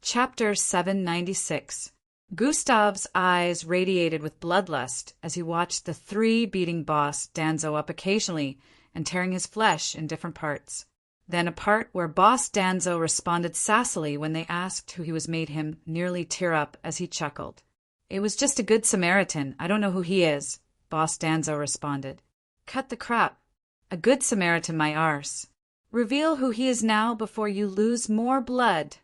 Chapter 796. Gustav's eyes radiated with bloodlust as he watched the three beating Boss Danzo up occasionally and tearing his flesh in different parts. Then a part where Boss Danzo responded sassily when they asked who he was made him nearly tear up as he chuckled. "It was just a good Samaritan. I don't know who he is," Boss Danzo responded. "Cut the crap. A good Samaritan, my arse. Reveal who he is now before you lose more blood."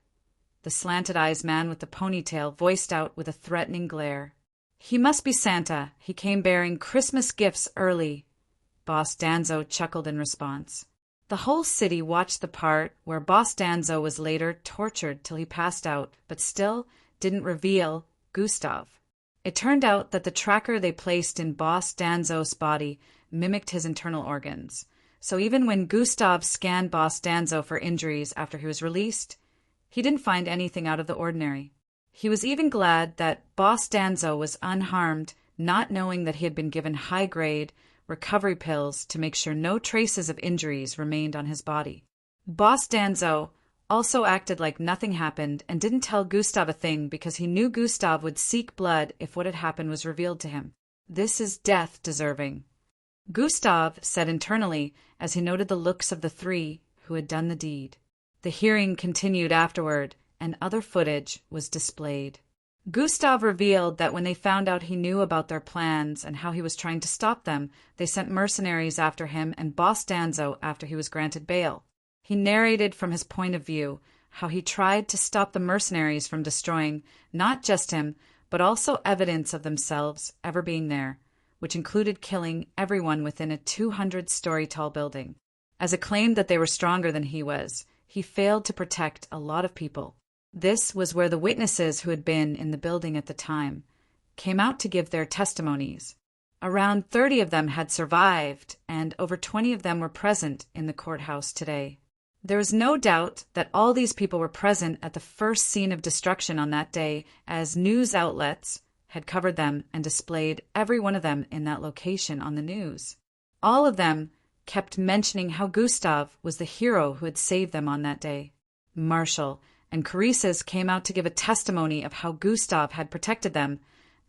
The slanted-eyes man with the ponytail voiced out with a threatening glare. "He must be Santa. He came bearing Christmas gifts early." Boss Danzo chuckled in response. The whole city watched the part where Boss Danzo was later tortured till he passed out, but still didn't reveal Gustav. It turned out that the tracker they placed in Boss Danzo's body mimicked his internal organs. So even when Gustav scanned Boss Danzo for injuries after he was released, he didn't find anything out of the ordinary. He was even glad that Boss Danzo was unharmed, not knowing that he had been given high-grade recovery pills to make sure no traces of injuries remained on his body. Boss Danzo also acted like nothing happened and didn't tell Gustav a thing because he knew Gustav would seek blood if what had happened was revealed to him. "This is death deserving," Gustav said internally as he noted the looks of the three who had done the deed. The hearing continued afterward, and other footage was displayed. Gustav revealed that when they found out he knew about their plans and how he was trying to stop them, they sent mercenaries after him and Boss Danzo after he was granted bail. He narrated from his point of view how he tried to stop the mercenaries from destroying not just him, but also evidence of themselves ever being there, which included killing everyone within a 200-story-tall building. As it claimed that they were stronger than he was, he failed to protect a lot of people. This was where the witnesses who had been in the building at the time came out to give their testimonies. Around 30 of them had survived, and over 20 of them were present in the courthouse today. There is no doubt that all these people were present at the first scene of destruction on that day, as news outlets had covered them and displayed every one of them in that location on the news. All of them kept mentioning how Gustav was the hero who had saved them on that day. Marshall and Carices came out to give a testimony of how Gustav had protected them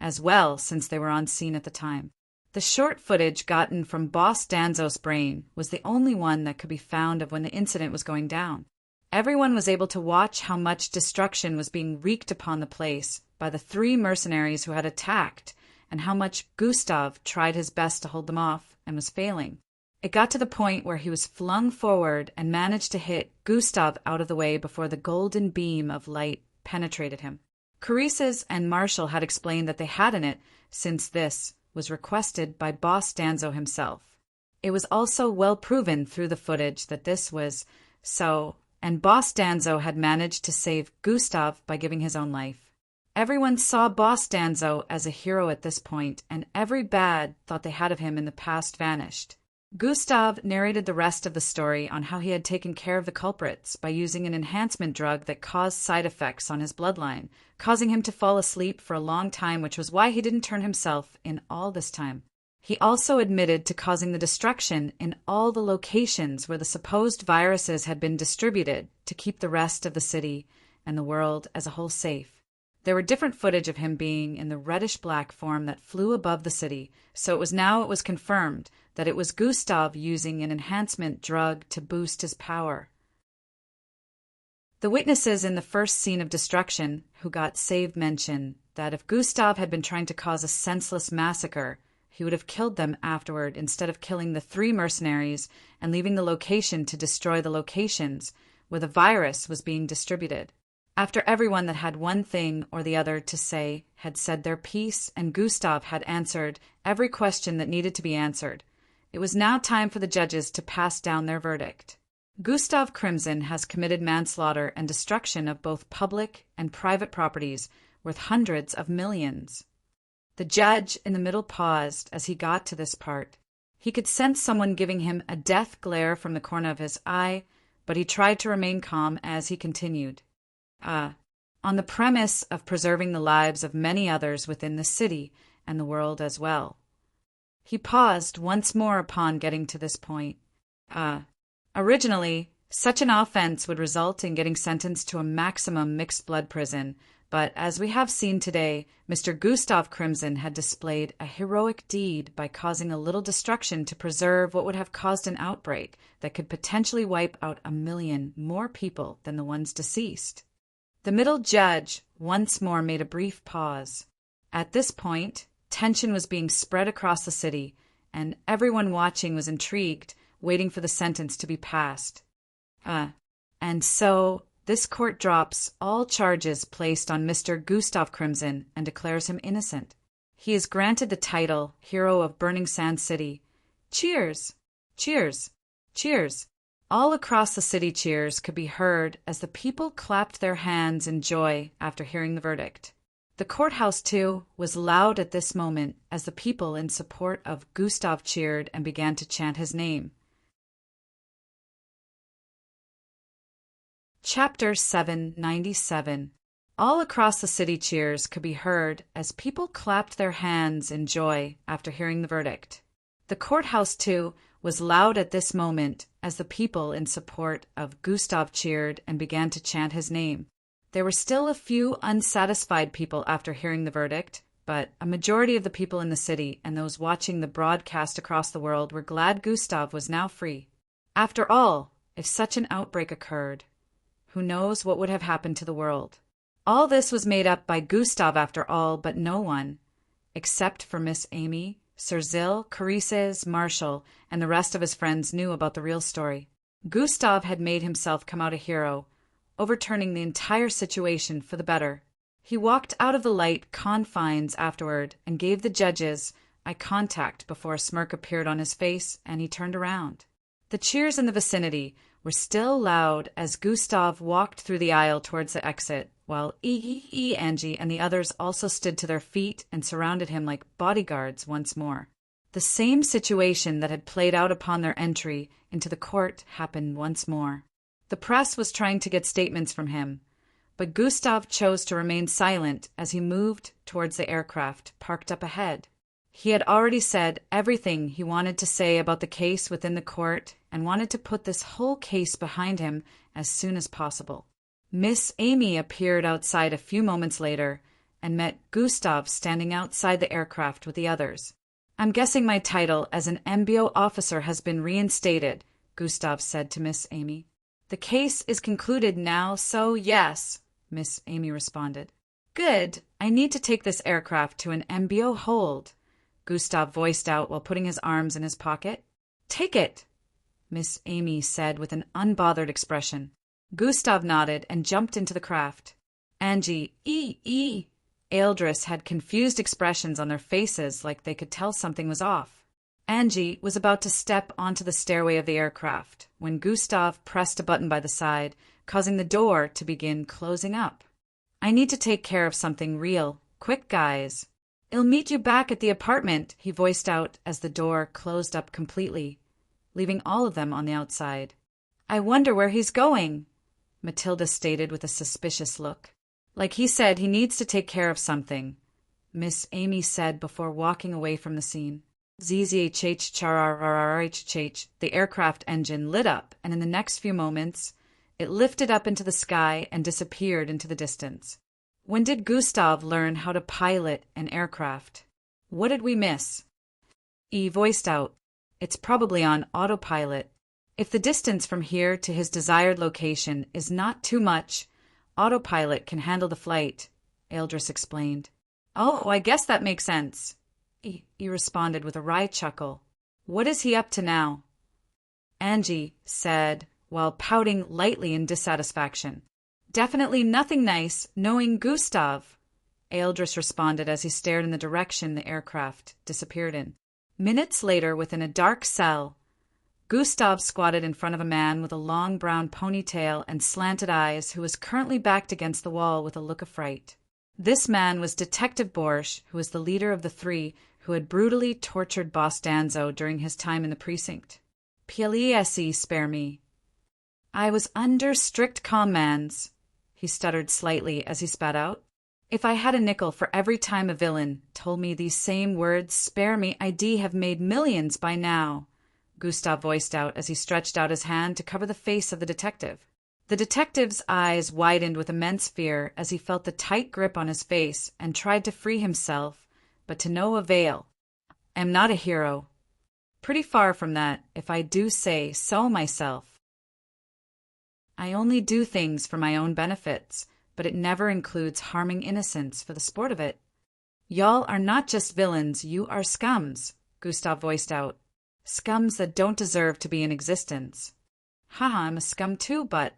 as well, since they were on scene at the time. The short footage gotten from Boss Danzo's brain was the only one that could be found of when the incident was going down. Everyone was able to watch how much destruction was being wreaked upon the place by the three mercenaries who had attacked, and how much Gustav tried his best to hold them off and was failing. It got to the point where he was flung forward and managed to hit Gustav out of the way before the golden beam of light penetrated him. Carices and Marshall had explained that they hadn't it, since this was requested by Boss Danzo himself. It was also well proven through the footage that this was so, and Boss Danzo had managed to save Gustav by giving his own life. Everyone saw Boss Danzo as a hero at this point, and every bad thought they had of him in the past vanished. Gustav narrated the rest of the story on how he had taken care of the culprits by using an enhancement drug that caused side effects on his bloodline, causing him to fall asleep for a long time, which was why he didn't turn himself in all this time. He also admitted to causing the destruction in all the locations where the supposed viruses had been distributed to keep the rest of the city and the world as a whole safe. There were different footage of him being in the reddish-black form that flew above the city, so it was confirmed that it was Gustav using an enhancement drug to boost his power. The witnesses in the first scene of destruction who got saved mentioned that if Gustav had been trying to cause a senseless massacre, he would have killed them afterward instead of killing the three mercenaries and leaving the location to destroy the locations where the virus was being distributed. After everyone that had one thing or the other to say had said their piece and Gustav had answered every question that needed to be answered, it was now time for the judges to pass down their verdict. Gustav Crimson has committed manslaughter and destruction of both public and private properties worth hundreds of millions. The judge in the middle paused as he got to this part. He could sense someone giving him a death glare from the corner of his eye, but he tried to remain calm as he continued. On the premise of preserving the lives of many others within the city and the world as well. He paused once more upon getting to this point. Originally, Such an offense would result in getting sentenced to a maximum mixed-blood prison, but as we have seen today, Mr. Gustav Crimson had displayed a heroic deed by causing a little destruction to preserve what would have caused an outbreak that could potentially wipe out 1 million more people than the ones deceased. The middle judge once more made a brief pause. At this point, tension was being spread across the city, and everyone watching was intrigued, waiting for the sentence to be passed. And so this court drops all charges placed on Mr. Gustav Crimson and declares him innocent. He is granted the title Hero of Burning Sand City. Cheers! Cheers! Cheers! All across the city cheers could be heard as the people clapped their hands in joy after hearing the verdict. The courthouse, too, was loud at this moment as the people in support of Gustav cheered and began to chant his name. Chapter 797. All across the city cheers could be heard as people clapped their hands in joy after hearing the verdict. The courthouse, too, was loud at this moment as the people in support of Gustav cheered and began to chant his name. There were still a few unsatisfied people after hearing the verdict, but a majority of the people in the city and those watching the broadcast across the world were glad Gustav was now free. After all, if such an outbreak occurred, who knows what would have happened to the world? All this was made up by Gustav after all, but no one, except for Miss Amy, Sir Zill, Carices, Marshall, and the rest of his friends knew about the real story. Gustav had made himself come out a hero, overturning the entire situation for the better. He walked out of the light confines afterward and gave the judges eye contact before a smirk appeared on his face and he turned around. The cheers in the vicinity were still loud as Gustav walked through the aisle towards the exit, while Angie and the others also stood to their feet and surrounded him like bodyguards once more. The same situation that had played out upon their entry into the court happened once more. The press was trying to get statements from him, but Gustav chose to remain silent as he moved towards the aircraft parked up ahead. He had already said everything he wanted to say about the case within the court and wanted to put this whole case behind him as soon as possible. Miss Amy appeared outside a few moments later and met Gustav standing outside the aircraft with the others. "I'm guessing my title as an MBO officer has been reinstated," Gustav said to Miss Amy. "The case is concluded now, so yes," Miss Amy responded. "Good. I need to take this aircraft to an MBO hold," Gustav voiced out while putting his arms in his pocket. "Take it," Miss Amy said with an unbothered expression. Gustav nodded and jumped into the craft. Angie, Eldris had confused expressions on their faces like they could tell something was off. Angie was about to step onto the stairway of the aircraft when Gustav pressed a button by the side, causing the door to begin closing up. "I need to take care of something real. Quick, guys. I'll meet you back at the apartment," he voiced out as the door closed up completely, leaving all of them on the outside. "I wonder where he's going," Matilda stated with a suspicious look. "Like he said, he needs to take care of something," Miss Amy said before walking away from the scene. ZZHH, the aircraft engine lit up, and in the next few moments, it lifted up into the sky and disappeared into the distance. When did Gustav learn how to pilot an aircraft? What did we miss? E voiced out, "It's probably on autopilot. If the distance from here to his desired location is not too much, autopilot can handle the flight," Eldris explained. "Oh, I guess that makes sense," he responded with a wry chuckle. "What is he up to now?" Angie said, while pouting lightly in dissatisfaction. "Definitely nothing nice, knowing Gustav," Eldris responded as he stared in the direction the aircraft disappeared in. Minutes later, within a dark cell, Gustav squatted in front of a man with a long brown ponytail and slanted eyes who was currently backed against the wall with a look of fright. This man was Detective Borsch, who was the leader of the three who had brutally tortured Boss Danzo during his time in the precinct. "Please spare me. I was under strict commands," he stuttered slightly as he spat out. "If I had a nickel for every time a villain told me these same words, spare me, I'd have made millions by now," Gustav voiced out as he stretched out his hand to cover the face of the detective. The detective's eyes widened with immense fear as he felt the tight grip on his face and tried to free himself, but to no avail. "I'm not a hero. Pretty far from that, if I do say so myself. I only do things for my own benefits, but it never includes harming innocents for the sport of it." "Y'all are not just villains, you are scums," Gustav voiced out. "Scums that don't deserve to be in existence." "Haha, I'm a scum too, but—"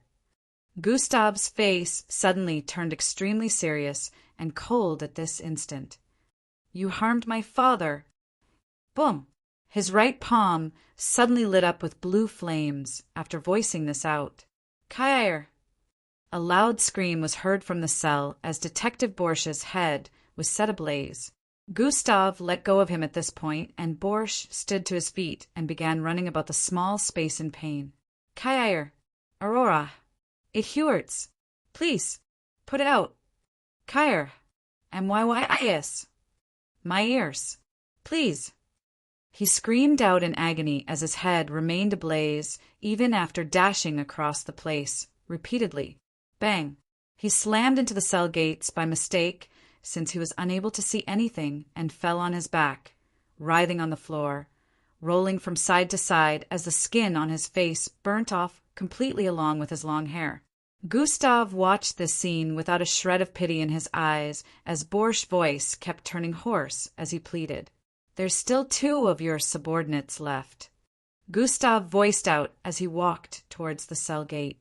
Gustav's face suddenly turned extremely serious and cold at this instant. "You harmed my father." Boom! His right palm suddenly lit up with blue flames after voicing this out. "Kyair!" A loud scream was heard from the cell as Detective Borsch's head was set ablaze. Gustav let go of him at this point, and Borsch stood to his feet and began running about the small space in pain. "Kyair! Aurora! It hurts! Please, put it out! Kyair! MYYIS! My ears! Please!" He screamed out in agony as his head remained ablaze even after dashing across the place, repeatedly. Bang! He slammed into the cell gates by mistake, since he was unable to see anything, and fell on his back, writhing on the floor, rolling from side to side as the skin on his face burnt off completely along with his long hair. Gustav watched this scene without a shred of pity in his eyes as Borsch's voice kept turning hoarse as he pleaded. "There's still 2 of your subordinates left," Gustav voiced out as he walked towards the cell gate.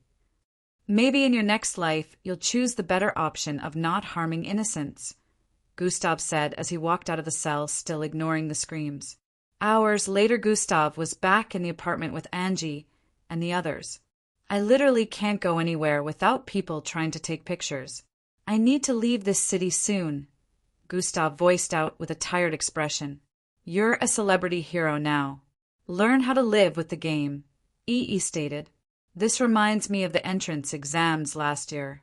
"Maybe in your next life you'll choose the better option of not harming innocents," Gustav said as he walked out of the cell, still ignoring the screams. Hours later, Gustav was back in the apartment with Angie and the others. "I literally can't go anywhere without people trying to take pictures. I need to leave this city soon," Gustav voiced out with a tired expression. "You're a celebrity hero now. Learn how to live with the game," EE stated. "This reminds me of the entrance exams last year.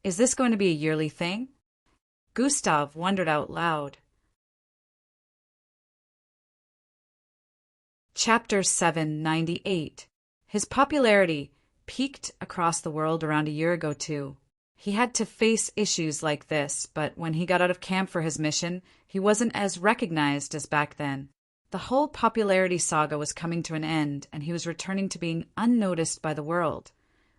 Is this going to be a yearly thing?" Gustav wondered out loud. Chapter 798. His popularity peaked across the world around a year ago, too. He had to face issues like this, but when he got out of camp for his mission, he wasn't as recognized as back then. The whole popularity saga was coming to an end, and he was returning to being unnoticed by the world.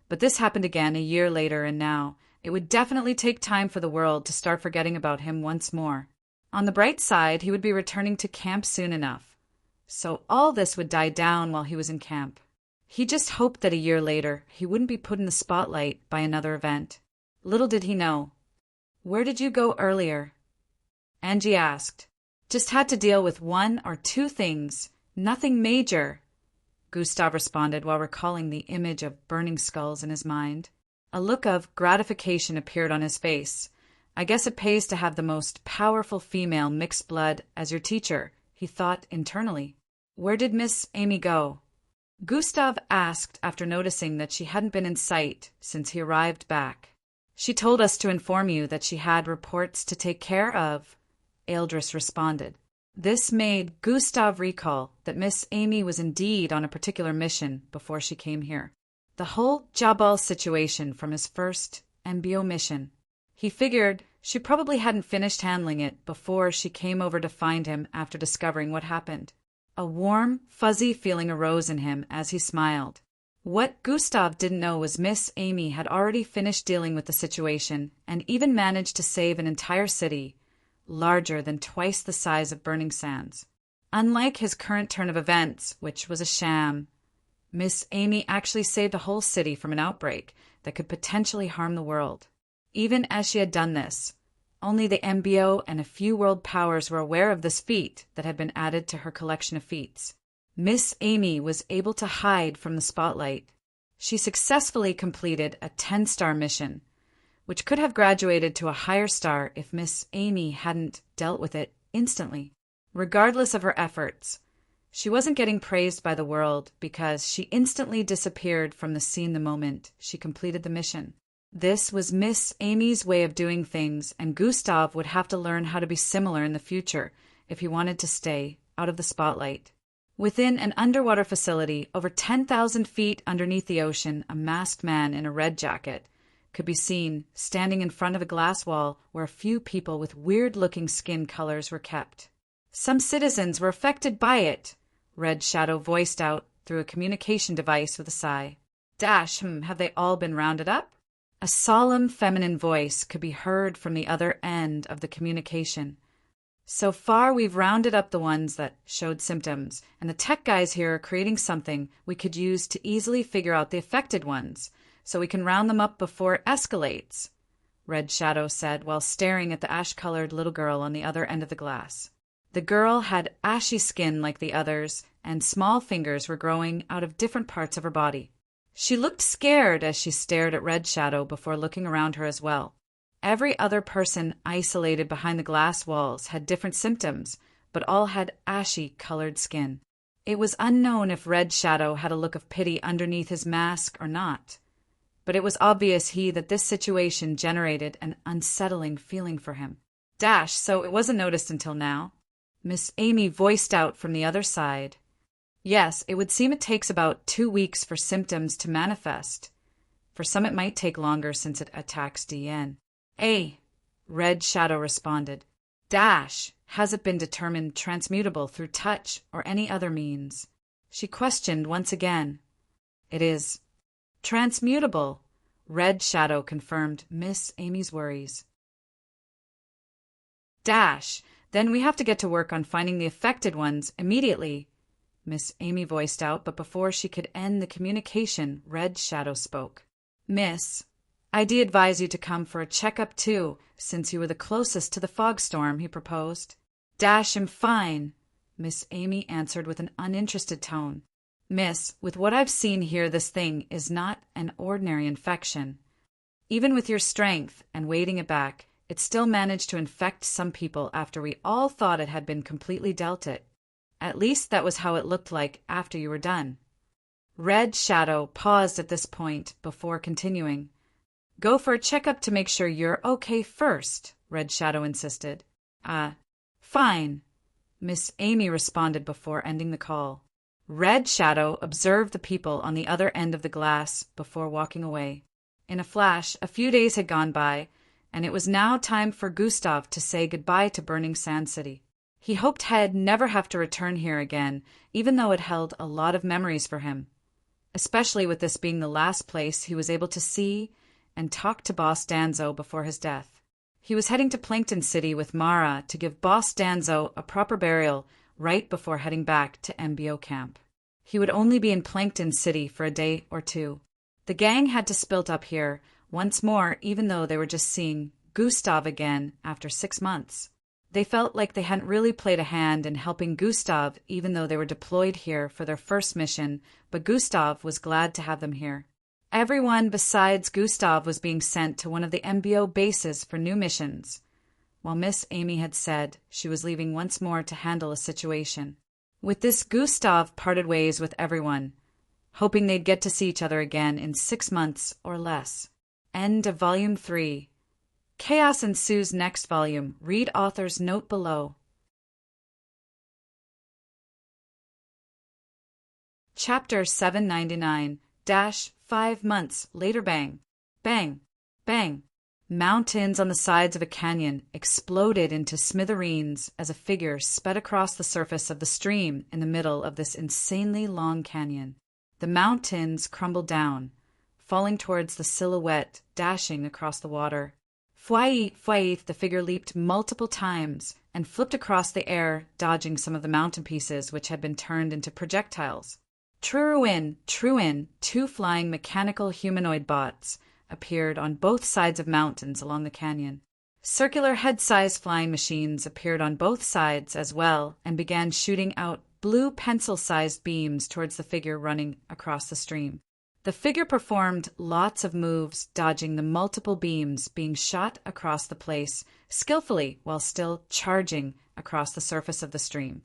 But this happened again a year later, and now it would definitely take time for the world to start forgetting about him once more. On the bright side, he would be returning to camp soon enough. So all this would die down while he was in camp. He just hoped that a year later he wouldn't be put in the spotlight by another event. Little did he know. "Where did you go earlier?" Angie asked. "Just had to deal with 1 or 2 things. Nothing major," Gustav responded while recalling the image of burning skulls in his mind. A look of gratification appeared on his face. "I guess it pays to have the most powerful female mixed blood as your teacher," he thought internally. "Where did Miss Amy go?" Gustav asked after noticing that she hadn't been in sight since he arrived back. "She told us to inform you that she had reports to take care of," Eldris responded. This made Gustav recall that Miss Amy was indeed on a particular mission before she came here. The whole Jabal situation from his first MBO mission. He figured she probably hadn't finished handling it before she came over to find him after discovering what happened. A warm, fuzzy feeling arose in him as he smiled. What Gustav didn't know was Miss Amy had already finished dealing with the situation and even managed to save an entire city, larger than twice the size of Burning Sands. Unlike his current turn of events, which was a sham, Miss Amy actually saved a whole city from an outbreak that could potentially harm the world. Even as she had done this, only the MBO and a few world powers were aware of this feat that had been added to her collection of feats. Miss Amy was able to hide from the spotlight. She successfully completed a 10-star mission, which could have graduated to a higher star if Miss Amy hadn't dealt with it instantly. Regardless of her efforts, she wasn't getting praised by the world because she instantly disappeared from the scene the moment she completed the mission. This was Miss Amy's way of doing things, and Gustav would have to learn how to be similar in the future if he wanted to stay out of the spotlight. Within an underwater facility, over 10,000 feet underneath the ocean, a masked man in a red jacket could be seen standing in front of a glass wall where a few people with weird-looking skin colors were kept. Some citizens were affected by it, Red Shadow voiced out through a communication device with a sigh. Have they all been rounded up? A solemn feminine voice could be heard from the other end of the communication. So far, we've rounded up the ones that showed symptoms, and the tech guys here are creating something we could use to easily figure out the affected ones, so we can round them up before it escalates, Red Shadow said while staring at the ash-colored little girl on the other end of the glass. The girl had ashy skin like the others, and small fingers were growing out of different parts of her body. She looked scared as she stared at Red Shadow before looking around her as well. Every other person isolated behind the glass walls had different symptoms, but all had ashy-colored skin. It was unknown if Red Shadow had a look of pity underneath his mask or not, but it was obvious that this situation generated an unsettling feeling for him. So it wasn't noticed until now? Miss Amy voiced out from the other side. Yes, it would seem it takes about 2 weeks for symptoms to manifest. For some it might take longer since it attacks DN. Red Shadow responded. Has it been determined transmutable through touch or any other means? She questioned once again. It is. Transmutable, Red Shadow confirmed Miss Amy's worries. Then we have to get to work on finding the affected ones immediately, Miss Amy voiced out, but before she could end the communication, Red Shadow spoke. Miss, I'd advise you to come for a checkup too, since you were the closest to the fog storm, he proposed. I'm fine, Miss Amy answered with an uninterested tone. Miss, with what I've seen here, this thing is not an ordinary infection. Even with your strength and waiting it back, it still managed to infect some people after we all thought it had been completely dealt it. At least that was how it looked like after you were done. Red Shadow paused at this point before continuing. Go for a checkup to make sure you're okay first, Red Shadow insisted. Fine, Miss Amy responded before ending the call. Red Shadow observed the people on the other end of the glass before walking away. In a flash, a few days had gone by, and it was now time for Gustav to say goodbye to Burning Sand City. He hoped he'd never have to return here again, even though it held a lot of memories for him, especially with this being the last place he was able to see and talk to Boss Danzo before his death. He was heading to Plankton City with Mara to give Boss Danzo a proper burial right before heading back to MBO camp. He would only be in Plankton City for a day or two. The gang had to spilt up here once more, even though they were just seeing Gustav again after 6 months. They felt like they hadn't really played a hand in helping Gustav, even though they were deployed here for their first mission, but Gustav was glad to have them here. Everyone besides Gustav was being sent to one of the MBO bases for new missions, while Miss Amy had said she was leaving once more to handle a situation. With this, Gustav parted ways with everyone, hoping they'd get to see each other again in 6 months or less. End of Volume 3. Chaos ensues next volume. Read author's note below. Chapter 799 5 months later. Bang, bang, bang. Mountains on the sides of a canyon exploded into smithereens as a figure sped across the surface of the stream in the middle of this insanely long canyon. The mountains crumbled down, falling towards the silhouette dashing across the water. Fwait, the figure leaped multiple times and flipped across the air, dodging some of the mountain pieces which had been turned into projectiles. Truin, 2 flying mechanical humanoid bots, appeared on both sides of mountains along the canyon. Circular head-sized flying machines appeared on both sides as well and began shooting out blue pencil-sized beams towards the figure running across the stream. The figure performed lots of moves, dodging the multiple beams being shot across the place skillfully while still charging across the surface of the stream.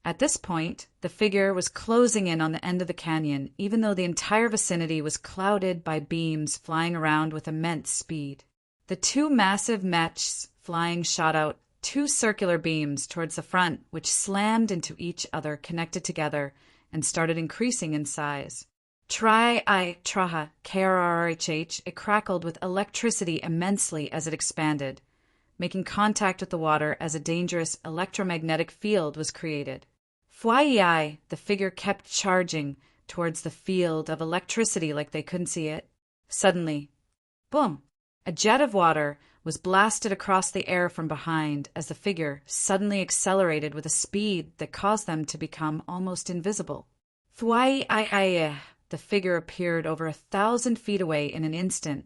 At this point, the figure was closing in on the end of the canyon, even though the entire vicinity was clouded by beams flying around with immense speed. The 2 massive mechs flying shot out two circular beams towards the front, which slammed into each other, connected together, and started increasing in size. Traha, KRRHH, it crackled with electricity immensely as it expanded, making contact with the water as a dangerous electromagnetic field was created. Fwai, the figure kept charging towards the field of electricity like they couldn't see it. Suddenly, boom! A jet of water was blasted across the air from behind as the figure suddenly accelerated with a speed that caused them to become almost invisible. Fwai, the figure appeared over 1,000 feet away in an instant,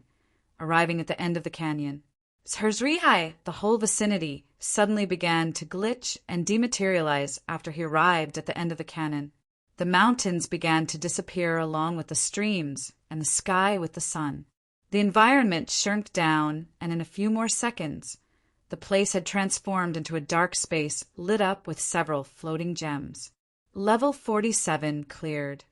arriving at the end of the canyon. Srzrihai, the whole vicinity, suddenly began to glitch and dematerialize after he arrived at the end of the canyon. The mountains began to disappear along with the streams and the sky with the sun. The environment shrunk down, and in a few more seconds, the place had transformed into a dark space lit up with several floating gems. Level 47 cleared.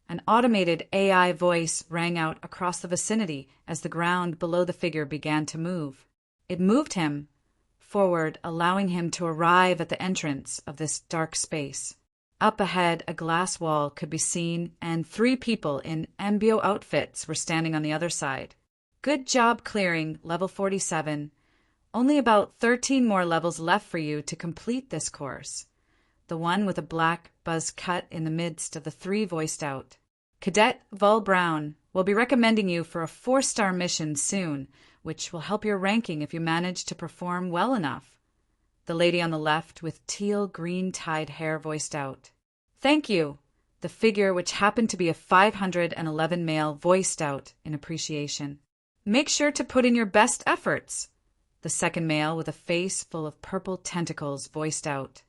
An automated AI voice rang out across the vicinity as the ground below the figure began to move. It moved him forward, allowing him to arrive at the entrance of this dark space. Up ahead, a glass wall could be seen, and 3 people in MBO outfits were standing on the other side. Good job clearing level 47. Only about 13 more levels left for you to complete this course. The one with a black buzz cut in the midst of the 3 voiced out. Cadet Vol Brown will be recommending you for a 4-star mission soon, which will help your ranking if you manage to perform well enough. The lady on the left with teal-green tied hair voiced out. Thank you. The figure, which happened to be a 511 male, voiced out in appreciation. Make sure to put in your best efforts. The second male with a face full of purple tentacles voiced out.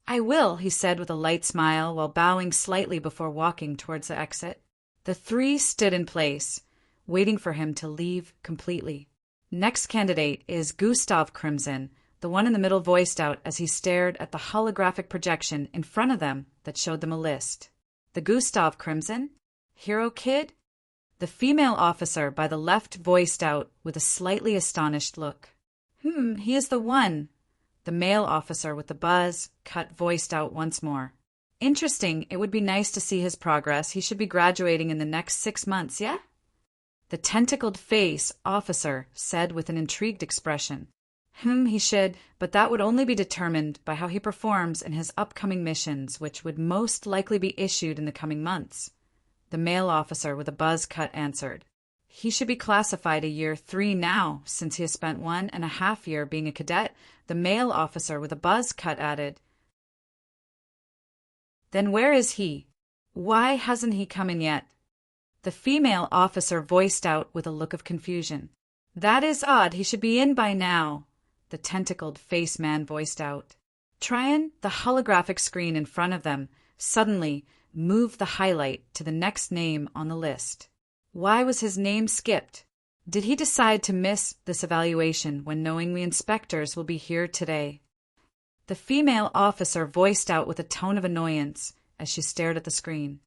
I will, he said with a light smile while bowing slightly before walking towards the exit. The 3 stood in place, waiting for him to leave completely. Next candidate is Gustav Crimson, the one in the middle voiced out as he stared at the holographic projection in front of them that showed them a list. The Gustav Crimson? Hero Kid? The female officer by the left voiced out with a slightly astonished look. He is the one. The male officer with the buzz cut voiced out once more. Interesting, it would be nice to see his progress. He should be graduating in the next 6 months, yeah? The tentacled face officer said with an intrigued expression. He should, but that would only be determined by how he performs in his upcoming missions, which would most likely be issued in the coming months. The male officer with a buzz cut answered. He should be classified a year 3 now, since he has spent 1.5 years being a cadet. The male officer with a buzz cut added. Then where is he? Why hasn't he come in yet? The female officer voiced out with a look of confusion. That is odd, he should be in by now. The tentacled face man voiced out. Tryon, the holographic screen in front of them, suddenly moved the highlight to the next name on the list. Why was his name skipped? Did he decide to miss this evaluation when knowing we inspectors will be here today? The female officer voiced out with a tone of annoyance as she stared at the screen.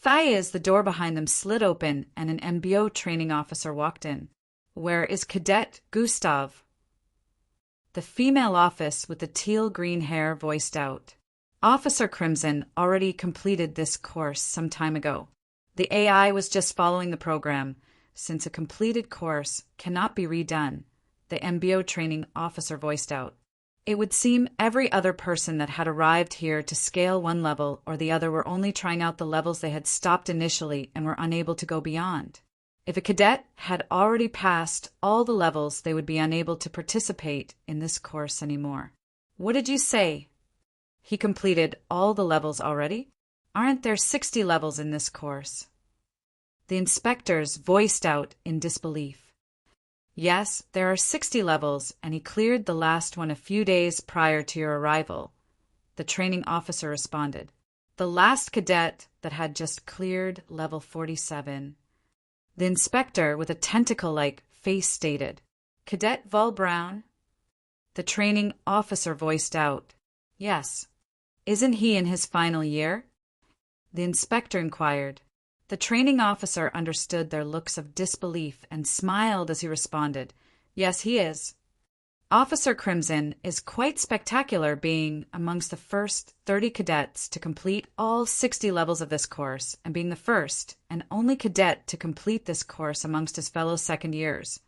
Fayez, the door behind them slid open and an MBO training officer walked in. Where is Cadet Gustav? The female officer with the teal-green hair voiced out. Officer Crimson already completed this course some time ago. The AI was just following the program. Since a completed course cannot be redone, the MBO training officer voiced out. It would seem every other person that had arrived here to scale one level or the other were only trying out the levels they had stopped initially and were unable to go beyond. If a cadet had already passed all the levels, they would be unable to participate in this course anymore. What did you say? He completed all the levels already? Aren't there 60 levels in this course? The inspectors voiced out in disbelief. Yes, there are 60 levels, and he cleared the last one a few days prior to your arrival. The training officer responded. The last cadet that had just cleared level 47. The inspector with a tentacle-like face stated. Cadet Vol Brown? The training officer voiced out. Yes. Isn't he in his final year? The inspector inquired. The training officer understood their looks of disbelief and smiled as he responded, Yes, he is. Officer Crimson is quite spectacular, being amongst the first 30 cadets to complete all 60 levels of this course and being the first and only cadet to complete this course amongst his fellow second years.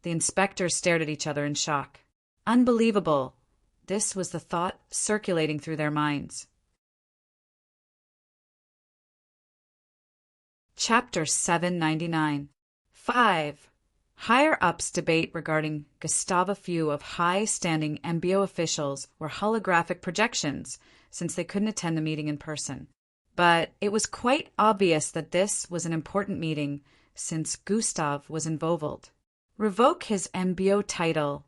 The inspectors stared at each other in shock. Unbelievable. This was the thought circulating through their minds. Chapter 799. 5. Higher-ups debate regarding Gustave. A few of high-standing MBO officials were holographic projections, since they couldn't attend the meeting in person. But it was quite obvious that this was an important meeting, since Gustave was involved. Revoke his MBO title.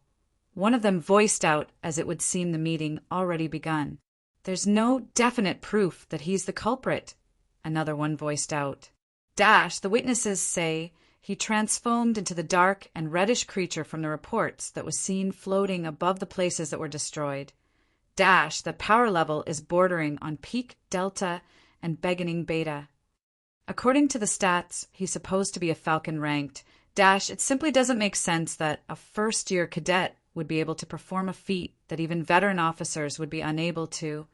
One of them voiced out, as it would seem the meeting already begun. There's no definite proof that he's the culprit. Another one voiced out. The witnesses say he transformed into the dark and reddish creature from the reports that was seen floating above the places that were destroyed. The power level is bordering on peak delta and beginning beta. According to the stats, he's supposed to be a Falcon ranked. It simply doesn't make sense that a first-year cadet would be able to perform a feat that even veteran officers would be unable to.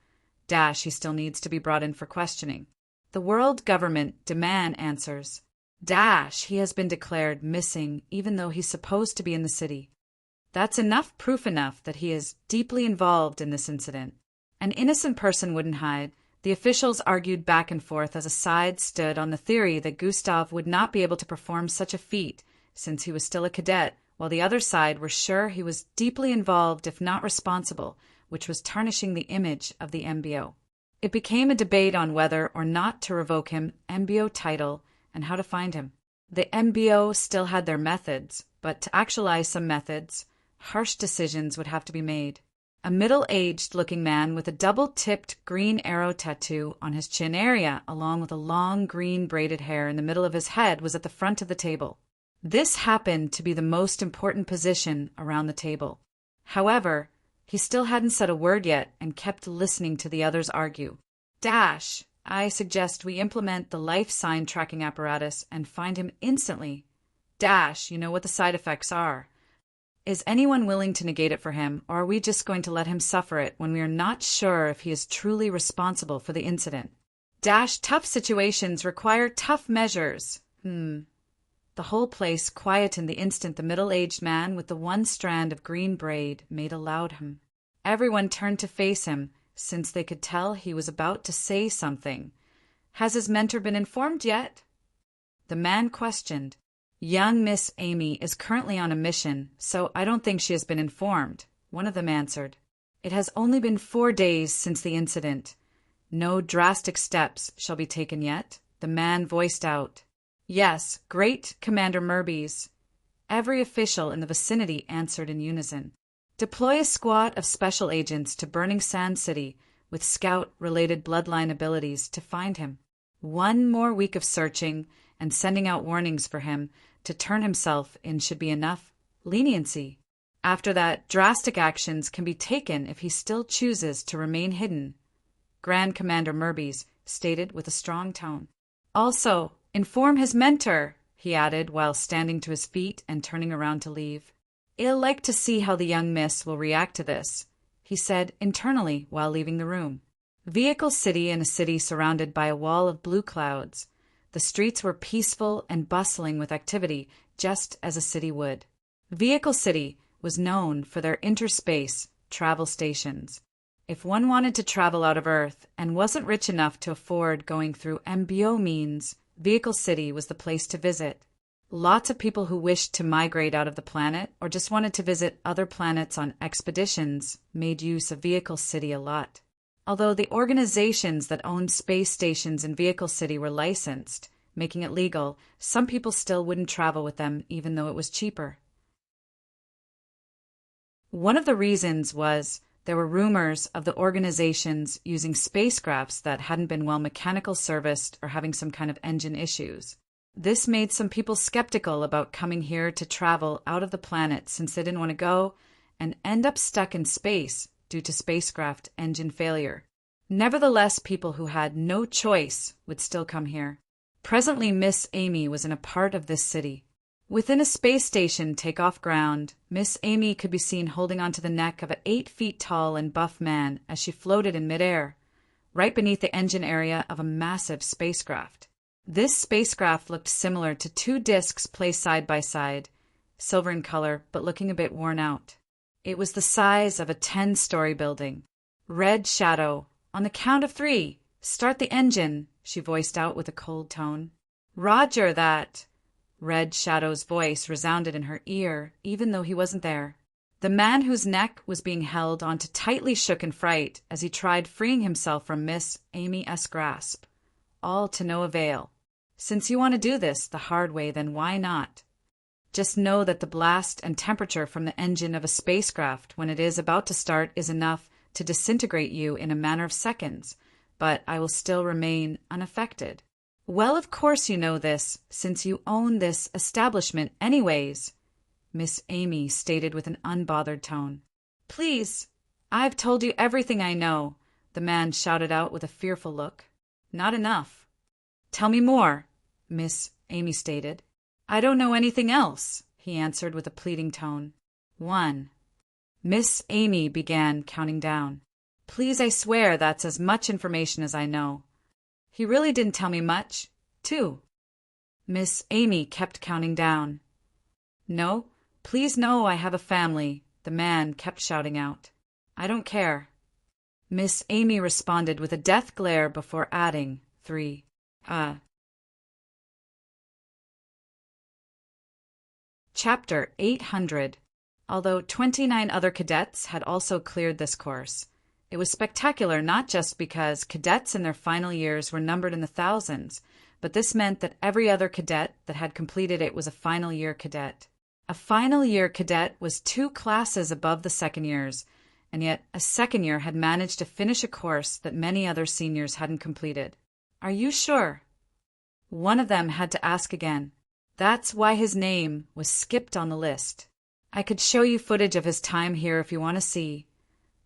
He still needs to be brought in for questioning. The world government demand answers. He has been declared missing even though he's supposed to be in the city. That's proof enough that he is deeply involved in this incident. An innocent person wouldn't hide. The officials argued back and forth as a side stood on the theory that Gustave would not be able to perform such a feat since he was still a cadet, while the other side were sure he was deeply involved if not responsible, which was tarnishing the image of the MBO. It became a debate on whether or not to revoke him MBO title and how to find him. The MBO still had their methods, but to actualize some methods, harsh decisions would have to be made. A middle-aged-looking man with a double-tipped green arrow tattoo on his chin area, along with a long green braided hair in the middle of his head, was at the front of the table. This happened to be the most important position around the table. However, he still hadn't said a word yet and kept listening to the others argue. I suggest we implement the life sign tracking apparatus and find him instantly. You know what the side effects are. Is anyone willing to negate it for him, or are we just going to let him suffer it when we are not sure if he is truly responsible for the incident? Tough situations require tough measures. The whole place quietened the instant the middle-aged man with the one strand of green braid made a loud hum. Everyone turned to face him, since they could tell he was about to say something. Has his mentor been informed yet? The man questioned. Young Miss Amy is currently on a mission, so I don't think she has been informed, one of them answered. It has only been 4 days since the incident. No drastic steps shall be taken yet, the man voiced out. Yes, great Commander Merbies. Every official in the vicinity answered in unison. Deploy a squad of special agents to Burning Sand City with scout-related bloodline abilities to find him. 1 more week of searching and sending out warnings for him to turn himself in should be enough leniency. After that, drastic actions can be taken if he still chooses to remain hidden, Grand Commander Merbies stated with a strong tone. Also, inform his mentor, he added while standing to his feet and turning around to leave. I'll like to see how the young miss will react to this, he said internally while leaving the room. Vehicle City in a city surrounded by a wall of blue clouds. The streets were peaceful and bustling with activity, just as a city would. Vehicle City was known for their interspace travel stations. If one wanted to travel out of Earth and wasn't rich enough to afford going through MBO means, Vehicle City was the place to visit. Lots of people who wished to migrate out of the planet or just wanted to visit other planets on expeditions made use of Vehicle City a lot. Although the organizations that owned space stations in Vehicle City were licensed, making it legal, some people still wouldn't travel with them even though it was cheaper. One of the reasons was there were rumors of the organizations using spacecrafts that hadn't been well mechanical serviced or having some kind of engine issues. This made some people skeptical about coming here to travel out of the planet since they didn't want to go and end up stuck in space due to spacecraft engine failure. Nevertheless, people who had no choice would still come here. Presently, Miss Amy was in a part of this city. Within a space station takeoff ground, Miss Amy could be seen holding onto the neck of an 8 feet tall and buff man as she floated in midair, right beneath the engine area of a massive spacecraft. This spacecraft looked similar to 2 discs placed side by side, silver in color but looking a bit worn out. It was the size of a 10-story building. "Red Shadow, on the count of 3, start the engine," she voiced out with a cold tone. "Roger that." Red Shadow's voice resounded in her ear, even though he wasn't there. The man whose neck was being held onto tightly shook in fright as he tried freeing himself from Miss Amy's grasp. All to no avail. Since you want to do this the hard way, then why not? Just know that the blast and temperature from the engine of a spacecraft when it is about to start is enough to disintegrate you in a matter of seconds, but I will still remain unaffected. "Well, of course you know this, since you own this establishment anyways," Miss Amy stated with an unbothered tone. "Please, I've told you everything I know," the man shouted out with a fearful look. "Not enough." "Tell me more," Miss Amy stated. "I don't know anything else," he answered with a pleading tone. 1. Miss Amy began counting down. "Please, I swear that's as much information as I know." "He really didn't tell me much." 2. Miss Amy kept counting down. "No, please know I have a family," the man kept shouting out. "I don't care." Miss Amy responded with a death glare before adding 3. Chapter 800. Although 29 other cadets had also cleared this course, it was spectacular not just because cadets in their final years were numbered in the thousands, but this meant that every other cadet that had completed it was a final year cadet. A final year cadet was 2 classes above the second years, and yet a second year had managed to finish a course that many other seniors hadn't completed. "Are you sure?" One of them had to ask again. That's why his name was skipped on the list. "I could show you footage of his time here if you want to see,"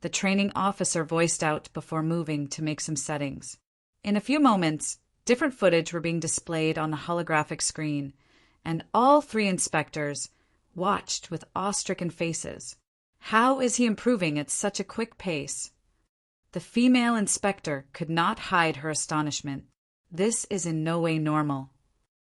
the training officer voiced out before moving to make some settings. In a few moments, different footage were being displayed on the holographic screen, and all 3 inspectors watched with awe-stricken faces. How is he improving at such a quick pace? The female inspector could not hide her astonishment. This is in no way normal.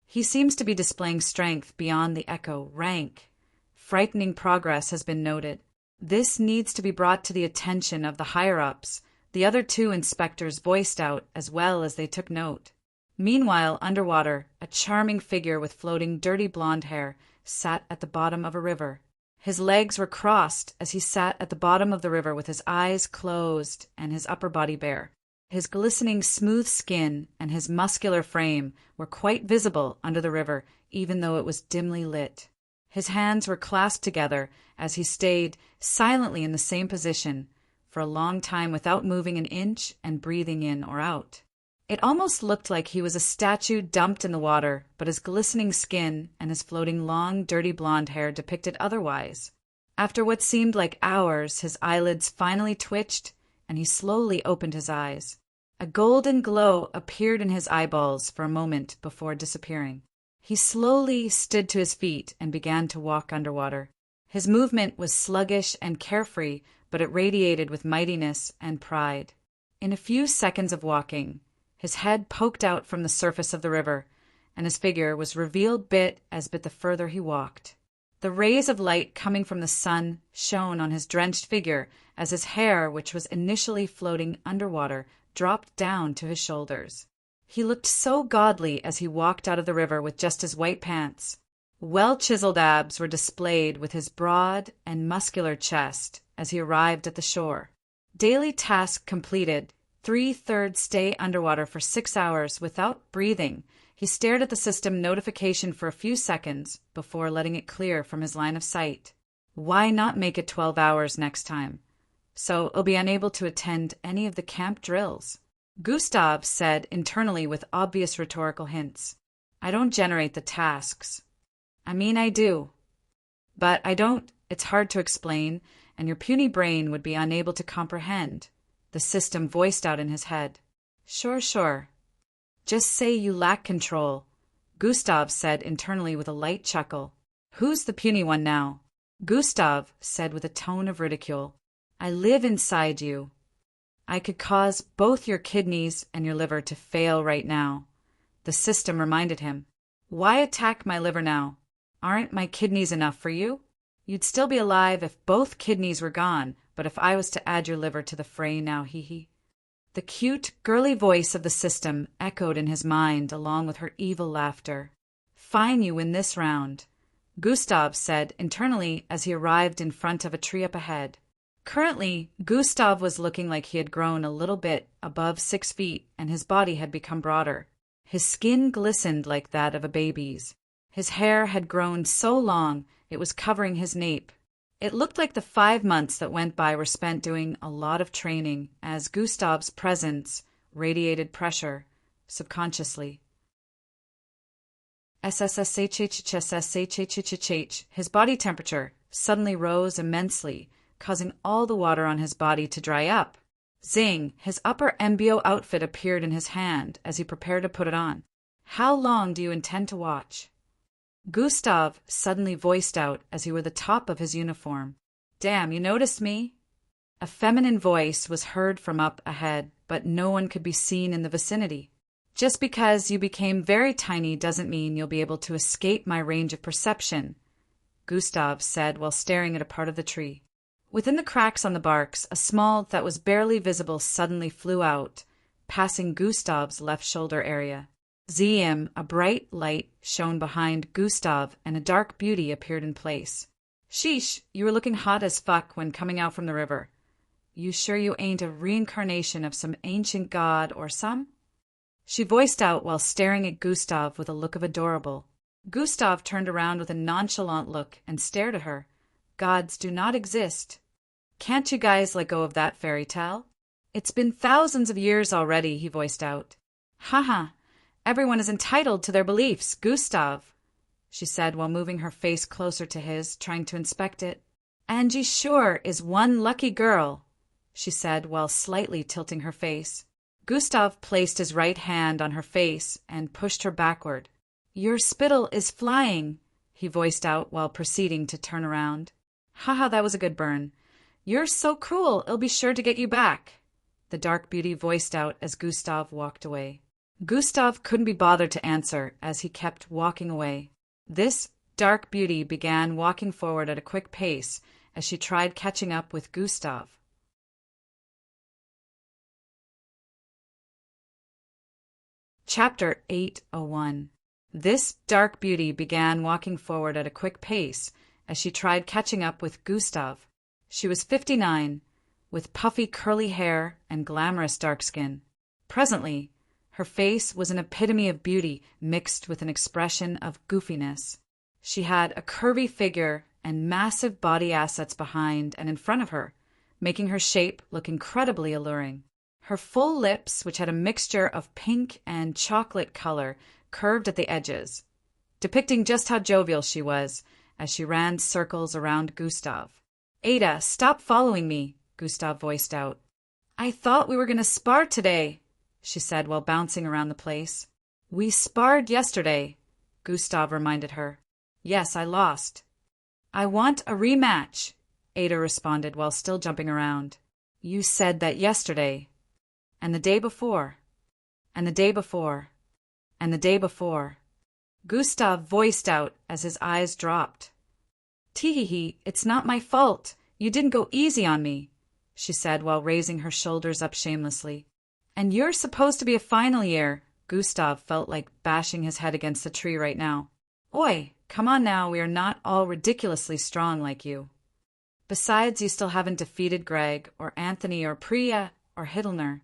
He seems to be displaying strength beyond the echo rank. Frightening progress has been noted. This needs to be brought to the attention of the higher-ups, the other 2 inspectors voiced out as well as they took note. Meanwhile, underwater, a charming figure with floating dirty blonde hair sat at the bottom of a river. His legs were crossed as he sat at the bottom of the river with his eyes closed and his upper body bare. His glistening smooth skin and his muscular frame were quite visible under the river, even though it was dimly lit. His hands were clasped together as he stayed silently in the same position for a long time without moving an inch and breathing in or out. It almost looked like he was a statue dumped in the water, but his glistening skin and his floating long, dirty blonde hair depicted otherwise. After what seemed like hours, his eyelids finally twitched, and he slowly opened his eyes. A golden glow appeared in his eyeballs for a moment before disappearing. He slowly stood to his feet and began to walk underwater. His movement was sluggish and carefree, but it radiated with mightiness and pride. In a few seconds of walking, his head poked out from the surface of the river, and his figure was revealed bit the further he walked. The rays of light coming from the sun shone on his drenched figure as his hair, which was initially floating underwater, dropped down to his shoulders. He looked so godly as he walked out of the river with just his white pants. Well-chiseled abs were displayed with his broad and muscular chest as he arrived at the shore. Daily task completed. 3/3 stay underwater for 6 hours without breathing. He stared at the system notification for a few seconds before letting it clear from his line of sight. Why not make it 12 hours next time? So he'll be unable to attend any of the camp drills. Gustav said internally with obvious rhetorical hints. I don't generate the tasks. I mean, I do. But I don't. It's hard to explain, and your puny brain would be unable to comprehend. The system voiced out in his head. Sure. Just say you lack control. Gustav said internally with a light chuckle. Who's the puny one now? Gustav said with a tone of ridicule. I live inside you. I could cause both your kidneys and your liver to fail right now. The system reminded him. Why attack my liver now? Aren't my kidneys enough for you? You'd still be alive if both kidneys were gone, but if I was to add your liver to the fray now, hee. The cute, girly voice of the system echoed in his mind along with her evil laughter. Fine, you win this round, Gustav said internally as he arrived in front of a tree up ahead. Currently, Gustav was looking like he had grown a little bit above 6 feet and his body had become broader. His skin glistened like that of a baby's. His hair had grown so long it was covering his nape. It looked like the 5 months that went by were spent doing a lot of training, as Gustav's presence radiated pressure subconsciously. SSSHHSSHHHH. His body temperature suddenly rose immensely, causing all the water on his body to dry up. Zing! His upper MBO outfit appeared in his hand as he prepared to put it on. How long do you intend to watch? Gustav suddenly voiced out as he wore the top of his uniform. Damn, you noticed me? A feminine voice was heard from up ahead, but no one could be seen in the vicinity. Just because you became very tiny doesn't mean you'll be able to escape my range of perception, Gustav said while staring at a part of the tree. Within the cracks on the barks, a small that was barely visible suddenly flew out, passing Gustav's left shoulder area. Zim, a bright light shone behind Gustav and a dark beauty appeared in place. Sheesh, you were looking hot as fuck when coming out from the river. You sure you ain't a reincarnation of some ancient god or some? She voiced out while staring at Gustav with a look of adorable. Gustav turned around with a nonchalant look and stared at her. Gods do not exist. Can't you guys let go of that fairy tale? It's been thousands of years already, he voiced out. Haha. Everyone is entitled to their beliefs, Gustav, she said while moving her face closer to his, trying to inspect it. Angie sure is one lucky girl, she said while slightly tilting her face. Gustav placed his right hand on her face and pushed her backward. Your spittle is flying, he voiced out while proceeding to turn around. Haha, that was a good burn. You're so cruel, it'll be sure to get you back, the dark beauty voiced out as Gustav walked away. Gustav couldn't be bothered to answer as he kept walking away. This dark beauty began walking forward at a quick pace as she tried catching up with Gustav. Chapter 801. This dark beauty began walking forward at a quick pace as she tried catching up with Gustav. She was 59, with puffy curly hair and glamorous dark skin. Presently, her face was an epitome of beauty mixed with an expression of goofiness. She had a curvy figure and massive body assets behind and in front of her, making her shape look incredibly alluring. Her full lips, which had a mixture of pink and chocolate color, curved at the edges, depicting just how jovial she was as she ran circles around Gustav. Ada, stop following me, Gustav voiced out. I thought we were going to spar today, she said while bouncing around the place. We sparred yesterday, Gustav reminded her. Yes, I lost. I want a rematch, Ada responded while still jumping around. You said that yesterday. And the day before. And the day before. And the day before. Gustav voiced out as his eyes dropped. Teehee, it's not my fault. You didn't go easy on me, she said while raising her shoulders up shamelessly. And you're supposed to be a final year. Gustav felt like bashing his head against the tree right now. Oi, come on now, we are not all ridiculously strong like you. Besides, you still haven't defeated Greg, or Anthony, or Priya, or Hiddelner.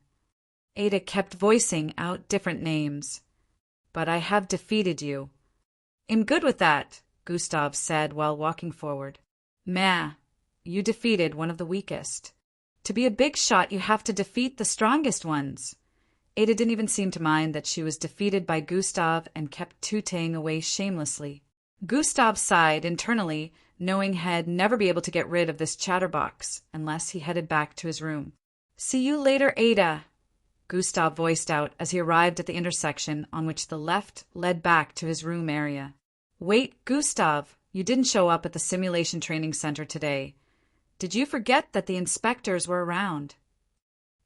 Ada kept voicing out different names. But I have defeated you. I'm good with that, Gustav said while walking forward. Meh, you defeated one of the weakest. To be a big shot, you have to defeat the strongest ones. Ada didn't even seem to mind that she was defeated by Gustav and kept tooting away shamelessly. Gustav sighed internally, knowing he'd never be able to get rid of this chatterbox unless he headed back to his room. See you later, Ada, Gustav voiced out as he arrived at the intersection on which the left led back to his room area. Wait, Gustav, you didn't show up at the simulation training center today. Did you forget that the inspectors were around?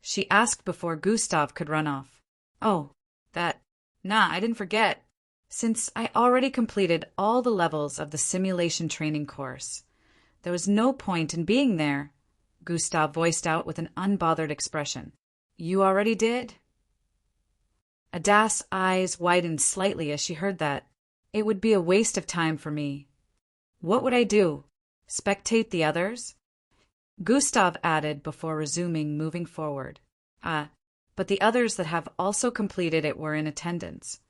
She asked before Gustav could run off. Oh, that. Nah, I didn't forget. Since I already completed all the levels of the simulation training course, there was no point in being there, Gustav voiced out with an unbothered expression. You already did? Ada's eyes widened slightly as she heard that. It would be a waste of time for me. What would I do? Spectate the others? Gustav added before resuming moving forward. But the others that have also completed it were in attendance.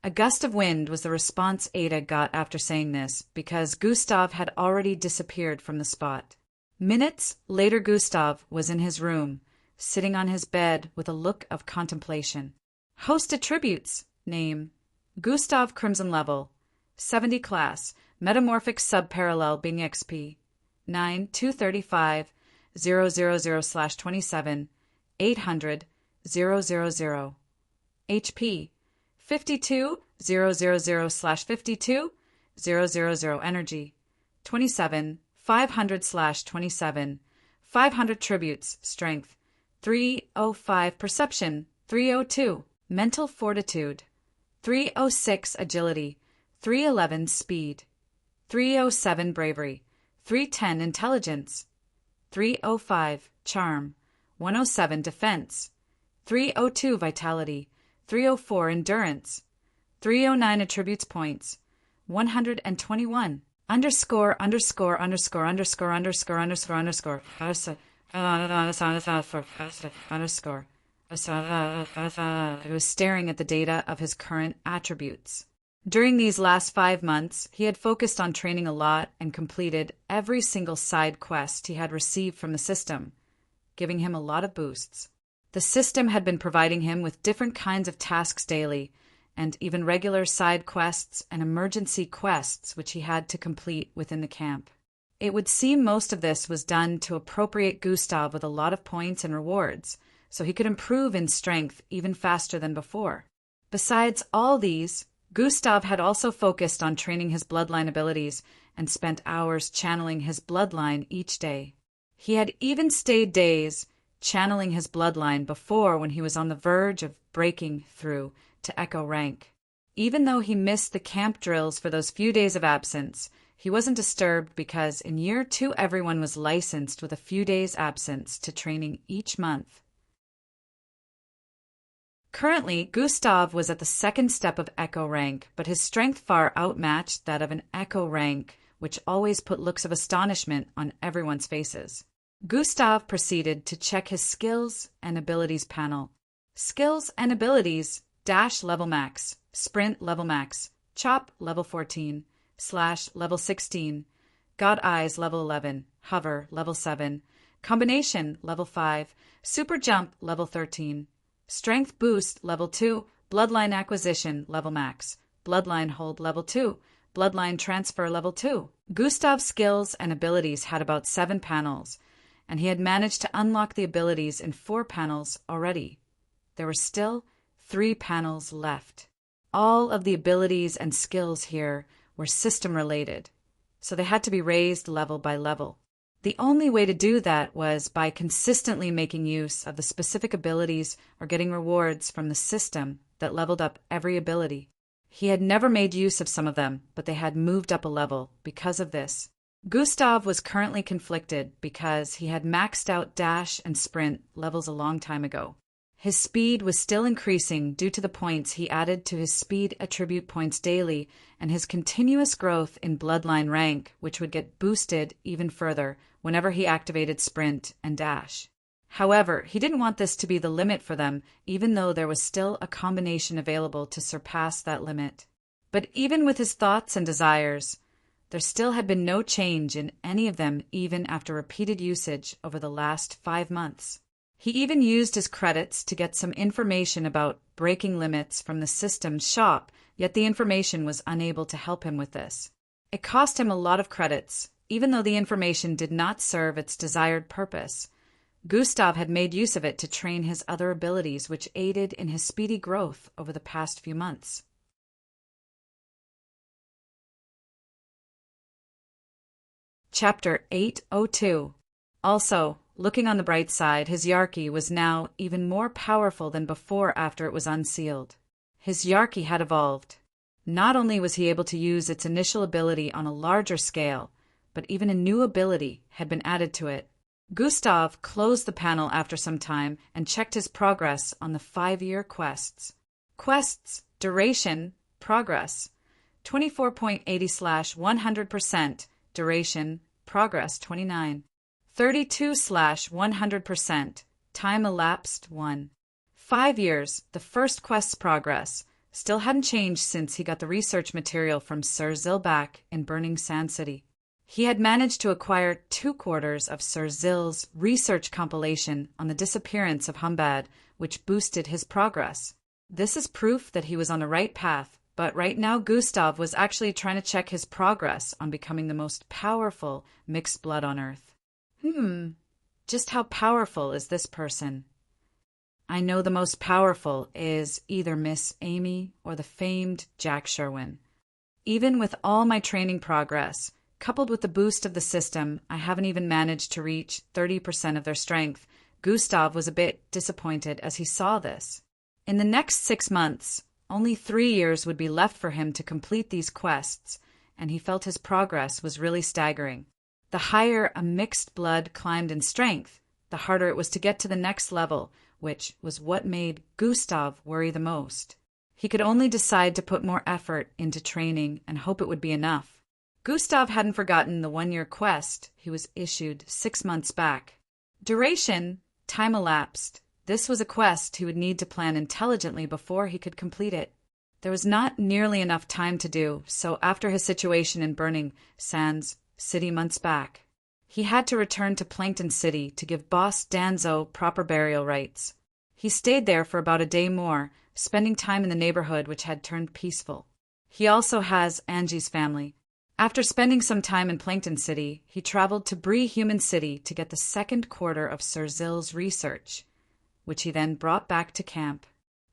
A gust of wind was the response Ada got after saying this, because Gustav had already disappeared from the spot. Minutes later, Gustav was in his room, sitting on his bed with a look of contemplation. Host attributes. Name: Gustav Crimson Level. 70 class. Metamorphic subparallel being XP. 9-235-000/27. 800 000. HP 52-000/52 000. Energy 27 500/27. 500 tributes. Strength 305. Perception 302. Mental fortitude 306. Agility 311. Speed 307. Bravery 310. Intelligence 305. Charm 107. Defense 302. Vitality 304. Endurance 309. Attributes points 121. Underscore underscore underscore underscore underscore underscore underscore underscore. He was staring at the data of his current attributes. During these last 5 months, he had focused on training a lot and completed every single side quest he had received from the system, giving him a lot of boosts. The system had been providing him with different kinds of tasks daily, and even regular side quests and emergency quests which he had to complete within the camp. It would seem most of this was done to appropriate Gustav with a lot of points and rewards, so he could improve in strength even faster than before. Besides all these, Gustav had also focused on training his bloodline abilities and spent hours channeling his bloodline each day. He had even stayed days channeling his bloodline before when he was on the verge of breaking through to Echo rank. Even though he missed the camp drills for those few days of absence, he wasn't disturbed because in year 2 everyone was licensed with a few days absence to training each month. Currently, Gustav was at the 2nd step of Echo rank, but his strength far outmatched that of an Echo rank, which always put looks of astonishment on everyone's faces. Gustav proceeded to check his skills and abilities panel. Skills and abilities: dash level max, sprint level max, chop level 14, slash level 16, God Eyes level 11, hover level 7, combination level 5, super jump level 13, strength boost level 2, bloodline acquisition level max, bloodline hold level 2, bloodline transfer level 2. Gustav's skills and abilities had about 7 panels, and he had managed to unlock the abilities in 4 panels already. There were still 3 panels left. All of the abilities and skills here were system-related, so they had to be raised level by level. The only way to do that was by consistently making use of the specific abilities or getting rewards from the system that leveled up every ability. He had never made use of some of them, but they had moved up a level because of this. Gustav was currently conflicted because he had maxed out dash and sprint levels a long time ago. His speed was still increasing due to the points he added to his speed attribute points daily and his continuous growth in bloodline rank, which would get boosted even further whenever he activated sprint and dash. However, he didn't want this to be the limit for them, even though there was still a combination available to surpass that limit. But even with his thoughts and desires, there still had been no change in any of them even after repeated usage over the last 5 months. He even used his credits to get some information about breaking limits from the system's shop, yet the information was unable to help him with this. It cost him a lot of credits, even though the information did not serve its desired purpose, Gustav had made use of it to train his other abilities, which aided in his speedy growth over the past few months. Chapter 802. Also, looking on the bright side, his Yarki was now even more powerful than before after it was unsealed. His Yarki had evolved. Not only was he able to use its initial ability on a larger scale, but even a new ability had been added to it. Gustav closed the panel after some time and checked his progress on the 5-year quests. Quests, duration, progress, 24.80/100%, duration, progress 29, 32/100%, time elapsed 1. 5 years, the first quest's progress, still hadn't changed since he got the research material from Sir Zilbak in Burning Sand City. He had managed to acquire 2/4 of Sir Zil's research compilation on the disappearance of Humbad, which boosted his progress. This is proof that he was on the right path, but right now Gustav was actually trying to check his progress on becoming the most powerful mixed blood on Earth. Just how powerful is this person? I know the most powerful is either Miss Amy or the famed Jack Sherwin. Even with all my training progress, coupled with the boost of the system, I haven't even managed to reach 30% of their strength. Gustav was a bit disappointed as he saw this. In the next 6 months, only 3 years would be left for him to complete these quests, and he felt his progress was really staggering. The higher a mixed blood climbed in strength, the harder it was to get to the next level, which was what made Gustav worry the most. He could only decide to put more effort into training and hope it would be enough. Gustav hadn't forgotten the 1-year quest he was issued 6 months back. Duration, time elapsed. This was a quest he would need to plan intelligently before he could complete it. There was not nearly enough time to do, so after his situation in Burning Sands City months back, he had to return to Plankton City to give Boss Danzo proper burial rites. He stayed there for about a day more, spending time in the neighborhood which had turned peaceful. He also has Angie's family. After spending some time in Plankton City, he traveled to Bree Human City to get the 2nd quarter of Sir Zil's research, which he then brought back to camp.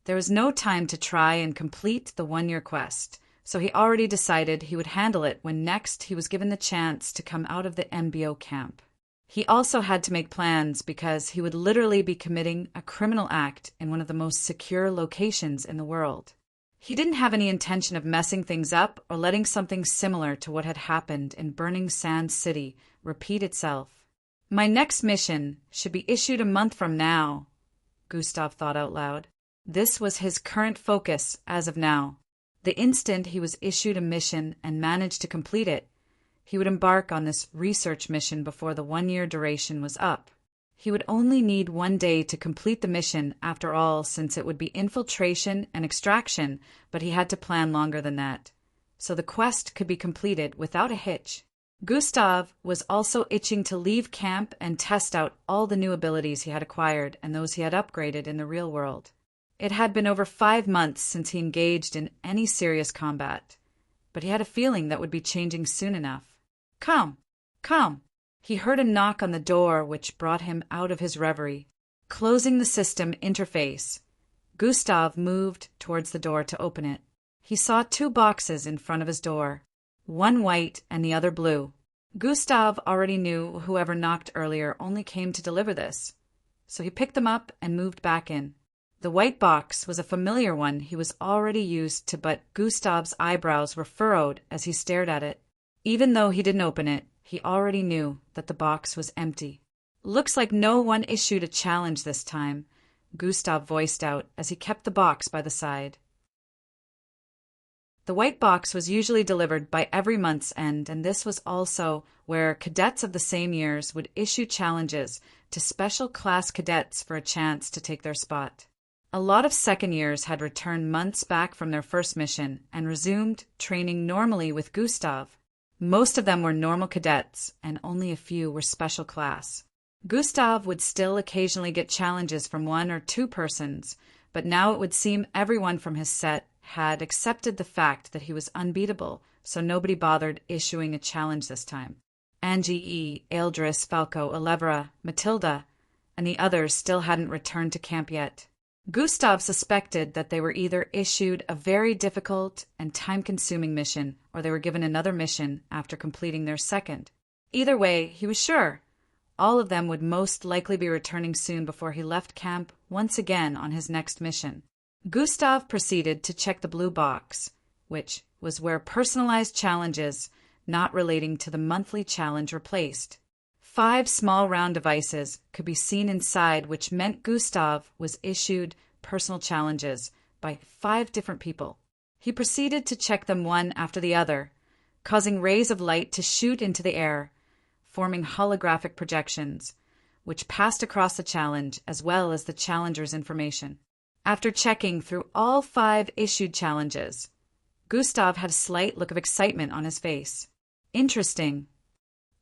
There was no time to try and complete the 1-year quest, so he already decided he would handle it when next he was given the chance to come out of the MBO camp. He also had to make plans because he would literally be committing a criminal act in one of the most secure locations in the world. He didn't have any intention of messing things up or letting something similar to what had happened in Burning Sand City repeat itself. My next mission should be issued a month from now, Gustav thought out loud. This was his current focus as of now. The instant he was issued a mission and managed to complete it, he would embark on this research mission before the 1-year duration was up. He would only need 1 day to complete the mission after all, since it would be infiltration and extraction, but he had to plan longer than that. So the quest could be completed without a hitch. Gustav was also itching to leave camp and test out all the new abilities he had acquired and those he had upgraded in the real world. It had been over 5 months since he engaged in any serious combat, but he had a feeling that would be changing soon enough. Come. He heard a knock on the door which brought him out of his reverie. Closing the system interface, Gustav moved towards the door to open it. He saw 2 boxes in front of his door, one white and the other blue. Gustav already knew whoever knocked earlier only came to deliver this, so he picked them up and moved back in. The white box was a familiar one he was already used to, but Gustav's eyebrows were furrowed as he stared at it. Even though he didn't open it, he already knew that the box was empty. Looks like no one issued a challenge this time, Gustav voiced out as he kept the box by the side. The white box was usually delivered by every month's end, and this was also where cadets of the same years would issue challenges to special class cadets for a chance to take their spot. A lot of second years had returned months back from their first mission and resumed training normally with Gustav. Most of them were normal cadets, and only a few were special class. Gustav would still occasionally get challenges from 1 or 2 persons, but now it would seem everyone from his set had accepted the fact that he was unbeatable, so nobody bothered issuing a challenge this time. Angie E., Eldris, Falco, Elevra, Matilda, and the others still hadn't returned to camp yet. Gustav suspected that they were either issued a very difficult and time-consuming mission, or they were given another mission after completing their second. Either way, he was sure all of them would most likely be returning soon before he left camp once again on his next mission. Gustav proceeded to check the blue box, which was where personalized challenges not relating to the monthly challenge were placed. 5 small round devices could be seen inside, which meant Gustav was issued personal challenges by 5 different people. He proceeded to check them one after the other, causing rays of light to shoot into the air, forming holographic projections, which passed across the challenge as well as the challenger's information. After checking through all 5 issued challenges, Gustav had a slight look of excitement on his face. Interesting.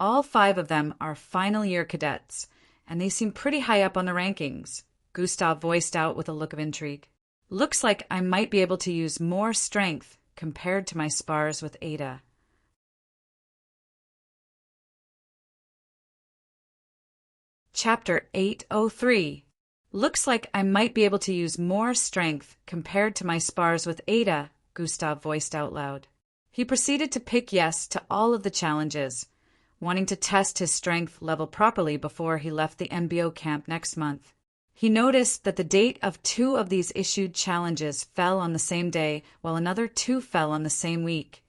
All 5 of them are final year cadets, and they seem pretty high up on the rankings, Gustav voiced out with a look of intrigue. Looks like I might be able to use more strength compared to my spars with Ada. Chapter 803. Looks like I might be able to use more strength compared to my spars with Ada, Gustav voiced out loud. He proceeded to pick yes to all of the challenges, wanting to test his strength level properly before he left the MBO camp next month. He noticed that the date of 2 of these issued challenges fell on the same day, while another 2 fell on the same week,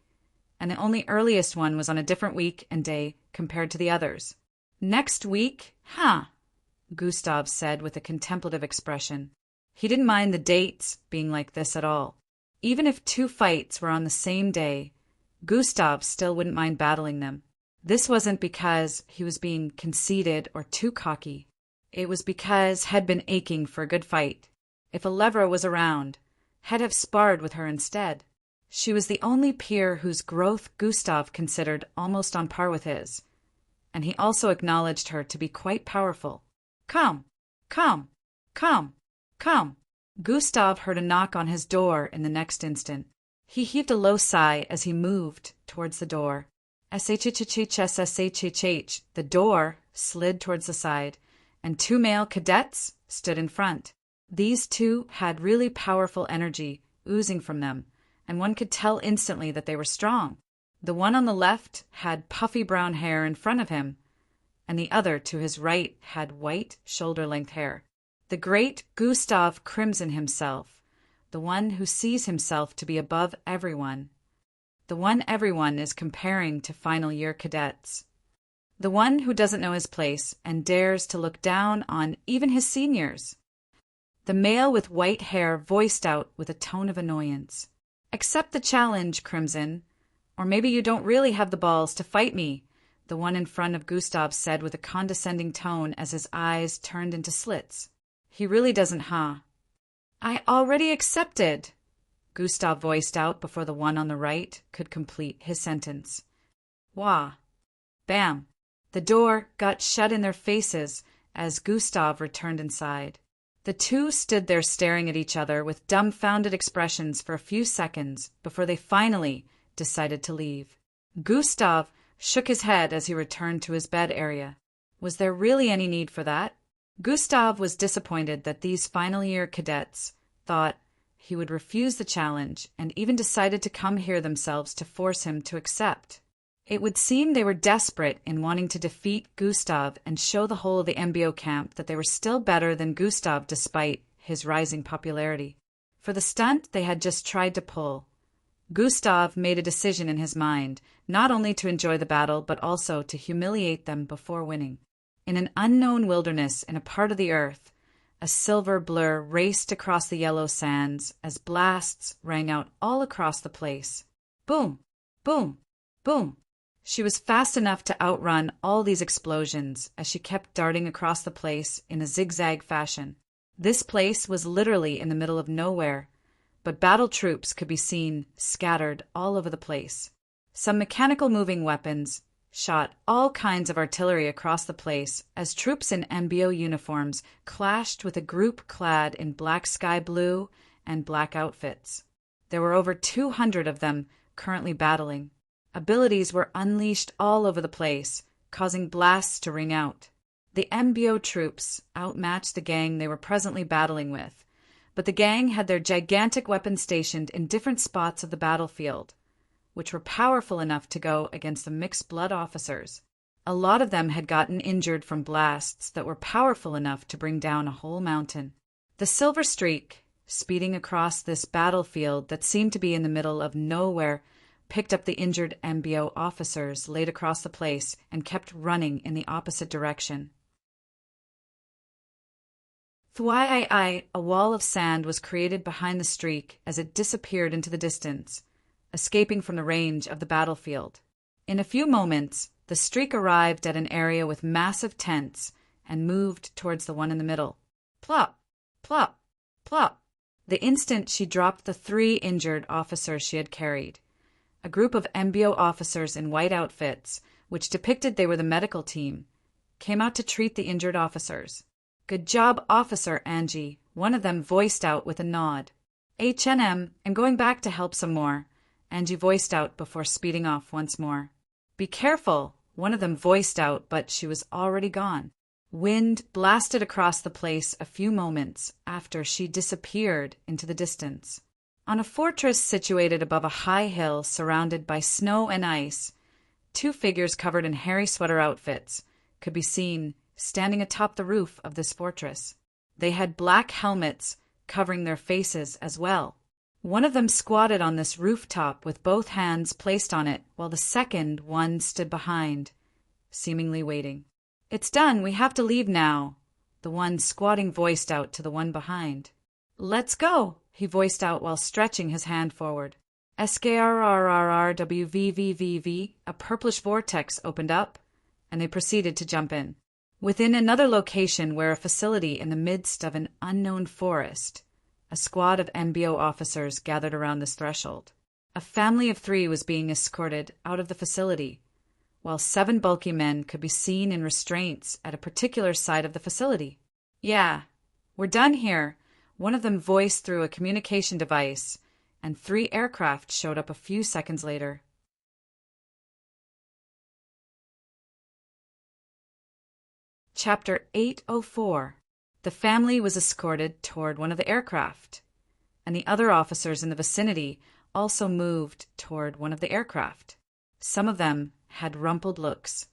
and the only earliest one was on a different week and day compared to the others. Next week? Huh, Gustav said with a contemplative expression. He didn't mind the dates being like this at all. Even if 2 fights were on the same day, Gustav still wouldn't mind battling them. This wasn't because he was being conceited or too cocky. It was because He'd been aching for a good fight. If Alevra was around, He'd have sparred with her instead. She was the only peer whose growth Gustav considered almost on par with his, and he also acknowledged her to be quite powerful. Come, come, come, come. Gustav heard a knock on his door in the next instant. He heaved a low sigh as he moved towards the door. SHHHSSHHH. The door slid towards the side, and 2 male cadets stood in front. These 2 had really powerful energy oozing from them, and one could tell instantly that they were strong. The one on the left had puffy brown hair in front of him, and the other to his right had white shoulder-length hair. The great Gustav Crimson himself, the one who sees himself to be above everyone. The one everyone is comparing to final year cadets. The one who doesn't know his place and dares to look down on even his seniors. The male with white hair voiced out with a tone of annoyance. Accept the challenge, Crimson, or maybe you don't really have the balls to fight me, the one in front of Gustav said with a condescending tone as his eyes turned into slits. He really doesn't, huh? I already accepted, Gustav voiced out before the one on the right could complete his sentence. Wah. Bam. The door got shut in their faces as Gustav returned inside. The 2 stood there staring at each other with dumbfounded expressions for a few seconds before they finally decided to leave. Gustav shook his head as he returned to his bed area. Was there really any need for that? Gustav was disappointed that these final year cadets thought he would refuse the challenge and even decided to come here themselves to force him to accept. It would seem they were desperate in wanting to defeat Gustav and show the whole of the MBO camp that they were still better than Gustav despite his rising popularity. For the stunt they had just tried to pull, Gustav made a decision in his mind, not only to enjoy the battle but also to humiliate them before winning. In an unknown wilderness in a part of the earth, a silver blur raced across the yellow sands as blasts rang out all across the place. Boom, boom, boom. She was fast enough to outrun all these explosions as she kept darting across the place in a zigzag fashion. This place was literally in the middle of nowhere, but battle troops could be seen scattered all over the place. Some mechanical moving weapons shot all kinds of artillery across the place as troops in MBO uniforms clashed with a group clad in black sky blue and black outfits. There were over 200 of them currently battling. Abilities were unleashed all over the place, causing blasts to ring out. The MBO troops outmatched the gang they were presently battling with, but the gang had their gigantic weapons stationed in different spots of the battlefield, which were powerful enough to go against the mixed-blood officers. A lot of them had gotten injured from blasts that were powerful enough to bring down a whole mountain. The Silver Streak, speeding across this battlefield that seemed to be in the middle of nowhere, picked up the injured MBO officers laid across the place and kept running in the opposite direction. Thwii, a wall of sand was created behind the streak as it disappeared into the distance, escaping from the range of the battlefield. In a few moments, the streak arrived at an area with massive tents and moved towards the one in the middle. Plop, plop, plop. The instant she dropped the 3 injured officers she had carried, a group of MBO officers in white outfits, which depicted they were the medical team, came out to treat the injured officers. "Good job, Officer Angie," one of them voiced out with a nod. "H&M, I'm going back to help some more," Angie voiced out before speeding off once more. "Be careful," one of them voiced out, but she was already gone. Wind blasted across the place a few moments after she disappeared into the distance. On a fortress situated above a high hill surrounded by snow and ice, 2 figures covered in hairy sweater outfits could be seen standing atop the roof of this fortress. They had black helmets covering their faces as well. One of them squatted on this rooftop with both hands placed on it, while the second one stood behind, seemingly waiting. "It's done, we have to leave now," the one squatting voiced out to the one behind. "Let's go," he voiced out while stretching his hand forward. SKRRRRWVVVV, a purplish vortex opened up, and they proceeded to jump in. Within another location where a facility in the midst of an unknown forest, a squad of MBO officers gathered around this threshold. A family of 3 was being escorted out of the facility, while 7 bulky men could be seen in restraints at a particular side of the facility. "Yeah, we're done here," one of them voiced through a communication device, and 3 aircraft showed up a few seconds later. Chapter 804. The family was escorted toward one of the aircraft, and the other officers in the vicinity also moved toward one of the aircraft. Some of them had rumpled looks,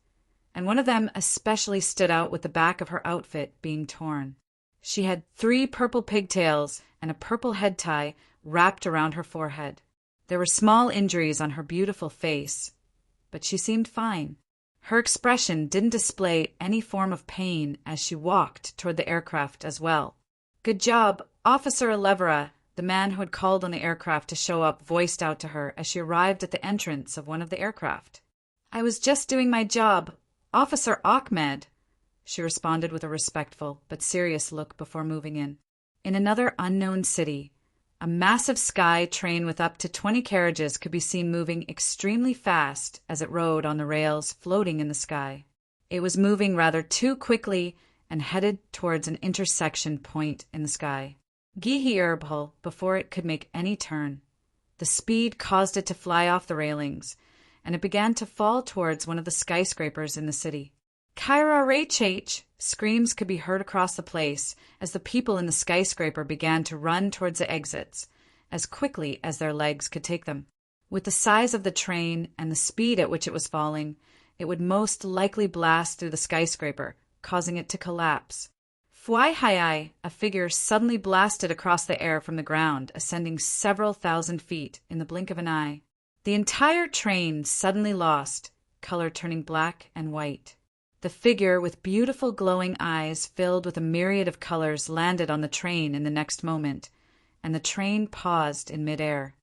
and one of them especially stood out with the back of her outfit being torn. She had 3 purple pigtails and a purple head tie wrapped around her forehead. There were small injuries on her beautiful face, but she seemed fine. Her expression didn't display any form of pain as she walked toward the aircraft as well. "Good job, Officer Elevera," the man who had called on the aircraft to show up voiced out to her as she arrived at the entrance of one of the aircraft. "I was just doing my job, Officer Ahmed," she responded with a respectful but serious look before moving in. In another unknown city, a massive sky train with up to 20 carriages could be seen moving extremely fast as it rode on the rails floating in the sky. It was moving rather too quickly and headed towards an intersection point in the sky. Gihirbhul before it could make any turn. The speed caused it to fly off the railings, and it began to fall towards one of the skyscrapers in the city. "Kyra Rachach!" Screams could be heard across the place as the people in the skyscraper began to run towards the exits as quickly as their legs could take them. With the size of the train and the speed at which it was falling, it would most likely blast through the skyscraper, causing it to collapse. Fwihai, a figure suddenly blasted across the air from the ground, ascending several thousand feet in the blink of an eye. The entire train suddenly lost, color turning black and white. The figure with beautiful glowing eyes filled with a myriad of colors landed on the train in the next moment, and the train paused in midair.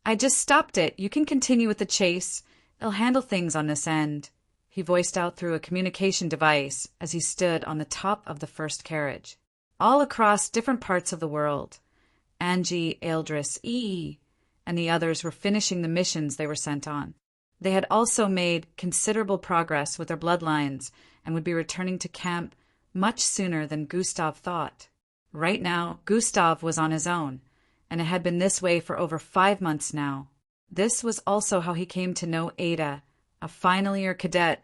"I just stopped it. You can continue with the chase. I'll handle things on this end," he voiced out through a communication device as he stood on the top of the first carriage. All across different parts of the world, Angie, Eldris, and the others were finishing the missions they were sent on. They had also made considerable progress with their bloodlines and would be returning to camp much sooner than Gustav thought. Right now, Gustav was on his own, and it had been this way for over 5 months now. This was also how he came to know Ada, a final year cadet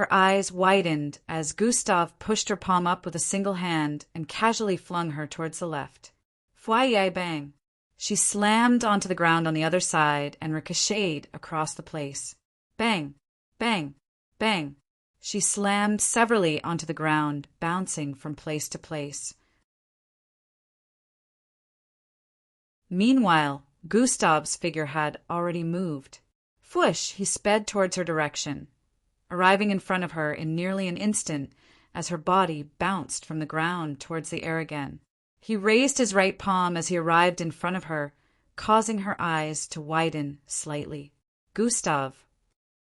Her eyes widened as Gustav pushed her palm up with a single hand and casually flung her towards the left. Foyer bang! She slammed onto the ground on the other side and ricocheted across the place. Bang! Bang! Bang! She slammed severally onto the ground, bouncing from place to place. Meanwhile, Gustav's figure had already moved. Fwoosh! He sped towards her direction, arriving in front of her in nearly an instant as her body bounced from the ground towards the air again. He raised his right palm as he arrived in front of her, causing her eyes to widen slightly. Gustav,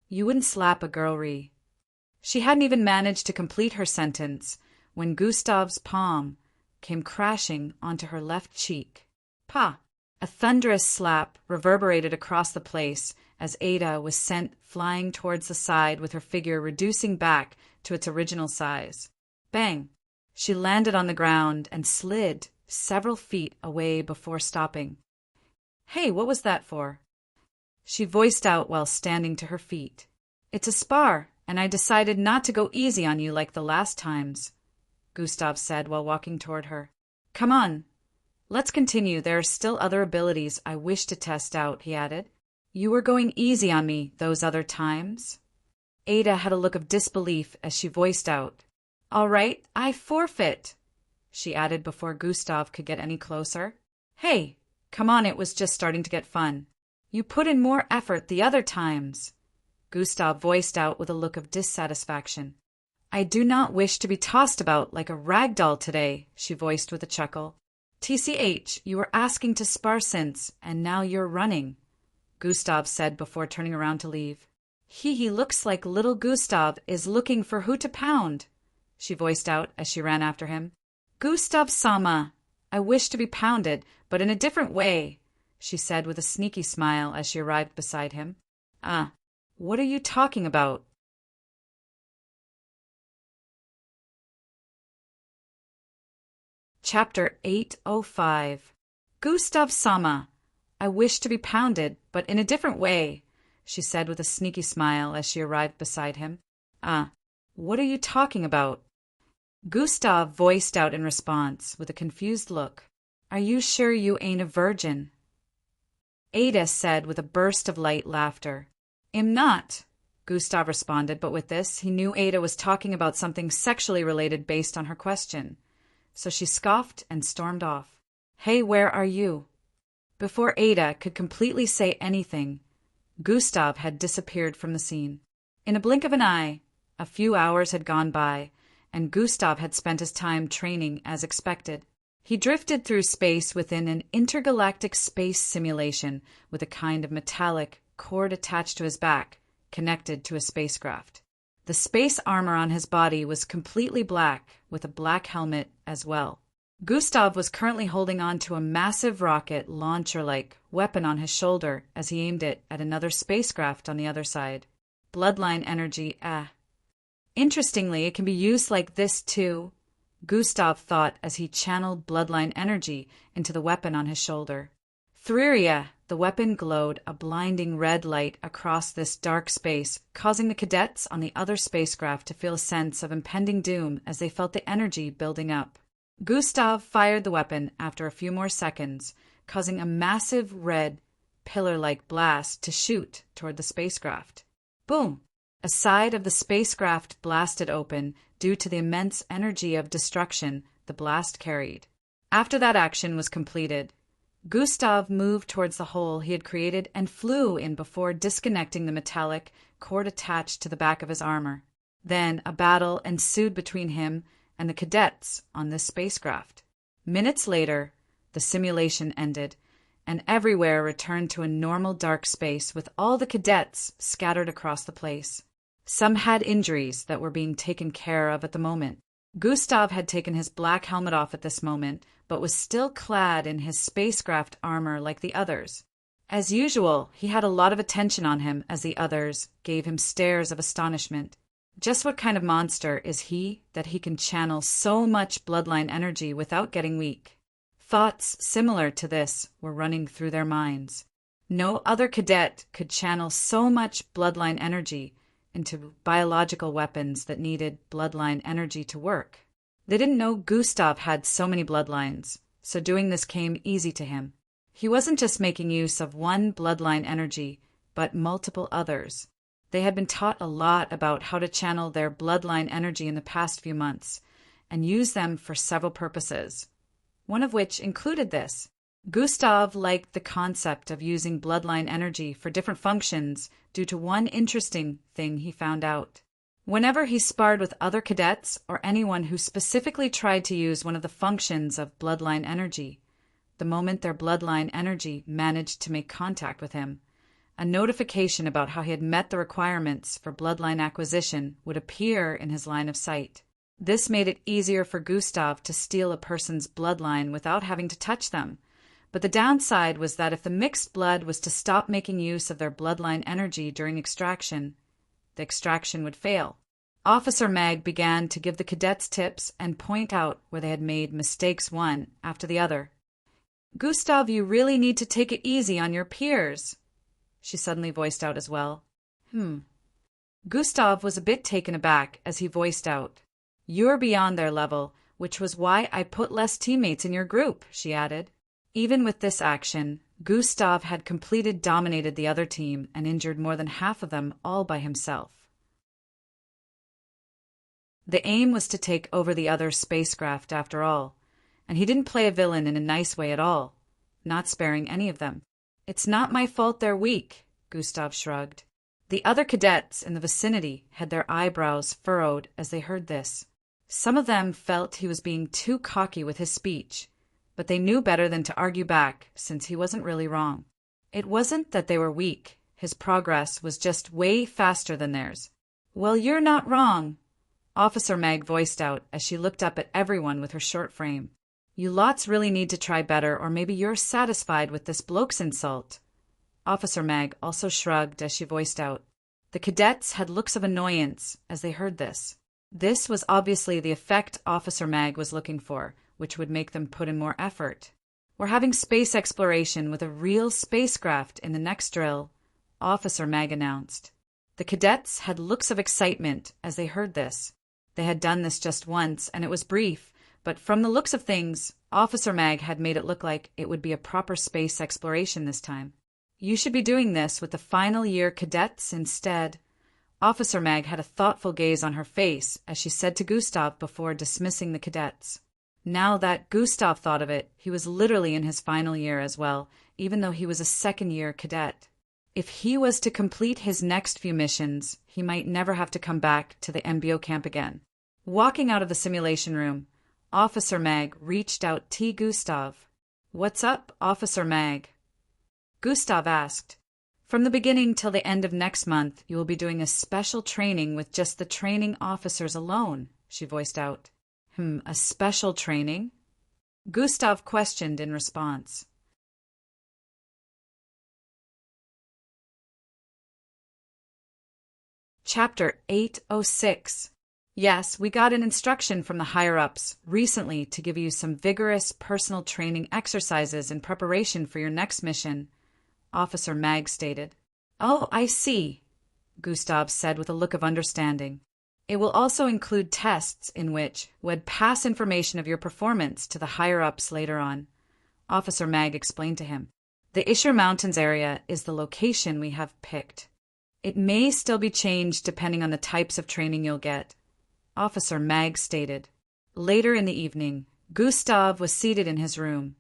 you wouldn't slap a girl, Ree. She hadn't even managed to complete her sentence when Gustav's palm came crashing onto her left cheek. Pa! A thunderous slap reverberated across the place as Ada was sent flying towards the side with her figure reducing back to its original size. Bang! She landed on the ground and slid several feet away before stopping. Hey, what was that for? She voiced out while standing to her feet. It's a spar, and I decided not to go easy on you like the last times, Gustav said while walking toward her. Come on. Let's continue. There are still other abilities I wish to test out, he added. You were going easy on me those other times. Ada had a look of disbelief as she voiced out. All right, I forfeit, she added before Gustav could get any closer. Hey, come on, it was just starting to get fun. You put in more effort the other times, Gustav voiced out with a look of dissatisfaction. I do not wish to be tossed about like a rag doll today, she voiced with a chuckle. TCH, you were asking to spar since, and now you're running, Gustav said before turning around to leave. He looks like little Gustav is looking for who to pound, she voiced out as she ran after him. Gustav Sama, I wish to be pounded, but in a different way, she said with a sneaky smile as she arrived beside him. What are you talking about? Chapter 805. Gustav Sama, I wish to be pounded, but in a different way, she said with a sneaky smile as she arrived beside him. What are you talking about? Gustav voiced out in response with a confused look. Are you sure you ain't a virgin? Ada said with a burst of light laughter. Am not, Gustav responded, but with this, he knew Ada was talking about something sexually related based on her question. So she scoffed and stormed off. Hey, where are you? Before Ada could completely say anything, Gustav had disappeared from the scene. In a blink of an eye, a few hours had gone by, and Gustav had spent his time training as expected. He drifted through space within an intergalactic space simulation with a kind of metallic cord attached to his back, connected to a spacecraft. The space armor on his body was completely black, with a black helmet as well. Gustav was currently holding on to a massive rocket launcher-like weapon on his shoulder as he aimed it at another spacecraft on the other side. Bloodline energy, Interestingly, it can be used like this too, Gustav thought as he channeled bloodline energy into the weapon on his shoulder. Thriria, the weapon glowed a blinding red light across this dark space, causing the cadets on the other spacecraft to feel a sense of impending doom as they felt the energy building up. Gustav fired the weapon after a few more seconds, causing a massive red, pillar-like blast to shoot toward the spacecraft. Boom! A side of the spacecraft blasted open due to the immense energy of destruction the blast carried. After that action was completed, Gustav moved towards the hole he had created and flew in before disconnecting the metallic cord attached to the back of his armor. Then a battle ensued between him and the cadets on this spacecraft. Minutes later, the simulation ended, and everywhere returned to a normal dark space with all the cadets scattered across the place. Some had injuries that were being taken care of at the moment. Gustav had taken his black helmet off at this moment, but was still clad in his spacecraft armor like the others. As usual, he had a lot of attention on him as the others gave him stares of astonishment. Just what kind of monster is he that he can channel so much bloodline energy without getting weak? Thoughts similar to this were running through their minds. No other cadet could channel so much bloodline energy into biological weapons that needed bloodline energy to work. They didn't know Gustav had so many bloodlines, so doing this came easy to him. He wasn't just making use of one bloodline energy, but multiple others. They had been taught a lot about how to channel their bloodline energy in the past few months, and use them for several purposes, one of which included this. Gustav liked the concept of using bloodline energy for different functions due to one interesting thing he found out. Whenever he sparred with other cadets or anyone who specifically tried to use one of the functions of bloodline energy, the moment their bloodline energy managed to make contact with him, a notification about how he had met the requirements for bloodline acquisition would appear in his line of sight. This made it easier for Gustav to steal a person's bloodline without having to touch them. But the downside was that if the mixed blood was to stop making use of their bloodline energy during extraction, the extraction would fail. Officer Mag began to give the cadets tips and point out where they had made mistakes one after the other. "Gustav, you really need to take it easy on your peers," she suddenly voiced out as well. Gustav was a bit taken aback as he voiced out, "You're beyond their level, which was why I put less teammates in your group," she added. Even with this action, Gustav had dominated the other team and injured more than half of them all by himself. The aim was to take over the other spacecraft after all, and he didn't play a villain in a nice way at all, not sparing any of them. "It's not my fault they're weak," Gustav shrugged. The other cadets in the vicinity had their eyebrows furrowed as they heard this. Some of them felt he was being too cocky with his speech, but they knew better than to argue back since he wasn't really wrong. It wasn't that they were weak, his progress was just way faster than theirs. "Well, you're not wrong," Officer Mag voiced out as she looked up at everyone with her short frame. "You lots really need to try better, or maybe you're satisfied with this bloke's insult." Officer Mag also shrugged as she voiced out. The cadets had looks of annoyance as they heard this. This was obviously the effect Officer Mag was looking for, which would make them put in more effort. "We're having space exploration with a real spacecraft in the next drill," Officer Mag announced. The cadets had looks of excitement as they heard this. They had done this just once, and it was brief, but from the looks of things, Officer Mag had made it look like it would be a proper space exploration this time. "You should be doing this with the final year cadets instead." Officer Mag had a thoughtful gaze on her face as she said to Gustav before dismissing the cadets. Now that Gustav thought of it, he was literally in his final year as well, even though he was a second-year cadet. If he was to complete his next few missions, he might never have to come back to the MBO camp again. Walking out of the simulation room, Officer Mag reached out to Gustav. "What's up, Officer Mag?" Gustav asked. "From the beginning till the end of next month, you will be doing a special training with just the training officers alone," she voiced out. A special training?" Gustav questioned in response. Chapter 806. Yes, we got an instruction from the higher-ups recently to give you some vigorous personal training exercises in preparation for your next mission, Officer Mag stated. Oh, I see, Gustav said with a look of understanding. It will also include tests in which would pass information of your performance to the higher-ups later on, Officer Mag explained to him. The Isher Mountains area is the location we have picked. It may still be changed depending on the types of training you'll get, Officer Mag stated. Later in the evening, Gustav was seated in his room,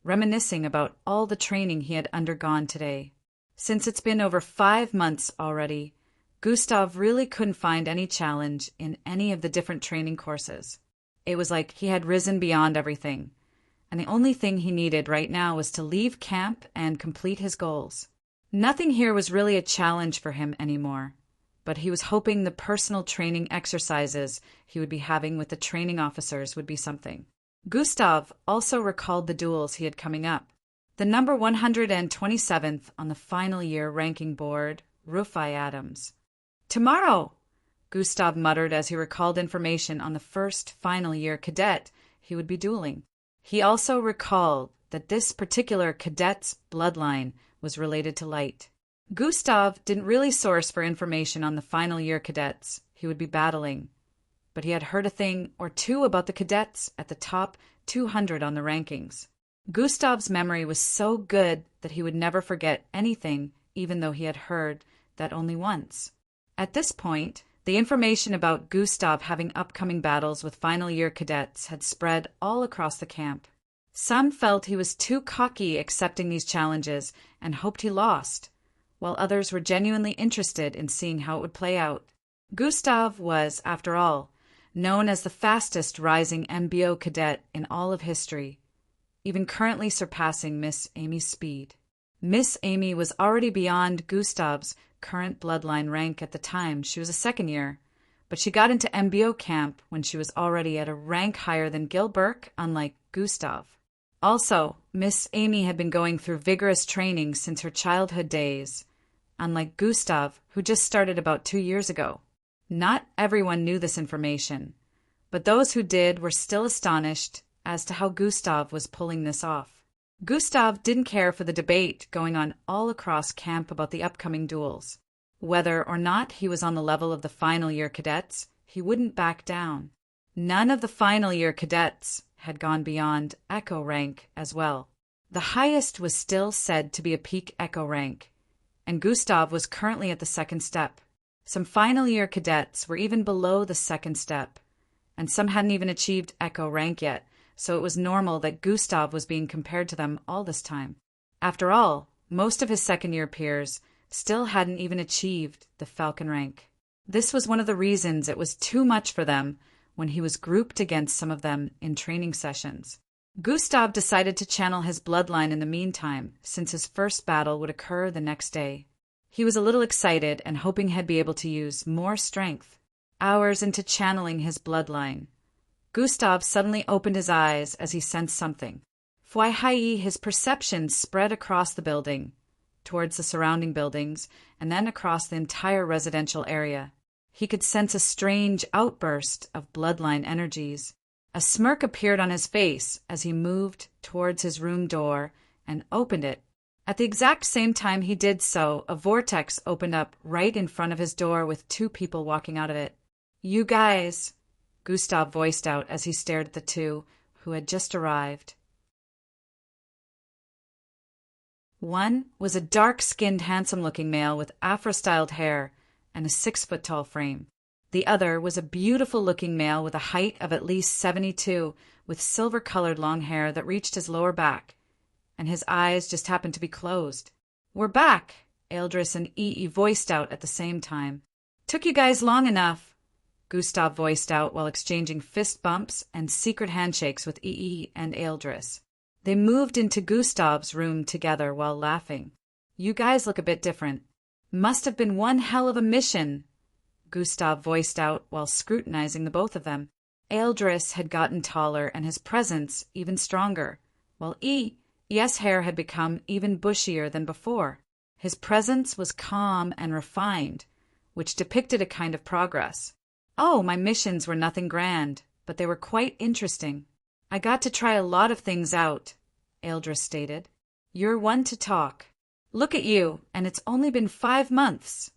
reminiscing about all the training he had undergone today. Since it's been over 5 months already, Gustav really couldn't find any challenge in any of the different training courses. It was like he had risen beyond everything, and the only thing he needed right now was to leave camp and complete his goals. Nothing here was really a challenge for him anymore, but he was hoping the personal training exercises he would be having with the training officers would be something. Gustav also recalled the duels he had coming up. The number 127th on the final year ranking board, Rufai Adams. Tomorrow, Gustav muttered as he recalled information on the first final year cadet he would be dueling. He also recalled that this particular cadet's bloodline was related to light. Gustav didn't really source for information on the final year cadets he would be battling, but he had heard a thing or two about the cadets at the top 200 on the rankings. Gustav's memory was so good that he would never forget anything, even though he had heard that only once. At this point, the information about Gustav having upcoming battles with final year cadets had spread all across the camp. Some felt he was too cocky accepting these challenges and hoped he lost, while others were genuinely interested in seeing how it would play out. Gustav was, after all, known as the fastest rising MBO cadet in all of history, even currently surpassing Miss Amy's speed. Miss Amy was already beyond Gustav's current bloodline rank at the time she was a second year, but she got into MBO camp when she was already at a rank higher than Gil Burke, unlike Gustav. Also, Miss Amy had been going through vigorous training since her childhood days, unlike Gustav, who just started about 2 years ago. Not everyone knew this information, but those who did were still astonished as to how Gustav was pulling this off. Gustav didn't care for the debate going on all across camp about the upcoming duels. Whether or not he was on the level of the final year cadets, he wouldn't back down. None of the final year cadets had gone beyond Echo rank as well. The highest was still said to be a peak Echo rank, and Gustav was currently at the second step. Some final year cadets were even below the second step, and some hadn't even achieved Echo rank yet, so it was normal that Gustav was being compared to them all this time. After all, most of his second-year peers still hadn't even achieved the Falcon rank. This was one of the reasons it was too much for them when he was grouped against some of them in training sessions. Gustav decided to channel his bloodline in the meantime, since his first battle would occur the next day. He was a little excited and hoping he'd be able to use more strength. Hours into channeling his bloodline, Gustav suddenly opened his eyes as he sensed something. Fwai his perception spread across the building, towards the surrounding buildings, and then across the entire residential area. He could sense a strange outburst of bloodline energies. A smirk appeared on his face as he moved towards his room door and opened it. At the exact same time he did so, a vortex opened up right in front of his door with 2 people walking out of it. "You guys," Gustav voiced out as he stared at the 2 who had just arrived. One was a dark-skinned, handsome-looking male with afro-styled hair and a 6-foot-tall frame. The other was a beautiful-looking male with a height of at least 72, with silver-colored long hair that reached his lower back, and his eyes just happened to be closed. "We're back," Eldris and Ee voiced out at the same time. "Took you guys long enough," Gustav voiced out while exchanging fist bumps and secret handshakes with Ee and Eldris. They moved into Gustav's room together while laughing. "You guys look a bit different. Must have been one hell of a mission," Gustav voiced out while scrutinizing the both of them. Eldris had gotten taller and his presence even stronger, while E's hair had become even bushier than before. His presence was calm and refined, which depicted a kind of progress. Oh, my missions were nothing grand, but they were quite interesting. I got to try a lot of things out, Eldris stated. You're one to talk. Look at you, and it's only been 5 months,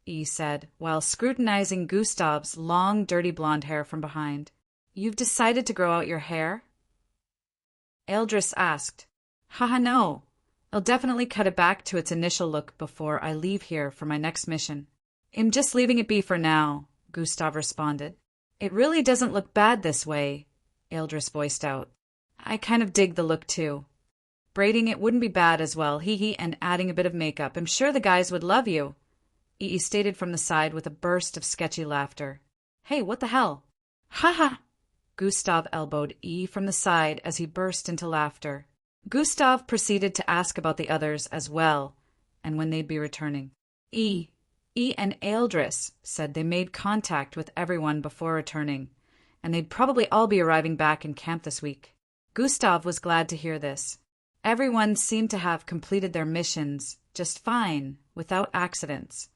E said, while scrutinizing Gustav's long, dirty blonde hair from behind. You've decided to grow out your hair? Eldris asked. Haha, no. I'll definitely cut it back to its initial look before I leave here for my next mission. I'm just leaving it be for now, Gustav responded. It really doesn't look bad this way, Eldris voiced out. I kind of dig the look too. Braiding it wouldn't be bad as well, hee, and adding a bit of makeup. I'm sure the guys would love you, E stated from the side with a burst of sketchy laughter. Hey, what the hell? Ha ha! Gustav elbowed E from the side as he burst into laughter. Gustav proceeded to ask about the others as well, and when they'd be returning. E and Eldris said they made contact with everyone before returning, and they'd probably all be arriving back in camp this week. Gustav was glad to hear this. Everyone seemed to have completed their missions just fine, without accidents.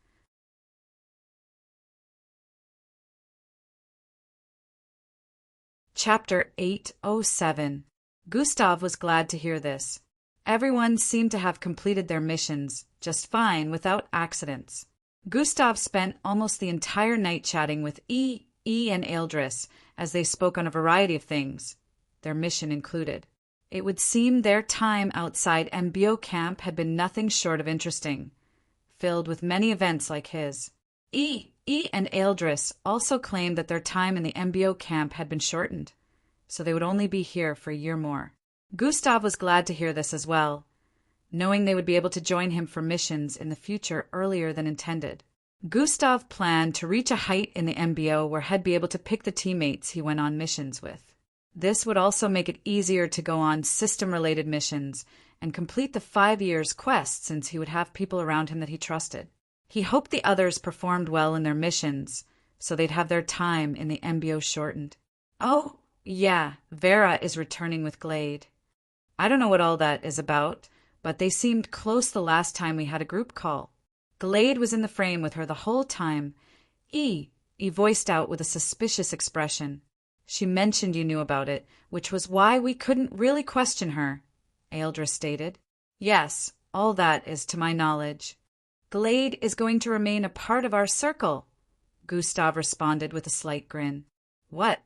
Chapter 807. Gustav was glad to hear this. Everyone seemed to have completed their missions just fine, without accidents. Gustav spent almost the entire night chatting with E and Eldris as they spoke on a variety of things, their mission included. It would seem their time outside MBO camp had been nothing short of interesting, filled with many events like his. E and Eldris also claimed that their time in the MBO camp had been shortened, so they would only be here for a year more. Gustav was glad to hear this as well, knowing they would be able to join him for missions in the future earlier than intended. Gustav planned to reach a height in the MBO where he'd be able to pick the teammates he went on missions with. This would also make it easier to go on system-related missions and complete the 5 years quest since he would have people around him that he trusted. He hoped the others performed well in their missions, so they'd have their time in the MBO shortened. Oh, yeah, Vera is returning with Glade. I don't know what all that is about, but they seemed close the last time we had a group call. Glade was in the frame with her the whole time. E voiced out with a suspicious expression. She mentioned you knew about it, which was why we couldn't really question her, Eldris stated. Yes, all that is to my knowledge. Glade is going to remain a part of our circle, Gustav responded with a slight grin. What?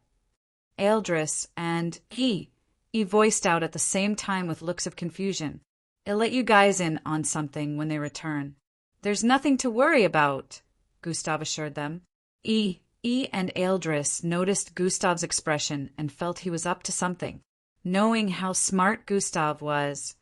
Eldris and E voiced out at the same time with looks of confusion. I'll let you guys in on something when they return. There's nothing to worry about, Gustav assured them. E and Eldris noticed Gustav's expression and felt he was up to something. Knowing how smart Gustav was,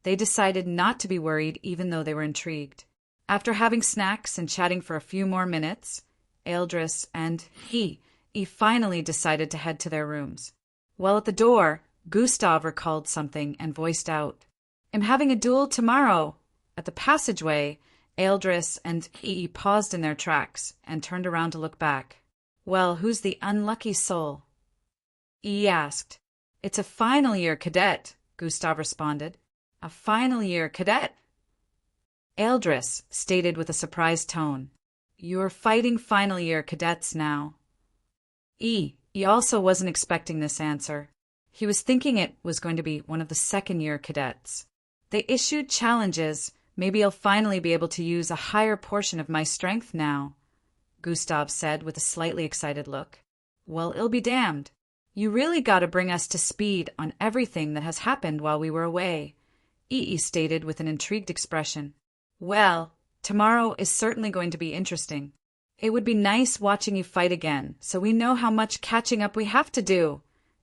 they decided not to be worried even though they were intrigued. After having snacks and chatting for a few more minutes, Eldris and E finally decided to head to their rooms. While at the door, Gustav recalled something and voiced out. I'm having a duel tomorrow. At the passageway, Eldris and E paused in their tracks and turned around to look back. Well, who's the unlucky soul? E asked. It's a final year cadet, Gustav responded. A final year cadet? Eldris stated with a surprised tone. You're fighting final year cadets now. E also wasn't expecting this answer. He was thinking it was going to be one of the second-year cadets. They issued challenges. Maybe I'll finally be able to use a higher portion of my strength now, Gustav said with a slightly excited look. Well, it'll be damned. You really got to bring us to speed on everything that has happened while we were away, E stated with an intrigued expression. Well, tomorrow is certainly going to be interesting. It would be nice watching you fight again, so we know how much catching up we have to do,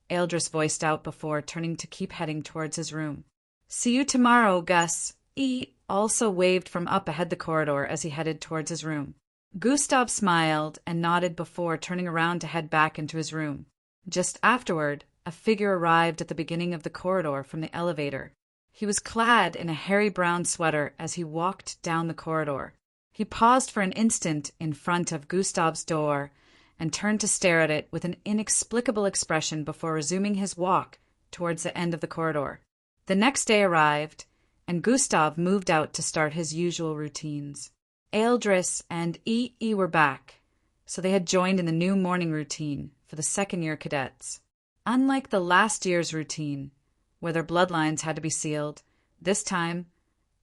Eldris voiced out before turning to keep heading towards his room. See you tomorrow, Gus. E also waved from up ahead the corridor as he headed towards his room. Gustav smiled and nodded before turning around to head back into his room. Just afterward, a figure arrived at the beginning of the corridor from the elevator. He was clad in a hairy brown sweater as he walked down the corridor. He paused for an instant in front of Gustav's door and turned to stare at it with an inexplicable expression before resuming his walk towards the end of the corridor. The next day arrived, and Gustav moved out to start his usual routines. Eldris and E were back, so they had joined in the new morning routine for the second-year cadets. Unlike the last year's routine, where their bloodlines had to be sealed, this time,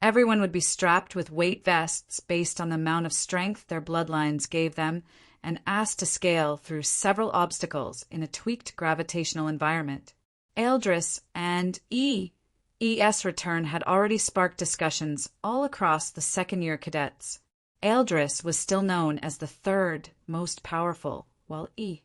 everyone would be strapped with weight vests based on the amount of strength their bloodlines gave them and asked to scale through several obstacles in a tweaked gravitational environment. Eldris and ES return had already sparked discussions all across the second-year cadets. Eldris was still known as the third most powerful, while E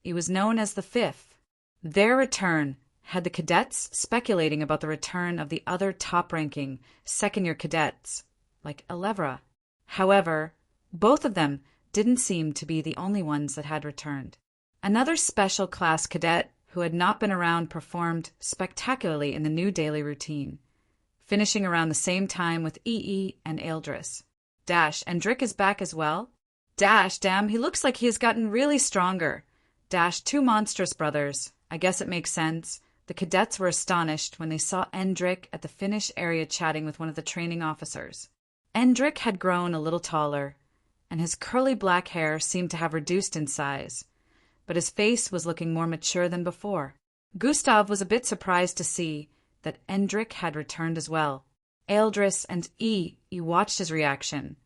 was known as the fifth. Their return had the cadets speculating about the return of the other top-ranking second-year cadets, like Elevra. However, both of them didn't seem to be the only ones that had returned. Another special class cadet who had not been around performed spectacularly in the new daily routine, finishing around the same time with EE and Eldris. And Drick is back as well? Damn, he looks like he has gotten really stronger. Two monstrous brothers. I guess it makes sense. The cadets were astonished when they saw Endrick at the finish area chatting with one of the training officers. Endrick had grown a little taller, and his curly black hair seemed to have reduced in size, but his face was looking more mature than before. Gustav was a bit surprised to see that Endrick had returned as well. Eldris and E watched his reaction,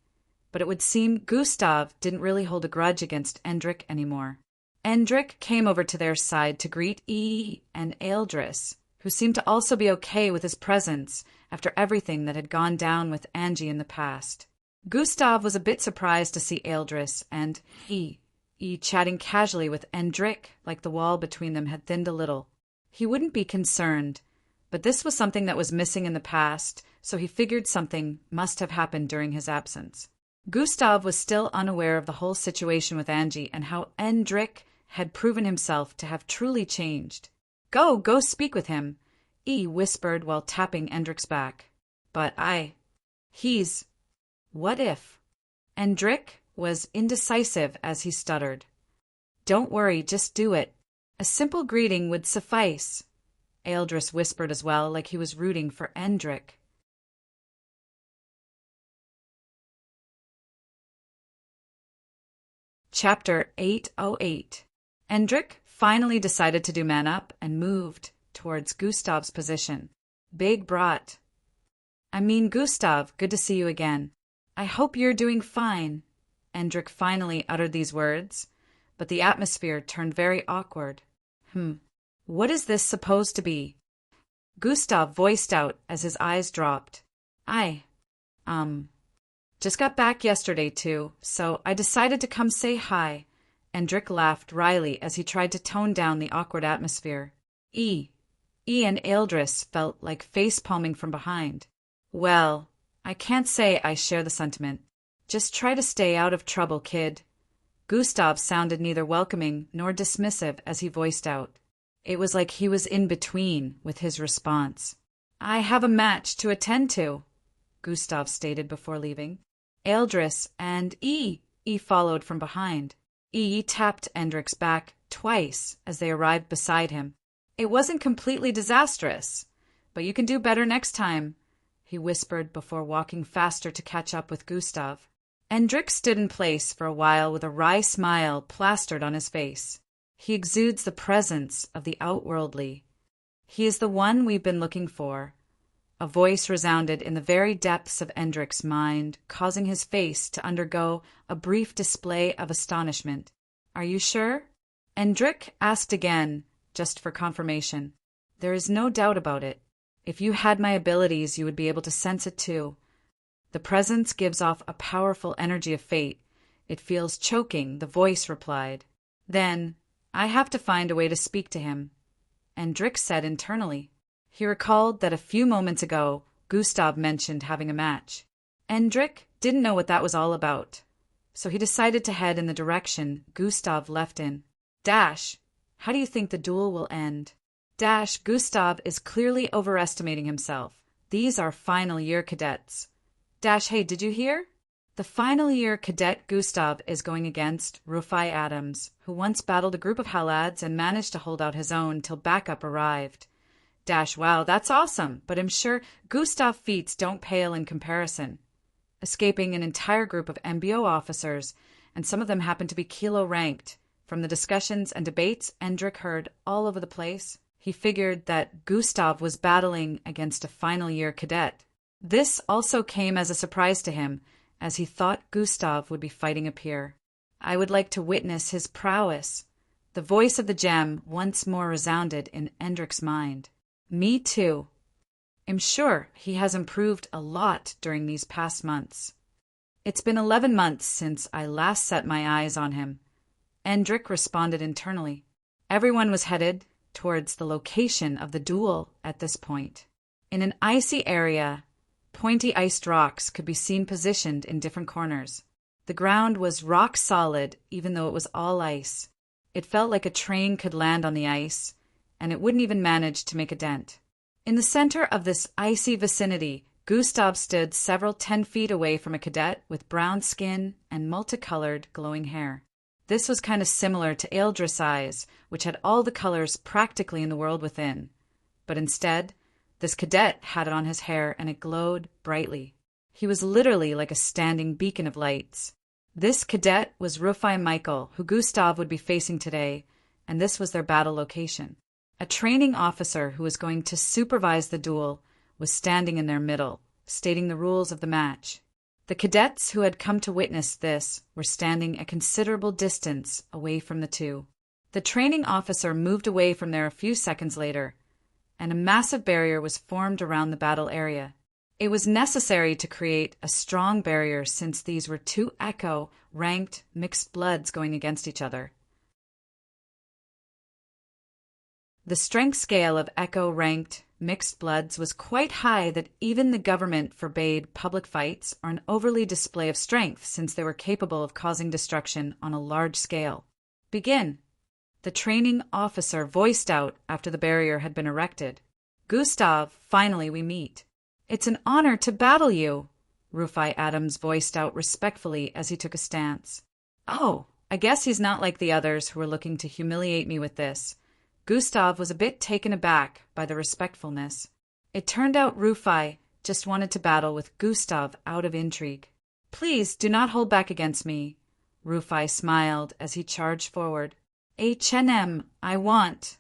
but it would seem Gustav didn't really hold a grudge against Endrick anymore. Endrick came over to their side to greet E and Eldris, who seemed to also be okay with his presence after everything that had gone down with Angie in the past. Gustav was a bit surprised to see Eldris and E chatting casually with Endrick, like the wall between them had thinned a little. He wouldn't be concerned, but this was something that was missing in the past, so he figured something must have happened during his absence. Gustav was still unaware of the whole situation with Angie and how Endrick had proven himself to have truly changed. Go speak with him, E whispered while tapping Endrick's back. But what if? Endrick was indecisive as he stuttered. Don't worry, just do it. A simple greeting would suffice, Eldris whispered as well, like he was rooting for Endrick. Chapter 808. Endrick finally decided to do man up and moved towards Gustav's position. Big brat. Gustav, good to see you again. I hope you're doing fine. Endrick finally uttered these words, but the atmosphere turned very awkward. What is this supposed to be? Gustav voiced out as his eyes dropped. Just got back yesterday too, so I decided to come say hi. Endrick laughed wryly as he tried to tone down the awkward atmosphere. E and Eldris felt like face-palming from behind. Well, I can't say I share the sentiment. Just try to stay out of trouble, kid. Gustav sounded neither welcoming nor dismissive as he voiced out. It was like he was in between with his response. I have a match to attend to, Gustav stated before leaving. Eldris and E followed from behind. E tapped Endrick's back twice as they arrived beside him. It wasn't completely disastrous, but you can do better next time, he whispered before walking faster to catch up with Gustav. Endrick stood in place for a while with a wry smile plastered on his face. He exudes the presence of the outworldly. He is the one we've been looking for. A voice resounded in the very depths of Endrick's mind, causing his face to undergo a brief display of astonishment. Are you sure? Endrick asked again, just for confirmation. There is no doubt about it. If you had my abilities, you would be able to sense it too. The presence gives off a powerful energy of fate. It feels choking, the voice replied. Then, I have to find a way to speak to him. Endrick said internally. He recalled that a few moments ago, Gustav mentioned having a match. Endrick didn't know what that was all about, so he decided to head in the direction Gustav left in. How do you think the duel will end? Gustav is clearly overestimating himself. These are final year cadets. Hey, did you hear? The final year cadet Gustav is going against Rufai Adams, who once battled a group of Halads and managed to hold out his own till backup arrived. Wow, that's awesome, but I'm sure Gustav's feats don't pale in comparison. escaping an entire group of MBO officers, and some of them happened to be kilo ranked. From the discussions and debates Endrick heard all over the place, he figured that Gustav was battling against a final-year cadet. This also came as a surprise to him, as he thought Gustav would be fighting a peer. "I would like to witness his prowess." The voice of the gem once more resounded in Endrick's mind. "Me too. I'm sure he has improved a lot during these past months. It's been 11 months since I last set my eyes on him." Endrick responded internally. Everyone was headed towards the location of the duel at this point. In an icy area, pointy iced rocks could be seen positioned in different corners. The ground was rock solid, even though it was all ice. It felt like a train could land on the ice, and it wouldn't even manage to make a dent. In the center of this icy vicinity, Gustav stood several 10 feet away from a cadet with brown skin and multicolored glowing hair. This was kind of similar to Eldris' eyes, which had all the colors practically in the world within. But instead, this cadet had it on his hair and it glowed brightly. He was literally like a standing beacon of lights. This cadet was Rufai Michael, who Gustav would be facing today, and this was their battle location. A training officer who was going to supervise the duel was standing in their middle, stating the rules of the match. The cadets who had come to witness this were standing a considerable distance away from the two. The training officer moved away from there a few seconds later, and a massive barrier was formed around the battle area. It was necessary to create a strong barrier since these were two Echo-ranked mixed bloods going against each other. The strength scale of Echo-ranked mixed bloods was quite high that even the government forbade public fights or an overly display of strength since they were capable of causing destruction on a large scale. "Begin," the training officer voiced out after the barrier had been erected. "Gustav, finally we meet." "It's an honor to battle you," Rufai Adams voiced out respectfully as he took a stance. "Oh, I guess he's not like the others who were looking to humiliate me with this." Gustav was a bit taken aback by the respectfulness. It turned out Rufai just wanted to battle with Gustav out of intrigue. "Please do not hold back against me," Rufai smiled as he charged forward. "H&M, I want."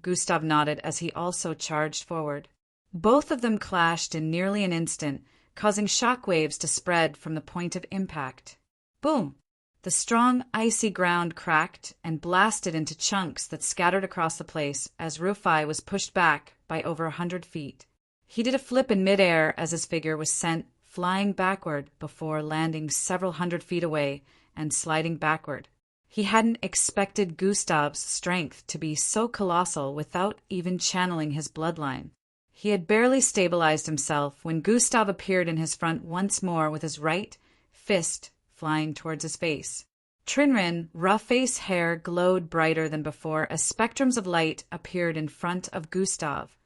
Gustav nodded as he also charged forward. Both of them clashed in nearly an instant, causing shockwaves to spread from the point of impact. Boom! The strong, icy ground cracked and blasted into chunks that scattered across the place as Rufai was pushed back by over 100 feet. He did a flip in midair as his figure was sent flying backward before landing several 100 feet away and sliding backward. He hadn't expected Gustav's strength to be so colossal without even channeling his bloodline. He had barely stabilized himself when Gustav appeared in his front once more with his right fist flying towards his face. Trinrin, rough face hair glowed brighter than before as spectrums of light appeared in front of Gustav,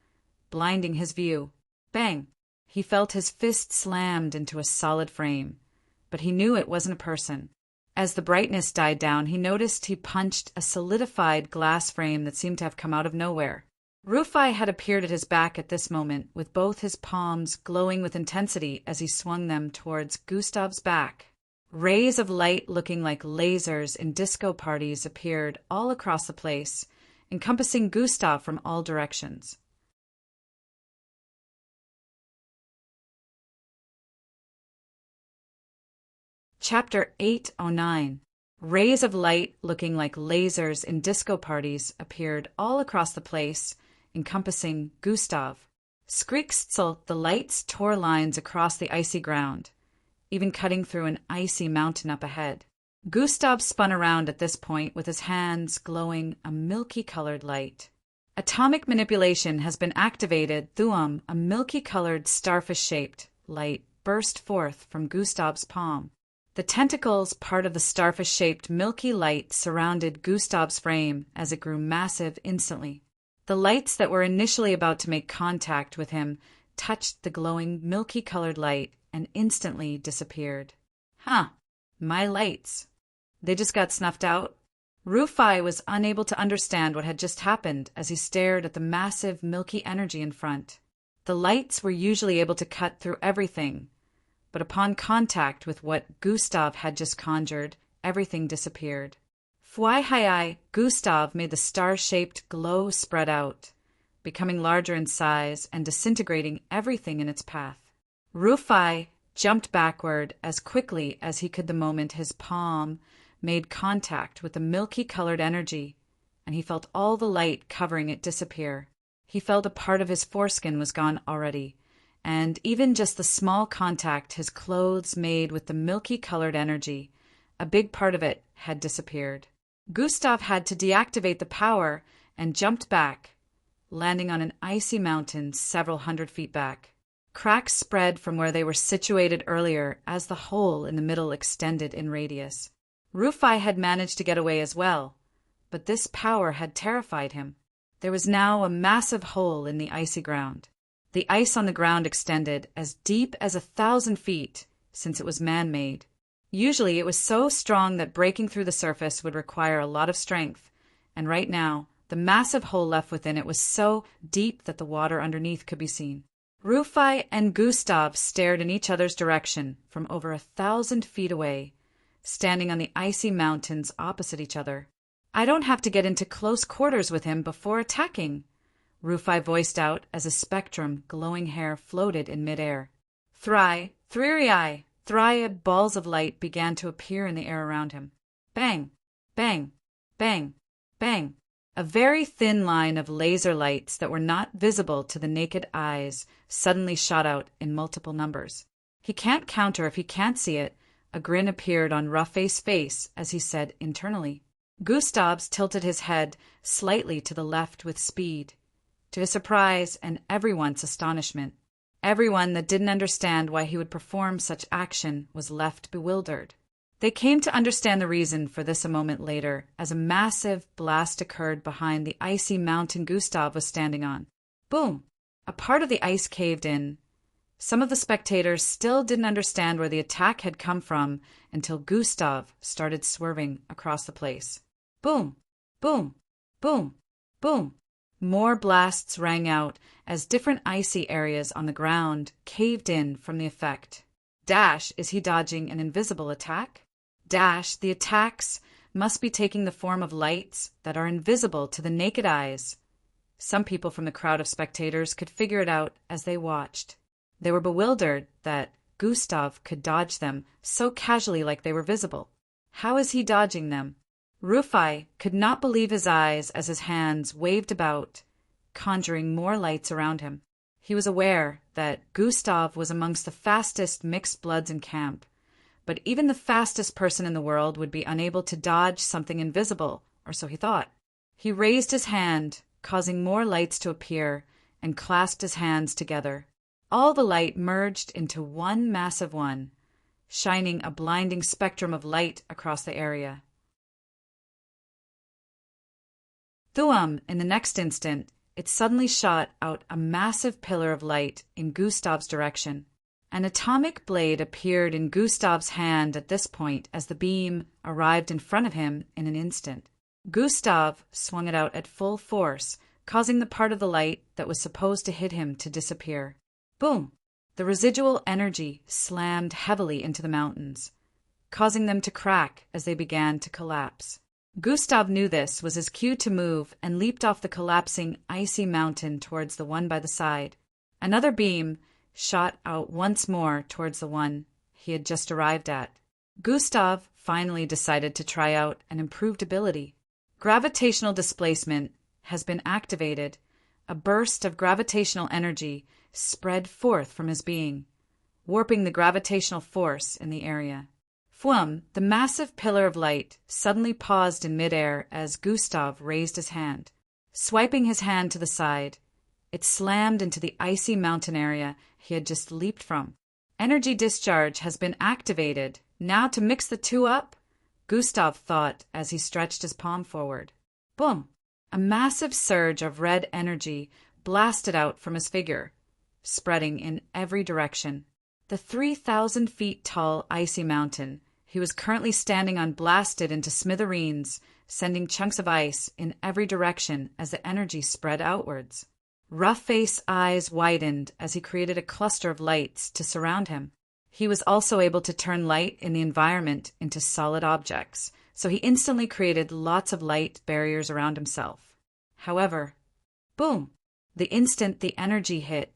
blinding his view. Bang! He felt his fist slammed into a solid frame, but he knew it wasn't a person. As the brightness died down, he noticed he punched a solidified glass frame that seemed to have come out of nowhere. Rufai had appeared at his back at this moment, with both his palms glowing with intensity as he swung them towards Gustav's back. Rays of light looking like lasers in disco parties appeared all across the place, encompassing Gustav from all directions. Chapter 809. Rays of light looking like lasers in disco parties appeared all across the place, encompassing Gustav. Skrikstzel, the lights tore lines across the icy ground, even cutting through an icy mountain up ahead. Gustav spun around at this point with his hands glowing a milky-colored light. Atomic manipulation has been activated. Thuum, a milky-colored starfish-shaped light burst forth from Gustav's palm. The tentacles, part of the starfish-shaped milky light, surrounded Gustav's frame as it grew massive instantly. The lights that were initially about to make contact with him touched the glowing milky-colored light and instantly disappeared. "Huh, my lights. They just got snuffed out?" Rufai was unable to understand what had just happened as he stared at the massive milky energy in front. The lights were usually able to cut through everything, but upon contact with what Gustav had just conjured, everything disappeared. Fwai Gustav made the star-shaped glow spread out, becoming larger in size and disintegrating everything in its path. Rufai jumped backward as quickly as he could the moment his palm made contact with the milky-colored energy, and he felt all the light covering it disappear. He felt a part of his foreskin was gone already, and even just the small contact his clothes made with the milky-colored energy, a big part of it had disappeared. Gustav had to deactivate the power and jumped back, landing on an icy mountain several hundred feet back. Cracks spread from where they were situated earlier as the hole in the middle extended in radius. Rufai had managed to get away as well, but this power had terrified him. There was now a massive hole in the icy ground. The ice on the ground extended as deep as 1,000 feet, since it was man-made. Usually it was so strong that breaking through the surface would require a lot of strength, and right now, the massive hole left within it was so deep that the water underneath could be seen. Rufai and Gustav stared in each other's direction from over 1,000 feet away, standing on the icy mountains opposite each other. "I don't have to get into close quarters with him before attacking," Rufai voiced out as a spectrum glowing hair floated in midair. Thri, balls of light began to appear in the air around him. Bang, bang, bang, bang. A very thin line of laser lights that were not visible to the naked eyes suddenly shot out in multiple numbers. "He can't counter if he can't see it," a grin appeared on Rufai's face as he said internally. Gustav's tilted his head slightly to the left with speed. To his surprise and everyone's astonishment, everyone that didn't understand why he would perform such action was left bewildered. They came to understand the reason for this a moment later, as a massive blast occurred behind the icy mountain Gustav was standing on. Boom! A part of the ice caved in. Some of the spectators still didn't understand where the attack had come from until Gustav started swerving across the place. Boom! Boom! Boom! Boom! More blasts rang out as different icy areas on the ground caved in from the effect. Dash, is he dodging an invisible attack? Dash, the attacks must be taking the form of lights that are invisible to the naked eyes. Some people from the crowd of spectators could figure it out as they watched. They were bewildered that Gustav could dodge them so casually like they were visible. How is he dodging them? Rufai could not believe his eyes as his hands waved about, conjuring more lights around him. He was aware that Gustav was amongst the fastest mixed bloods in camp, but even the fastest person in the world would be unable to dodge something invisible, or so he thought. He raised his hand, causing more lights to appear, and clasped his hands together. All the light merged into one massive one, shining a blinding spectrum of light across the area. Thuam, in the next instant, it suddenly shot out a massive pillar of light in Gustav's direction. An atomic blade appeared in Gustav's hand at this point as the beam arrived in front of him in an instant. Gustav swung it out at full force, causing the part of the light that was supposed to hit him to disappear. Boom! The residual energy slammed heavily into the mountains, causing them to crack as they began to collapse. Gustav knew this was his cue to move and leaped off the collapsing icy mountain towards the one by the side. Another beam shot out once more towards the one he had just arrived at. Gustav finally decided to try out an improved ability. Gravitational displacement has been activated. A burst of gravitational energy spread forth from his being, warping the gravitational force in the area. Fwum, the massive pillar of light, suddenly paused in midair as Gustav raised his hand. Swiping his hand to the side, it slammed into the icy mountain area he had just leaped from. Energy discharge has been activated. Now to mix the two up, Gustav thought as he stretched his palm forward. Boom! A massive surge of red energy blasted out from his figure, spreading in every direction. The 3,000 feet tall icy mountain he was currently standing on blasted into smithereens, sending chunks of ice in every direction as the energy spread outwards. Rough-Face's eyes widened as he created a cluster of lights to surround him. He was also able to turn light in the environment into solid objects, so he instantly created lots of light barriers around himself. However, boom! The instant the energy hit,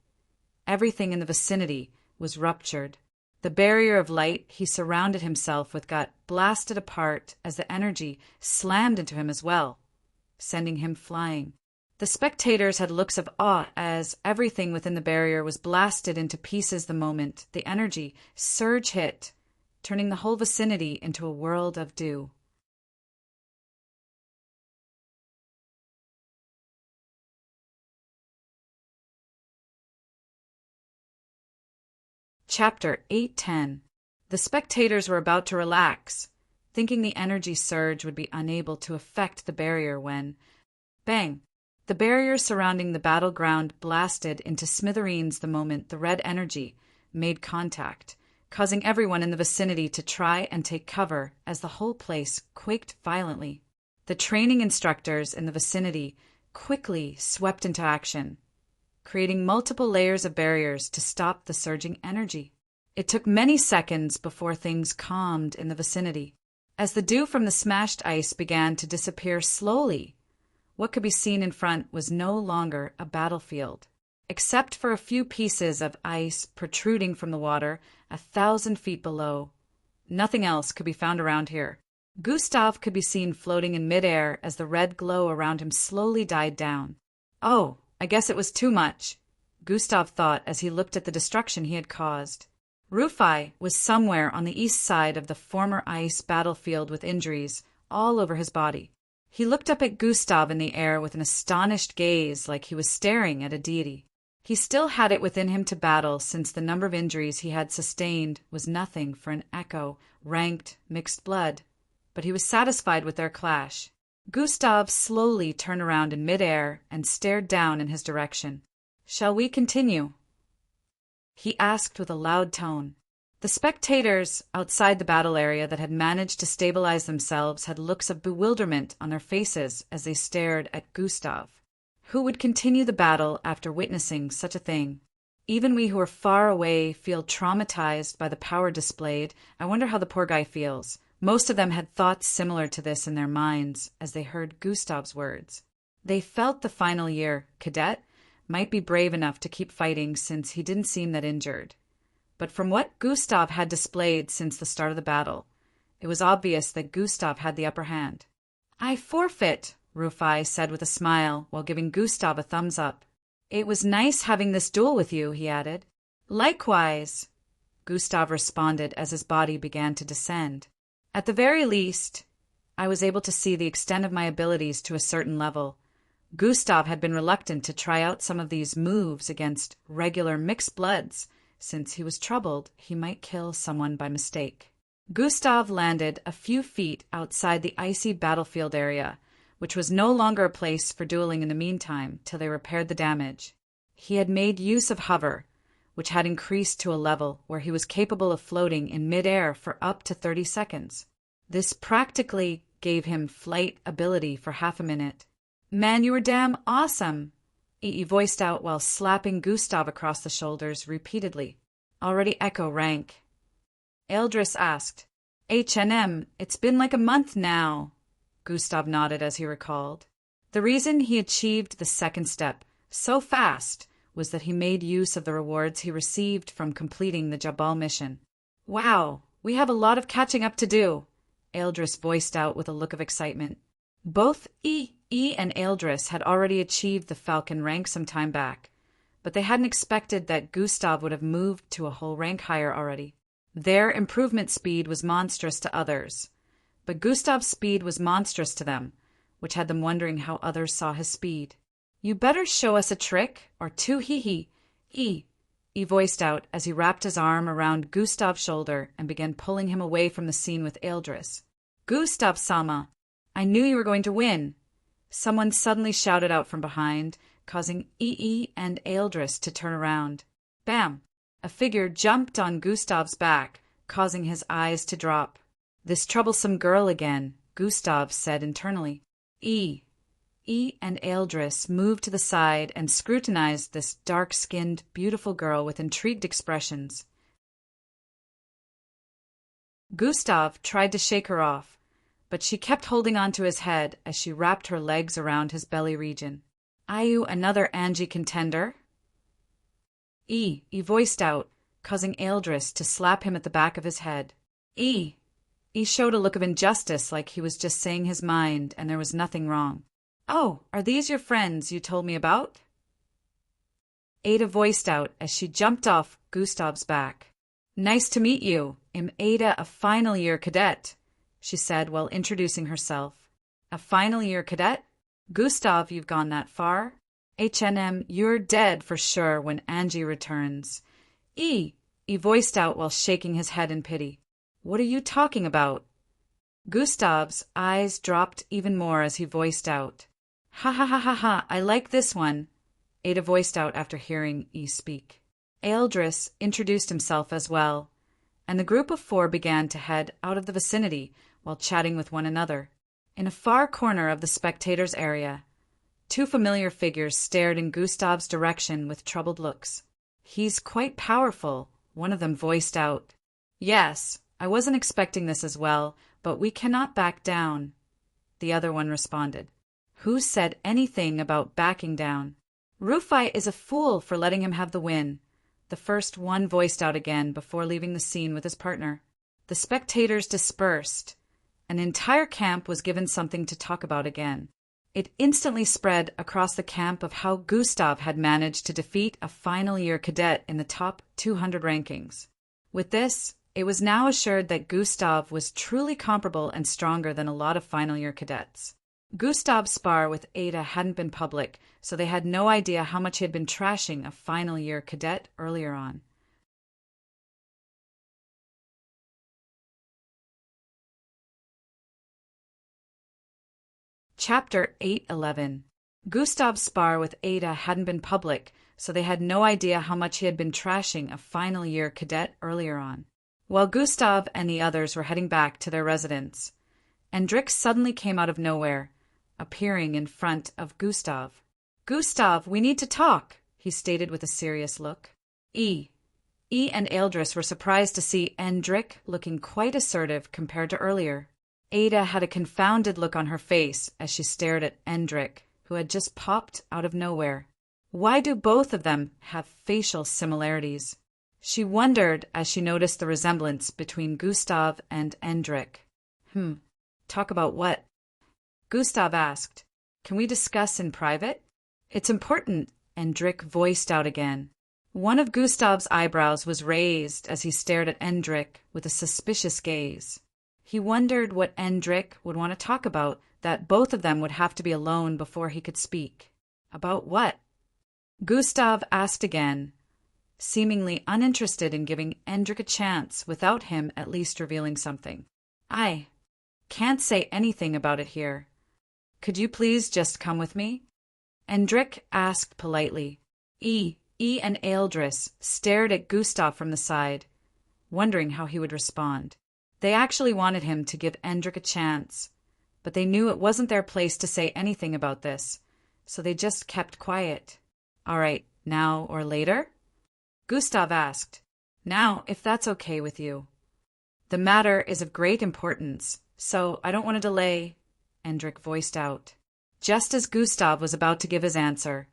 everything in the vicinity was ruptured. The barrier of light he surrounded himself with got blasted apart as the energy slammed into him as well, sending him flying. The spectators had looks of awe as everything within the barrier was blasted into pieces the moment the energy surge hit, turning the whole vicinity into a world of dew. Chapter 810. The spectators were about to relax, thinking the energy surge would be unable to affect the barrier when, bang! The barrier surrounding the battleground blasted into smithereens the moment the red energy made contact, causing everyone in the vicinity to try and take cover as the whole place quaked violently. The training instructors in the vicinity quickly swept into action, creating multiple layers of barriers to stop the surging energy. It took many seconds before things calmed in the vicinity. As the dew from the smashed ice began to disappear slowly, what could be seen in front was no longer a battlefield. Except for a few pieces of ice protruding from the water 1,000 feet below, nothing else could be found around here. Gustav could be seen floating in midair as the red glow around him slowly died down. Oh, I guess it was too much, Gustav thought as he looked at the destruction he had caused. Rufai was somewhere on the east side of the former ice battlefield with injuries all over his body. He looked up at Gustav in the air with an astonished gaze like he was staring at a deity. He still had it within him to battle since the number of injuries he had sustained was nothing for an echo, ranked, mixed blood. But he was satisfied with their clash. Gustav slowly turned around in midair and stared down in his direction. "Shall we continue?" he asked with a loud tone. The spectators outside the battle area that had managed to stabilize themselves had looks of bewilderment on their faces as they stared at Gustav. Who would continue the battle after witnessing such a thing? Even we who are far away feel traumatized by the power displayed. I wonder how the poor guy feels. Most of them had thoughts similar to this in their minds as they heard Gustav's words. They felt the final year cadet might be brave enough to keep fighting since he didn't seem that injured. But from what Gustav had displayed since the start of the battle, it was obvious that Gustav had the upper hand. "I forfeit," Rufai said with a smile while giving Gustav a thumbs up. "It was nice having this duel with you," he added. "Likewise," Gustav responded as his body began to descend. "At the very least, I was able to see the extent of my abilities to a certain level." Gustav had been reluctant to try out some of these moves against regular mixed bloods, since he was troubled he might kill someone by mistake. Gustav landed a few feet outside the icy battlefield area, which was no longer a place for dueling in the meantime till they repaired the damage. He had made use of hover, which had increased to a level where he was capable of floating in midair for up to 30 seconds. This practically gave him flight ability for half a minute. "Man, you were damn awesome," Ii voiced out while slapping Gustav across the shoulders repeatedly. Already echo rank. Eldris asked, "H&M, it's been like a month now." Gustav nodded as he recalled. The reason he achieved the second step so fast was that he made use of the rewards he received from completing the Jabal mission. "Wow, we have a lot of catching up to do," Eldris voiced out with a look of excitement. Both E and Eldris had already achieved the Falcon rank some time back, but they hadn't expected that Gustav would have moved to a whole rank higher already. Their improvement speed was monstrous to others, but Gustav's speed was monstrous to them, which had them wondering how others saw his speed. "You better show us a trick, or two he voiced out as he wrapped his arm around Gustav's shoulder and began pulling him away from the scene with Eldris. "Gustav-sama, I knew you were going to win," someone suddenly shouted out from behind, causing Ii and Eldris to turn around. Bam! A figure jumped on Gustav's back, causing his eyes to drop. "This troublesome girl again," Gustav said internally. E and Eldris moved to the side and scrutinized this dark-skinned, beautiful girl with intrigued expressions. Gustav tried to shake her off, but she kept holding onto his head as she wrapped her legs around his belly region. "Are you another Angie contender?" He voiced out, causing Eldris to slap him at the back of his head. He showed a look of injustice, like he was just saying his mind and there was nothing wrong. "Oh, are these your friends you told me about?" Ada voiced out as she jumped off Gustav's back. "Nice to meet you. I'm Ada, a final-year cadet," she said while introducing herself. "A final-year cadet? Gustav, you've gone that far? H&M, you're dead for sure when Angie returns." He voiced out while shaking his head in pity. "What are you talking about?" Gustav's eyes dropped even more as he voiced out. "Ha ha ha ha ha, I like this one," Ada voiced out after hearing E speak. Eldris introduced himself as well, and the group of four began to head out of the vicinity while chatting with one another. In a far corner of the spectators' area, two familiar figures stared in Gustav's direction with troubled looks. "He's quite powerful," one of them voiced out. "Yes, I wasn't expecting this as well, but we cannot back down," the other one responded. "Who said anything about backing down? Rufai is a fool for letting him have the win," the first one voiced out again before leaving the scene with his partner. The spectators dispersed. An entire camp was given something to talk about again. It instantly spread across the camp of how Gustav had managed to defeat a final-year cadet in the top 200 rankings. With this, it was now assured that Gustav was truly comparable and stronger than a lot of final-year cadets. Gustav's spar with Ada hadn't been public, so they had no idea how much he had been trashing a final-year cadet earlier on. Chapter 8:11. Gustav's spar with Ada hadn't been public, so they had no idea how much he had been trashing a final-year cadet earlier on. While Gustav and the others were heading back to their residence, Endrik suddenly came out of nowhere, appearing in front of Gustav. "Gustav, we need to talk," he stated with a serious look. E and Eldris were surprised to see Endrik looking quite assertive compared to earlier. Ada had a confounded look on her face as she stared at Endrik, who had just popped out of nowhere. Why do both of them have facial similarities? She wondered as she noticed the resemblance between Gustav and Endrik. Talk about what? Gustav asked. "Can we discuss in private?" "It's important," Endrik voiced out again. One of Gustav's eyebrows was raised as he stared at Endrik with a suspicious gaze. He wondered what Endrik would want to talk about, that both of them would have to be alone before he could speak. About what? Gustav asked again, seemingly uninterested in giving Endrik a chance without him at least revealing something. "I can't say anything about it here. Could you please just come with me?" Endrik asked politely. E and Eldris stared at Gustav from the side, wondering how he would respond. They actually wanted him to give Endrik a chance, but they knew it wasn't their place to say anything about this, so they just kept quiet. "All right, now or later?" Gustav asked. "Now, if that's okay with you. The matter is of great importance, so I don't want to delay," Endrik voiced out. Just as Gustav was about to give his answer,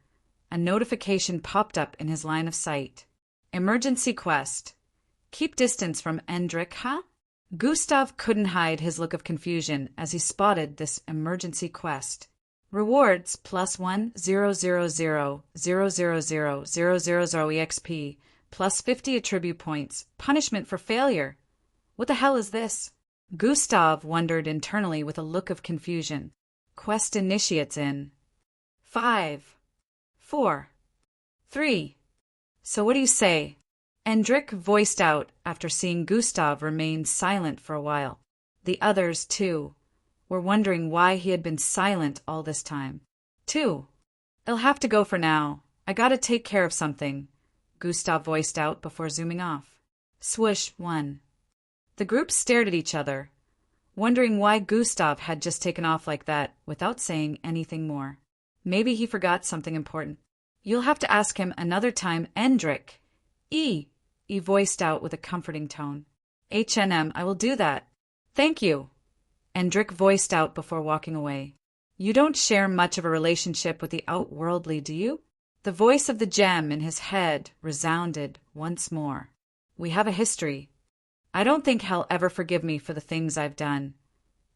a notification popped up in his line of sight. "Emergency quest. Keep distance from Endrik, huh?" Gustav couldn't hide his look of confusion as he spotted this emergency quest. Rewards +1 000 000 EXP, plus 50 attribute points. Punishment for failure. What the hell is this? Gustav wondered internally with a look of confusion. Quest initiates in 5, 4, 3. So what do you say? Endrik voiced out after seeing Gustav remain silent for a while. The others, too, were wondering why he had been silent all this time. 2. I'll have to go for now. I gotta take care of something, Gustav voiced out before zooming off. Swoosh 1. The group stared at each other, wondering why Gustav had just taken off like that without saying anything more. Maybe he forgot something important. You'll have to ask him another time, Endrik. He voiced out with a comforting tone. I will do that. Thank you, Endrick voiced out before walking away. You don't share much of a relationship with the outworldly, do you? The voice of the gem in his head resounded once more. We have a history. I don't think he'll ever forgive me for the things I've done.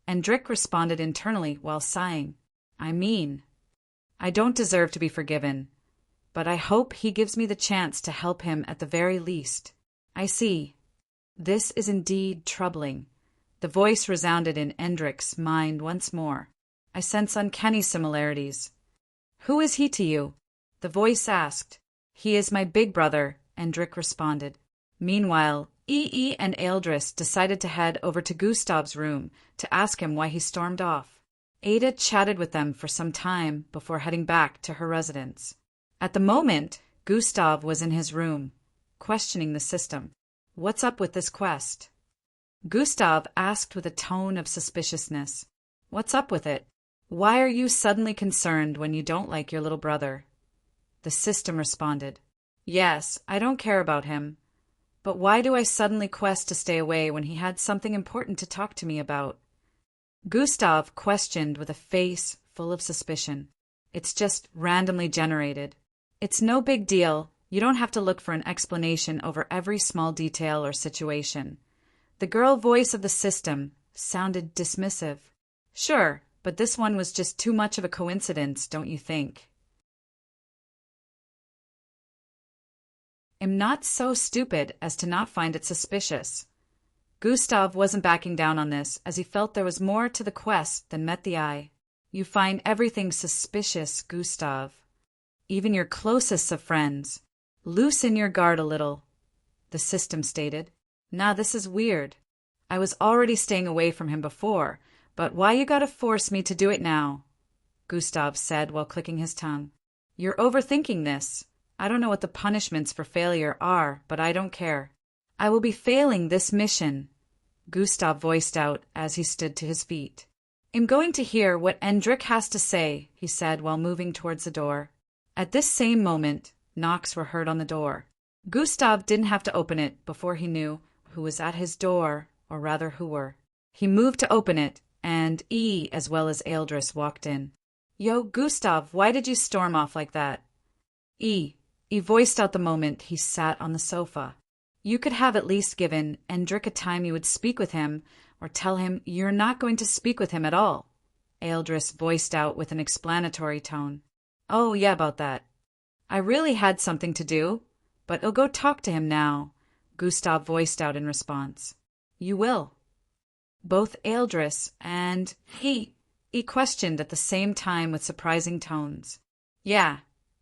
Endrick responded internally while sighing. I don't deserve to be forgiven, but I hope he gives me the chance to help him at the very least. I see. This is indeed troubling. The voice resounded in Endrick's mind once more. I sense uncanny similarities. Who is he to you? The voice asked. He is my big brother, Endrick responded. Meanwhile, E and Eldris decided to head over to Gustav's room to ask him why he stormed off. Ada chatted with them for some time before heading back to her residence. At the moment, Gustav was in his room, questioning the system. What's up with this quest? Gustav asked with a tone of suspiciousness. What's up with it? Why are you suddenly concerned when you don't like your little brother? The system responded. Yes, I don't care about him. But why do I suddenly quest to stay away when he had something important to talk to me about? Gustav questioned with a face full of suspicion. It's just randomly generated. It's no big deal. You don't have to look for an explanation over every small detail or situation. The girl voice of the system sounded dismissive. Sure, but this one was just too much of a coincidence, don't you think? I'm not so stupid as to not find it suspicious. Gustav wasn't backing down on this, as he felt there was more to the quest than met the eye. You find everything suspicious, Gustav. Even your closest of friends. Loosen your guard a little, the system stated. Nah, this is weird. I was already staying away from him before, but why you gotta force me to do it now? Gustav said while clicking his tongue. You're overthinking this. I don't know what the punishments for failure are, but I don't care. I will be failing this mission, Gustav voiced out as he stood to his feet. I'm going to hear what Endrick has to say, he said while moving towards the door. At this same moment, knocks were heard on the door. Gustav didn't have to open it before he knew who was at his door, or rather who were. He moved to open it, and E as well as Eldris walked in. Yo, Gustav, why did you storm off like that? E voiced out the moment he sat on the sofa. You could have at least given Endrick a time you would speak with him, or tell him you're not going to speak with him at all. Eldris voiced out with an explanatory tone. Oh, yeah, about that. I really had something to do, but I'll go talk to him now, Gustav voiced out in response. You will. Both Eldris and he questioned at the same time with surprising tones. Yeah,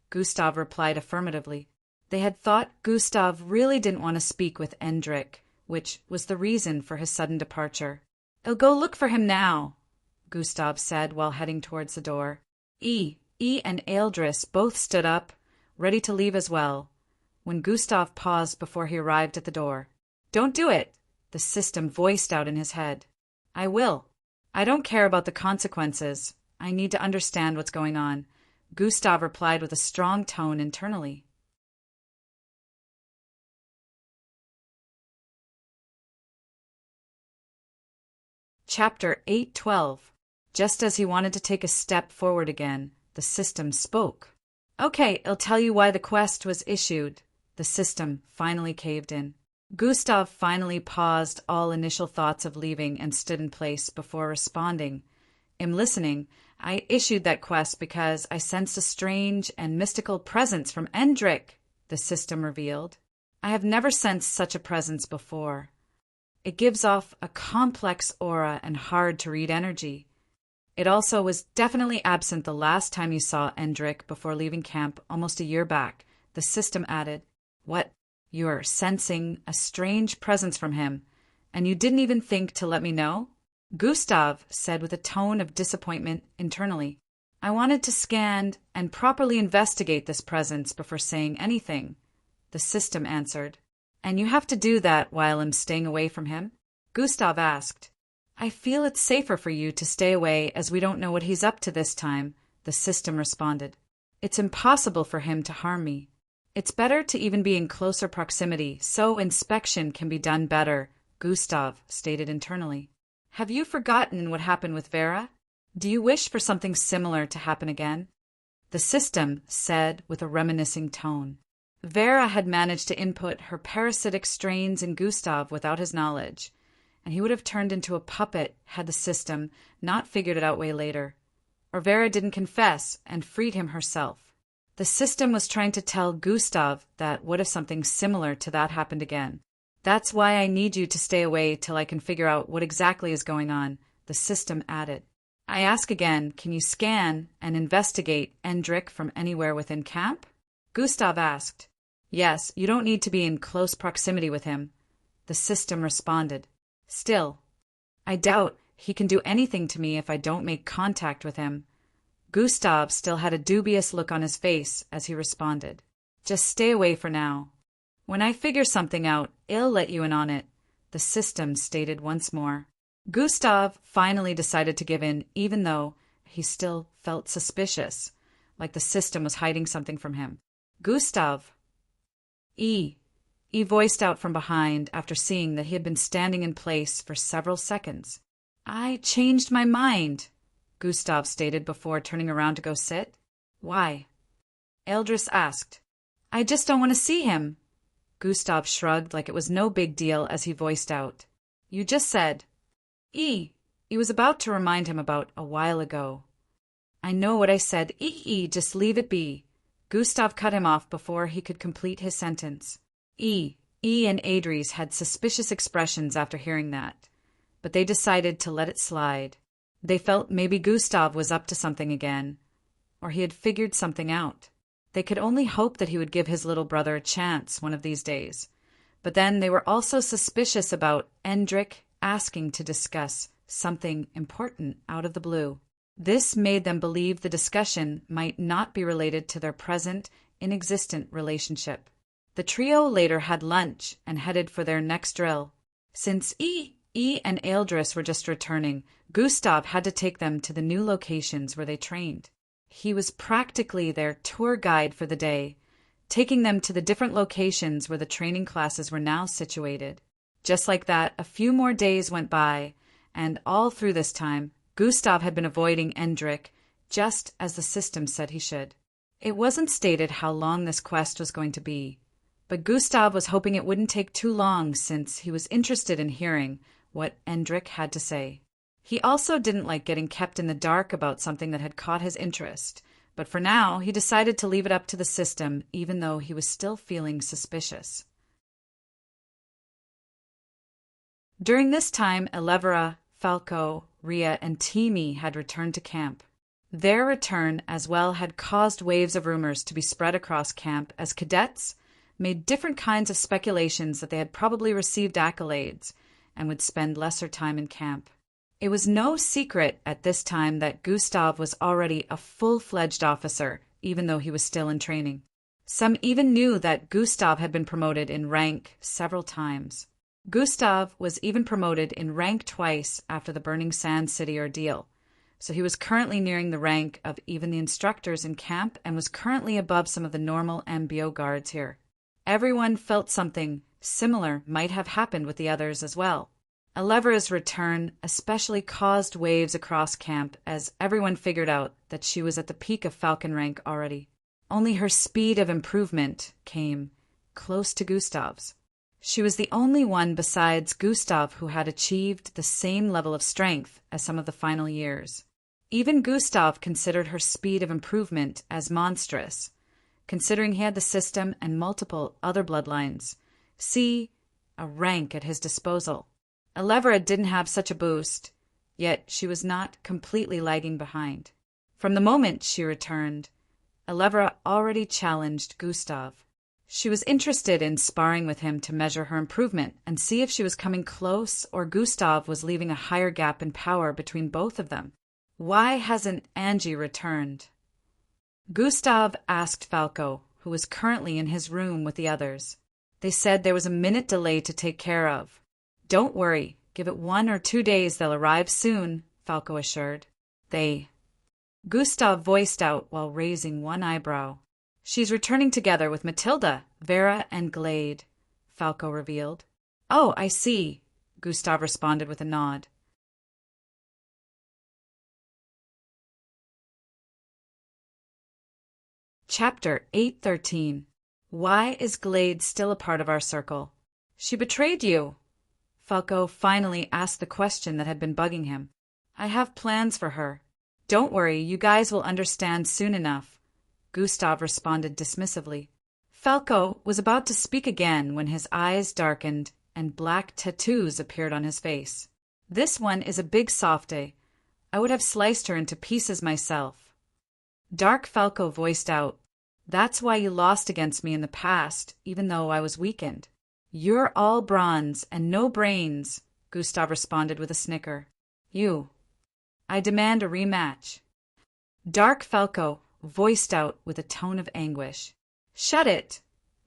Gustav replied affirmatively. They had thought Gustav really didn't want to speak with Endrick, which was the reason for his sudden departure. I'll go look for him now, Gustav said while heading towards the door. E and Eldris both stood up, ready to leave as well, when Gustav paused before he arrived at the door. Don't do it, the system voiced out in his head. I will. I don't care about the consequences. I need to understand what's going on, Gustav replied with a strong tone internally. Chapter 8:12. Just as he wanted to take a step forward again, the system spoke. Okay, I'll tell you why the quest was issued. The system finally caved in. Gustav finally paused all initial thoughts of leaving and stood in place before responding. I'm listening. I issued that quest because I sensed a strange and mystical presence from Endrick, the system revealed. I have never sensed such a presence before. It gives off a complex aura and hard-to-read energy. It also was definitely absent the last time you saw Endrick before leaving camp almost a year back, the system added. What? You're sensing a strange presence from him, and you didn't even think to let me know? Gustav said with a tone of disappointment internally. I wanted to scan and properly investigate this presence before saying anything, the system answered. And you have to do that while I'm staying away from him? Gustav asked. I feel it's safer for you to stay away as we don't know what he's up to this time, the system responded. It's impossible for him to harm me. It's better to even be in closer proximity so inspection can be done better, Gustav stated internally. Have you forgotten what happened with Vera? Do you wish for something similar to happen again? The system said with a reminiscing tone. Vera had managed to input her parasitic strains in Gustav without his knowledge, and he would have turned into a puppet had the system not figured it out way later. Or Vera didn't confess and freed him herself. The system was trying to tell Gustav that what if something similar to that happened again? That's why I need you to stay away till I can figure out what exactly is going on, the system added. I ask again, can you scan and investigate Endrick from anywhere within camp? Gustav asked. Yes, you don't need to be in close proximity with him. The system responded. Still, I doubt he can do anything to me if I don't make contact with him. Gustav still had a dubious look on his face as he responded. Just stay away for now. When I figure something out, I'll let you in on it, the system stated once more. Gustav finally decided to give in, even though he still felt suspicious, like the system was hiding something from him. Gustav. He voiced out from behind after seeing that he had been standing in place for several seconds. I changed my mind, Gustav stated before turning around to go sit. Why? Eldris asked. I just don't want to see him. Gustav shrugged like it was no big deal as he voiced out. You just said. He was about to remind him about a while ago. I know what I said. Just leave it be. Gustav cut him off before he could complete his sentence. And Adries had suspicious expressions after hearing that, but they decided to let it slide. They felt maybe Gustav was up to something again, or he had figured something out. They could only hope that he would give his little brother a chance one of these days. But then they were also suspicious about Endrick asking to discuss something important out of the blue. This made them believe the discussion might not be related to their present, inexistent relationship. The trio later had lunch and headed for their next drill. Since and Eldris were just returning, Gustav had to take them to the new locations where they trained. He was practically their tour guide for the day, taking them to the different locations where the training classes were now situated. Just like that, a few more days went by, and all through this time, Gustav had been avoiding Endrick, just as the system said he should. It wasn't stated how long this quest was going to be, but Gustav was hoping it wouldn't take too long since he was interested in hearing what Endrick had to say. He also didn't like getting kept in the dark about something that had caught his interest, but for now he decided to leave it up to the system even though he was still feeling suspicious. During this time, Elevera, Falco, Rhea, and Timi had returned to camp. Their return as well had caused waves of rumors to be spread across camp as cadets made different kinds of speculations that they had probably received accolades and would spend lesser time in camp. It was no secret at this time that Gustav was already a full-fledged officer, even though he was still in training. Some even knew that Gustav had been promoted in rank several times. Gustav was even promoted in rank twice after the Burning Sand City ordeal, so he was currently nearing the rank of even the instructors in camp and was currently above some of the normal MBO guards here. Everyone felt something similar might have happened with the others as well. Elevera's return especially caused waves across camp as everyone figured out that she was at the peak of Falcon rank already. Only her speed of improvement came close to Gustav's. She was the only one besides Gustav who had achieved the same level of strength as some of the final years. Even Gustav considered her speed of improvement as monstrous, considering he had the system and multiple other bloodlines. See, a rank at his disposal. Elevera didn't have such a boost, yet she was not completely lagging behind. From the moment she returned, Elevera already challenged Gustav. She was interested in sparring with him to measure her improvement and see if she was coming close or Gustav was leaving a higher gap in power between both of them. Why hasn't Angie returned? Gustav asked Falco, who was currently in his room with the others. They said there was a minute delay to take care of. Don't worry, give it 1 or 2 days, they'll arrive soon, Falco assured. Gustav voiced out while raising one eyebrow. She's returning together with Matilda, Vera, and Glade, Falco revealed. Oh, I see. Gustav responded with a nod. Chapter 813. Why is Glade still a part of our circle? She betrayed you. Falco finally asked the question that had been bugging him. I have plans for her. Don't worry, you guys will understand soon enough. Gustav responded dismissively. Falco was about to speak again when his eyes darkened and black tattoos appeared on his face. This one is a big softy. I would have sliced her into pieces myself. Dark Falco voiced out, That's why you lost against me in the past, even though I was weakened. You're all bronze and no brains, Gustav responded with a snicker. I demand a rematch. Dark Falco voiced out with a tone of anguish. Shut it!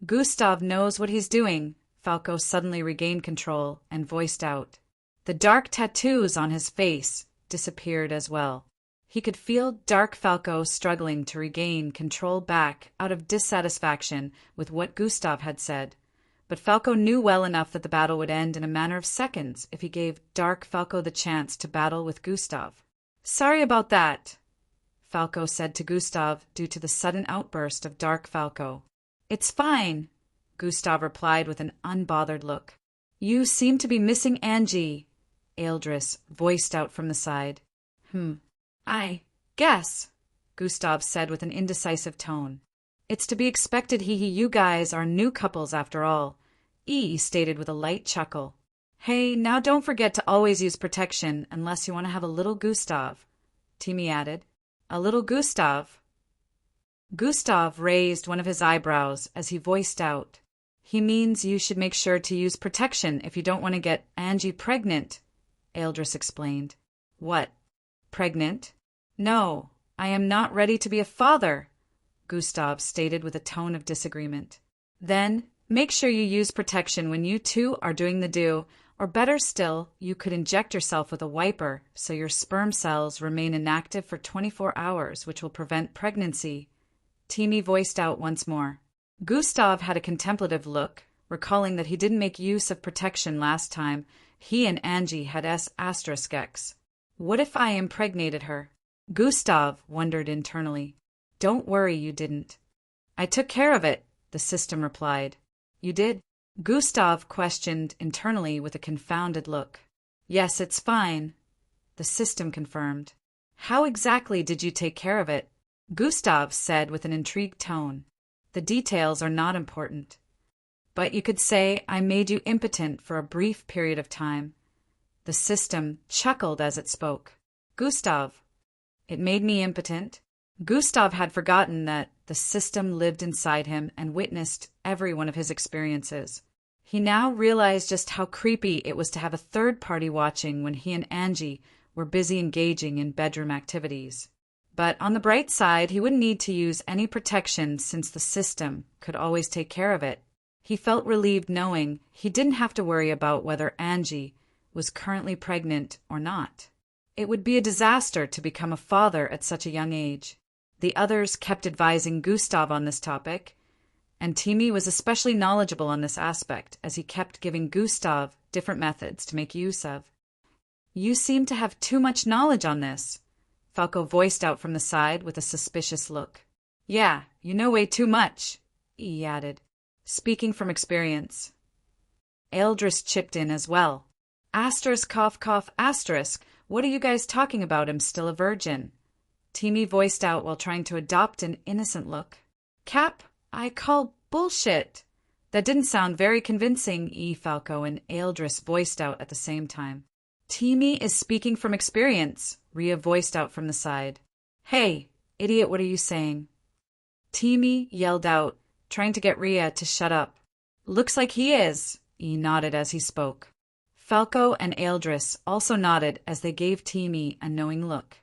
Gustav knows what he's doing. Falco suddenly regained control and voiced out. The dark tattoos on his face disappeared as well. He could feel Dark Falco struggling to regain control back out of dissatisfaction with what Gustav had said. But Falco knew well enough that the battle would end in a matter of seconds if he gave Dark Falco the chance to battle with Gustav. Sorry about that, Falco said to Gustav due to the sudden outburst of Dark Falco. It's fine, Gustav replied with an unbothered look. You seem to be missing Angie, Eldris voiced out from the side. I guess, Gustav said with an indecisive tone. It's to be expected you guys are new couples after all, stated with a light chuckle. Hey, now don't forget to always use protection unless you want to have a little Gustav, Timmy added. A little Gustav? Gustav raised one of his eyebrows as he voiced out. He means you should make sure to use protection if you don't want to get Angie pregnant, Eldris explained. What? Pregnant? No, I am not ready to be a father, Gustav stated with a tone of disagreement. Then, make sure you use protection when you two are doing the do, or better still, you could inject yourself with a wiper so your sperm cells remain inactive for 24 hours, which will prevent pregnancy, Timmy voiced out once more. Gustav had a contemplative look, recalling that he didn't make use of protection last time he and Angie had *X. What if I impregnated her? Gustav wondered internally. Don't worry, you didn't. I took care of it, the system replied. You did? Gustav questioned internally with a confounded look. Yes, it's fine, the system confirmed. How exactly did you take care of it? Gustav said with an intrigued tone. The details are not important. But you could say I made you impotent for a brief period of time. The system chuckled as it spoke. Gustav. It made me impotent. Gustav had forgotten that the system lived inside him and witnessed every one of his experiences. He now realized just how creepy it was to have a third party watching when he and Angie were busy engaging in bedroom activities. But on the bright side, he wouldn't need to use any protection since the system could always take care of it. He felt relieved knowing he didn't have to worry about whether Angie was currently pregnant or not. It would be a disaster to become a father at such a young age. The others kept advising Gustav on this topic, and Timmy was especially knowledgeable on this aspect as he kept giving Gustav different methods to make use of. You seem to have too much knowledge on this, Falco voiced out from the side with a suspicious look. Yeah, you know way too much, he added, speaking from experience. Eldris chipped in as well. ****, what are you guys talking about? I'm still a virgin. Timmy voiced out while trying to adopt an innocent look. Cap, I call bullshit. That didn't sound very convincing, Falco and Eldris voiced out at the same time. Timmy is speaking from experience, Rhea voiced out from the side. Hey, idiot, what are you saying? Timmy yelled out, trying to get Rhea to shut up. Looks like he is, nodded as he spoke. Falco and Eldris also nodded as they gave Timmy a knowing look.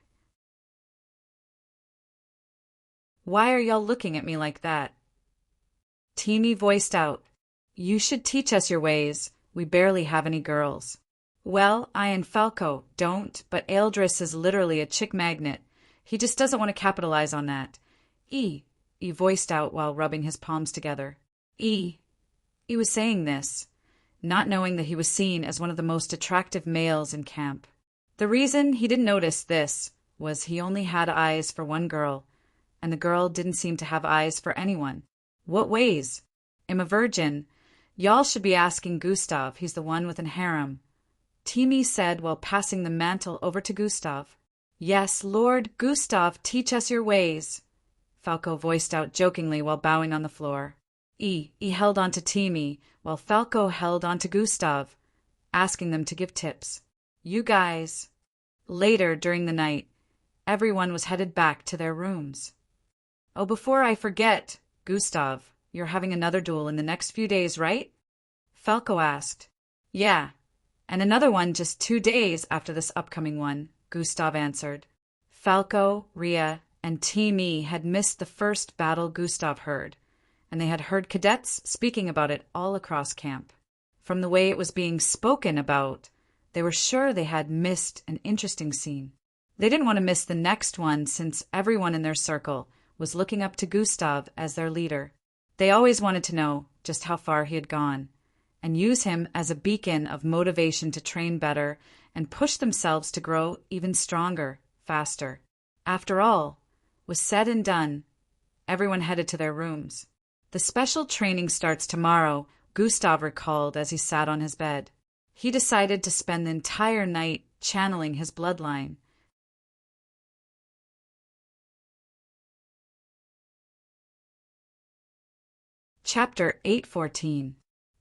Why are y'all looking at me like that? Timmy voiced out. You should teach us your ways. We barely have any girls. Well, I and Falco don't, but Eldris is literally a chick magnet. He just doesn't want to capitalize on that. He voiced out while rubbing his palms together. He was saying this. not knowing that he was seen as one of the most attractive males in camp. The reason he didn't notice this was he only had eyes for one girl, and the girl didn't seem to have eyes for anyone. What ways? I'm a virgin. Y'all should be asking Gustav, he's the one with an harem. Timmy said while passing the mantle over to Gustav. Yes, Lord Gustav, teach us your ways, Falco voiced out jokingly while bowing on the floor. He held on to Timmy, while Falco held on to Gustav, asking them to give tips. You guys. Later, during the night, everyone was headed back to their rooms. Oh, before I forget, Gustav, you're having another duel in the next few days, right? Falco asked. Yeah, and another one just 2 days after this upcoming one, Gustav answered. Falco, Rhea, and Timmy had missed the first battle Gustav heard, and they had heard cadets speaking about it all across camp. From the way it was being spoken about, they were sure they had missed an interesting scene. They didn't want to miss the next one since everyone in their circle was looking up to Gustav as their leader. They always wanted to know just how far he had gone, and use him as a beacon of motivation to train better and push themselves to grow even stronger, faster. After all was said and done, everyone headed to their rooms. The special training starts tomorrow, Gustav recalled as he sat on his bed. He decided to spend the entire night channeling his bloodline. Chapter 8:14.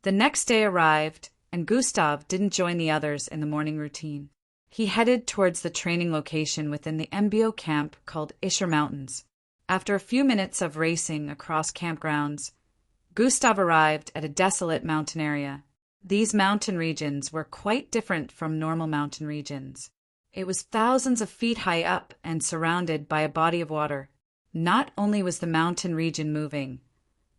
The next day arrived, and Gustav didn't join the others in the morning routine. He headed towards the training location within the MBO camp called Isher Mountains. After a few minutes of racing across campgrounds, Gustav arrived at a desolate mountain area. These mountain regions were quite different from normal mountain regions. It was thousands of feet high up and surrounded by a body of water. Not only was the mountain region moving,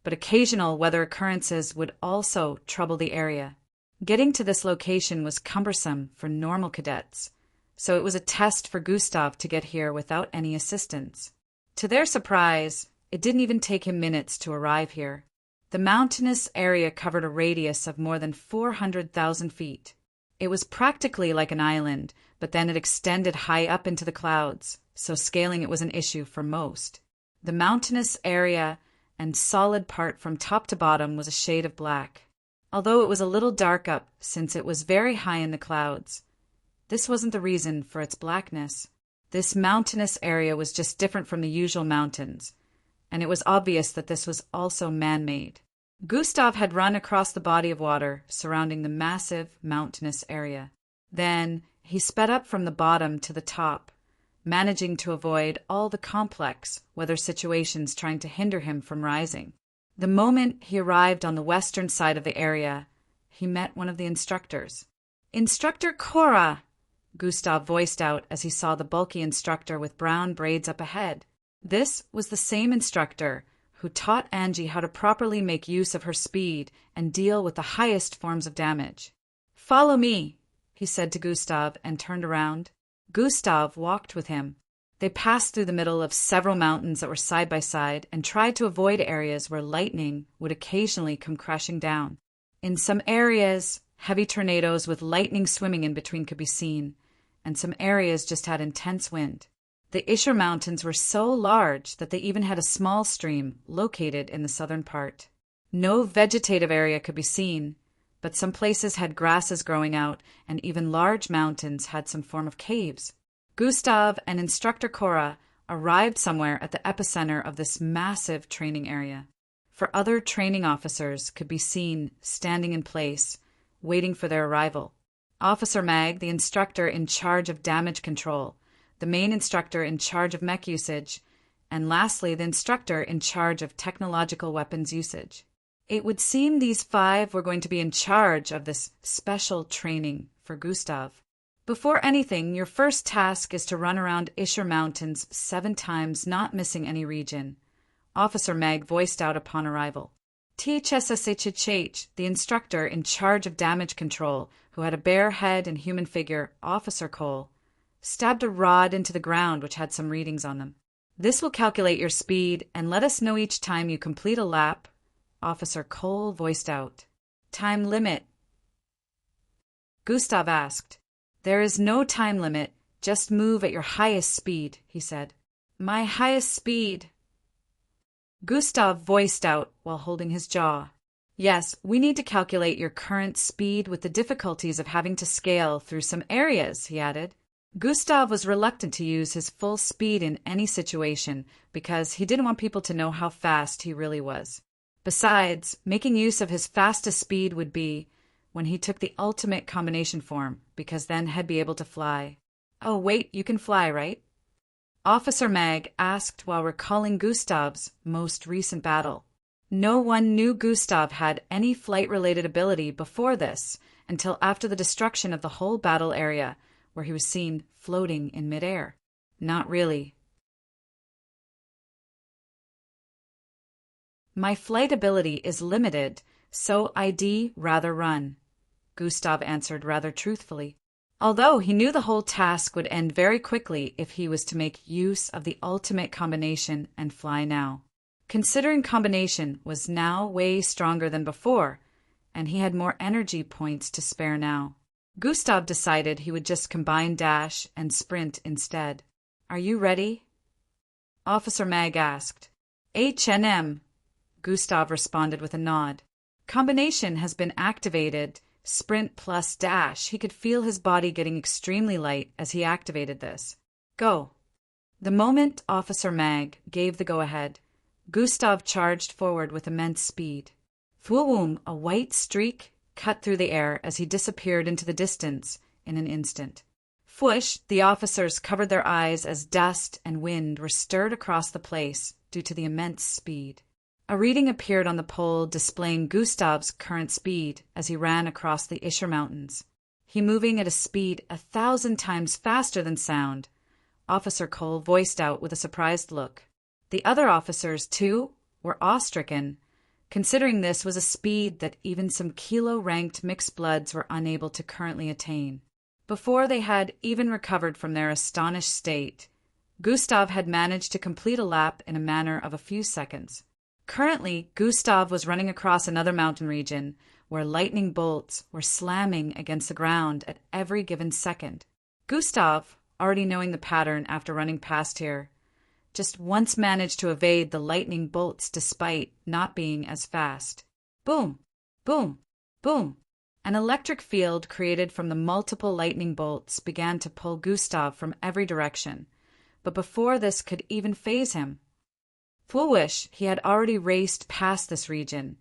but occasional weather occurrences would also trouble the area. Getting to this location was cumbersome for normal cadets, so it was a test for Gustav to get here without any assistance. To their surprise, it didn't even take him minutes to arrive here. The mountainous area covered a radius of more than 400,000 feet. It was practically like an island, but then it extended high up into the clouds, so scaling it was an issue for most. The mountainous area and solid part from top to bottom was a shade of black, although it was a little dark up since it was very high in the clouds. This wasn't the reason for its blackness. This mountainous area was just different from the usual mountains, and it was obvious that this was also man-made. Gustav had run across the body of water surrounding the massive mountainous area. Then he sped up from the bottom to the top, managing to avoid all the complex weather situations trying to hinder him from rising. The moment he arrived on the western side of the area, he met one of the instructors. "Instructor Cora!" Gustav voiced out as he saw the bulky instructor with brown braids up ahead. This was the same instructor who taught Angie how to properly make use of her speed and deal with the highest forms of damage. "Follow me," he said to Gustav and turned around. Gustav walked with him. They passed through the middle of several mountains that were side by side and tried to avoid areas where lightning would occasionally come crashing down. In some areas, heavy tornadoes with lightning swimming in between could be seen, and some areas just had intense wind. The Isher Mountains were so large that they even had a small stream located in the southern part. No vegetative area could be seen, but some places had grasses growing out, and even large mountains had some form of caves. Gustav and Instructor Cora arrived somewhere at the epicenter of this massive training area. For other training officers could be seen standing in place, waiting for their arrival. Officer Mag, the instructor in charge of damage control, the main instructor in charge of mech usage, and lastly the instructor in charge of technological weapons usage. It would seem these 5 were going to be in charge of this special training for Gustav. Before anything, your first task is to run around Isher Mountains 7 times, not missing any region, Officer Meg voiced out upon arrival. THSSHH, the instructor in charge of damage control, who had a bare head and human figure, Officer Cole, stabbed a rod into the ground which had some readings on them. "This will calculate your speed and let us know each time you complete a lap," Officer Cole voiced out. "Time limit," Gustav asked. "There is no time limit. Just move at your highest speed," he said. "My highest speed," Gustav voiced out while holding his jaw. "Yes, we need to calculate your current speed with the difficulties of having to scale through some areas," he added. Gustav was reluctant to use his full speed in any situation because he didn't want people to know how fast he really was. Besides, making use of his fastest speed would be when he took the ultimate combination form, because then he'd be able to fly. "Oh, wait, you can fly, right?" Officer Mag asked while recalling Gustav's most recent battle. No one knew Gustav had any flight-related ability before this until after the destruction of the whole battle area, where he was seen floating in midair. Not really. "My flight ability is limited, so I'd rather run," Gustav answered rather truthfully, although he knew the whole task would end very quickly if he was to make use of the ultimate combination and fly now. Considering combination was now way stronger than before, and he had more energy points to spare now. Gustav decided he would just combine dash and sprint instead. "Are you ready?" Officer Mag asked. "H&M," Gustav responded with a nod. Combination has been activated. Sprint plus dash. He could feel his body getting extremely light as he activated this. "Go." The moment Officer Mag gave the go-ahead, Gustav charged forward with immense speed. Thwoom, a white streak cut through the air as he disappeared into the distance in an instant. Fwoosh, the officers covered their eyes as dust and wind were stirred across the place due to the immense speed. A reading appeared on the pole displaying Gustav's current speed as he ran across the Isher Mountains. He moving at a speed 1,000 times faster than sound, Officer Cole voiced out with a surprised look. The other officers, too, were awe-stricken, considering this was a speed that even some kilo-ranked mixed bloods were unable to currently attain. Before they had even recovered from their astonished state, Gustav had managed to complete a lap in a matter of a few seconds. Currently, Gustav was running across another mountain region where lightning bolts were slamming against the ground at every given second. Gustav, already knowing the pattern after running past here, just once managed to evade the lightning bolts despite not being as fast. Boom! Boom! Boom! An electric field created from the multiple lightning bolts began to pull Gustav from every direction, but before this could even faze him, Fwoosh, he had already raced past this region,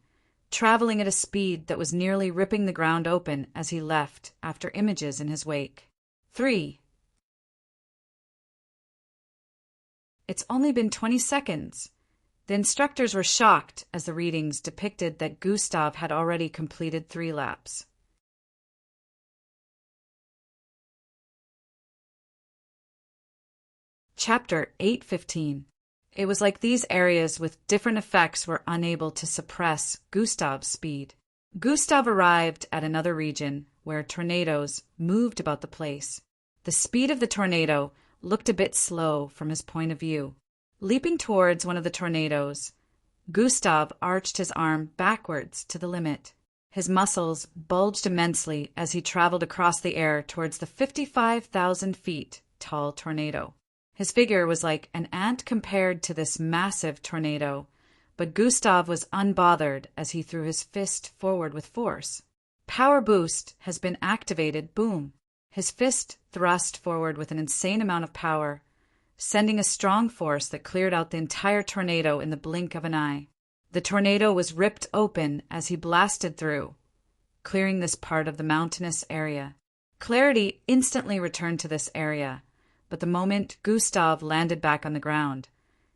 traveling at a speed that was nearly ripping the ground open as he left after images in his wake. 3. It's only been 20 seconds. The instructors were shocked as the readings depicted that Gustav had already completed 3 laps. Chapter 8:15. It was like these areas with different effects were unable to suppress Gustav's speed. Gustav arrived at another region where tornadoes moved about the place. The speed of the tornado looked a bit slow from his point of view. Leaping towards one of the tornadoes, Gustav arched his arm backwards to the limit. His muscles bulged immensely as he traveled across the air towards the 55,000 feet tall tornado. His figure was like an ant compared to this massive tornado, but Gustav was unbothered as he threw his fist forward with force. Power boost has been activated, boom. His fist thrust forward with an insane amount of power, sending a strong force that cleared out the entire tornado in the blink of an eye. The tornado was ripped open as he blasted through, clearing this part of the mountainous area. Clarity instantly returned to this area, but the moment Gustav landed back on the ground,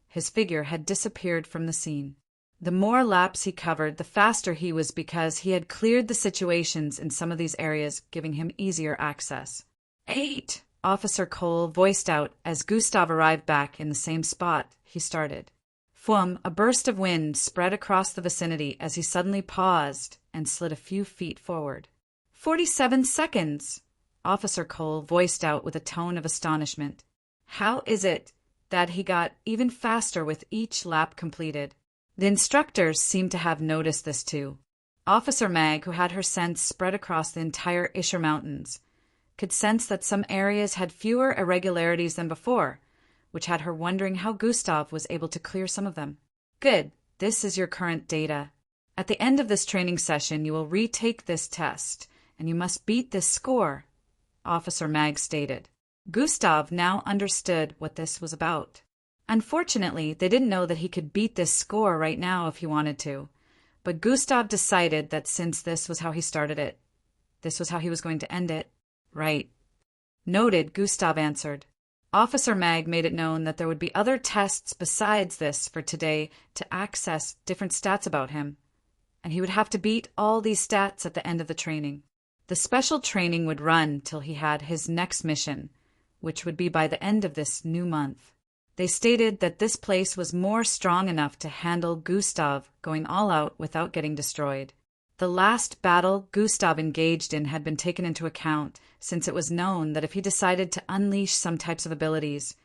his figure had disappeared from the scene. The more laps he covered, the faster he was because he had cleared the situations in some of these areas, giving him easier access. 8! Officer Cole voiced out as Gustav arrived back in the same spot he started. Fwum, a burst of wind spread across the vicinity as he suddenly paused and slid a few feet forward. 47 seconds! Officer Cole voiced out with a tone of astonishment. How is it that he got even faster with each lap completed? The instructors seemed to have noticed this too. Officer Mag, who had her sense spread across the entire Isher Mountains, could sense that some areas had fewer irregularities than before, which had her wondering how Gustav was able to clear some of them. Good, this is your current data. At the end of this training session, you will retake this test, and you must beat this score, Officer Mag stated. Gustav now understood what this was about. Unfortunately, they didn't know that he could beat this score right now if he wanted to, but Gustav decided that since this was how he started it, this was how he was going to end it. Right. Noted, Gustav answered. Officer Mag made it known that there would be other tests besides this for today to access different stats about him, and he would have to beat all these stats at the end of the training. The special training would run till he had his next mission, which would be by the end of this new month. They stated that this place was more strong enough to handle Gustav going all out without getting destroyed. The last battle Gustav engaged in had been taken into account, since it was known that if he decided to unleash some types of abilities,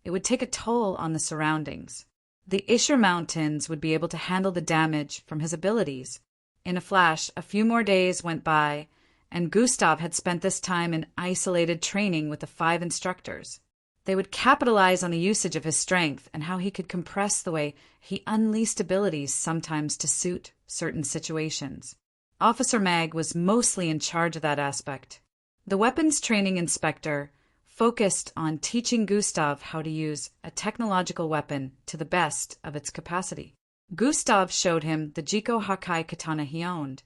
it would take a toll on the surroundings. The Isher Mountains would be able to handle the damage from his abilities. In a flash, a few more days went by, and Gustav had spent this time in isolated training with the 5 instructors. They would capitalize on the usage of his strength and how he could compress the way he unleashed abilities sometimes to suit certain situations. Officer Mag was mostly in charge of that aspect. The weapons training inspector focused on teaching Gustav how to use a technological weapon to the best of its capacity. Gustav showed him the Jiko Hakai katana he owned,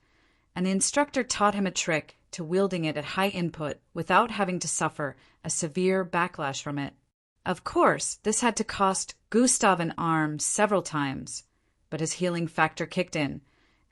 and the instructor taught him a trick to wielding it at high input without having to suffer a severe backlash from it. Of course, this had to cost Gustav an arm several times, but his healing factor kicked in,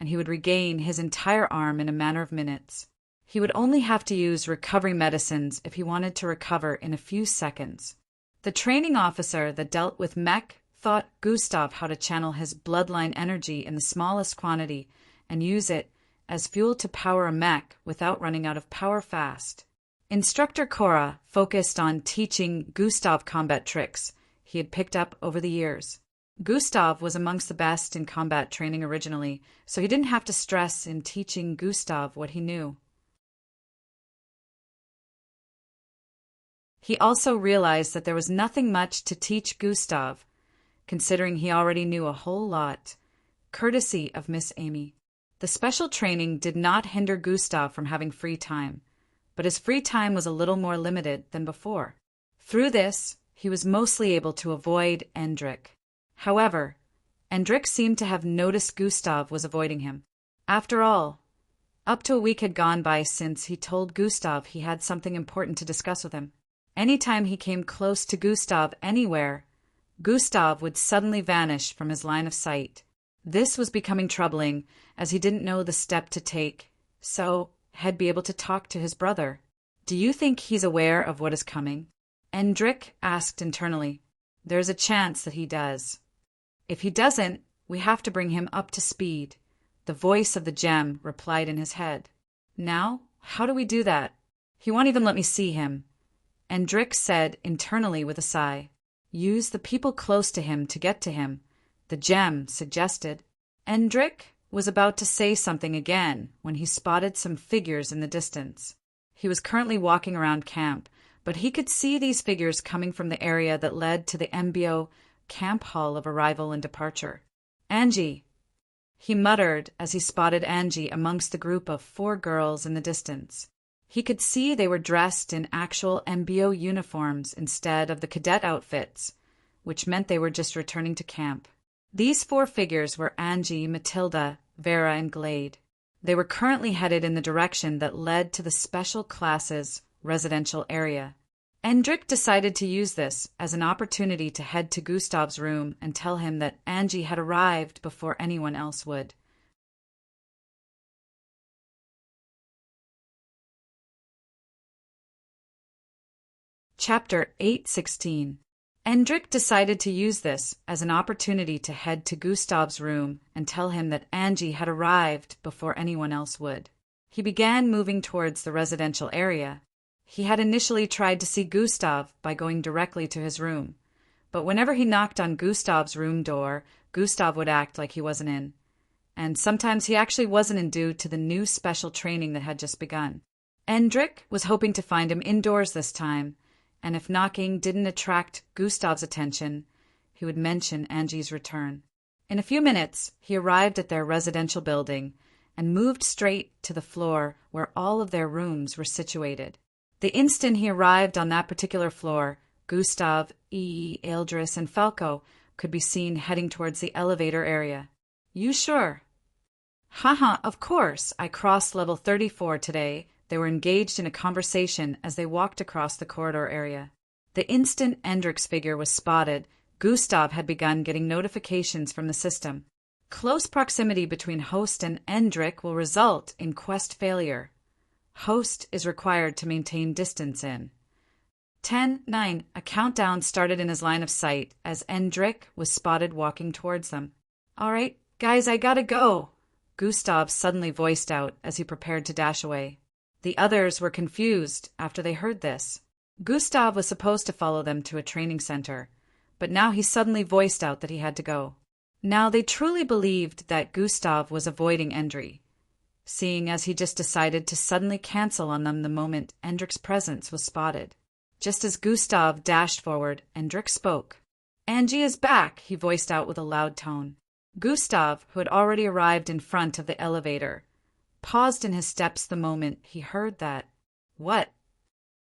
and he would regain his entire arm in a matter of minutes. He would only have to use recovery medicines if he wanted to recover in a few seconds. The training officer that dealt with mech taught Gustav how to channel his bloodline energy in the smallest quantity and use it as fuel to power a mech without running out of power fast. Instructor Cora focused on teaching Gustav combat tricks he had picked up over the years. Gustav was amongst the best in combat training originally, so he didn't have to stress in teaching Gustav what he knew. He also realized that there was nothing much to teach Gustav, considering he already knew a whole lot, courtesy of Miss Amy. The special training did not hinder Gustav from having free time, but his free time was a little more limited than before. Through this, he was mostly able to avoid Endrick. However, Endrick seemed to have noticed Gustav was avoiding him. After all, up to a week had gone by since he told Gustav he had something important to discuss with him. Anytime he came close to Gustav anywhere, Gustav would suddenly vanish from his line of sight. This was becoming troubling, as he didn't know the step to take, so had be able to talk to his brother. "Do you think he's aware of what is coming?" Endrick asked internally. "There's a chance that he does. If he doesn't, we have to bring him up to speed," the voice of the gem replied in his head. "Now, how do we do that? He won't even let me see him," Endrick said internally with a sigh. "Use the people close to him to get to him," the gem suggested. Endrick was about to say something again when he spotted some figures in the distance. He was currently walking around camp, but he could see these figures coming from the area that led to the MBO camp hall of arrival and departure. "Angie," he muttered as he spotted Angie amongst the group of 4 girls in the distance. He could see they were dressed in actual MBO uniforms instead of the cadet outfits, which meant they were just returning to camp. These 4 figures were Angie, Matilda, Vera, and Glade. They were currently headed in the direction that led to the special classes residential area. Endrick decided to use this as an opportunity to head to Gustav's room and tell him that Angie had arrived before anyone else would. Chapter 8:16. Endrick decided to use this as an opportunity to head to Gustav's room and tell him that Angie had arrived before anyone else would. He began moving towards the residential area. He had initially tried to see Gustav by going directly to his room, but whenever he knocked on Gustav's room door, Gustav would act like he wasn't in. and sometimes he actually wasn't due to the new special training that had just begun. Endrik was hoping to find him indoors this time, and if knocking didn't attract Gustav's attention, he would mention Angie's return. In a few minutes, he arrived at their residential building and moved straight to the floor where all of their rooms were situated. The instant he arrived on that particular floor, Gustav, Eildris, and Falco could be seen heading towards the elevator area. "You sure?" "Haha, of course. I crossed level 34 today." They were engaged in a conversation as they walked across the corridor area. The instant Endrik's figure was spotted, Gustav had begun getting notifications from the system. Close proximity between host and Endrik will result in quest failure. Host is required to maintain distance in 10, 9. A countdown started in his line of sight as Endrik was spotted walking towards them. "All right, guys, I gotta go," Gustav suddenly voiced out as he prepared to dash away. The others were confused after they heard this. Gustav was supposed to follow them to a training center, but now he suddenly voiced out that he had to go. Now they truly believed that Gustav was avoiding Endri, seeing as he just decided to suddenly cancel on them the moment Endrik's presence was spotted. Just as Gustav dashed forward, Endrik spoke. "Angie is back," he voiced out with a loud tone. Gustav, who had already arrived in front of the elevator, paused in his steps the moment he heard that. "What?"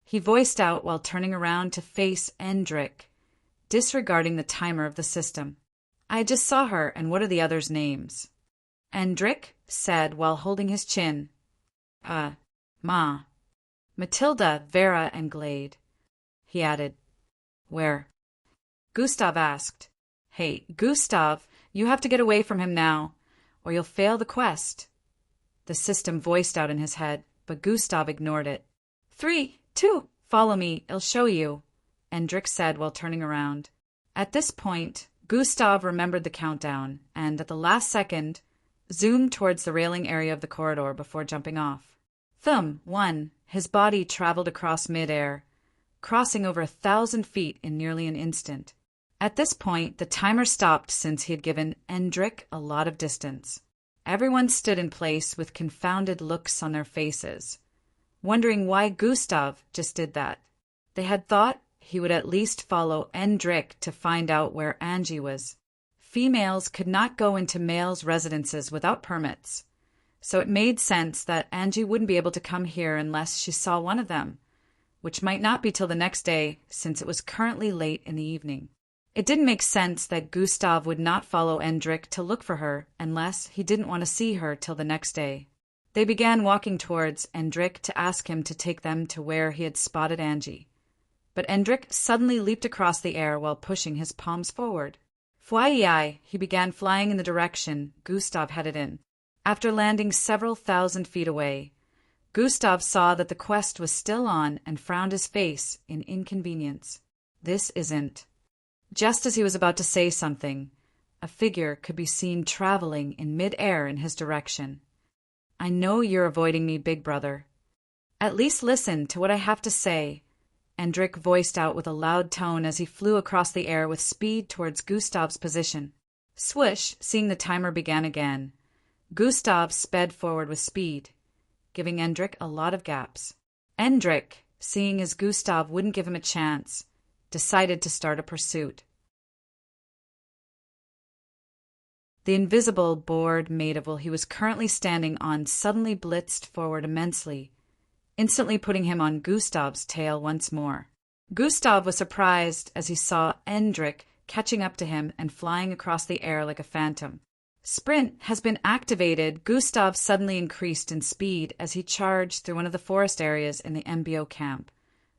he voiced out while turning around to face Endrik, disregarding the timer of the system. "I just saw her, and what are the others' names?" Endrik said while holding his chin. Ma. Matilda, Vera, and Glade." He added, "Where?" Gustav asked. "Hey, Gustav, you have to get away from him now, or you'll fail the quest." The system voiced out in his head, but Gustav ignored it. 3, 2, follow me, I'll show you, Endrik said while turning around. At this point, Gustav remembered the countdown, and at the last second, zoomed towards the railing area of the corridor before jumping off. 1. His body traveled across mid-air, crossing over 1,000 feet in nearly an instant. At this point, the timer stopped since he had given Endrik a lot of distance. Everyone stood in place with confounded looks on their faces, wondering why Gustav just did that. They had thought he would at least follow Endrik to find out where Angie was. Females could not go into males' residences without permits, so it made sense that Angie wouldn't be able to come here unless she saw one of them, which might not be till the next day since it was currently late in the evening. It didn't make sense that Gustav would not follow Endrik to look for her unless he didn't want to see her till the next day. They began walking towards Endrik to ask him to take them to where he had spotted Angie. But Endrik suddenly leaped across the air while pushing his palms forward. Fwai, he began flying in the direction Gustav headed in. After landing several thousand feet away, Gustav saw that the quest was still on and frowned his face in inconvenience. This isn't. Just as he was about to say something, a figure could be seen traveling in mid-air in his direction. "I know you're avoiding me, big brother. At least listen to what I have to say," Endrik voiced out with a loud tone as he flew across the air with speed towards Gustav's position. Swoosh, seeing the timer began again. Gustav sped forward with speed, giving Endrik a lot of gaps. Endrik, seeing as Gustav wouldn't give him a chance, decided to start a pursuit. The invisible board made of he was currently standing on suddenly blitzed forward immensely, instantly putting him on Gustav's tail once more. Gustav was surprised as he saw Endrik catching up to him and flying across the air like a phantom. Sprint has been activated. Gustav suddenly increased in speed as he charged through one of the forest areas in the MBO camp,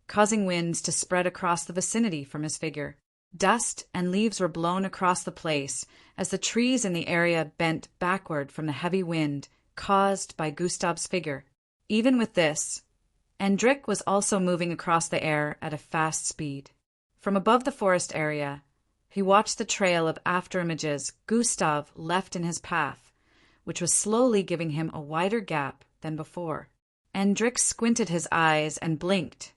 causing winds to spread across the vicinity from his figure. Dust and leaves were blown across the place as the trees in the area bent backward from the heavy wind caused by Gustav's figure. Even with this, Endrik was also moving across the air at a fast speed. From above the forest area, he watched the trail of afterimages Gustav left in his path, which was slowly giving him a wider gap than before. Endrik squinted his eyes and blinked.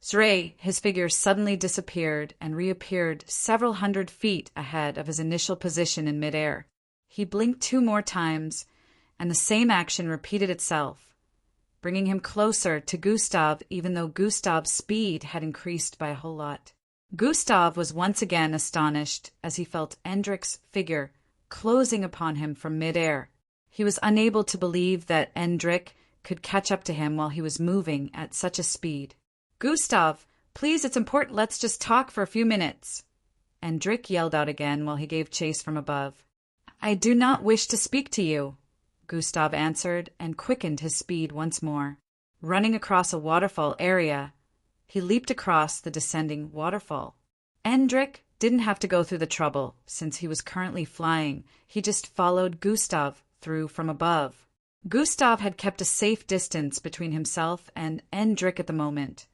Zray, his figure suddenly disappeared and reappeared several hundred feet ahead of his initial position in midair. He blinked 2 more times, and the same action repeated itself, bringing him closer to Gustav even though Gustav's speed had increased by a whole lot. Gustav was once again astonished as he felt Endrik's figure closing upon him from midair. He was unable to believe that Endrik could catch up to him while he was moving at such a speed. "Gustav, please, it's important, let's just talk for a few minutes," Endrik yelled out again while he gave chase from above. "I do not wish to speak to you," Gustav answered and quickened his speed once more. Running across a waterfall area, he leaped across the descending waterfall. Endrik didn't have to go through the trouble since he was currently flying. He just followed Gustav through from above. Gustav had kept a safe distance between himself and Endrik at the moment,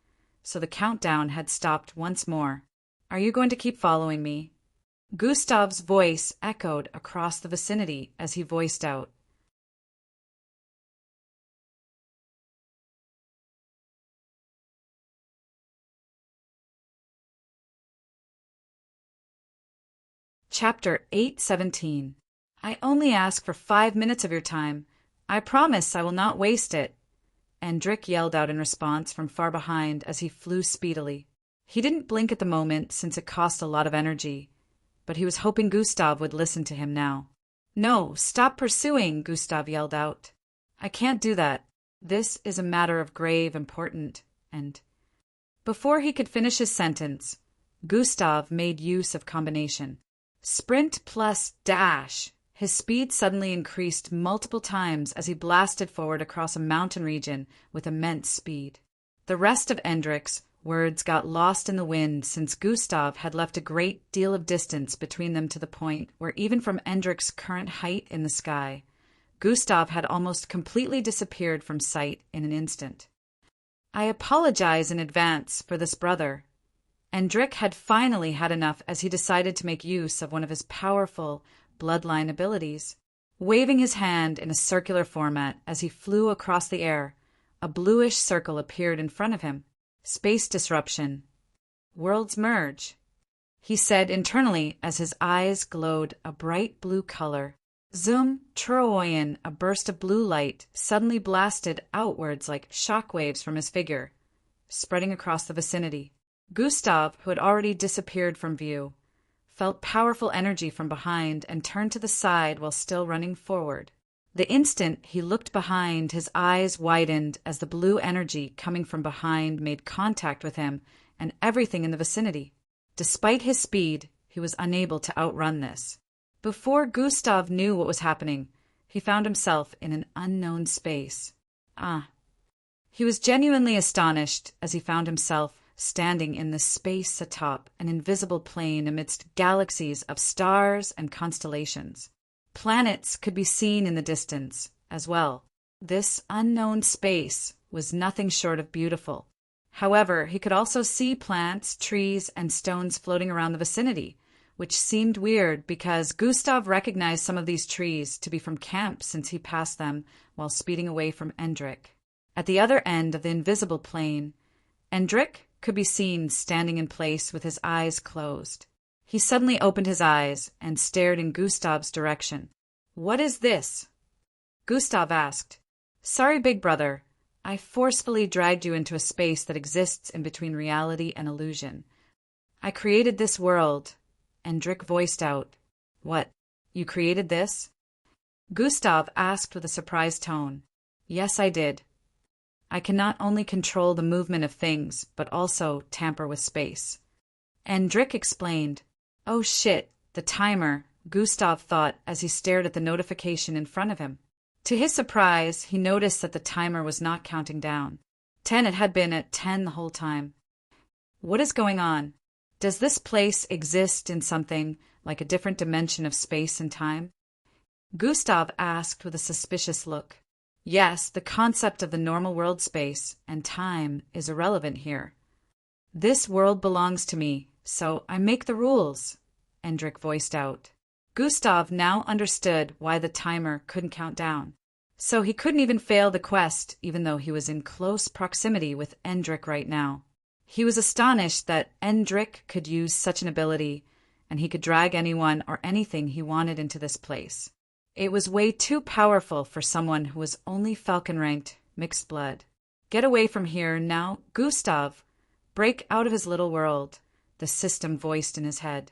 so the countdown had stopped once more. "Are you going to keep following me?" Gustav's voice echoed across the vicinity as he voiced out. Chapter 8:17. "I only ask for 5 minutes of your time. I promise I will not waste it," Endrik yelled out in response from far behind as he flew speedily. He didn't blink at the moment since it cost a lot of energy, but he was hoping Gustav would listen to him now. "No, stop pursuing," Gustav yelled out. "I can't do that. This is a matter of grave importance," and before he could finish his sentence, Gustav made use of combination. Sprint plus dash. His speed suddenly increased multiple times as he blasted forward across a mountain region with immense speed. The rest of Endrik's words got lost in the wind since Gustav had left a great deal of distance between them to the point where even from Endrik's current height in the sky, Gustav had almost completely disappeared from sight in an instant. "I apologize in advance for this, brother." Endrik had finally had enough as he decided to make use of one of his powerful Bloodline abilities. Waving his hand in a circular format as he flew across the air, a bluish circle appeared in front of him. "Space disruption. Worlds merge," he said internally as his eyes glowed a bright blue color. Zoom, Troyan, a burst of blue light suddenly blasted outwards like shockwaves from his figure, spreading across the vicinity. Gustav, who had already disappeared from view, felt powerful energy from behind and turned to the side while still running forward. The instant he looked behind, his eyes widened as the blue energy coming from behind made contact with him and everything in the vicinity. Despite his speed, he was unable to outrun this. Before Gustav knew what was happening, he found himself in an unknown space. He was genuinely astonished as he found himself standing in the space atop an invisible plane amidst galaxies of stars and constellations. Planets could be seen in the distance as well. This unknown space was nothing short of beautiful. However, he could also see plants, trees, and stones floating around the vicinity, which seemed weird because Gustav recognized some of these trees to be from camp since he passed them while speeding away from Endrik. At the other end of the invisible plane, Endrik could be seen standing in place with his eyes closed. He suddenly opened his eyes and stared in Gustav's direction. "What is this?" Gustav asked. "Sorry, big brother. I forcefully dragged you into a space that exists in between reality and illusion. I created this world," Endrik voiced out. "What? You created this?" Gustav asked with a surprised tone. "Yes, I did. I can not only control the movement of things, but also tamper with space." Endrik explained. "Oh shit, the timer," Gustav thought as he stared at the notification in front of him. To his surprise, he noticed that the timer was not counting down. 10, it had been at 10 the whole time. What is going on? Does this place exist in something like a different dimension of space and time? Gustav asked with a suspicious look. Yes, the concept of the normal world space and time is irrelevant here. This world belongs to me, so I make the rules, Endrik voiced out. Gustav now understood why the timer couldn't count down. So he couldn't even fail the quest, even though he was in close proximity with Endrik right now. He was astonished that Endrik could use such an ability, and he could drag anyone or anything he wanted into this place. It was way too powerful for someone who was only Falcon-ranked, mixed blood. Get away from here now, Gustav! Break out of his little world, the system voiced in his head.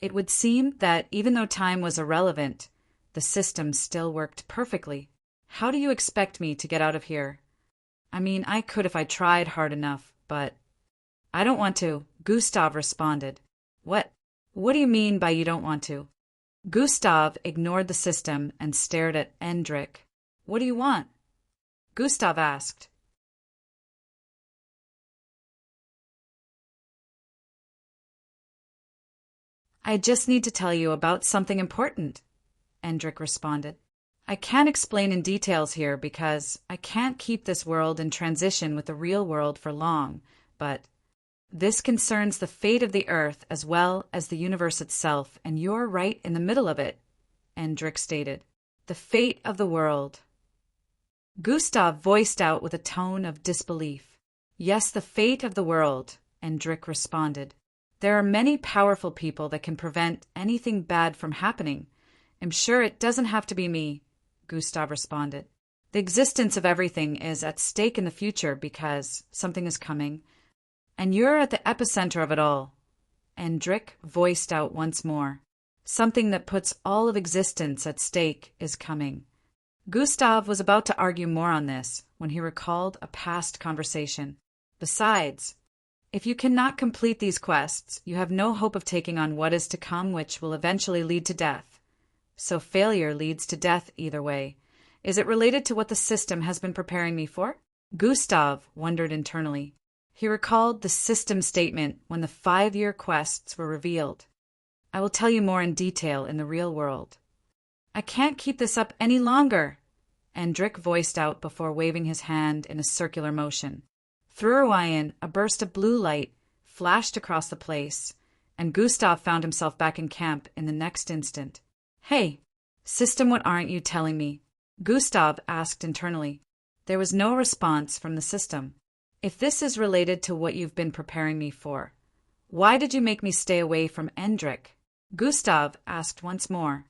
It would seem that even though time was irrelevant, the system still worked perfectly. How do you expect me to get out of here? I mean, I could if I tried hard enough, but… I don't want to, Gustav responded. What do you mean by you don't want to? Gustav ignored the system and stared at Endrik. What do you want? Gustav asked. I just need to tell you about something important, Endrik responded. I can't explain in details here because I can't keep this world in transition with the real world for long, but this concerns the fate of the Earth as well as the universe itself, and you're right in the middle of it, Endrik stated. The fate of the world. Gustav voiced out with a tone of disbelief. Yes, the fate of the world, Endrik responded. There are many powerful people that can prevent anything bad from happening. I'm sure it doesn't have to be me, Gustav responded. The existence of everything is at stake in the future because something is coming, and you're at the epicenter of it all. Endrik voiced out once more. Something that puts all of existence at stake is coming. Gustav was about to argue more on this when he recalled a past conversation. Besides, if you cannot complete these quests, you have no hope of taking on what is to come, which will eventually lead to death. So failure leads to death either way. Is it related to what the system has been preparing me for? Gustav wondered internally. He recalled the system statement when the 5-year quests were revealed. I will tell you more in detail in the real world. I can't keep this up any longer, Endrik voiced out before waving his hand in a circular motion. Through Orion, a burst of blue light flashed across the place, and Gustav found himself back in camp in the next instant. Hey, system, what aren't you telling me? Gustav asked internally. There was no response from the system. If this is related to what you've been preparing me for, why did you make me stay away from Endrik? Gustav asked once more.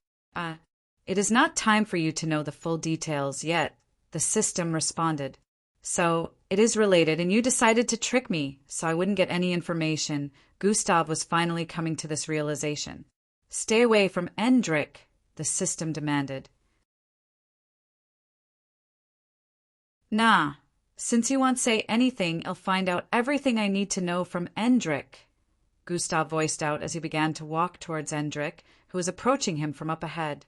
It is not time for you to know the full details yet, the system responded. So, it is related, and you decided to trick me so I wouldn't get any information. Gustav was finally coming to this realization. Stay away from Endrik, the system demanded. Nah, since you won't say anything, I'll find out everything I need to know from Endrik, Gustav voiced out as he began to walk towards Endrik, who was approaching him from up ahead.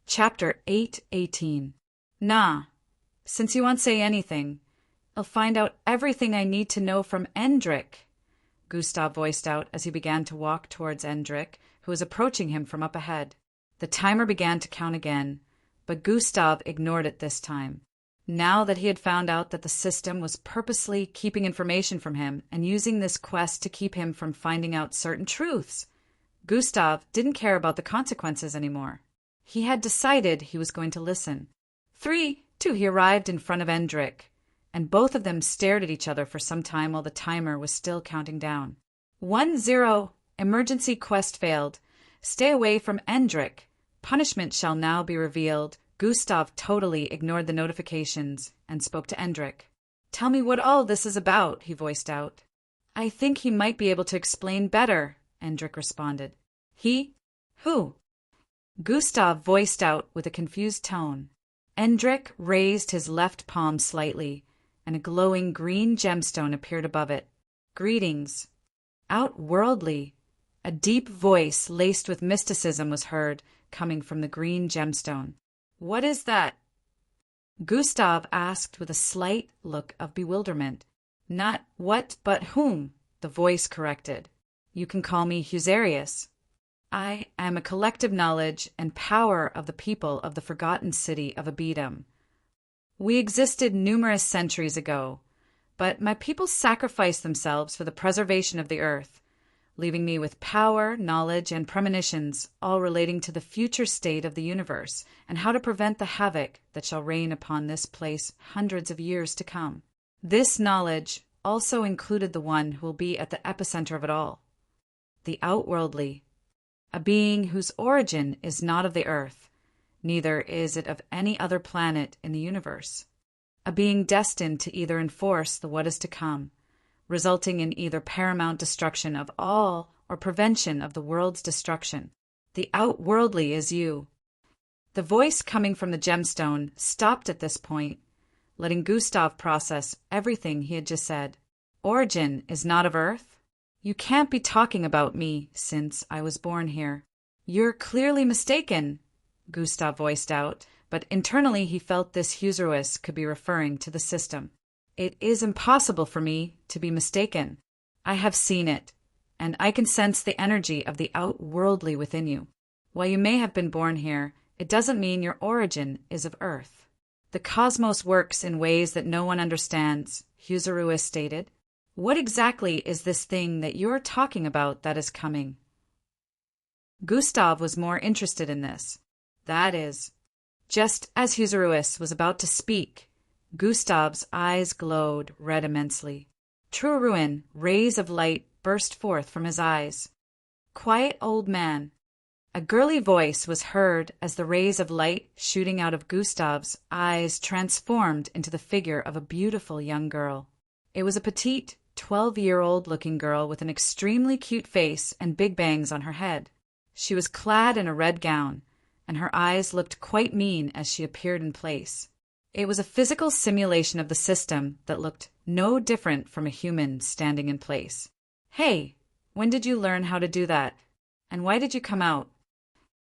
Chapter 8:18. Nah, since you won't say anything, I'll find out everything I need to know from Endrik, Gustav voiced out as he began to walk towards Endrik, who was approaching him from up ahead. The timer began to count again, but Gustav ignored it this time. Now that he had found out that the system was purposely keeping information from him and using this quest to keep him from finding out certain truths, Gustav didn't care about the consequences anymore. He had decided he was going to listen. 3, 2, he arrived in front of Endrik, and both of them stared at each other for some time while the timer was still counting down. 1, 0, emergency quest failed. Stay away from Endrik. Punishment shall now be revealed. Gustav totally ignored the notifications and spoke to Endrik. Tell me what all this is about, he voiced out. I think he might be able to explain better, Endrik responded. He? Who? Gustav voiced out with a confused tone. Endrik raised his left palm slightly, and a glowing green gemstone appeared above it. Greetings. Outworldly. A deep voice laced with mysticism was heard, coming from the green gemstone. What is that? Gustav asked with a slight look of bewilderment. Not what, but whom, the voice corrected. You can call me Husarius. I am a collective knowledge and power of the people of the forgotten city of Abedum. We existed numerous centuries ago, but my people sacrificed themselves for the preservation of the earth, leaving me with power, knowledge, and premonitions, all relating to the future state of the universe and how to prevent the havoc that shall reign upon this place hundreds of years to come. This knowledge also included the one who will be at the epicenter of it all. The outworldly, a being whose origin is not of the earth, neither is it of any other planet in the universe. A being destined to either enforce the what is to come, resulting in either paramount destruction of all or prevention of the world's destruction. The outworldly is you. The voice coming from the gemstone stopped at this point, letting Gustav process everything he had just said. Origin is not of Earth? You can't be talking about me since I was born here. You're clearly mistaken, Gustav voiced out, but internally he felt this Husarus could be referring to the system. It is impossible for me to be mistaken. I have seen it, and I can sense the energy of the outworldly within you. While you may have been born here, it doesn't mean your origin is of Earth. The cosmos works in ways that no one understands, Husarus stated. What exactly is this thing that you're talking about that is coming? Gustav was more interested in this. That is, just as Husarus was about to speak, Gustav's eyes glowed red immensely. True ruin, rays of light burst forth from his eyes. Quiet old man. A girly voice was heard as the rays of light shooting out of Gustav's eyes transformed into the figure of a beautiful young girl. It was a petite, 12-year-old looking girl with an extremely cute face and big bangs on her head. She was clad in a red gown, and her eyes looked quite mean as she appeared in place. It was a physical simulation of the system that looked no different from a human standing in place. Hey, when did you learn how to do that? And why did you come out?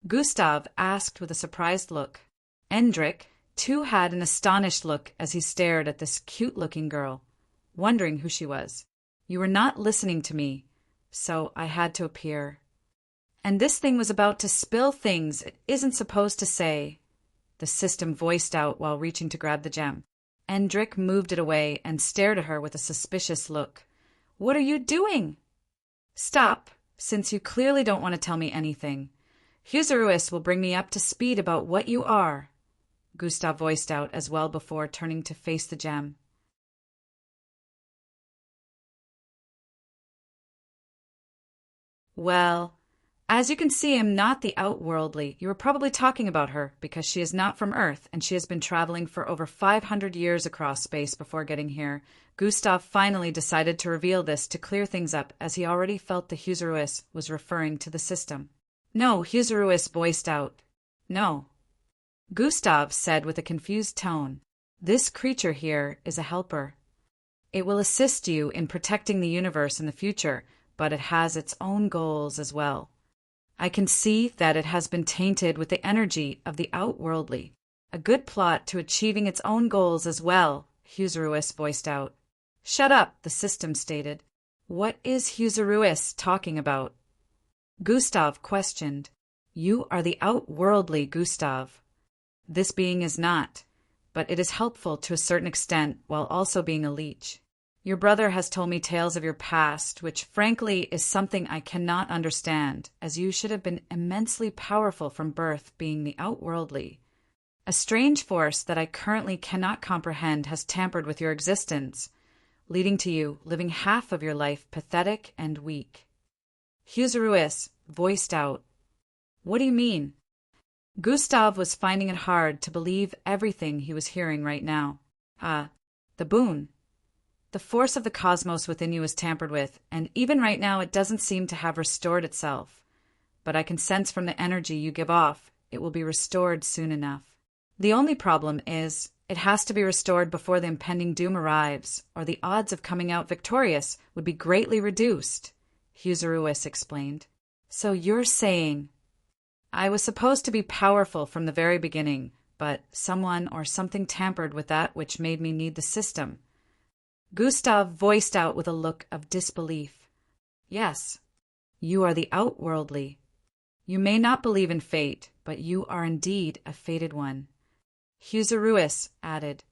Gustav asked with a surprised look. Endrik, too, had an astonished look as he stared at this cute-looking girl, wondering who she was. You were not listening to me, so I had to appear. And this thing was about to spill things it isn't supposed to say, the system voiced out while reaching to grab the gem. Endrik moved it away and stared at her with a suspicious look. What are you doing? Stop, since you clearly don't want to tell me anything. Husarus will bring me up to speed about what you are, Gustav voiced out as well before turning to face the gem. Well, as you can see, I'm not the outworldly. You were probably talking about her because she is not from Earth and she has been traveling for over 500 years across space before getting here. Gustav finally decided to reveal this to clear things up as he already felt the Husarus was referring to the system. No, Husarus voiced out. No. Gustav said with a confused tone, this creature here is a helper. It will assist you in protecting the universe in the future, but it has its own goals as well. I can see that it has been tainted with the energy of the outworldly. A good plot to achieving its own goals as well, Husarus voiced out. Shut up, the system stated. What is Husarus talking about? Gustav questioned. You are the outworldly, Gustav. This being is not, but it is helpful to a certain extent while also being a leech. Your brother has told me tales of your past, which frankly is something I cannot understand, as you should have been immensely powerful from birth, being the outworldly. A strange force that I currently cannot comprehend has tampered with your existence, leading to you living half of your life pathetic and weak. Husarus voiced out. What do you mean? Gustav was finding it hard to believe everything he was hearing right now. The boon. The force of the cosmos within you is tampered with, and even right now it doesn't seem to have restored itself. But I can sense from the energy you give off, it will be restored soon enough. The only problem is, it has to be restored before the impending doom arrives, or the odds of coming out victorious would be greatly reduced, Husarus explained. So you're saying, I was supposed to be powerful from the very beginning, but someone or something tampered with that which made me need the system. Gustav voiced out with a look of disbelief. Yes, you are the outworldly. You may not believe in fate, but you are indeed a fated one. Husarus added.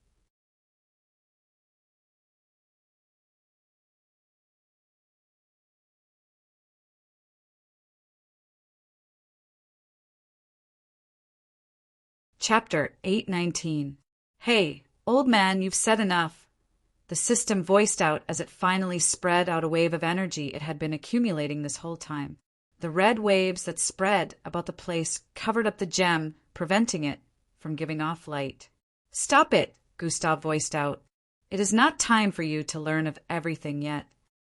Chapter 819. Hey, old man, you've said enough. The system voiced out as it finally spread out a wave of energy it had been accumulating this whole time. The red waves that spread about the place covered up the gem, preventing it from giving off light. "Stop it," Gustav voiced out. "It is not time for you to learn of everything yet.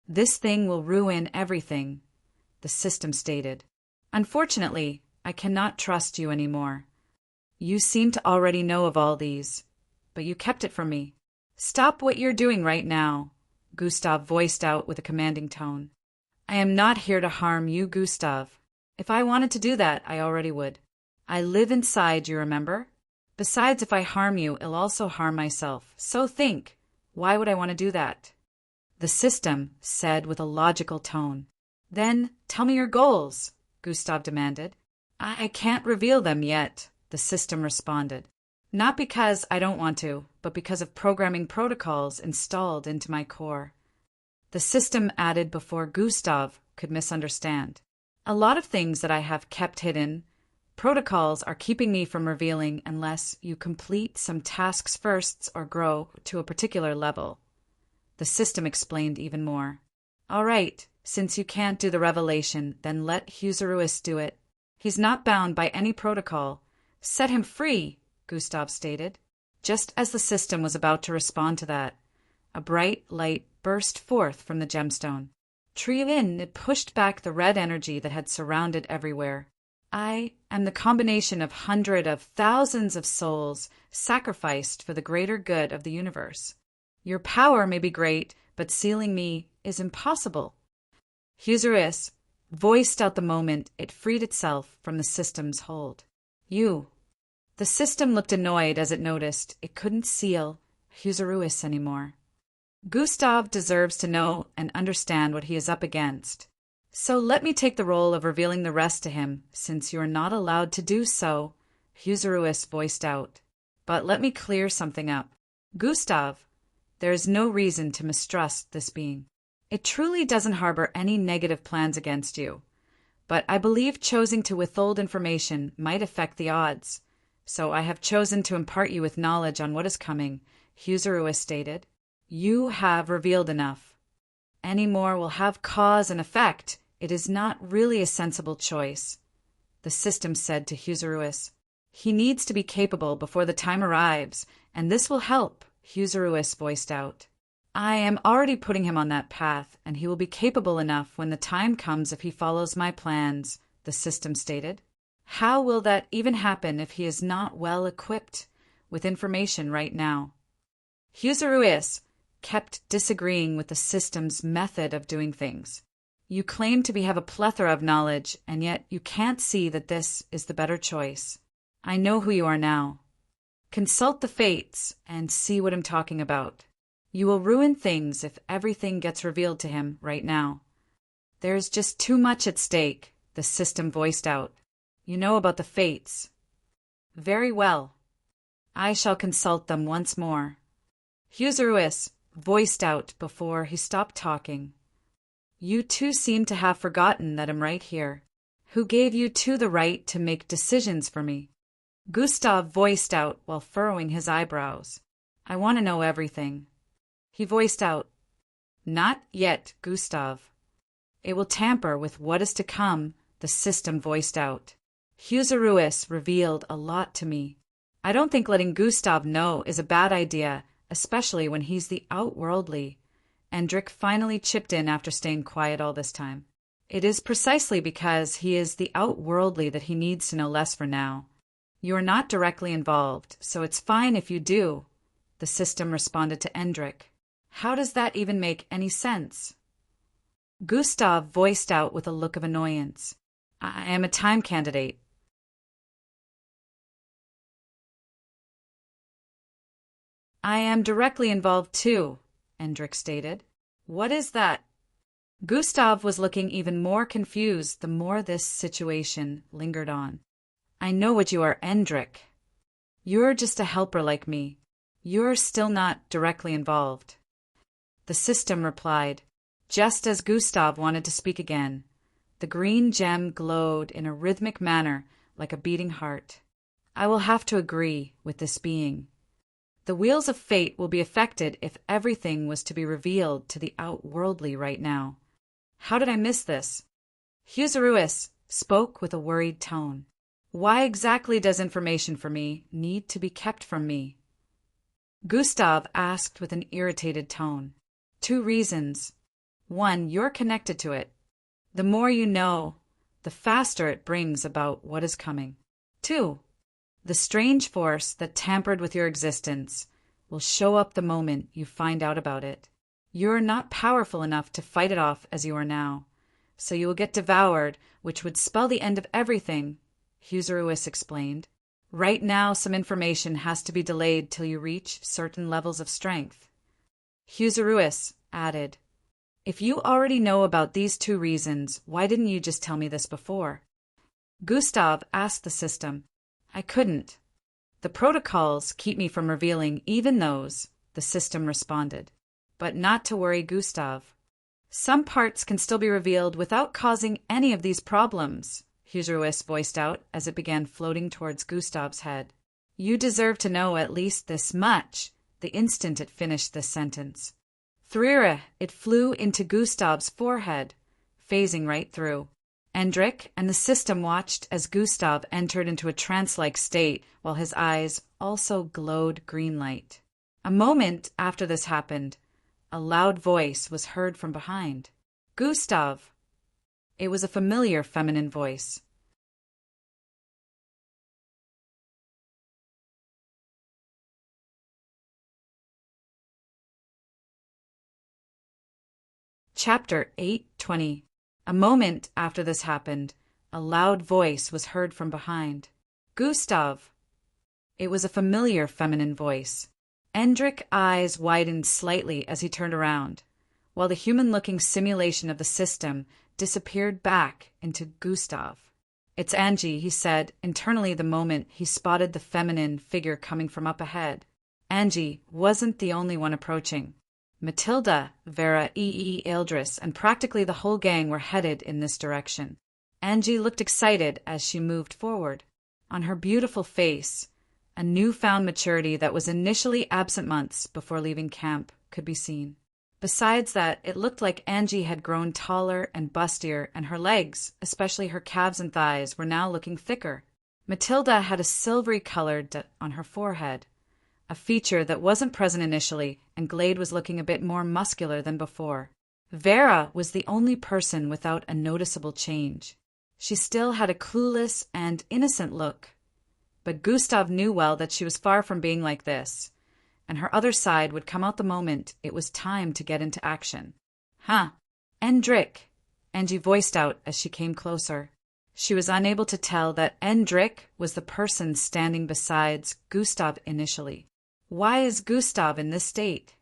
This thing will ruin everything," the system stated. "Unfortunately, I cannot trust you anymore. You seem to already know of all these, but you kept it from me. Stop what you're doing right now," Gustav voiced out with a commanding tone. "I am not here to harm you, Gustav. If I wanted to do that, I already would. I live inside you, remember? Besides, if I harm you, I'll also harm myself. So think, why would I want to do that?" The system said with a logical tone. "Then tell me your goals," Gustav demanded. I can't reveal them yet," the system responded. "Not because I don't want to, but because of programming protocols installed into my core." The system added before Gustav could misunderstand. "A lot of things that I have kept hidden. Protocols are keeping me from revealing unless you complete some tasks first or grow to a particular level." The system explained even more. "All right, since you can't do the revelation, then let Huseruis do it. He's not bound by any protocol. Set him free," Gustav stated. Just as the system was about to respond to that, a bright light burst forth from the gemstone. Triin, it pushed back the red energy that had surrounded everywhere. "I am the combination of hundreds of thousands of souls sacrificed for the greater good of the universe. Your power may be great, but sealing me is impossible." Huseruis voiced out the moment it freed itself from the system's hold. "You." The system looked annoyed as it noticed it couldn't seal Huseruis anymore. Gustav deserves to know and understand what he is up against. So let me take the role of revealing the rest to him, since you are not allowed to do so, Huseruis voiced out. But let me clear something up. Gustav, there is no reason to mistrust this being. It truly doesn't harbor any negative plans against you. But I believe choosing to withhold information might affect the odds. So I have chosen to impart you with knowledge on what is coming, Huseruis stated. You have revealed enough. Any more will have cause and effect. It is not really a sensible choice, the system said to Huseruis. He needs to be capable before the time arrives, and this will help, Huseruis voiced out. I am already putting him on that path, and he will be capable enough when the time comes if he follows my plans, the system stated. How will that even happen if he is not well equipped with information right now? Huseruis kept disagreeing with the system's method of doing things. You claim to have a plethora of knowledge, and yet you can't see that this is the better choice. I know who you are now. Consult the fates and see what I'm talking about. You will ruin things if everything gets revealed to him right now. There's just too much at stake, the system voiced out. You know about the fates. Very well. I shall consult them once more. Huseruis voiced out before he stopped talking. You two seem to have forgotten that I'm right here. Who gave you two the right to make decisions for me? Gustav voiced out while furrowing his eyebrows. I want to know everything. He voiced out. Not yet, Gustav. It will tamper with what is to come, the system voiced out. Huseruis revealed a lot to me. I don't think letting Gustav know is a bad idea, especially when he's the outworldly. Endrick finally chipped in after staying quiet all this time. It is precisely because he is the outworldly that he needs to know less for now. You are not directly involved, so it's fine if you do, the system responded to Endrick. How does that even make any sense? Gustav voiced out with a look of annoyance. I am a time candidate. I am directly involved too, Endrick stated. What is that? Gustav was looking even more confused the more this situation lingered on. I know what you are, Endrick. You're just a helper like me. You're still not directly involved. The system replied, just as Gustav wanted to speak again. The green gem glowed in a rhythmic manner like a beating heart. I will have to agree with this being. The wheels of fate will be affected if everything was to be revealed to the outworldly right now. How did I miss this? Huseruis spoke with a worried tone. Why exactly does information for me need to be kept from me? Gustav asked with an irritated tone. 2 reasons. 1, you're connected to it. The more you know, the faster it brings about what is coming. 2, the strange force that tampered with your existence will show up the moment you find out about it. You're not powerful enough to fight it off as you are now, so you will get devoured, which would spell the end of everything, Huseruis explained. Right now, some information has to be delayed till you reach certain levels of strength. Huseruis added, if you already know about these 2 reasons, why didn't you just tell me this before? Gustav asked the system. I couldn't. The protocols keep me from revealing even those, the system responded. But not to worry, Gustav. Some parts can still be revealed without causing any of these problems, Huseruis voiced out as it began floating towards Gustav's head. You deserve to know at least this much, the instant it finished this sentence. Thrira, it flew into Gustav's forehead, phasing right through. Endrik and the system watched as Gustav entered into a trance-like state while his eyes also glowed green light. A moment after this happened, a loud voice was heard from behind. Gustav! It was a familiar feminine voice. Chapter 8:20. A moment after this happened, a loud voice was heard from behind. Gustav! It was a familiar feminine voice. Endrik's eyes widened slightly as he turned around, while the human-looking simulation of the system disappeared back into Gustav. It's Angie, he said internally the moment he spotted the feminine figure coming from up ahead. Angie wasn't the only one approaching. Matilda, Vera, Eildris, and practically the whole gang were headed in this direction. Angie looked excited as she moved forward. On her beautiful face, a newfound maturity that was initially absent months before leaving camp could be seen. Besides that, it looked like Angie had grown taller and bustier, and her legs, especially her calves and thighs, were now looking thicker. Matilda had a silvery color on her forehead, a feature that wasn't present initially, and Glade was looking a bit more muscular than before. Vera was the only person without a noticeable change. She still had a clueless and innocent look, but Gustav knew well that she was far from being like this, and her other side would come out the moment it was time to get into action. Endrik, Angie voiced out as she came closer. She was unable to tell that Endrik was the person standing beside Gustav initially. Why is Gustav in this state?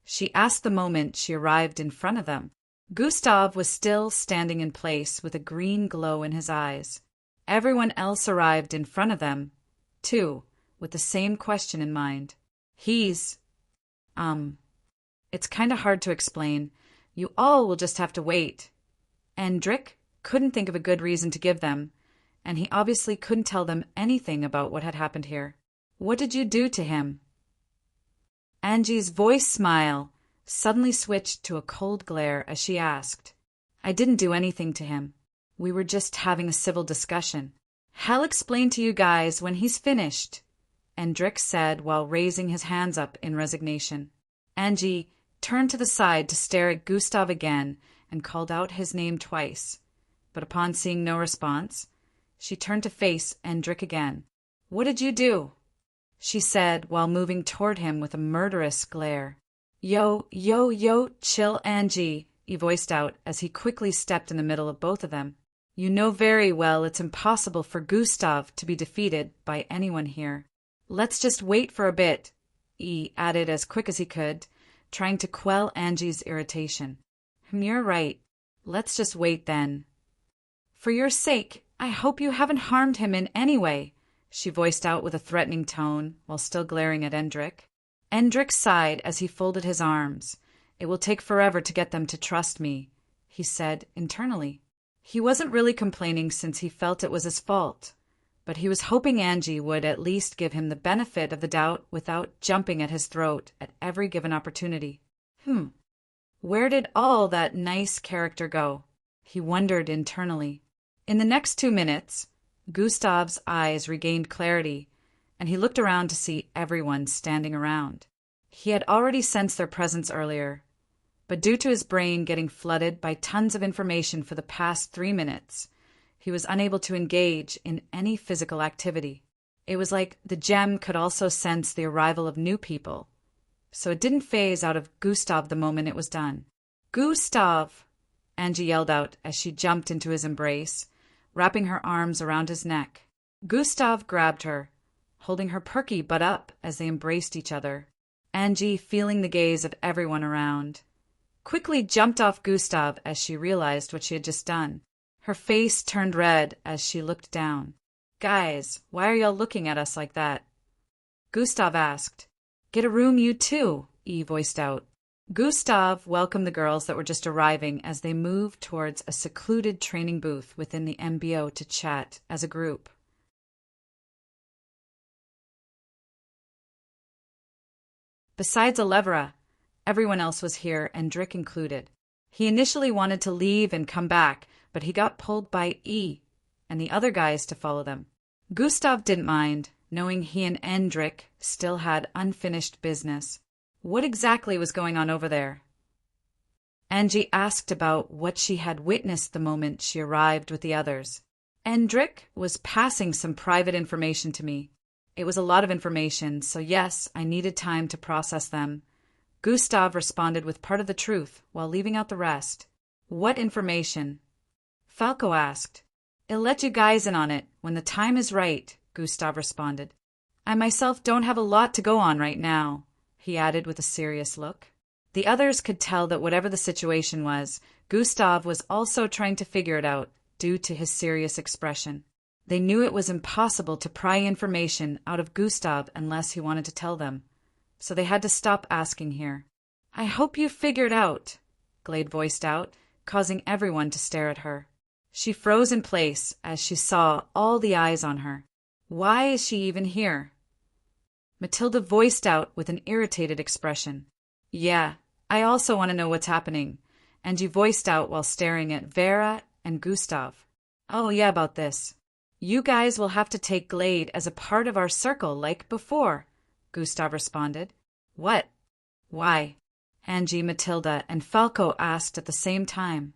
She asked the moment she arrived in front of them. Gustav was still standing in place with a green glow in his eyes. Everyone else arrived in front of them, too, with the same question in mind. It's kinda hard to explain. You all will just have to wait. Endrik couldn't think of a good reason to give them, and he obviously couldn't tell them anything about what had happened here. What did you do to him? Angie's voice smile suddenly switched to a cold glare as she asked. I didn't do anything to him. We were just having a civil discussion. I'll explain to you guys when he's finished, Endrik said while raising his hands up in resignation. Angie turned to the side to stare at Gustav again and called out his name twice, but upon seeing no response, she turned to face Endrik again. What did you do? She said while moving toward him with a murderous glare. Yo, chill, Angie, he voiced out as he quickly stepped in the middle of both of them. You know very well it's impossible for Gustav to be defeated by anyone here. Let's just wait for a bit, he added as quick as he could, trying to quell Angie's irritation. You're right. Let's just wait then. For your sake, I hope you haven't harmed him in any way, she voiced out with a threatening tone while still glaring at Endrik. Endrik sighed as he folded his arms. It will take forever to get them to trust me, he said internally. He wasn't really complaining since he felt it was his fault, but he was hoping Angie would at least give him the benefit of the doubt without jumping at his throat at every given opportunity. Where did all that nice character go? He wondered internally. In the next 2 minutes, Gustav's eyes regained clarity, and he looked around to see everyone standing around. He had already sensed their presence earlier, but due to his brain getting flooded by tons of information for the past 3 minutes, he was unable to engage in any physical activity. It was like the gem could also sense the arrival of new people, so it didn't phase out of Gustav the moment it was done. "Gustav!" Angie yelled out as she jumped into his embrace, wrapping her arms around his neck. Gustav grabbed her, holding her perky butt up as they embraced each other. Angie, feeling the gaze of everyone around, quickly jumped off Gustav as she realized what she had just done. Her face turned red as she looked down. "Guys, why are y'all looking at us like that?" Gustav asked. "Get a room, you too," E voiced out. Gustav welcomed the girls that were just arriving as they moved towards a secluded training booth within the MBO to chat as a group. Besides Alevra, everyone else was here, and Drick included. He initially wanted to leave and come back, but he got pulled by E and the other guys to follow them. Gustav didn't mind, knowing he and Endrick still had unfinished business. What exactly was going on over there? Angie asked about what she had witnessed the moment she arrived with the others. Endrick was passing some private information to me. It was a lot of information, so yes, I needed time to process them. Gustav responded with part of the truth, while leaving out the rest. "What information?" Falco asked. "I'll let you guys in on it when the time is right," Gustav responded. "I myself don't have a lot to go on right now," he added with a serious look. The others could tell that whatever the situation was, Gustav was also trying to figure it out due to his serious expression. They knew it was impossible to pry information out of Gustav unless he wanted to tell them, so they had to stop asking here. "I hope you figured out," Glade voiced out, causing everyone to stare at her. She froze in place as she saw all the eyes on her. Why is she even here? Matilda voiced out with an irritated expression. "Yeah, I also want to know what's happening," Angie voiced out while staring at Vera and Gustav. "Oh yeah, about this. You guys will have to take Glade as a part of our circle like before," Gustav responded. "What? Why?" Angie, Matilda, and Falco asked at the same time.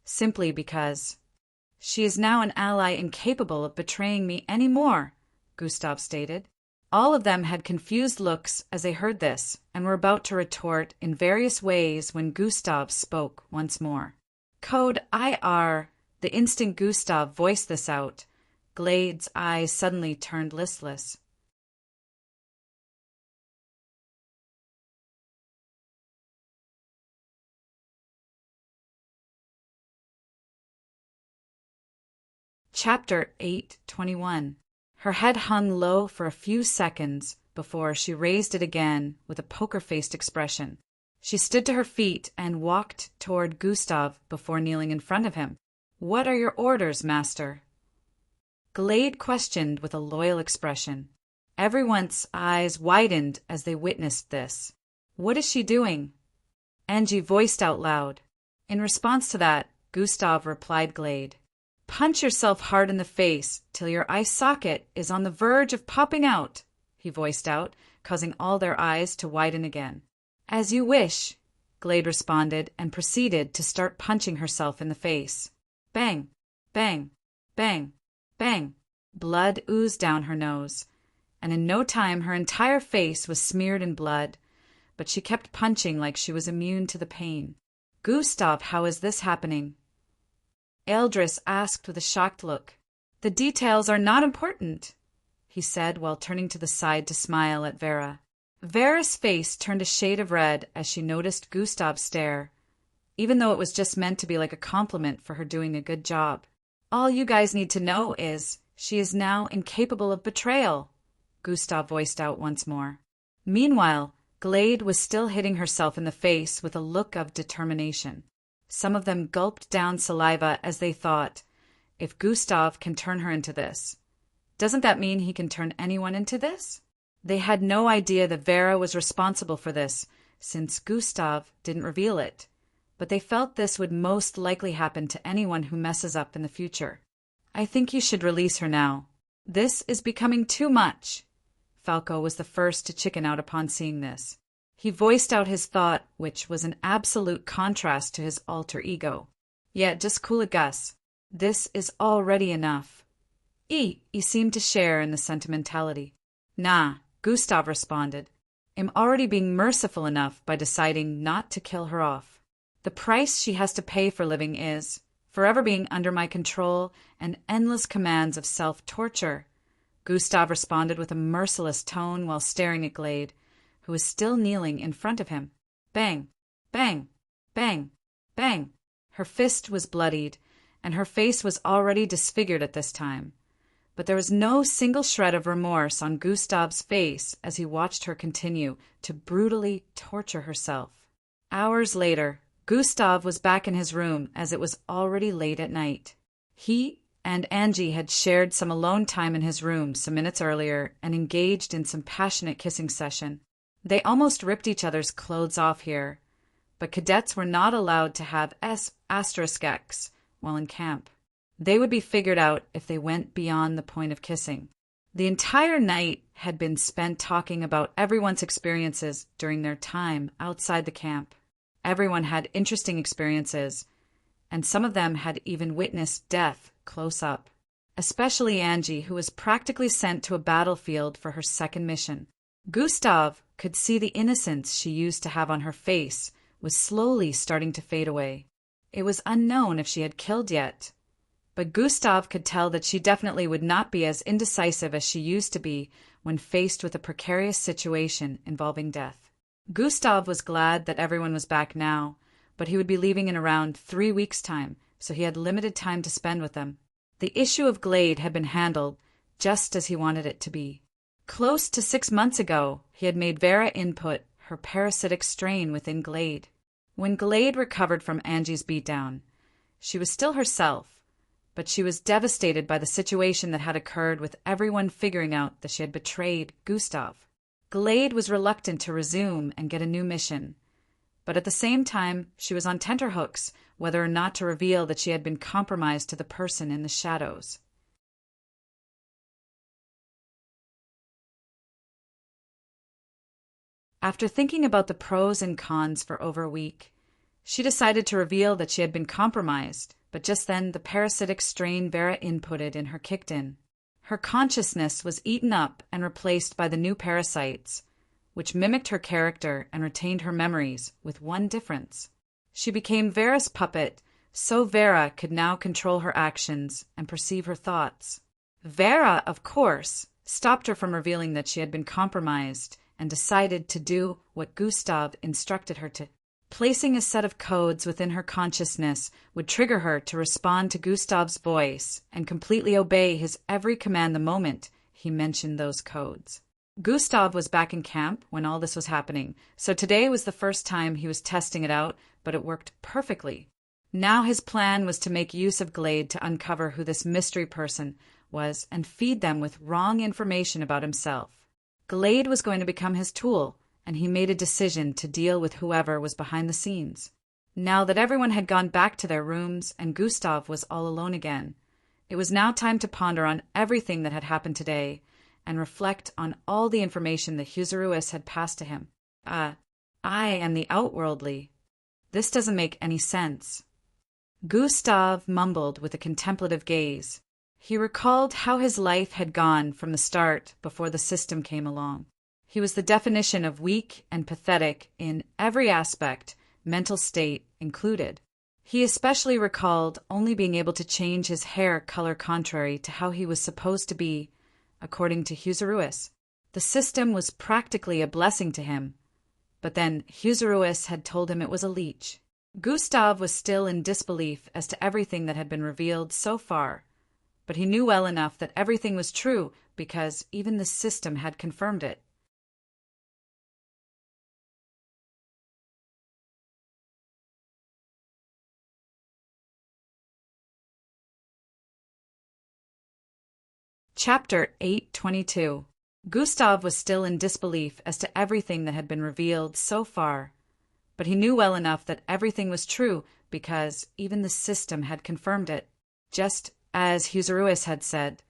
"Simply because. She is now an ally incapable of betraying me any more," Gustav stated. All of them had confused looks as they heard this and were about to retort in various ways when Gustav spoke once more. "Code IR." The instant Gustav voiced this out, Glade's eyes suddenly turned listless. Chapter 8:21. Her head hung low for a few seconds before she raised it again with a poker-faced expression. She stood to her feet and walked toward Gustav before kneeling in front of him. "What are your orders, master?" Glade questioned with a loyal expression. Everyone's eyes widened as they witnessed this. "What is she doing?" Angie voiced out loud. In response to that, Gustav replied Glade. "Punch yourself hard in the face till your eye socket is on the verge of popping out," he voiced out, causing all their eyes to widen again. "As you wish," Glade responded and proceeded to start punching herself in the face. Bang, bang, bang, bang. Blood oozed down her nose, and in no time her entire face was smeared in blood, but she kept punching like she was immune to the pain. "Gustav, how is this happening?" Eldris asked with a shocked look. "The details are not important," he said while turning to the side to smile at Vera. Vera's face turned a shade of red as she noticed Gustav's stare, even though it was just meant to be like a compliment for her doing a good job. "All you guys need to know is she is now incapable of betrayal," Gustav voiced out once more. Meanwhile, Glade was still hitting herself in the face with a look of determination. Some of them gulped down saliva as they thought, if Gustav can turn her into this, Doesn't that mean he can turn anyone into this? They had no idea that Vera was responsible for this, since Gustav didn't reveal it. But they felt this would most likely happen to anyone who messes up in the future. I think you should release her now. This is becoming too much. Falco was the first to chicken out upon seeing this. He voiced out his thought, which was an absolute contrast to his alter ego. Yeah, just cool it, Gus. This is already enough. He seemed to share in the sentimentality. Nah, Gustav responded. I'm already being merciful enough by deciding not to kill her off. The price she has to pay for living is forever being under my control and endless commands of self-torture. Gustav responded with a merciless tone while staring at Glade, who was still kneeling in front of him. Bang, bang, bang, bang. Her fist was bloodied, and her face was already disfigured at this time. But there was no single shred of remorse on Gustav's face as he watched her continue to brutally torture herself. Hours later, Gustav was back in his room as it was already late at night. He and Angie had shared some alone time in his room some minutes earlier and engaged in some passionate kissing session. They almost ripped each other's clothes off here, but cadets were not allowed to have *X while in camp. They would be figured out if they went beyond the point of kissing. The entire night had been spent talking about everyone's experiences during their time outside the camp. Everyone had interesting experiences, and some of them had even witnessed death close up. Especially Angie, who was practically sent to a battlefield for her second mission. Gustav could see the innocence she used to have on her face was slowly starting to fade away. It was unknown if she had killed yet, but Gustav could tell that she definitely would not be as indecisive as she used to be when faced with a precarious situation involving death. Gustav was glad that everyone was back now, but he would be leaving in around 3 weeks' time, so he had limited time to spend with them. The issue of Glade had been handled just as he wanted it to be. Close to 6 months ago, he had made Vera input her parasitic strain within Glade. When Glade recovered from Angie's beatdown, she was still herself, but she was devastated by the situation that had occurred with everyone figuring out that she had betrayed Gustav. Glade was reluctant to resume and get a new mission, but at the same time she was on tenterhooks whether or not to reveal that she had been compromised to the person in the shadows. After thinking about the pros and cons for over a week, she decided to reveal that she had been compromised, but just then the parasitic strain Vera inputted in her kicked in. Her consciousness was eaten up and replaced by the new parasites, which mimicked her character and retained her memories, with one difference. She became Vera's puppet, so Vera could now control her actions and perceive her thoughts. Vera, of course, stopped her from revealing that she had been compromised and decided to do what Gustav instructed her to. Placing a set of codes within her consciousness would trigger her to respond to Gustav's voice and completely obey his every command the moment he mentioned those codes. Gustav was back in camp when all this was happening, so today was the first time he was testing it out, but it worked perfectly. Now his plan was to make use of Glade to uncover who this mystery person was and feed them with wrong information about himself. Glade was going to become his tool, and he made a decision to deal with whoever was behind the scenes. Now that everyone had gone back to their rooms and Gustav was all alone again, it was now time to ponder on everything that had happened today and reflect on all the information that Huseruis had passed to him. I am the outworldly. This doesn't make any sense. Gustav mumbled with a contemplative gaze. He recalled how his life had gone from the start before the system came along. He was the definition of weak and pathetic in every aspect, mental state included. He especially recalled only being able to change his hair color contrary to how he was supposed to be, according to Huseruis. The system was practically a blessing to him, but then Huseruis had told him it was a leech. Gustav was still in disbelief as to everything that had been revealed so far, but he knew well enough that everything was true because even the system had confirmed it. Chapter 822. Gustav was still in disbelief as to everything that had been revealed so far, but he knew well enough that everything was true because even the system had confirmed it. Just as Huseruis had said,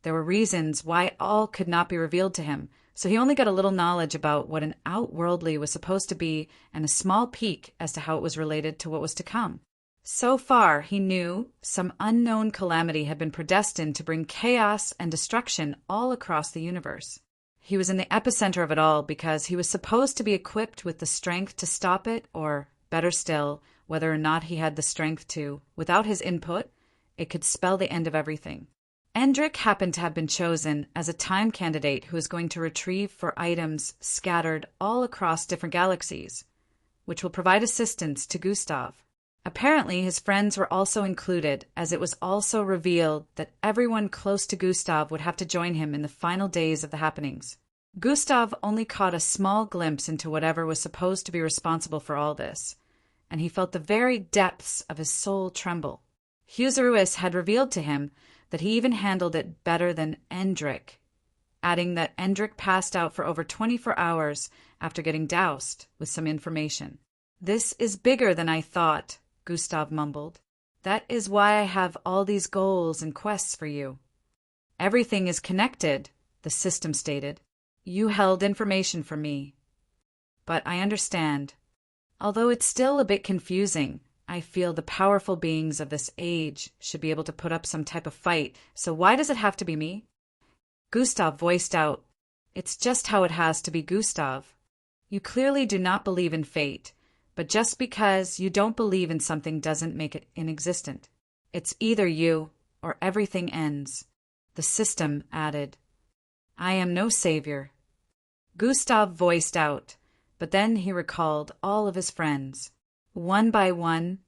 there were reasons why all could not be revealed to him, so he only got a little knowledge about what an outworldly was supposed to be and a small peek as to how it was related to what was to come. So far, he knew some unknown calamity had been predestined to bring chaos and destruction all across the universe. He was in the epicenter of it all because he was supposed to be equipped with the strength to stop it, or, better still, whether or not he had the strength to, without his input, it could spell the end of everything. Endrick happened to have been chosen as a time candidate who was going to retrieve for items scattered all across different galaxies, which will provide assistance to Gustav. Apparently, his friends were also included, as it was also revealed that everyone close to Gustav would have to join him in the final days of the happenings. Gustav only caught a small glimpse into whatever was supposed to be responsible for all this, and he felt the very depths of his soul tremble. Huseruis had revealed to him that he even handled it better than Endrick, adding that Endrick passed out for over 24 hours after getting doused with some information. "This is bigger than I thought," Gustav mumbled. "That is why I have all these goals and quests for you." "Everything is connected," the system stated. "You held information for me. But I understand. Although it's still a bit confusing, I feel the powerful beings of this age should be able to put up some type of fight, so why does it have to be me?" Gustav voiced out, "It's just how it has to be, Gustav. You clearly do not believe in fate. But just because you don't believe in something doesn't make it inexistent. It's either you or everything ends." The system added, "I am no savior." Gustav voiced out, but then he recalled all of his friends. One by one,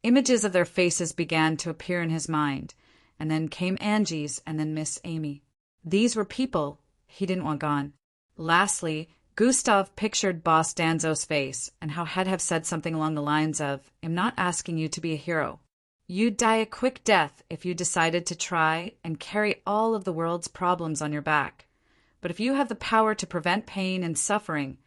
images of their faces began to appear in his mind, and then came Angie's and then Miss Amy. These were people he didn't want gone. Lastly, Gustav pictured Boss Danzo's face and how Head have said something along the lines of, "I'm not asking you to be a hero. You'd die a quick death if you decided to try and carry all of the world's problems on your back. But if you have the power to prevent pain and suffering,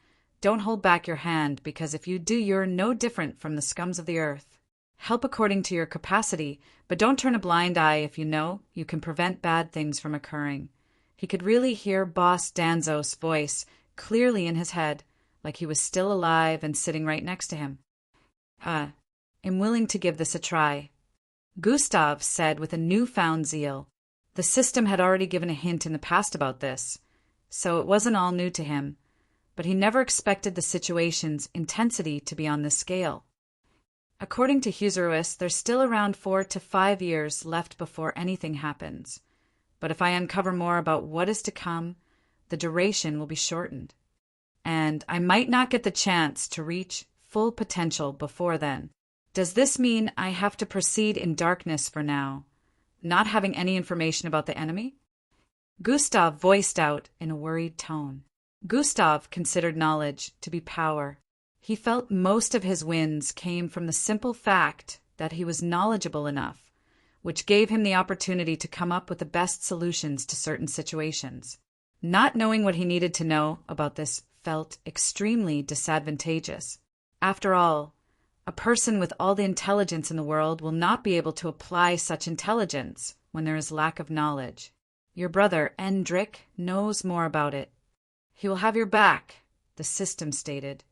don't hold back your hand, because if you do, you're no different from the scums of the earth. Help according to your capacity, but don't turn a blind eye if you know you can prevent bad things from occurring." He could really hear Boss Danzo's voice clearly in his head, like he was still alive and sitting right next to him. I'm willing to give this a try," Gustav said with a newfound zeal. The system had already given a hint in the past about this, so it wasn't all new to him, but he never expected the situation's intensity to be on this scale. According to Huseruis, there's still around 4 to 5 years left before anything happens, but if I uncover more about what is to come, the duration will be shortened, and I might not get the chance to reach full potential before then. Does this mean I have to proceed in darkness for now, not having any information about the enemy? Gustav voiced out in a worried tone. Gustav considered knowledge to be power. He felt most of his wins came from the simple fact that he was knowledgeable enough, which gave him the opportunity to come up with the best solutions to certain situations. Not knowing what he needed to know about this felt extremely disadvantageous. After all, a person with all the intelligence in the world will not be able to apply such intelligence when there is lack of knowledge. Your brother, Endrick, knows more about it. He will have your back, the system stated.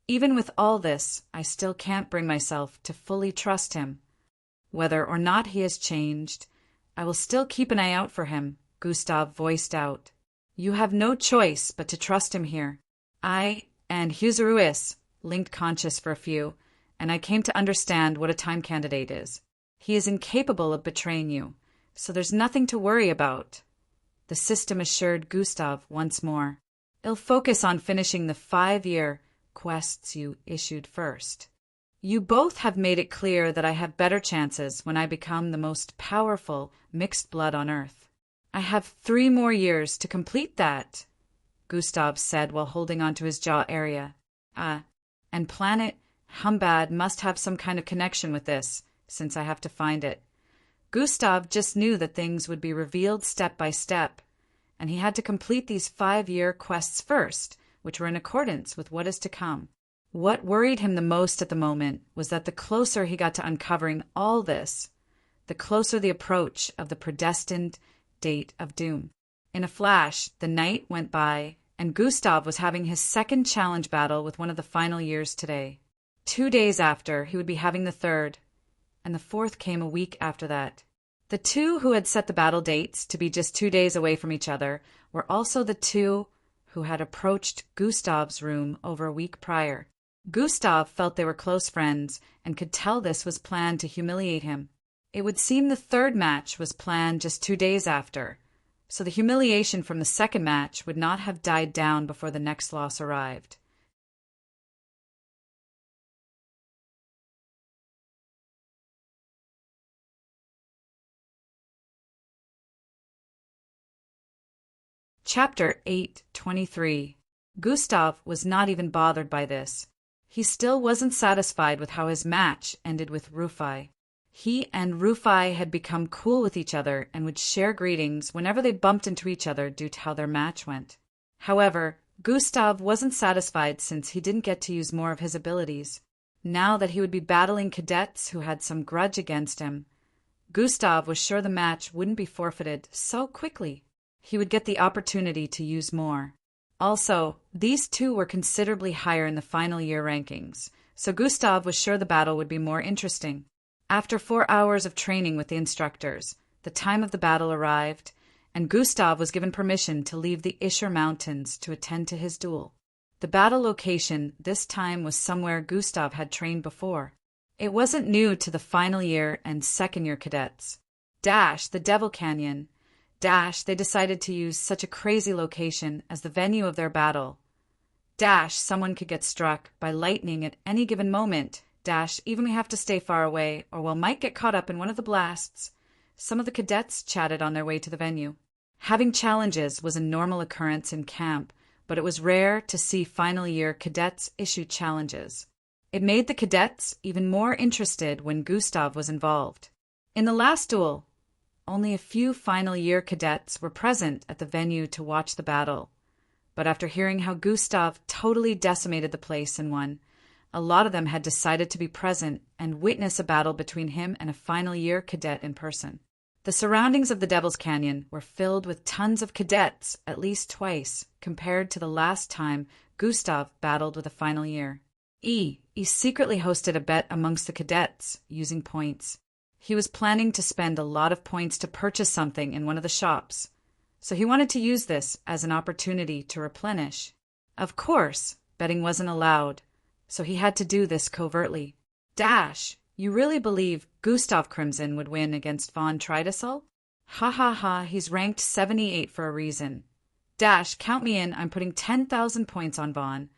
Even with all this, I still can't bring myself to fully trust him. Whether or not he has changed, I will still keep an eye out for him, Gustav voiced out. You have no choice but to trust him here. I and Huseruis linked conscious for a few, and I came to understand what a time candidate is. He is incapable of betraying you, so there's nothing to worry about. The system assured Gustav once more. It'll focus on finishing the 5-year quests you issued first. You both have made it clear that I have better chances when I become the most powerful mixed blood on Earth. I have 3 more years to complete that, Gustav said while holding onto his jaw area. And planet Humbad must have some kind of connection with this, since I have to find it. Gustav just knew that things would be revealed step by step, and he had to complete these 5-year quests first, which were in accordance with what is to come. What worried him the most at the moment was that the closer he got to uncovering all this, the closer the approach of the predestined date of doom. In a flash, the night went by, and Gustav was having his second challenge battle with one of the final years today. 2 days after, he would be having the third, and the fourth came a week after that. The two who had set the battle dates to be just 2 days away from each other were also the two who had approached Gustav's room over a week prior. Gustav felt they were close friends and could tell this was planned to humiliate him. It would seem the third match was planned just 2 days after, so the humiliation from the second match would not have died down before the next loss arrived. Chapter 8:23. Gustav was not even bothered by this. He still wasn't satisfied with how his match ended with Rufai. He and Rufai had become cool with each other and would share greetings whenever they bumped into each other due to how their match went. However, Gustav wasn't satisfied since he didn't get to use more of his abilities. Now that he would be battling cadets who had some grudge against him, Gustav was sure the match wouldn't be forfeited so quickly. He would get the opportunity to use more. Also, these two were considerably higher in the final year rankings, so Gustav was sure the battle would be more interesting. After 4 hours of training with the instructors, the time of the battle arrived, and Gustav was given permission to leave the Isher Mountains to attend to his duel. The battle location this time was somewhere Gustav had trained before. It wasn't new to the final year and second year cadets. The Devil Canyon. They decided to use such a crazy location as the venue of their battle. Someone could get struck by lightning at any given moment. Even we have to stay far away, or we'll might get caught up in one of the blasts. Some of the cadets chatted on their way to the venue. Having challenges was a normal occurrence in camp, but it was rare to see final year cadets issue challenges. It made the cadets even more interested when Gustav was involved. In the last duel, only a few final year cadets were present at the venue to watch the battle. But after hearing how Gustav totally decimated the place in one, a lot of them had decided to be present and witness a battle between him and a final year cadet in person. The surroundings of the Devil's Canyon were filled with tons of cadets at least twice compared to the last time Gustav battled with a final year. He secretly hosted a bet amongst the cadets using points. He was planning to spend a lot of points to purchase something in one of the shops, so he wanted to use this as an opportunity to replenish. Of course, betting wasn't allowed, so he had to do this covertly. You really believe Gustav Crimson would win against Von Tridesol? Ha ha ha, he's ranked 78 for a reason. Count me in, I'm putting 10,000 points on Von.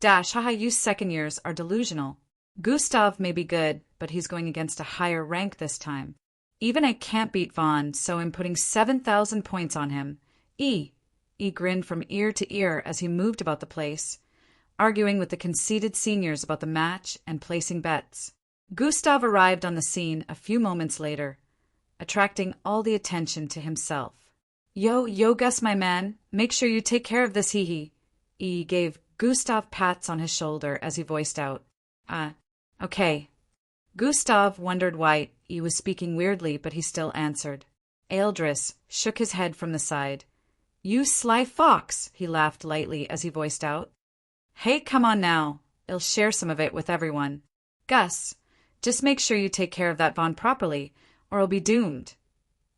Haha, you second years are delusional. Gustav may be good, but he's going against a higher rank this time. Even I can't beat Von, so I'm putting 7,000 points on him. E grinned from ear to ear as he moved about the place, arguing with the conceited seniors about the match and placing bets. Gustav arrived on the scene a few moments later, attracting all the attention to himself. Yo, Gus, my man, make sure you take care of this hee-hee. E gave Gustav pats on his shoulder as he voiced out. Okay. Gustav wondered why he was speaking weirdly, but he still answered. Eldris shook his head from the side. You sly fox, he laughed lightly as he voiced out. Hey, come on now. I'll share some of it with everyone. Gus, just make sure you take care of that Von properly, or I'll be doomed,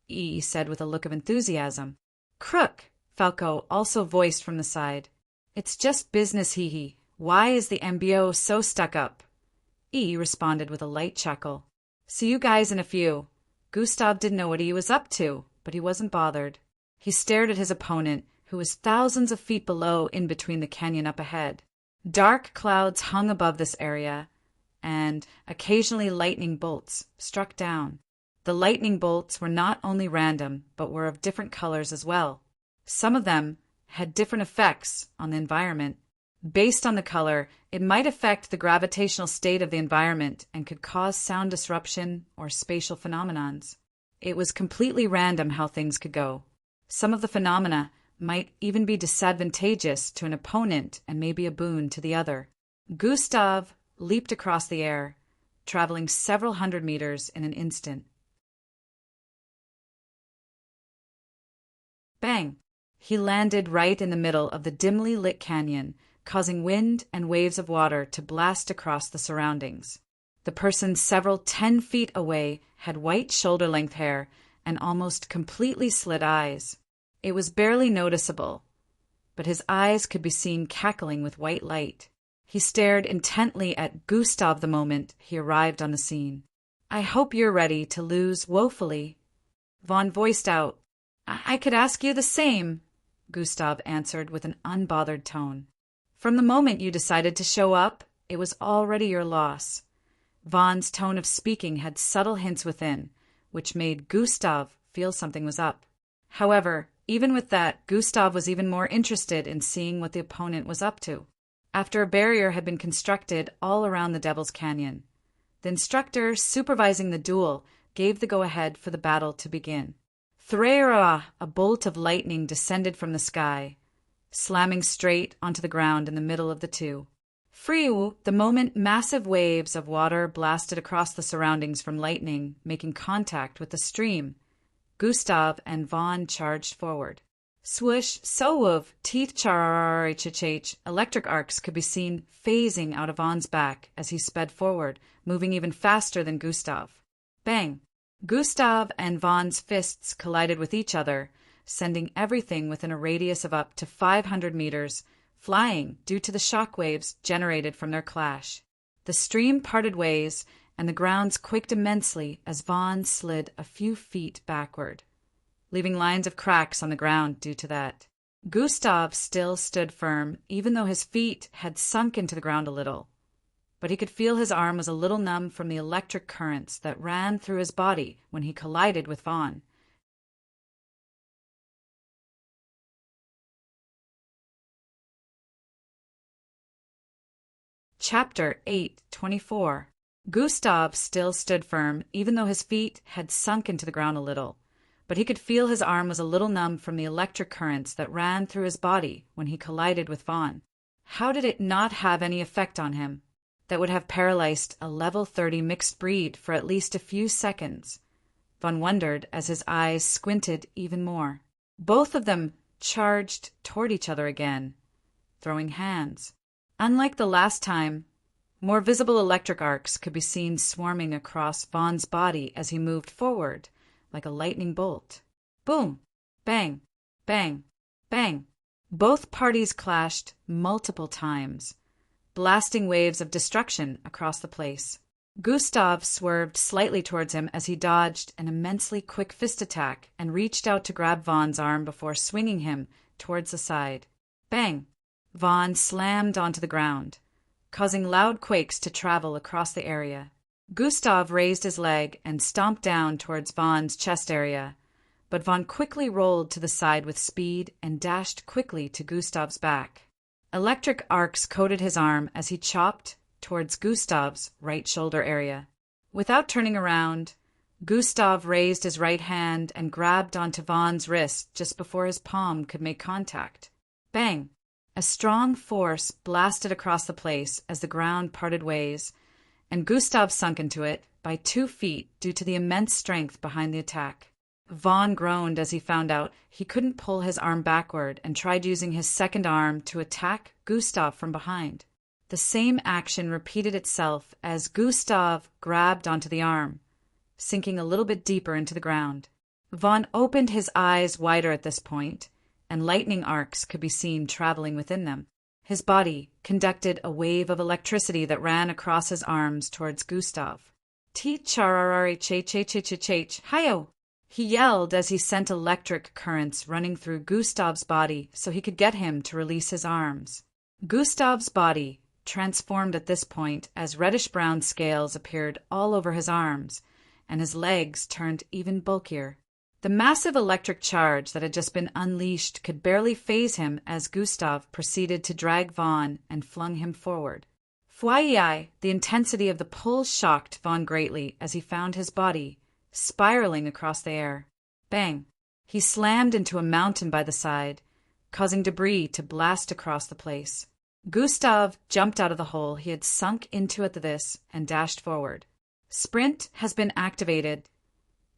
E said with a look of enthusiasm. Crook, Falco also voiced from the side. It's just business, hee-hee. Why is the MBO so stuck up? E responded with a light chuckle. See you guys in a few. Gustav didn't know what he was up to, but he wasn't bothered. He stared at his opponent, who was thousands of feet below in between the canyon up ahead. Dark clouds hung above this area, and occasionally lightning bolts struck down. The lightning bolts were not only random, but were of different colors as well. Some of them had different effects on the environment. Based on the color, it might affect the gravitational state of the environment and could cause sound disruption or spatial phenomenons. It was completely random how things could go. Some of the phenomena might even be disadvantageous to an opponent and maybe a boon to the other. Gustav leaped across the air, traveling several hundred meters in an instant. Bang! He landed right in the middle of the dimly lit canyon, causing wind and waves of water to blast across the surroundings. The person several 10 feet away had white shoulder-length hair and almost completely slit eyes. It was barely noticeable, but his eyes could be seen cackling with white light. He stared intently at Gustav the moment he arrived on the scene. "I hope you're ready to lose woefully." Vaughn voiced out. I could ask you the same," Gustav answered with an unbothered tone. "From the moment you decided to show up, it was already your loss." Vaughn's tone of speaking had subtle hints within, which made Gustav feel something was up. However, even with that, Gustav was even more interested in seeing what the opponent was up to. After a barrier had been constructed all around the Devil's Canyon, the instructor supervising the duel gave the go-ahead for the battle to begin. Threera! A bolt of lightning descended from the sky, slamming straight onto the ground in the middle of the two. Friu! The moment massive waves of water blasted across the surroundings from lightning, making contact with the stream. Gustav and Vaughn charged forward. Swoosh! Sowuv! Teeth chararichich! Electric arcs could be seen phasing out of Vaughn's back as he sped forward, moving even faster than Gustav. Bang! Gustav and Vaughn's fists collided with each other, sending everything within a radius of up to 500 meters, flying due to the shock waves generated from their clash. The stream parted ways, and the grounds quaked immensely as Vaughn slid a few feet backward, leaving lines of cracks on the ground due to that. Gustav still stood firm, even though his feet had sunk into the ground a little. But he could feel his arm was a little numb from the electric currents that ran through his body when he collided with Vaughn. Chapter 8:24. Gustav still stood firm, even though his feet had sunk into the ground a little. But he could feel his arm was a little numb from the electric currents that ran through his body when he collided with Vaughn. How did it not have any effect on him? That would have paralyzed a level 30 mixed breed for at least a few seconds. Vaughn wondered as his eyes squinted even more. Both of them charged toward each other again, throwing hands. Unlike the last time, more visible electric arcs could be seen swarming across Vaughn's body as he moved forward, like a lightning bolt. Boom! Bang! Bang! Bang! Both parties clashed multiple times, blasting waves of destruction across the place. Gustav swerved slightly towards him as he dodged an immensely quick fist attack and reached out to grab Vaughn's arm before swinging him towards the side. Bang! Vaughn slammed onto the ground, causing loud quakes to travel across the area. Gustav raised his leg and stomped down towards Vaughn's chest area, but Vaughn quickly rolled to the side with speed and dashed quickly to Gustav's back. Electric arcs coated his arm as he chopped towards Gustav's right shoulder area. Without turning around, Gustav raised his right hand and grabbed onto Vaughn's wrist just before his palm could make contact. Bang! A strong force blasted across the place as the ground parted ways, and Gustav sunk into it by 2 feet due to the immense strength behind the attack. Vaughn groaned as he found out he couldn't pull his arm backward and tried using his second arm to attack Gustav from behind. The same action repeated itself as Gustav grabbed onto the arm, sinking a little bit deeper into the ground. Vaughn opened his eyes wider at this point, and lightning arcs could be seen traveling within them. His body conducted a wave of electricity that ran across his arms towards Gustav. T-charari-che-che-che-che-che, hi-yo! He yelled as he sent electric currents running through Gustav's body so he could get him to release his arms. Gustav's body transformed at this point as reddish-brown scales appeared all over his arms, and his legs turned even bulkier. The massive electric charge that had just been unleashed could barely faze him as Gustav proceeded to drag Vaughn and flung him forward. Fwai! The intensity of the pull shocked Vaughn greatly as he found his body spiraling across the air. Bang! He slammed into a mountain by the side, causing debris to blast across the place. Gustav jumped out of the hole he had sunk into at this and dashed forward. Sprint has been activated.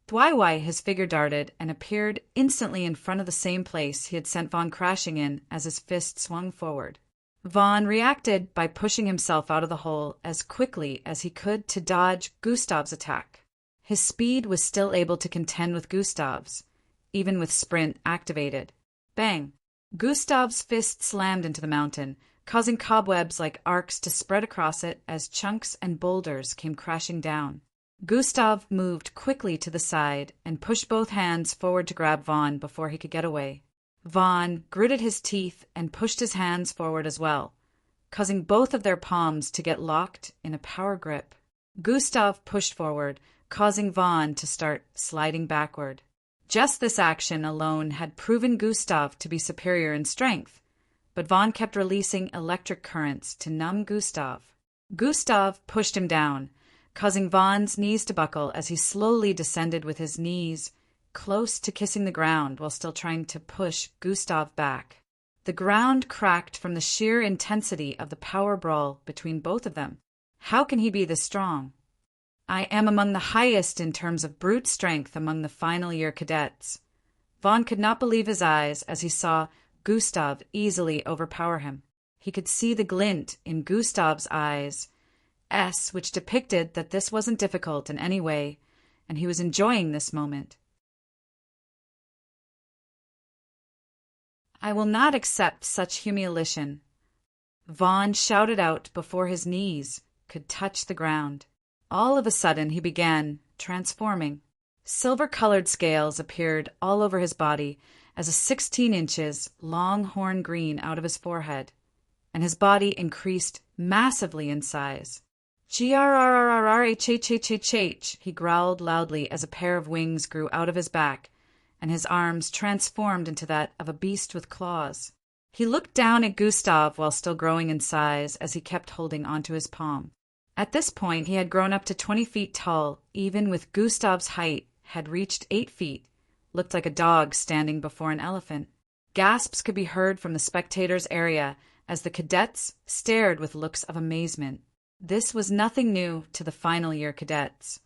Thwaiwai, his figure darted and appeared instantly in front of the same place he had sent Vaughn crashing in as his fist swung forward. Vaughn reacted by pushing himself out of the hole as quickly as he could to dodge Gustav's attack. His speed was still able to contend with Gustav's, even with sprint activated. Bang! Gustav's fist slammed into the mountain, causing cobwebs like arcs to spread across it as chunks and boulders came crashing down. Gustav moved quickly to the side and pushed both hands forward to grab Vaughn before he could get away. Vaughn gritted his teeth and pushed his hands forward as well, causing both of their palms to get locked in a power grip. Gustav pushed forward, causing Vaughn to start sliding backward. Just this action alone had proven Gustav to be superior in strength, but Vaughn kept releasing electric currents to numb Gustav. Gustav pushed him down, causing Vaughn's knees to buckle as he slowly descended with his knees close to kissing the ground while still trying to push Gustav back. The ground cracked from the sheer intensity of the power brawl between both of them. How can he be this strong? I am among the highest in terms of brute strength among the final year cadets. Vaughn could not believe his eyes as he saw Gustav easily overpower him. He could see the glint in Gustav's eyes, which depicted that this wasn't difficult in any way, and he was enjoying this moment. I will not accept such humiliation, Vaughn shouted out before his knees could touch the ground. All of a sudden he began transforming. Silver-colored scales appeared all over his body as a 16 inches long horn green out of his forehead, and his body increased massively in size. Grrrrrrhhhhh, he growled loudly as a pair of wings grew out of his back, and his arms transformed into that of a beast with claws. He looked down at Gustav while still growing in size as he kept holding onto his palm. At this point he had grown up to 20 feet tall, even with Gustav's height had reached 8 feet, looked like a dog standing before an elephant. Gasps could be heard from the spectators' area as the cadets stared with looks of amazement. This was nothing new to the final year cadets,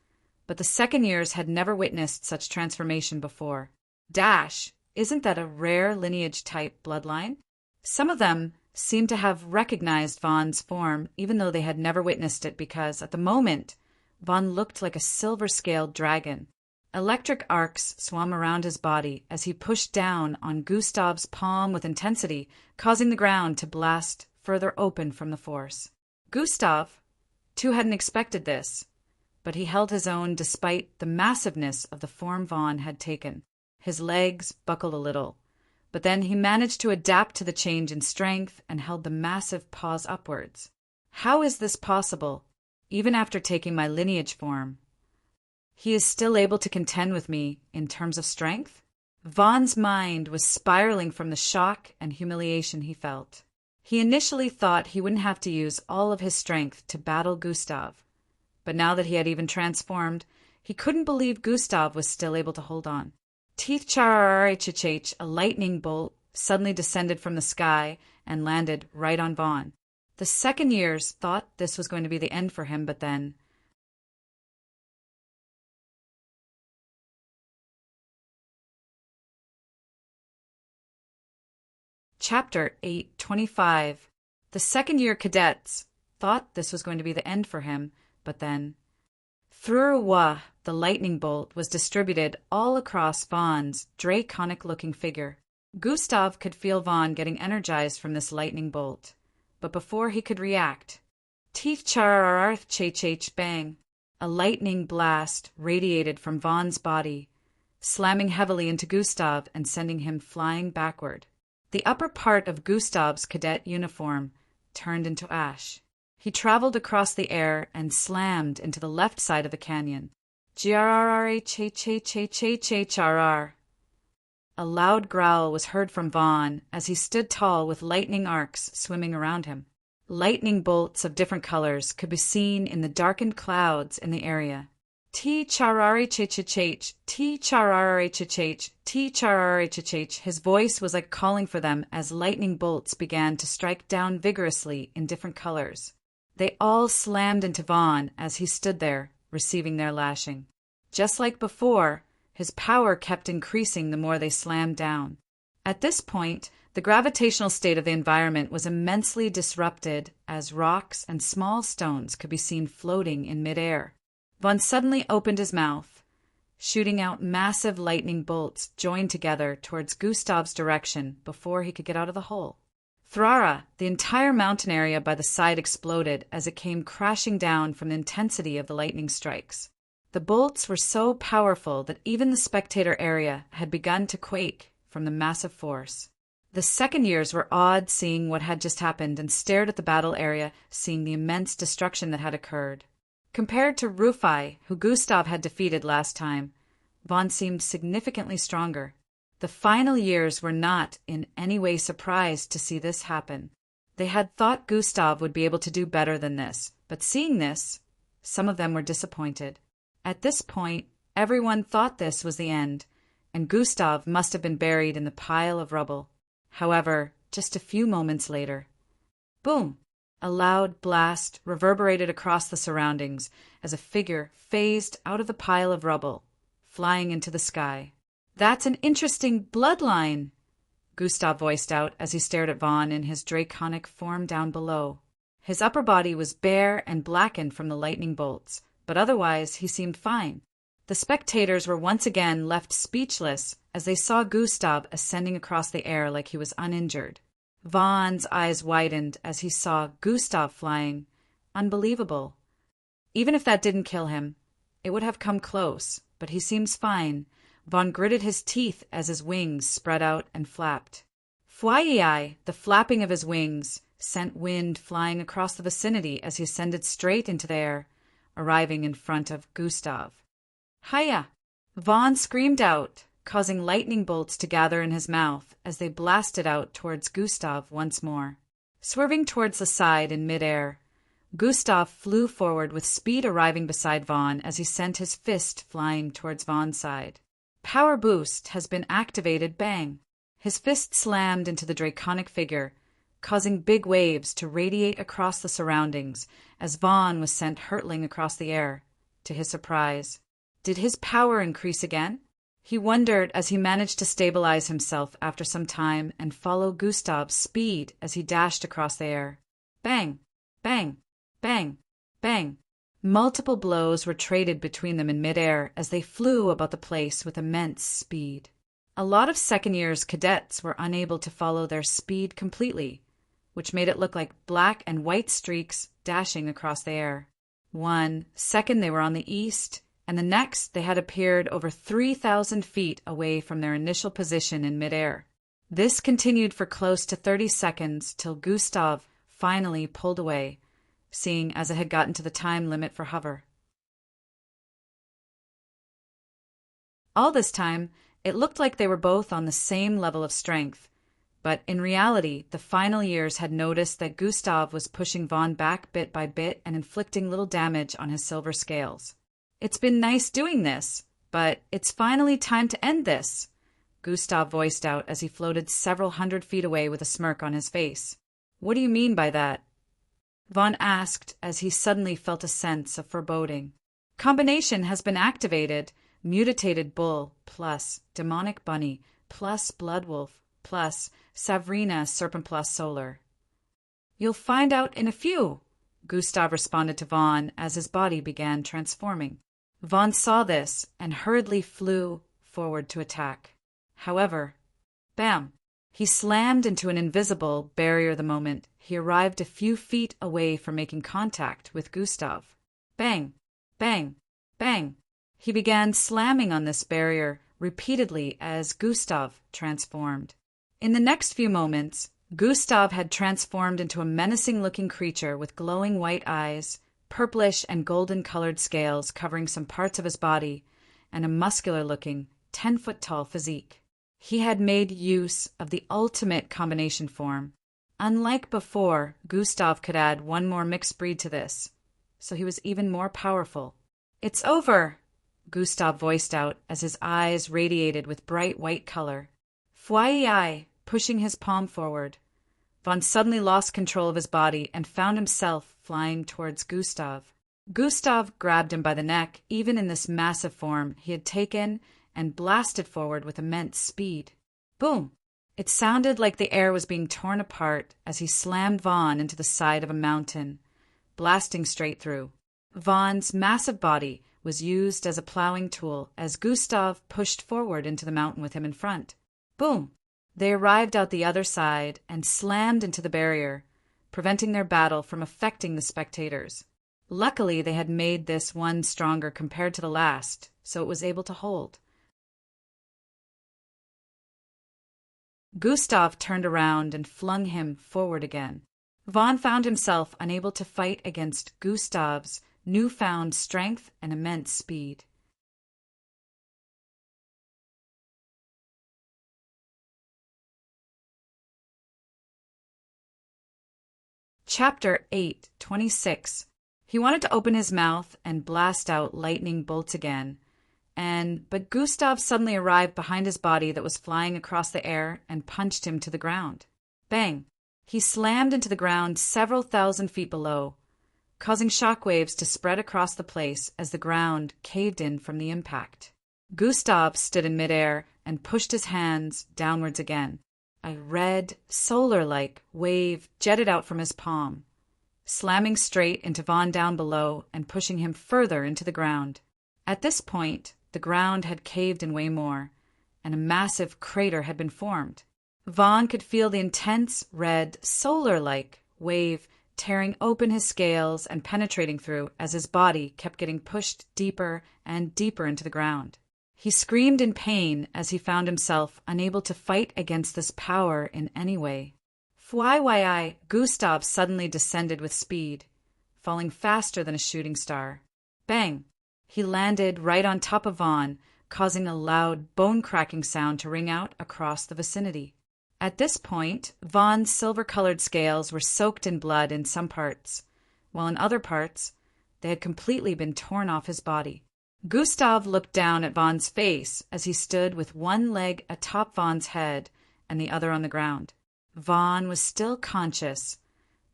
but the second years had never witnessed such transformation before. Dash, isn't that a rare lineage-type bloodline? Some of them seemed to have recognized Vaughn's form, even though they had never witnessed it because, at the moment, Vaughn looked like a silver-scaled dragon. Electric arcs swam around his body as he pushed down on Gustav's palm with intensity, causing the ground to blast further open from the force. Gustav, too, hadn't expected this, but he held his own despite the massiveness of the form Vaughn had taken. His legs buckled a little, but then he managed to adapt to the change in strength and held the massive paws upwards. How is this possible? Even after taking my lineage form, he is still able to contend with me in terms of strength? Vaughn's mind was spiraling from the shock and humiliation he felt. He initially thought he wouldn't have to use all of his strength to battle Gustav, but now that he had even transformed, he couldn't believe Gustav was still able to hold on. Teeth charrrrrhhh, a lightning bolt suddenly descended from the sky and landed right on Vaughn. The second years thought this was going to be the end for him, but then... Chapter 825. The second-year cadets thought this was going to be the end for him, but then... Through the lightning bolt was distributed all across Vaughn's draconic-looking figure. Gustav could feel Vaughn getting energized from this lightning bolt, but before he could react, teeth charrrrrhhh, bang, a lightning blast radiated from Vaughn's body, slamming heavily into Gustav and sending him flying backward. The upper part of Gustav's cadet uniform turned into ash. He traveled across the air and slammed into the left side of the canyon. grrrhhhhhhrr. A loud growl was heard from Vaughn as he stood tall with lightning arcs swimming around him. Lightning bolts of different colors could be seen in the darkened clouds in the area. T-chararhhhh, T-chararhhh, T-chararhhh. His voice was like calling for them as lightning bolts began to strike down vigorously in different colors. They all slammed into Vaughn as he stood there, receiving their lashing. Just like before, his power kept increasing the more they slammed down. At this point, the gravitational state of the environment was immensely disrupted as rocks and small stones could be seen floating in midair. Vaughn suddenly opened his mouth, shooting out massive lightning bolts joined together towards Gustav's direction before he could get out of the hole. Thrara, the entire mountain area by the side exploded as it came crashing down from the intensity of the lightning strikes. The bolts were so powerful that even the spectator area had begun to quake from the massive force. The second years were awed seeing what had just happened and stared at the battle area, seeing the immense destruction that had occurred. Compared to Rufai, who Gustav had defeated last time, Vaughn seemed significantly stronger. The final years were not in any way surprised to see this happen. They had thought Gustav would be able to do better than this, but seeing this, some of them were disappointed. At this point, everyone thought this was the end, and Gustav must have been buried in the pile of rubble. However, just a few moments later, boom! A loud blast reverberated across the surroundings as a figure phased out of the pile of rubble, flying into the sky. "That's an interesting bloodline," Gustav voiced out as he stared at Vaughn in his draconic form down below. His upper body was bare and blackened from the lightning bolts, but otherwise he seemed fine. The spectators were once again left speechless as they saw Gustav ascending across the air like he was uninjured. Vaughn's eyes widened as he saw Gustav flying. Unbelievable. Even if that didn't kill him, it would have come close, but he seems fine. Vaughn gritted his teeth as his wings spread out and flapped. Fwai'i, the flapping of his wings, sent wind flying across the vicinity as he ascended straight into the air, arriving in front of Gustav. "Hiya!" Vaughn screamed out, causing lightning bolts to gather in his mouth as they blasted out towards Gustav once more. Swerving towards the side in midair, Gustav flew forward with speed, arriving beside Vaughn as he sent his fist flying towards Vaughn's side. Power boost has been activated. Bang! His fist slammed into the draconic figure, causing big waves to radiate across the surroundings as Vaughn was sent hurtling across the air. To his surprise, did his power increase again? He wondered as he managed to stabilize himself after some time and follow Gustav's speed as he dashed across the air. Bang! Bang! Bang! Bang! Multiple blows were traded between them in midair as they flew about the place with immense speed. A lot of second year's cadets were unable to follow their speed completely, which made it look like black and white streaks dashing across the air. 1 second they were on the east, and the next they had appeared over 3,000 feet away from their initial position in midair. This continued for close to 30 seconds till Gustav finally pulled away, seeing as it had gotten to the time limit for hover. All this time, it looked like they were both on the same level of strength, but in reality, the final years had noticed that Gustav was pushing Vaughn back bit by bit and inflicting little damage on his silver scales. "It's been nice doing this, but it's finally time to end this," Gustav voiced out as he floated several hundred feet away with a smirk on his face. "What do you mean by that?" Vaughn asked as he suddenly felt a sense of foreboding. "Combination has been activated. Mutated bull plus demonic bunny plus blood wolf plus Savrina serpent plus solar." "You'll find out in a few," Gustav responded to Vaughn as his body began transforming. Vaughn saw this and hurriedly flew forward to attack. However, bam! He slammed into an invisible barrier the moment he arrived a few feet away from making contact with Gustav. Bang! Bang! Bang! He began slamming on this barrier repeatedly as Gustav transformed. In the next few moments, Gustav had transformed into a menacing-looking creature with glowing white eyes, purplish and golden-colored scales covering some parts of his body, and a muscular-looking, 10-foot-tall physique. He had made use of the ultimate combination form. Unlike before, Gustav could add one more mixed breed to this, so he was even more powerful. "It's over!" Gustav voiced out as his eyes radiated with bright white color. Fwai, pushing his palm forward. Von suddenly lost control of his body and found himself flying towards Gustav. Gustav grabbed him by the neck, even in this massive form he had taken, and blasted forward with immense speed. Boom! It sounded like the air was being torn apart as he slammed Von into the side of a mountain, blasting straight through. Von's massive body was used as a plowing tool as Gustav pushed forward into the mountain with him in front. Boom! They arrived out the other side and slammed into the barrier, preventing their battle from affecting the spectators. Luckily, they had made this one stronger compared to the last, so it was able to hold. Gustav turned around and flung him forward again. Von found himself unable to fight against Gustav's newfound strength and immense speed. Chapter 8:26. He wanted to open his mouth and blast out lightning bolts again, but Gustav suddenly arrived behind his body that was flying across the air and punched him to the ground. Bang! He slammed into the ground several thousand feet below, causing shockwaves to spread across the place as the ground caved in from the impact. Gustav stood in midair and pushed his hands downwards again. A red, solar-like wave jetted out from his palm, slamming straight into Von down below and pushing him further into the ground. At this point, the ground had caved in way more, and a massive crater had been formed. Von could feel the intense, red, solar-like wave tearing open his scales and penetrating through as his body kept getting pushed deeper and deeper into the ground. He screamed in pain as he found himself unable to fight against this power in any way. Fwai, Gustav suddenly descended with speed, falling faster than a shooting star. Bang! He landed right on top of Von, causing a loud, bone-cracking sound to ring out across the vicinity. At this point, Von's silver-colored scales were soaked in blood in some parts, while in other parts, they had completely been torn off his body. Gustav looked down at Von's face as he stood with one leg atop Von's head and the other on the ground. Von was still conscious,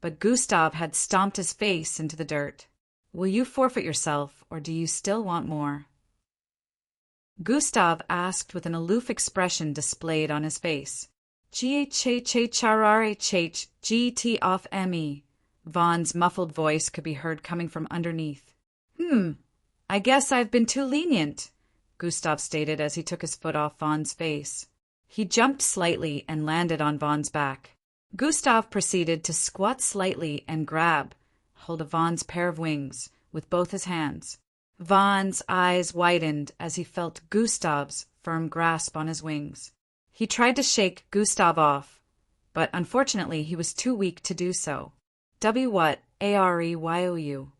but Gustav had stomped his face into the dirt. "Will you forfeit yourself, or do you still want more?" Gustav asked with an aloof expression displayed on his face. "G-H-H-H-R-R-H-H-G-T off M-E." Von's muffled voice could be heard coming from underneath. I guess I've been too lenient," Gustav stated as he took his foot off Von's face. He jumped slightly and landed on Von's back. Gustav proceeded to squat slightly and grab hold of Von's pair of wings with both his hands. Von's eyes widened as he felt Gustav's firm grasp on his wings. He tried to shake Gustav off, but unfortunately he was too weak to do so. What Areyou?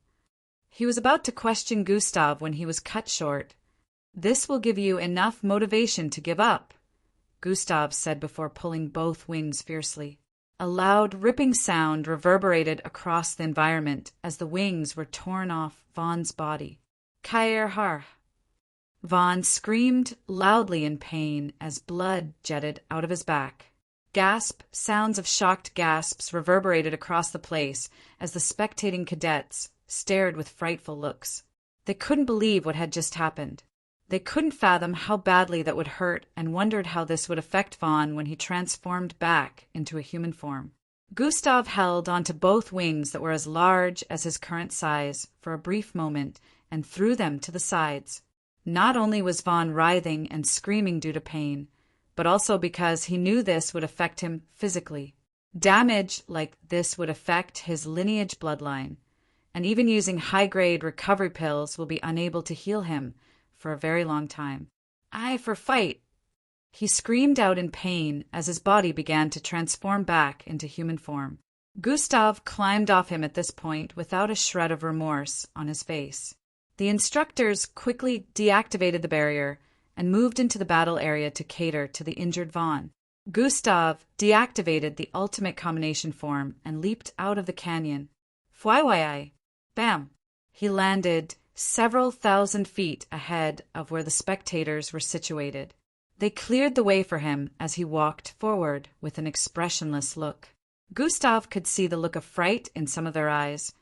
He was about to question Gustav when he was cut short. "This will give you enough motivation to give up," Gustav said before pulling both wings fiercely. A loud, ripping sound reverberated across the environment as the wings were torn off Von's body. Kair har. Von screamed loudly in pain as blood jetted out of his back. Sounds of shocked gasps reverberated across the place as the spectating cadets stared with frightful looks. They couldn't believe what had just happened. They couldn't fathom how badly that would hurt and wondered how this would affect Von when he transformed back into a human form. Gustav held onto both wings that were as large as his current size for a brief moment and threw them to the sides. Not only was Von writhing and screaming due to pain, but also because he knew this would affect him physically. Damage like this would affect his lineage bloodline, and even using high-grade recovery pills will be unable to heal him for a very long time. "Aye, for fight!" He screamed out in pain as his body began to transform back into human form. Gustav climbed off him at this point without a shred of remorse on his face. The instructors quickly deactivated the barrier and moved into the battle area to cater to the injured Vaughn. Gustav deactivated the ultimate combination form and leaped out of the canyon. Fwaiwai! Bam! He landed several thousand feet ahead of where the spectators were situated. They cleared the way for him as he walked forward with an expressionless look. Gustav could see the look of fright in some of their eyes,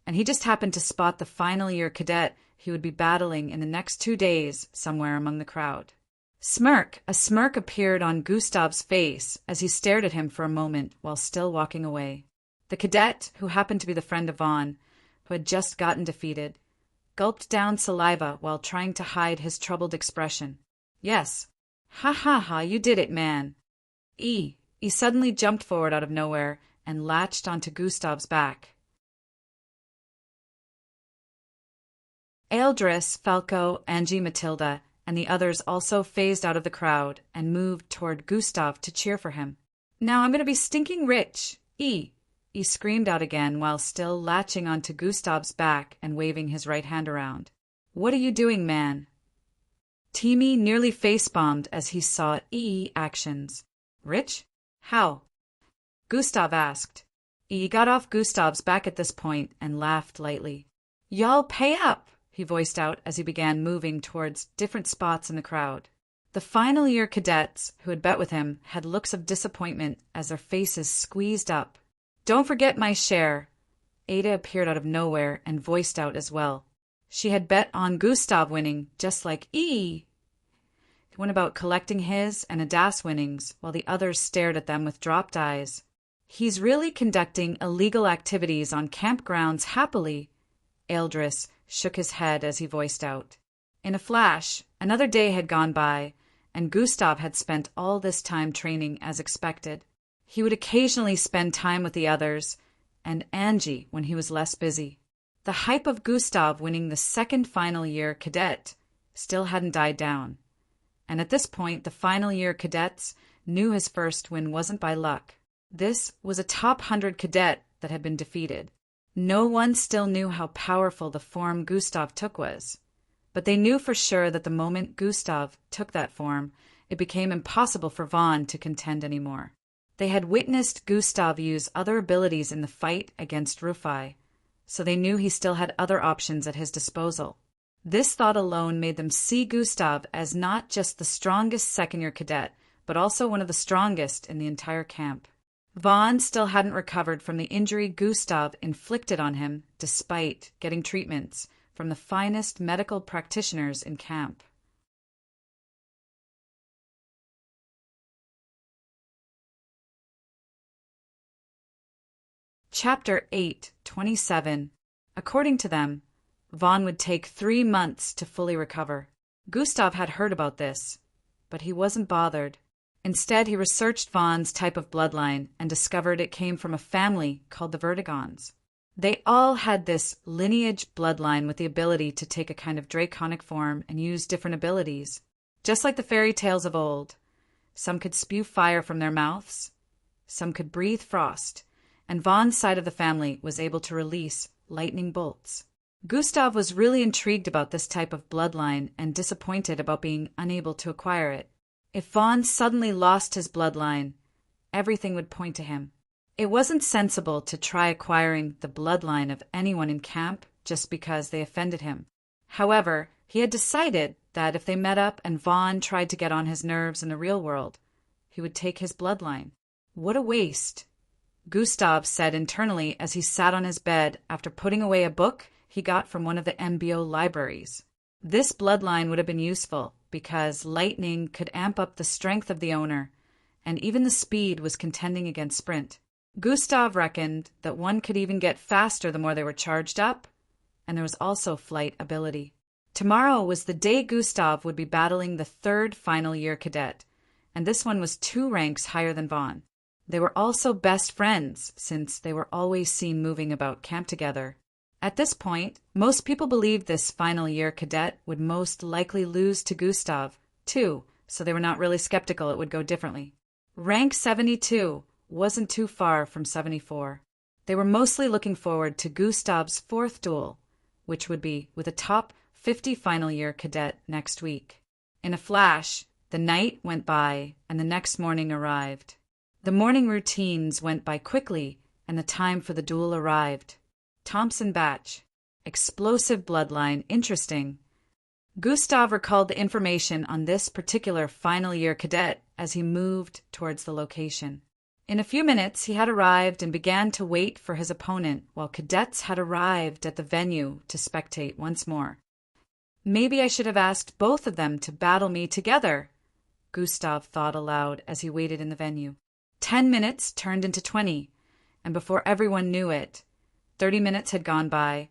and he just happened to spot the final-year cadet he would be battling in the next 2 days somewhere among the crowd. A smirk appeared on Gustav's face as he stared at him for a moment while still walking away. The cadet, who happened to be the friend of Vaughn, who had just gotten defeated, gulped down saliva while trying to hide his troubled expression. Yes. Ha ha ha, you did it, man. He suddenly jumped forward out of nowhere and latched onto Gustav's back. Ealdris, Falco, Angie, Matilda, and the others also phased out of the crowd and moved toward Gustav to cheer for him. Now I'm going to be stinking rich. He screamed out again while still latching onto Gustav's back and waving his right hand around. What are you doing, man? Timi nearly face-bombed as he saw actions. Rich? How? Gustav asked. He got off Gustav's back at this point and laughed lightly. Y'all pay up, he voiced out as he began moving towards different spots in the crowd. The final-year cadets who had bet with him had looks of disappointment as their faces squeezed up. Don't forget my share. Ada appeared out of nowhere and voiced out as well. She had bet on Gustav winning, just like He went about collecting his and Ada's winnings, while the others stared at them with dropped eyes. He's really conducting illegal activities on campgrounds happily. Ealdris shook his head as he voiced out. In a flash, another day had gone by, and Gustav had spent all this time training as expected. He would occasionally spend time with the others, and Angie when he was less busy. The hype of Gustav winning the second final-year cadet still hadn't died down, and at this point the final-year cadets knew his first win wasn't by luck. This was a top 100 cadet that had been defeated. No one still knew how powerful the form Gustav took was, but they knew for sure that the moment Gustav took that form, it became impossible for Vaughn to contend anymore. They had witnessed Gustav use other abilities in the fight against Rufai, so they knew he still had other options at his disposal. This thought alone made them see Gustav as not just the strongest second-year cadet, but also one of the strongest in the entire camp. Vaughn still hadn't recovered from the injury Gustav inflicted on him, despite getting treatments from the finest medical practitioners in camp. Chapter 8:27. According to them, Vaughn would take 3 months to fully recover. Gustav had heard about this, but he wasn't bothered. Instead, he researched Vaughn's type of bloodline and discovered it came from a family called the Vertigons. They all had this lineage bloodline with the ability to take a kind of draconic form and use different abilities. Just like the fairy tales of old, some could spew fire from their mouths, some could breathe frost, and Vaughn's side of the family was able to release lightning bolts. Gustav was really intrigued about this type of bloodline and disappointed about being unable to acquire it. If Vaughn suddenly lost his bloodline, everything would point to him. It wasn't sensible to try acquiring the bloodline of anyone in camp just because they offended him. However, he had decided that if they met up and Vaughn tried to get on his nerves in the real world, he would take his bloodline. What a waste, Gustav said internally as he sat on his bed after putting away a book he got from one of the MBO libraries. This bloodline would have been useful because lightning could amp up the strength of the owner, and even the speed was contending against sprint. Gustav reckoned that one could even get faster the more they were charged up, and there was also flight ability. Tomorrow was the day Gustav would be battling the third final-year cadet, and this one was 2 ranks higher than Vaughn. They were also best friends, since they were always seen moving about camp together. At this point, most people believed this final-year cadet would most likely lose to Gustav, too, so they were not really skeptical it would go differently. Rank 72 wasn't too far from 74. They were mostly looking forward to Gustav's fourth duel, which would be with a top 50 final year cadet next week. In a flash, the night went by and the next morning arrived. The morning routines went by quickly and the time for the duel arrived. Thompson batch. Explosive bloodline. Interesting. Gustav recalled the information on this particular final year cadet as he moved towards the location. In a few minutes, he had arrived and began to wait for his opponent while cadets had arrived at the venue to spectate once more. Maybe I should have asked both of them to battle me together, Gustav thought aloud as he waited in the venue. 10 minutes turned into 20, and before everyone knew it, 30 minutes had gone by,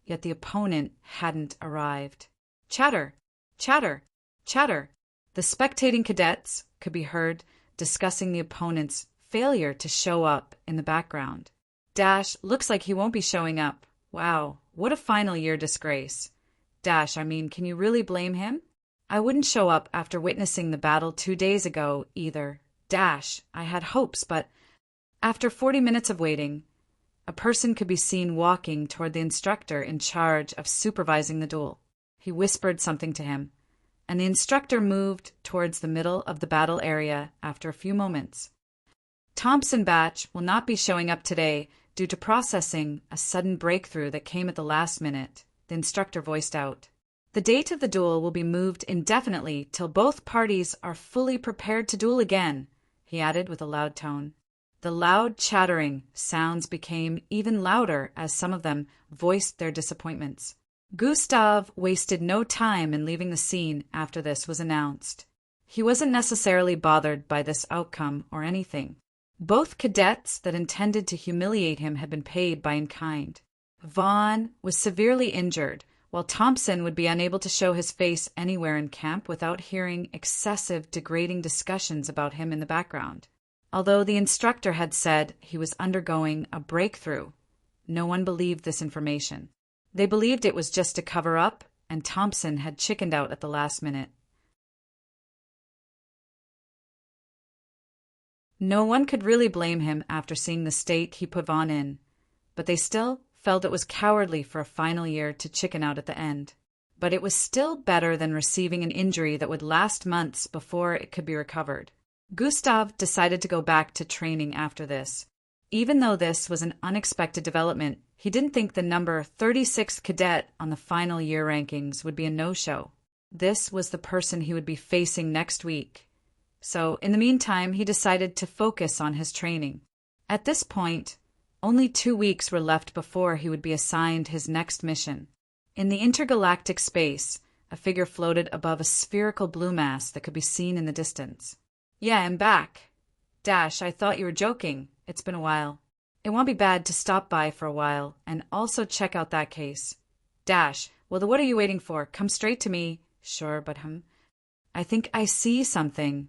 yet the opponent hadn't arrived. Chatter, chatter, chatter. The spectating cadets could be heard discussing the opponent's failure to show up in the background. Dash, looks like he won't be showing up. Wow, what a final year disgrace. Dash, can you really blame him? I wouldn't show up after witnessing the battle 2 days ago either. Dash, I had hopes, but after 40 minutes of waiting, a person could be seen walking toward the instructor in charge of supervising the duel. He whispered something to him, and the instructor moved towards the middle of the battle area after a few moments. Thompson batch will not be showing up today due to processing a sudden breakthrough that came at the last minute, the instructor voiced out. The date of the duel will be moved indefinitely till both parties are fully prepared to duel again, he added with a loud tone. The loud chattering sounds became even louder as some of them voiced their disappointments. Gustav wasted no time in leaving the scene after this was announced. He wasn't necessarily bothered by this outcome or anything. Both cadets that intended to humiliate him had been paid by in kind. Vaughn was severely injured, while Thompson would be unable to show his face anywhere in camp without hearing excessive, degrading discussions about him in the background. Although the instructor had said he was undergoing a breakthrough, no one believed this information. They believed it was just a cover-up, and Thompson had chickened out at the last minute. No one could really blame him after seeing the state he put Vaughn in, but they still felt it was cowardly for a final year to chicken out at the end. But it was still better than receiving an injury that would last months before it could be recovered. Gustav decided to go back to training after this. Even though this was an unexpected development, he didn't think the number 36th cadet on the final year rankings would be a no-show. This was the person he would be facing next week. So, in the meantime, he decided to focus on his training. At this point, only 2 weeks were left before he would be assigned his next mission. In the intergalactic space, a figure floated above a spherical blue mass that could be seen in the distance. Yeah, I'm back. Dash, I thought you were joking. It's been a while. It won't be bad to stop by for a while and also check out that case. Dash, well, what are you waiting for? Come straight to me. Sure, but I think I see something.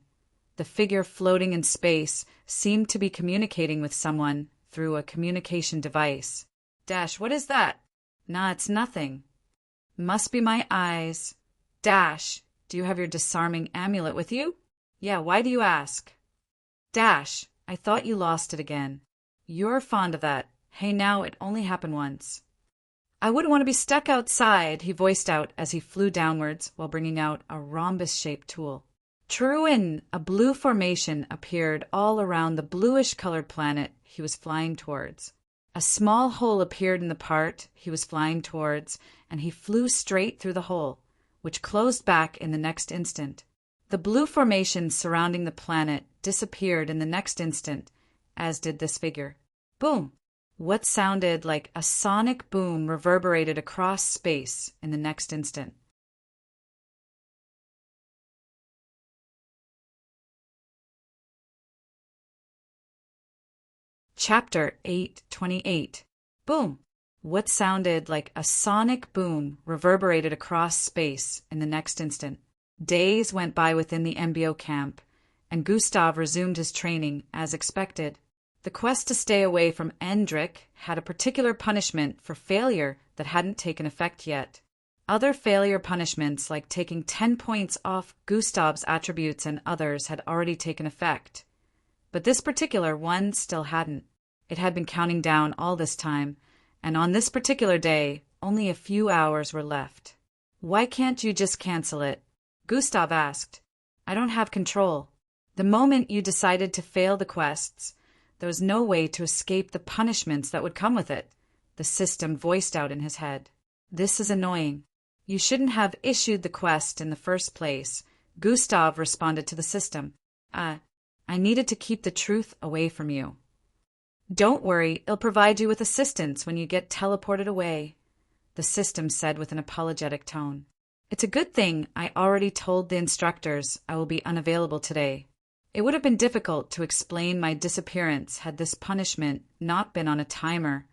The figure floating in space seemed to be communicating with someone through a communication device. Dash, what is that? Nah, it's nothing. Must be my eyes. Dash, do you have your disarming amulet with you? Yeah, why do you ask? Dash, I thought you lost it again. You're fond of that. Hey, now, it only happened once. I wouldn't want to be stuck outside, he voiced out as he flew downwards while bringing out a rhombus-shaped tool. Truin, a blue formation appeared all around the bluish-colored planet he was flying towards. A small hole appeared in the part he was flying towards, and he flew straight through the hole, which closed back in the next instant. The blue formation surrounding the planet disappeared in the next instant, as did this figure. Boom! What sounded like a sonic boom reverberated across space in the next instant. Chapter 828. Boom! What sounded like a sonic boom reverberated across space in the next instant. Days went by within the MBO camp, and Gustav resumed his training as expected. The quest to stay away from Endrick had a particular punishment for failure that hadn't taken effect yet. Other failure punishments, like taking 10 points off Gustav's attributes and others, had already taken effect. But this particular one still hadn't. It had been counting down all this time, and on this particular day, only a few hours were left. "Why can't you just cancel it?" Gustav asked. "I don't have control. The moment you decided to fail the quests, there was no way to escape the punishments that would come with it," the system voiced out in his head. "This is annoying. You shouldn't have issued the quest in the first place," Gustav responded to the system. I needed to keep the truth away from you." "Don't worry, it'll provide you with assistance when you get teleported away," the system said with an apologetic tone. "It's a good thing I already told the instructors I will be unavailable today. It would have been difficult to explain my disappearance had this punishment not been on a timer,"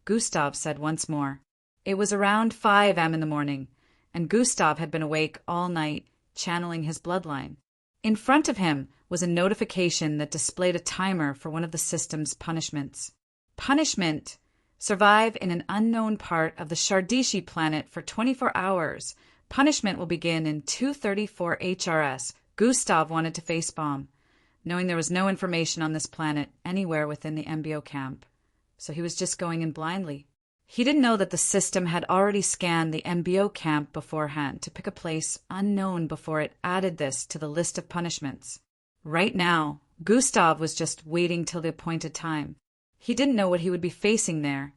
Gustav said once more. It was around 5 a.m. in the morning, and Gustav had been awake all night, channeling his bloodline. In front of him was a notification that displayed a timer for one of the system's punishments. Punishment: survive in an unknown part of the Shardishi planet for 24 hours. Punishment will begin in 234 HRS. Gustav wanted to facepalm, knowing there was no information on this planet anywhere within the MBO camp, so he was just going in blindly. He didn't know that the system had already scanned the MBO camp beforehand to pick a place unknown before it added this to the list of punishments. Right now, Gustav was just waiting till the appointed time. He didn't know what he would be facing there,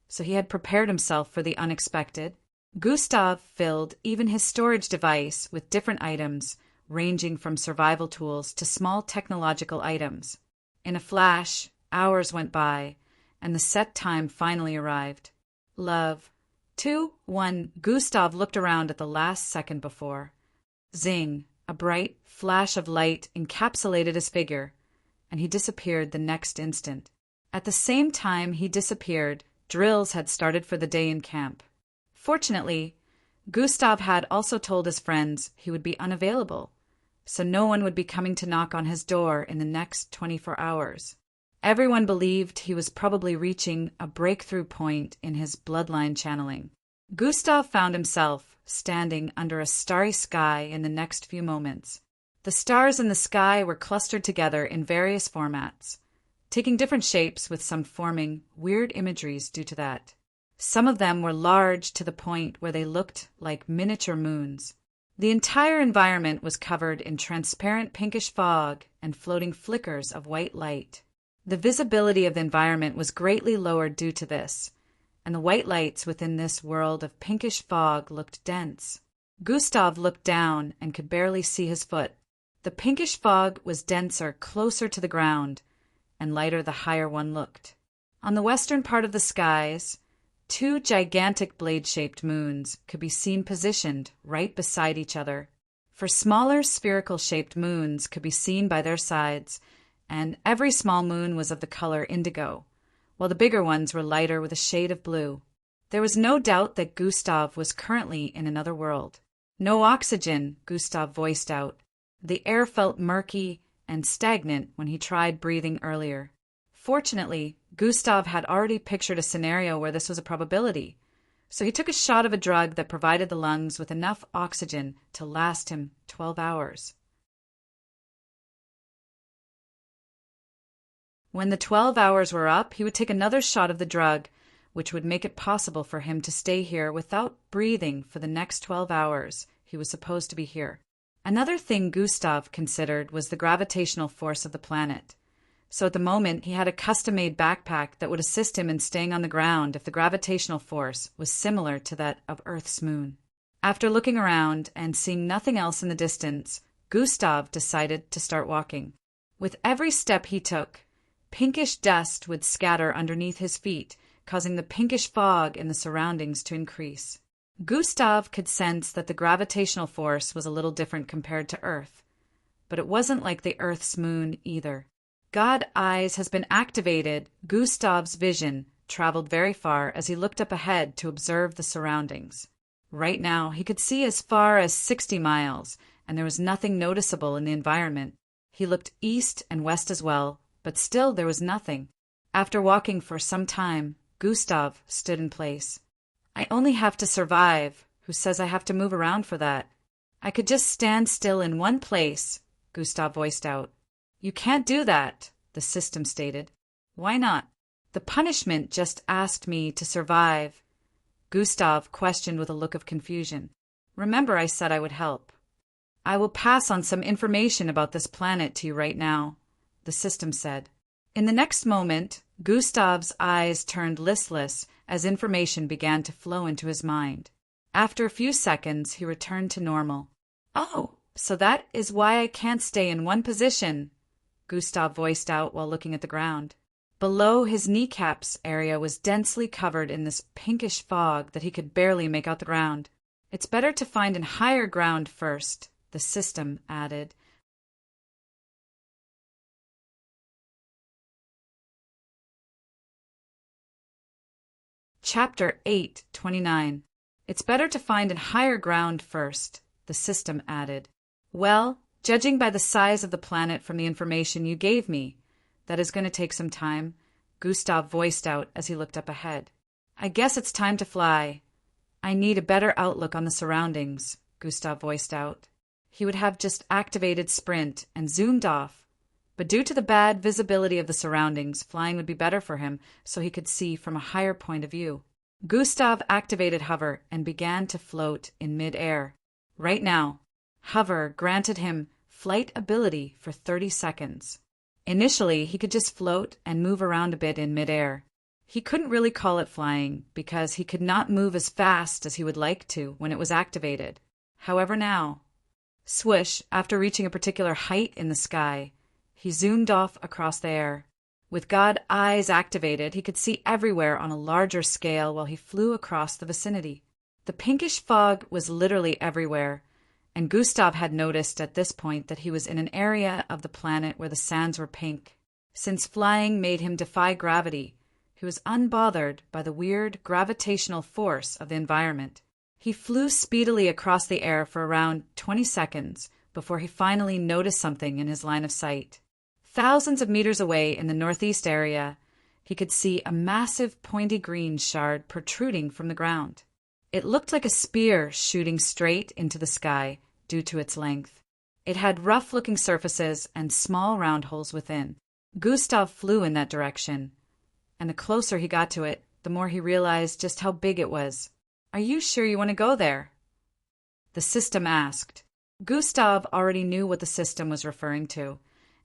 so he had prepared himself for the unexpected. Gustav filled even his storage device with different items, ranging from survival tools to small technological items. In a flash, hours went by, and the set time finally arrived. Love. 2-1. Gustav looked around at the last second before. Zing. A bright flash of light encapsulated his figure, and he disappeared the next instant. At the same time he disappeared, drills had started for the day in camp. Fortunately, Gustav had also told his friends he would be unavailable, so no one would be coming to knock on his door in the next 24 hours. Everyone believed he was probably reaching a breakthrough point in his bloodline channeling. Gustav found himself standing under a starry sky in the next few moments. The stars in the sky were clustered together in various formats, taking different shapes with some forming weird imageries due to that. Some of them were large to the point where they looked like miniature moons. The entire environment was covered in transparent pinkish fog and floating flickers of white light. The visibility of the environment was greatly lowered due to this, and the white lights within this world of pinkish fog looked dense. Gustav looked down and could barely see his foot. The pinkish fog was denser closer to the ground, and lighter the higher one looked. On the western part of the skies, 2 gigantic blade-shaped moons could be seen positioned right beside each other. For smaller spherical-shaped moons could be seen by their sides, and every small moon was of the color indigo, while the bigger ones were lighter with a shade of blue. There was no doubt that Gustav was currently in another world. "No oxygen," Gustav voiced out. The air felt murky and stagnant when he tried breathing earlier. Fortunately, Gustav had already pictured a scenario where this was a probability, so he took a shot of a drug that provided the lungs with enough oxygen to last him 12 hours. When the 12 hours were up, he would take another shot of the drug, which would make it possible for him to stay here without breathing for the next 12 hours he was supposed to be here. Another thing Gustav considered was the gravitational force of the planet. So at the moment, he had a custom-made backpack that would assist him in staying on the ground if the gravitational force was similar to that of Earth's moon. After looking around and seeing nothing else in the distance, Gustav decided to start walking. With every step he took, pinkish dust would scatter underneath his feet, causing the pinkish fog in the surroundings to increase. Gustav could sense that the gravitational force was a little different compared to Earth, but it wasn't like the Earth's moon either. God Eyes has been activated. Gustav's vision traveled very far as he looked up ahead to observe the surroundings. Right now, he could see as far as 60 miles, and there was nothing noticeable in the environment. He looked east and west as well, but still there was nothing. After walking for some time, Gustav stood in place. "I only have to survive. Who says I have to move around for that? I could just stand still in one place," Gustav voiced out. "You can't do that," the system stated. "Why not?" The punishment just asked me to survive, Gustav questioned with a look of confusion. Remember I said I would help. I will pass on some information about this planet to you right now, the system said. In the next moment, Gustav's eyes turned listless as information began to flow into his mind. After a few seconds, he returned to normal. Oh, so that is why I can't stay in one position, Gustav voiced out while looking at the ground. Below his kneecaps area was densely covered in this pinkish fog that he could barely make out the ground. It's better to find an higher ground first, the system added. Chapter 8:29. It's better to find an higher ground first, the system added. Well, judging by the size of the planet from the information you gave me, that is going to take some time, Gustav voiced out as he looked up ahead. I guess it's time to fly. I need a better outlook on the surroundings, Gustav voiced out. He would have just activated sprint and zoomed off, but due to the bad visibility of the surroundings, flying would be better for him so he could see from a higher point of view. Gustav activated hover and began to float in mid-air. Right now, hover granted him flight ability for 30 seconds. Initially, he could just float and move around a bit in mid-air. He couldn't really call it flying because he could not move as fast as he would like to when it was activated. However now, swoosh, after reaching a particular height in the sky, he zoomed off across the air. With God eyes activated, he could see everywhere on a larger scale while he flew across the vicinity. The pinkish fog was literally everywhere, and Gustav had noticed at this point that he was in an area of the planet where the sands were pink. Since flying made him defy gravity, he was unbothered by the weird gravitational force of the environment. He flew speedily across the air for around 20 seconds before he finally noticed something in his line of sight. Thousands of meters away in the northeast area, he could see a massive pointy green shard protruding from the ground. It looked like a spear shooting straight into the sky due to its length. It had rough-looking surfaces and small round holes within. Gustav flew in that direction, and the closer he got to it, the more he realized just how big it was. Are you sure you want to go there? The system asked. Gustav already knew what the system was referring to,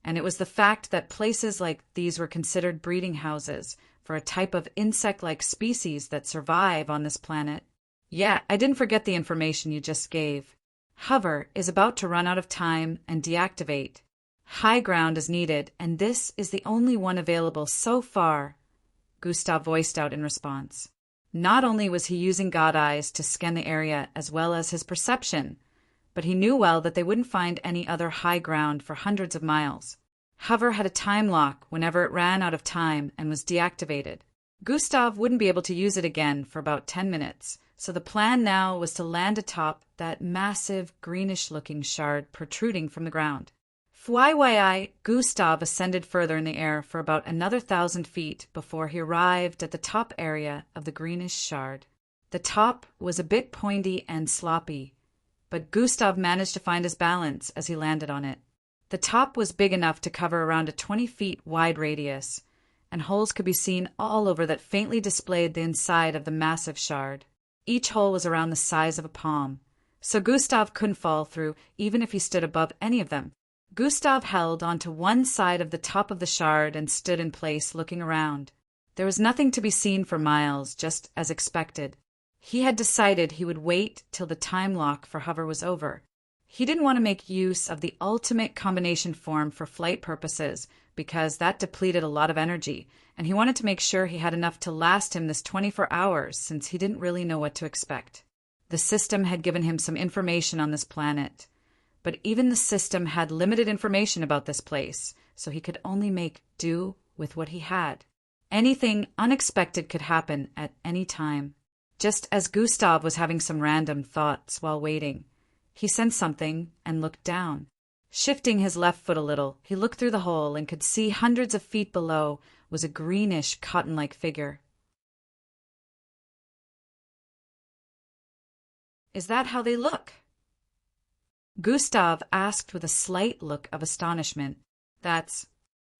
and it was the fact that places like these were considered breeding houses for a type of insect-like species that survive on this planet. Yeah, I didn't forget the information you just gave. Hover is about to run out of time and deactivate. High ground is needed, and this is the only one available so far, Gustav voiced out in response. Not only was he using God eyes to scan the area as well as his perception, but he knew well that they wouldn't find any other high ground for hundreds of miles. Hover had a time lock whenever it ran out of time and was deactivated. Gustav wouldn't be able to use it again for about 10 minutes, so the plan now was to land atop that massive greenish-looking shard protruding from the ground. FYI, Gustav ascended further in the air for about another 1,000 feet before he arrived at the top area of the greenish shard. The top was a bit pointy and sloppy, but Gustav managed to find his balance as he landed on it. The top was big enough to cover around a 20 feet wide radius, and holes could be seen all over that faintly displayed the inside of the massive shard. Each hole was around the size of a palm, so Gustav couldn't fall through even if he stood above any of them. Gustav held onto one side of the top of the shard and stood in place looking around. There was nothing to be seen for miles, just as expected. He had decided he would wait till the time lock for hover was over. He didn't want to make use of the ultimate combination form for flight purposes because that depleted a lot of energy, and he wanted to make sure he had enough to last him this 24 hours since he didn't really know what to expect. The system had given him some information on this planet, but even the system had limited information about this place, so he could only make do with what he had. Anything unexpected could happen at any time. Just as Gustav was having some random thoughts while waiting, he sensed something and looked down. Shifting his left foot a little, he looked through the hole and could see hundreds of feet below was a greenish, cotton-like figure. Is that how they look? Gustav asked with a slight look of astonishment. That's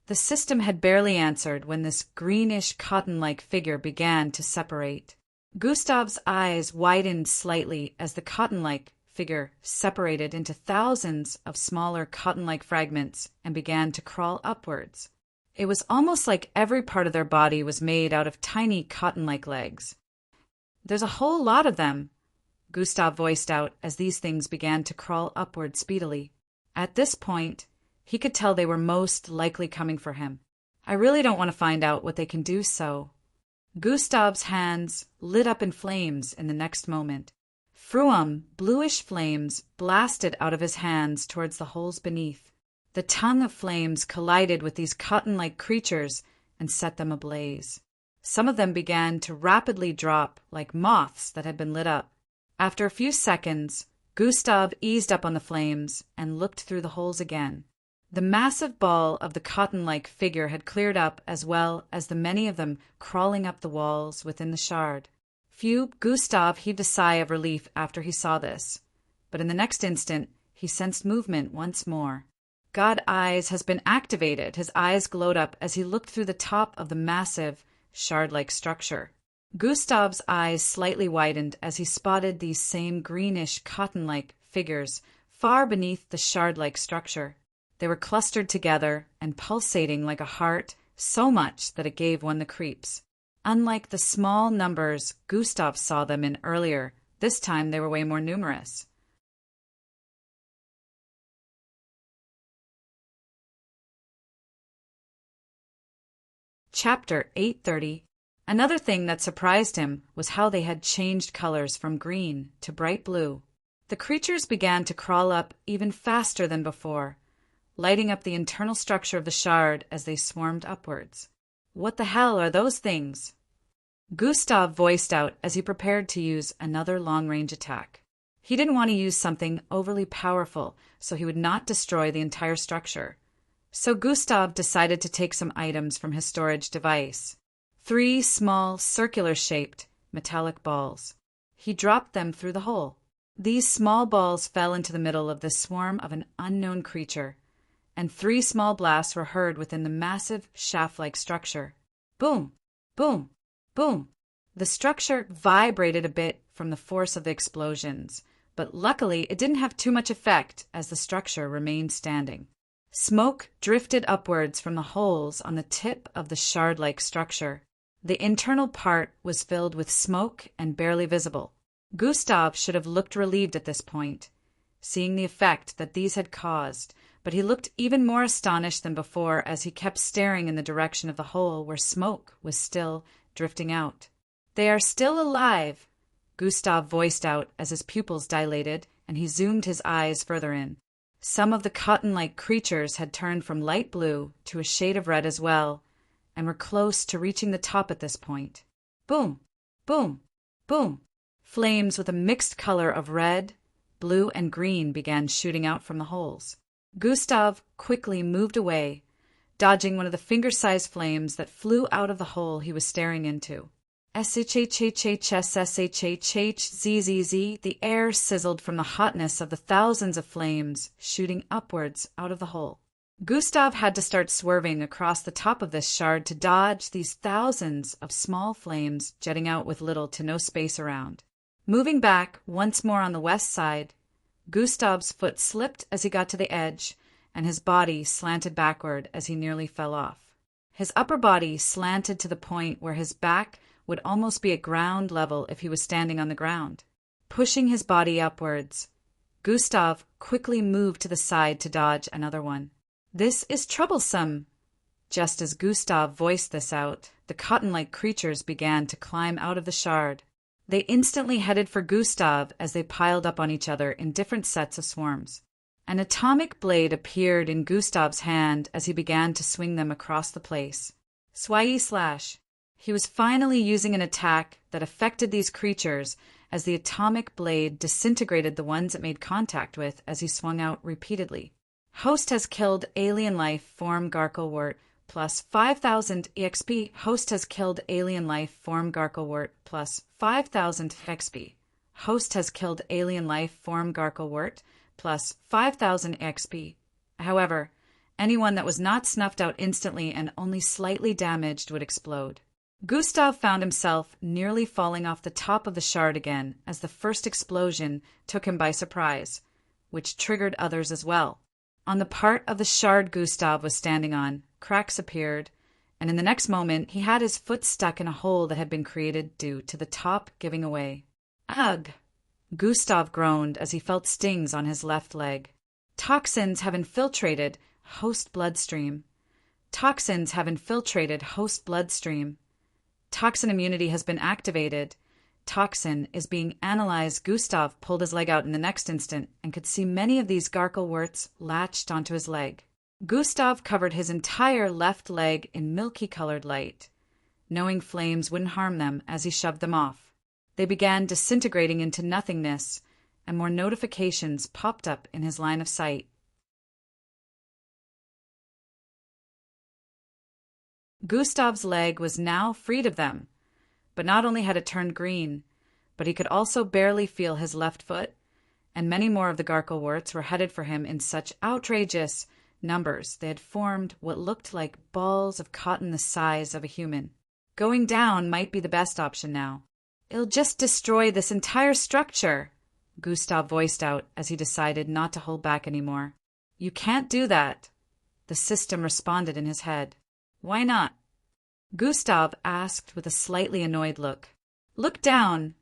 The system had barely answered when this greenish cotton-like figure began to separate. Gustav's eyes widened slightly as the cotton-like figure separated into thousands of smaller cotton-like fragments and began to crawl upwards. It was almost like every part of their body was made out of tiny cotton-like legs. "There's a whole lot of them," Gustav voiced out as these things began to crawl upward speedily. At this point, he could tell they were most likely coming for him. "I really don't want to find out what they can do, so—" Gustav's hands lit up in flames in the next moment. Fruum, bluish flames blasted out of his hands towards the holes beneath. The tongue of flames collided with these cotton-like creatures and set them ablaze. Some of them began to rapidly drop like moths that had been lit up. After a few seconds, Gustav eased up on the flames and looked through the holes again. The massive ball of the cotton-like figure had cleared up, as well as the many of them crawling up the walls within the shard. Gustav heaved a sigh of relief after he saw this, but in the next instant he sensed movement once more. God Eyes has been activated. His eyes glowed up as he looked through the top of the massive, shard-like structure. Gustav's eyes slightly widened as he spotted these same greenish, cotton-like figures far beneath the shard-like structure. They were clustered together and pulsating like a heart, so much that it gave one the creeps. Unlike the small numbers Gustav saw them in earlier, this time they were way more numerous. Chapter 830. Another thing that surprised him was how they had changed colors from green to bright blue. The creatures began to crawl up even faster than before, lighting up the internal structure of the shard as they swarmed upwards. "What the hell are those things?" Gustav voiced out as he prepared to use another long-range attack. He didn't want to use something overly powerful so he would not destroy the entire structure. So Gustav decided to take some items from his storage device. 3 small, circular-shaped, metallic balls. He dropped them through the hole. These small balls fell into the middle of the swarm of an unknown creature, and 3 small blasts were heard within the massive shaft-like structure. Boom! Boom! Boom! The structure vibrated a bit from the force of the explosions, but luckily it didn't have too much effect as the structure remained standing. Smoke drifted upwards from the holes on the tip of the shard-like structure. The internal part was filled with smoke and barely visible. Gustav should have looked relieved at this point, seeing the effect that these had caused, but he looked even more astonished than before as he kept staring in the direction of the hole where smoke was still drifting out. "They are still alive," Gustav voiced out as his pupils dilated and he zoomed his eyes further in. Some of the cotton-like creatures had turned from light blue to a shade of red as well, and were close to reaching the top at this point. Boom! Boom! Boom! Flames with a mixed color of red, blue, and green began shooting out from the holes. Gustav quickly moved away, dodging one of the finger-sized flames that flew out of the hole he was staring into. SHHHSSHHHZZZ, the air sizzled from the hotness of the thousands of flames shooting upwards out of the hole. Gustav had to start swerving across the top of this shard to dodge these thousands of small flames jetting out with little to no space around. Moving back once more on the west side, Gustav's foot slipped as he got to the edge, and his body slanted backward as he nearly fell off. His upper body slanted to the point where his back would almost be at ground level if he was standing on the ground. Pushing his body upwards, Gustav quickly moved to the side to dodge another one. "This is troublesome." Just as Gustav voiced this out, the cotton-like creatures began to climb out of the shard. They instantly headed for Gustav as they piled up on each other in different sets of swarms. An atomic blade appeared in Gustav's hand as he began to swing them across the place. Swai slash. He was finally using an attack that affected these creatures as the atomic blade disintegrated the ones it made contact with as he swung out repeatedly. Host has killed alien life form Garglewort plus 5,000 EXP. Host has killed alien life form Garglewort plus 5,000 XP. Host has killed alien life form Garglewort plus 5,000 XP. However, Anyone that was not snuffed out instantly and only slightly damaged would explode. Gustav found himself nearly falling off the top of the shard again as the first explosion took him by surprise, which triggered others as well. On the part of the shard Gustav was standing on, cracks appeared, and in the next moment he had his foot stuck in a hole that had been created due to the top giving away. Ugh! Gustav groaned as he felt stings on his left leg. Toxins have infiltrated host bloodstream. Toxins have infiltrated host bloodstream. Toxin immunity has been activated. Toxin is being analyzed. Gustav pulled his leg out in the next instant and could see many of these gargleworts latched onto his leg. Gustav covered his entire left leg in milky-colored light, knowing flames wouldn't harm them as he shoved them off. They began disintegrating into nothingness, and more notifications popped up in his line of sight. Gustav's leg was now freed of them, but not only had it turned green, but he could also barely feel his left foot, and many more of the gargleworts were headed for him in such outrageous numbers they had formed what looked like balls of cotton the size of a human. Going down might be the best option now. It'll just destroy this entire structure, Gustav voiced out as he decided not to hold back anymore. You can't do that, the system responded in his head. Why not? Gustav asked with a slightly annoyed look. Look down,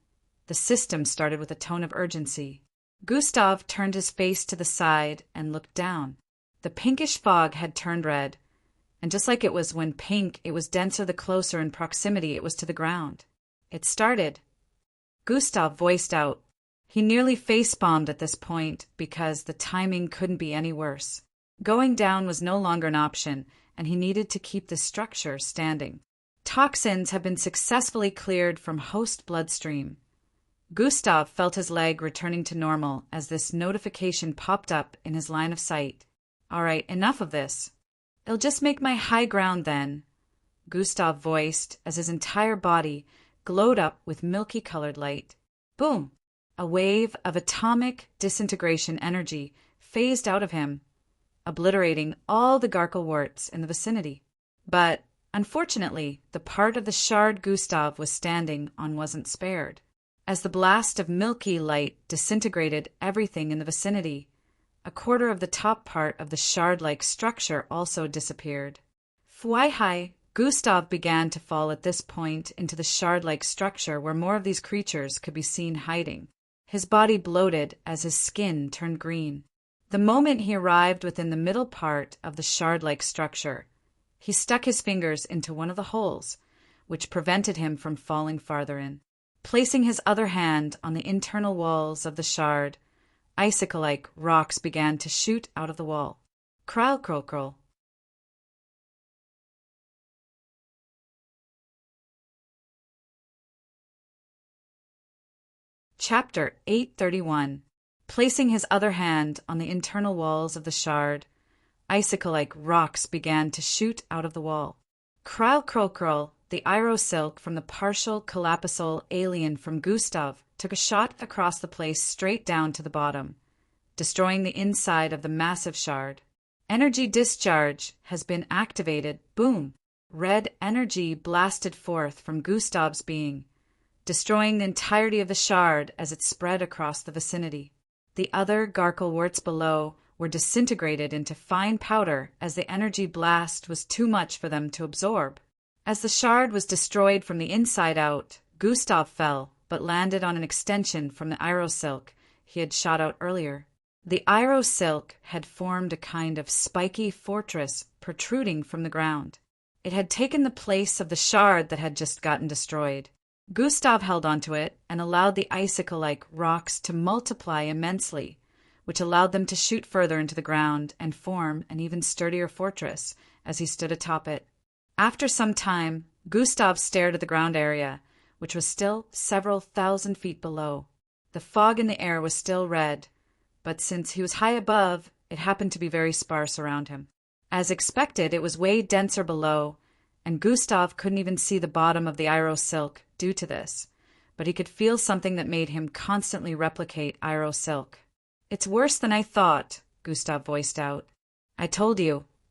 the system started with a tone of urgency. Gustav turned his face to the side and looked down. The pinkish fog had turned red, and just like it was when pink, it was denser the closer in proximity it was to the ground. It started. Gustav voiced out. He nearly face-bombed at this point because the timing couldn't be any worse. Going down was no longer an option, and he needed to keep the structure standing. Toxins have been successfully cleared from host bloodstream. Gustav felt his leg returning to normal as this notification popped up in his line of sight. All right, enough of this. It'll just make my high ground then, Gustav voiced as his entire body glowed up with milky-colored light. Boom! A wave of atomic disintegration energy phased out of him, obliterating all the gargleworts in the vicinity. But, unfortunately, the part of the shard Gustav was standing on wasn't spared. As the blast of milky light disintegrated everything in the vicinity, a quarter of the top part of the shard-like structure also disappeared. Fwai-hi! Gustav began to fall at this point into the shard-like structure where more of these creatures could be seen hiding. His body bloated as his skin turned green. The moment he arrived within the middle part of the shard-like structure, he stuck his fingers into one of the holes, which prevented him from falling farther in. Placing his other hand on the internal walls of the shard, icicle-like rocks began to shoot out of the wall. Kral krol krol. Chapter 831. Placing his other hand on the internal walls of the shard, icicle-like rocks began to shoot out of the wall. Kral krol krol, the silk from the partial Calapisol alien from Gustav, took a shot across the place straight down to the bottom, destroying the inside of the massive shard. Energy discharge has been activated. Boom! Red energy blasted forth from Gustav's being, destroying the entirety of the shard as it spread across the vicinity. The other gargleworts below were disintegrated into fine powder as the energy blast was too much for them to absorb. As the shard was destroyed from the inside out, Gustav fell, but landed on an extension from the silk he had shot out earlier. The silk had formed a kind of spiky fortress protruding from the ground. It had taken the place of the shard that had just gotten destroyed. Gustav held onto it and allowed the icicle-like rocks to multiply immensely, which allowed them to shoot further into the ground and form an even sturdier fortress as he stood atop it. After some time, Gustav stared at the ground area, which was still several thousand feet below. The fog in the air was still red, but since he was high above, it happened to be very sparse around him. As expected, it was way denser below, and Gustav couldn't even see the bottom of the silk due to this, but he could feel something that made him constantly replicate silk. It's worse than I thought, Gustav voiced out. I told you,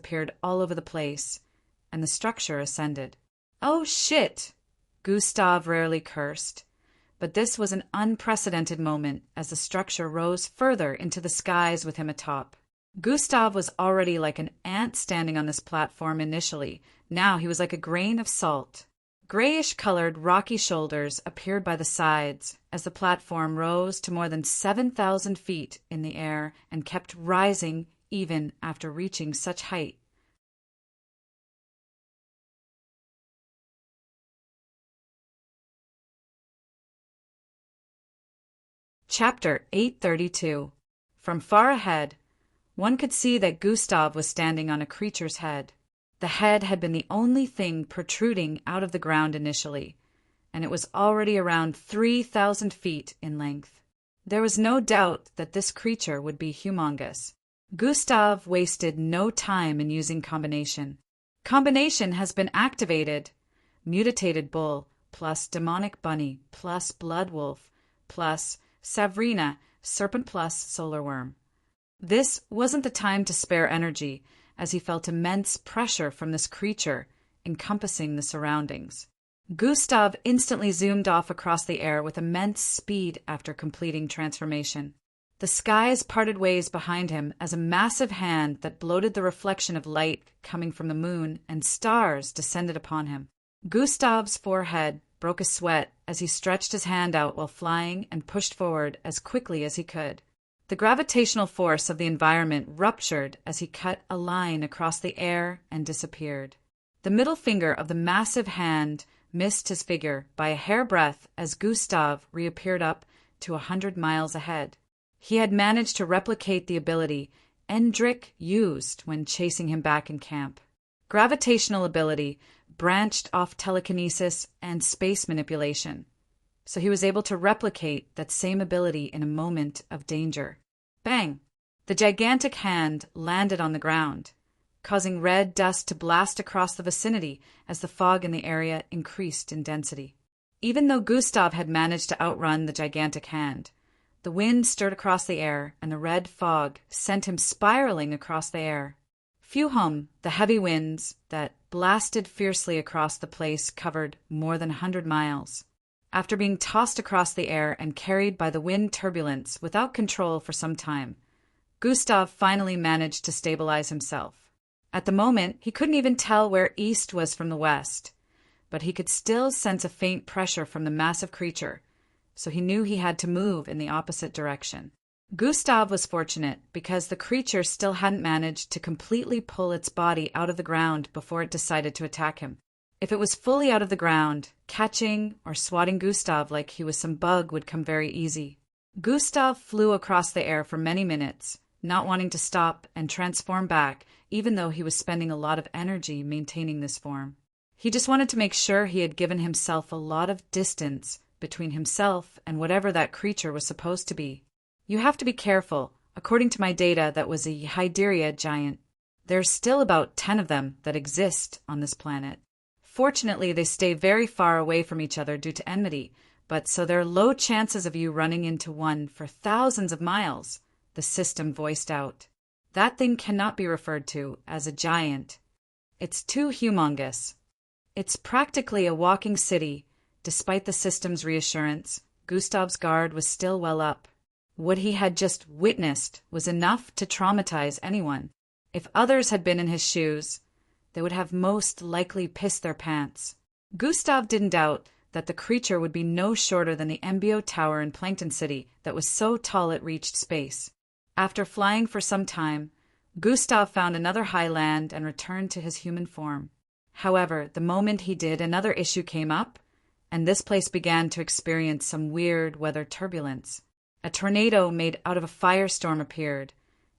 appeared all over the place, and the structure ascended. "Oh, shit!" Gustav rarely cursed, but this was an unprecedented moment as the structure rose further into the skies with him atop. Gustav was already like an ant standing on this platform initially. Now he was like a grain of salt. Grayish-colored rocky shoulders appeared by the sides as the platform rose to more than 7,000 feet in the air and kept rising even after reaching such height. Chapter 832. From far ahead, one could see that Gustav was standing on a creature's head. The head had been the only thing protruding out of the ground initially, and it was already around 3,000 feet in length. There was no doubt that this creature would be humongous. Gustav wasted no time in using combination. Combination has been activated. Mutated bull plus demonic bunny plus blood wolf plus Savrina, serpent plus solar worm. This wasn't the time to spare energy, as he felt immense pressure from this creature encompassing the surroundings. Gustav instantly zoomed off across the air with immense speed after completing transformation. The skies parted ways behind him as a massive hand that bloated the reflection of light coming from the moon and stars descended upon him. Gustav's forehead broke a sweat as he stretched his hand out while flying and pushed forward as quickly as he could. The gravitational force of the environment ruptured as he cut a line across the air and disappeared. The middle finger of the massive hand missed his figure by a hairbreadth as Gustav reappeared up to 100 miles ahead. He had managed to replicate the ability Endrick used when chasing him back in camp. Gravitational ability branched off telekinesis and space manipulation, so he was able to replicate that same ability in a moment of danger. Bang! The gigantic hand landed on the ground, causing red dust to blast across the vicinity as the fog in the area increased in density. Even though Gustav had managed to outrun the gigantic hand, the wind stirred across the air and the red fog sent him spiraling across the air. Fuhum, the heavy winds that blasted fiercely across the place, covered more than 100 miles. After being tossed across the air and carried by the wind turbulence without control for some time, Gustav finally managed to stabilize himself. At the moment, he couldn't even tell where east was from the west, but he could still sense a faint pressure from the massive creature, so he knew he had to move in the opposite direction. Gustav was fortunate because the creature still hadn't managed to completely pull its body out of the ground before it decided to attack him. If it was fully out of the ground, catching or swatting Gustav like he was some bug would come very easy. Gustav flew across the air for many minutes, not wanting to stop and transform back, even though he was spending a lot of energy maintaining this form. He just wanted to make sure he had given himself a lot of distance between himself and whatever that creature was supposed to be. You have to be careful. According to my data, that was a Hyderia giant. There's still about 10 of them that exist on this planet. Fortunately, they stay very far away from each other due to enmity, but so there are low chances of you running into one for thousands of miles, the system voiced out. That thing cannot be referred to as a giant. It's too humongous. It's practically a walking city. Despite the system's reassurance, Gustav's guard was still well up. What he had just witnessed was enough to traumatize anyone. If others had been in his shoes, they would have most likely pissed their pants. Gustav didn't doubt that the creature would be no shorter than the Embio Tower in Plankton City that was so tall it reached space. After flying for some time, Gustav found another high land and returned to his human form. However, the moment he did, another issue came up, and this place began to experience some weird weather turbulence. A tornado made out of a firestorm appeared,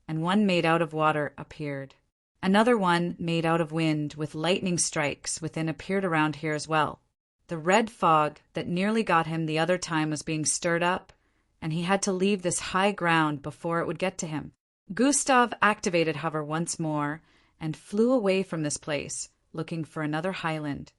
and one made out of water appeared. Another one made out of wind with lightning strikes within appeared around here as well. The red fog that nearly got him the other time was being stirred up, and he had to leave this high ground before it would get to him. Gustav activated hover once more and flew away from this place, looking for another highland.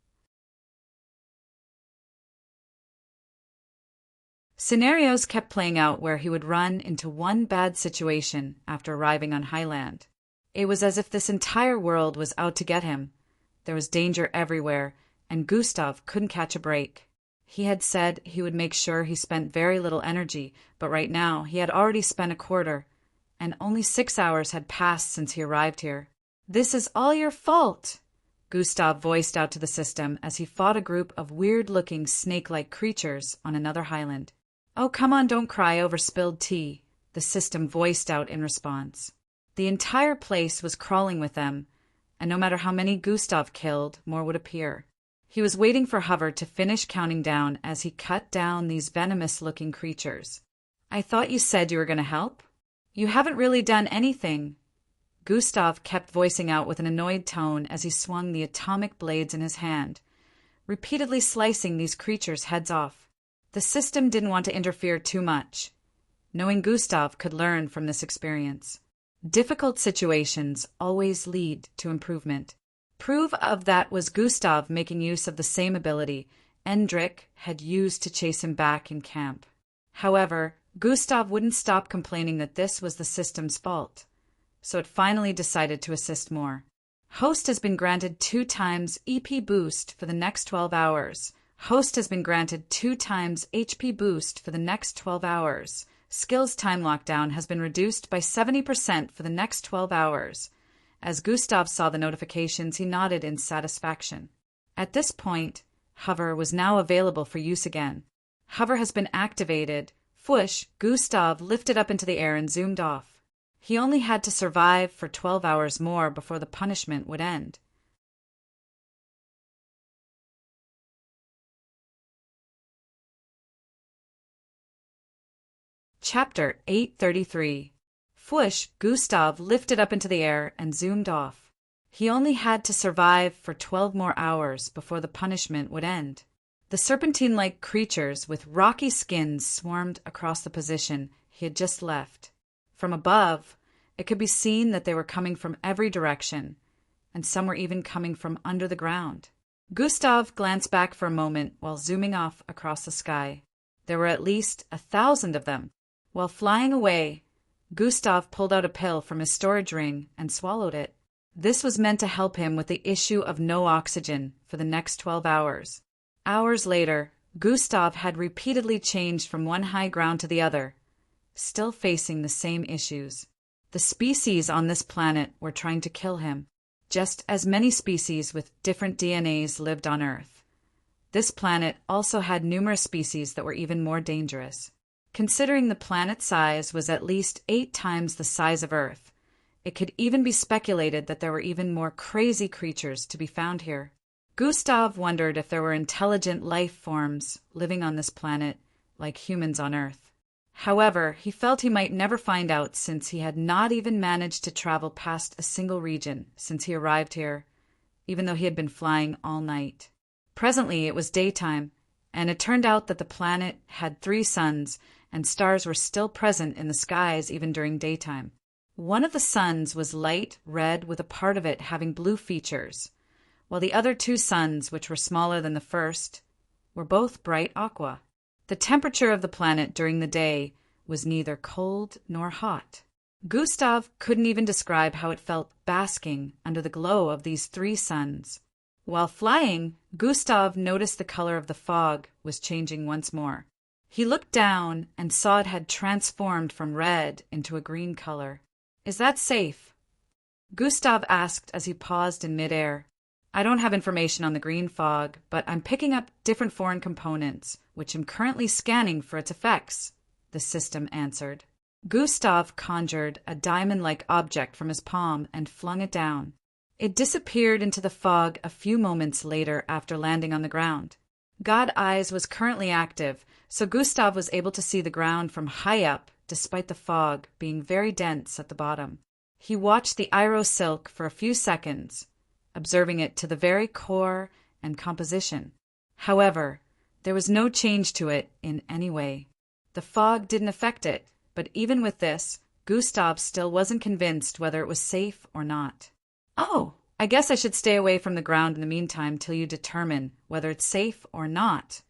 Scenarios kept playing out where he would run into one bad situation after arriving on highland. It was as if this entire world was out to get him. There was danger everywhere, and Gustav couldn't catch a break. He had said he would make sure he spent very little energy, but right now he had already spent a quarter, and only 6 hours had passed since he arrived here. "This is all your fault," Gustav voiced out to the system as he fought a group of weird-looking snake-like creatures on another highland. "Oh, come on, don't cry over spilled tea," the system voiced out in response. The entire place was crawling with them, and no matter how many Gustav killed, more would appear. He was waiting for Hover to finish counting down as he cut down these venomous-looking creatures. "I thought you said you were going to help? You haven't really done anything," Gustav kept voicing out with an annoyed tone as he swung the atomic blades in his hand, repeatedly slicing these creatures' heads off. The system didn't want to interfere too much. knowing Gustav could learn from this experience. Difficult situations always lead to improvement. Proof of that was Gustav making use of the same ability Endrik had used to chase him back in camp. However, Gustav wouldn't stop complaining that this was the system's fault, so it finally decided to assist more. Host has been granted 2 times EP boost for the next 12 hours. Host has been granted 2 times HP boost for the next 12 hours. Skills time lockdown has been reduced by 70% for the next 12 hours. As Gustav saw the notifications, he nodded in satisfaction. At this point, Hover was now available for use again. Hover has been activated. Whoosh, Gustav lifted up into the air and zoomed off. He only had to survive for 12 hours more before the punishment would end. Chapter 833. Whoosh, Gustav lifted up into the air and zoomed off. He only had to survive for 12 more hours before the punishment would end. The serpentine-like creatures with rocky skins swarmed across the position he had just left. From above, it could be seen that they were coming from every direction, and some were even coming from under the ground. Gustav glanced back for a moment while zooming off across the sky. There were at least 1,000 of them. While flying away, Gustav pulled out a pill from his storage ring and swallowed it. This was meant to help him with the issue of no oxygen for the next 12 hours. Hours later, Gustav had repeatedly changed from one high ground to the other, still facing the same issues. The species on this planet were trying to kill him, just as many species with different DNAs lived on Earth. This planet also had numerous species that were even more dangerous. Considering the planet's size was at least 8 times the size of Earth, it could even be speculated that there were even more crazy creatures to be found here. Gustav wondered if there were intelligent life forms living on this planet like humans on Earth. However, he felt he might never find out since he had not even managed to travel past a single region since he arrived here, even though he had been flying all night. Presently it was daytime, and it turned out that the planet had 3 suns, and stars were still present in the skies even during daytime. One of the suns was light red with a part of it having blue features, while the other 2 suns, which were smaller than the first, were both bright aqua. The temperature of the planet during the day was neither cold nor hot. Gustav couldn't even describe how it felt basking under the glow of these 3 suns. While flying, Gustav noticed the color of the fog was changing once more. He looked down and saw it had transformed from red into a green color. "Is that safe?" Gustav asked as he paused in midair. "I don't have information on the green fog, but I'm picking up different foreign components, which I'm currently scanning for its effects," the system answered. Gustav conjured a diamond-like object from his palm and flung it down. It disappeared into the fog a few moments later after landing on the ground. God Eyes was currently active, so Gustav was able to see the ground from high up, despite the fog being very dense at the bottom. He watched the Iro silk for a few seconds, observing it to the very core and composition. However, there was no change to it in any way. The fog didn't affect it, but even with this, Gustav still wasn't convinced whether it was safe or not. "Oh, I guess I should stay away from the ground in the meantime till you determine whether it's safe or not,"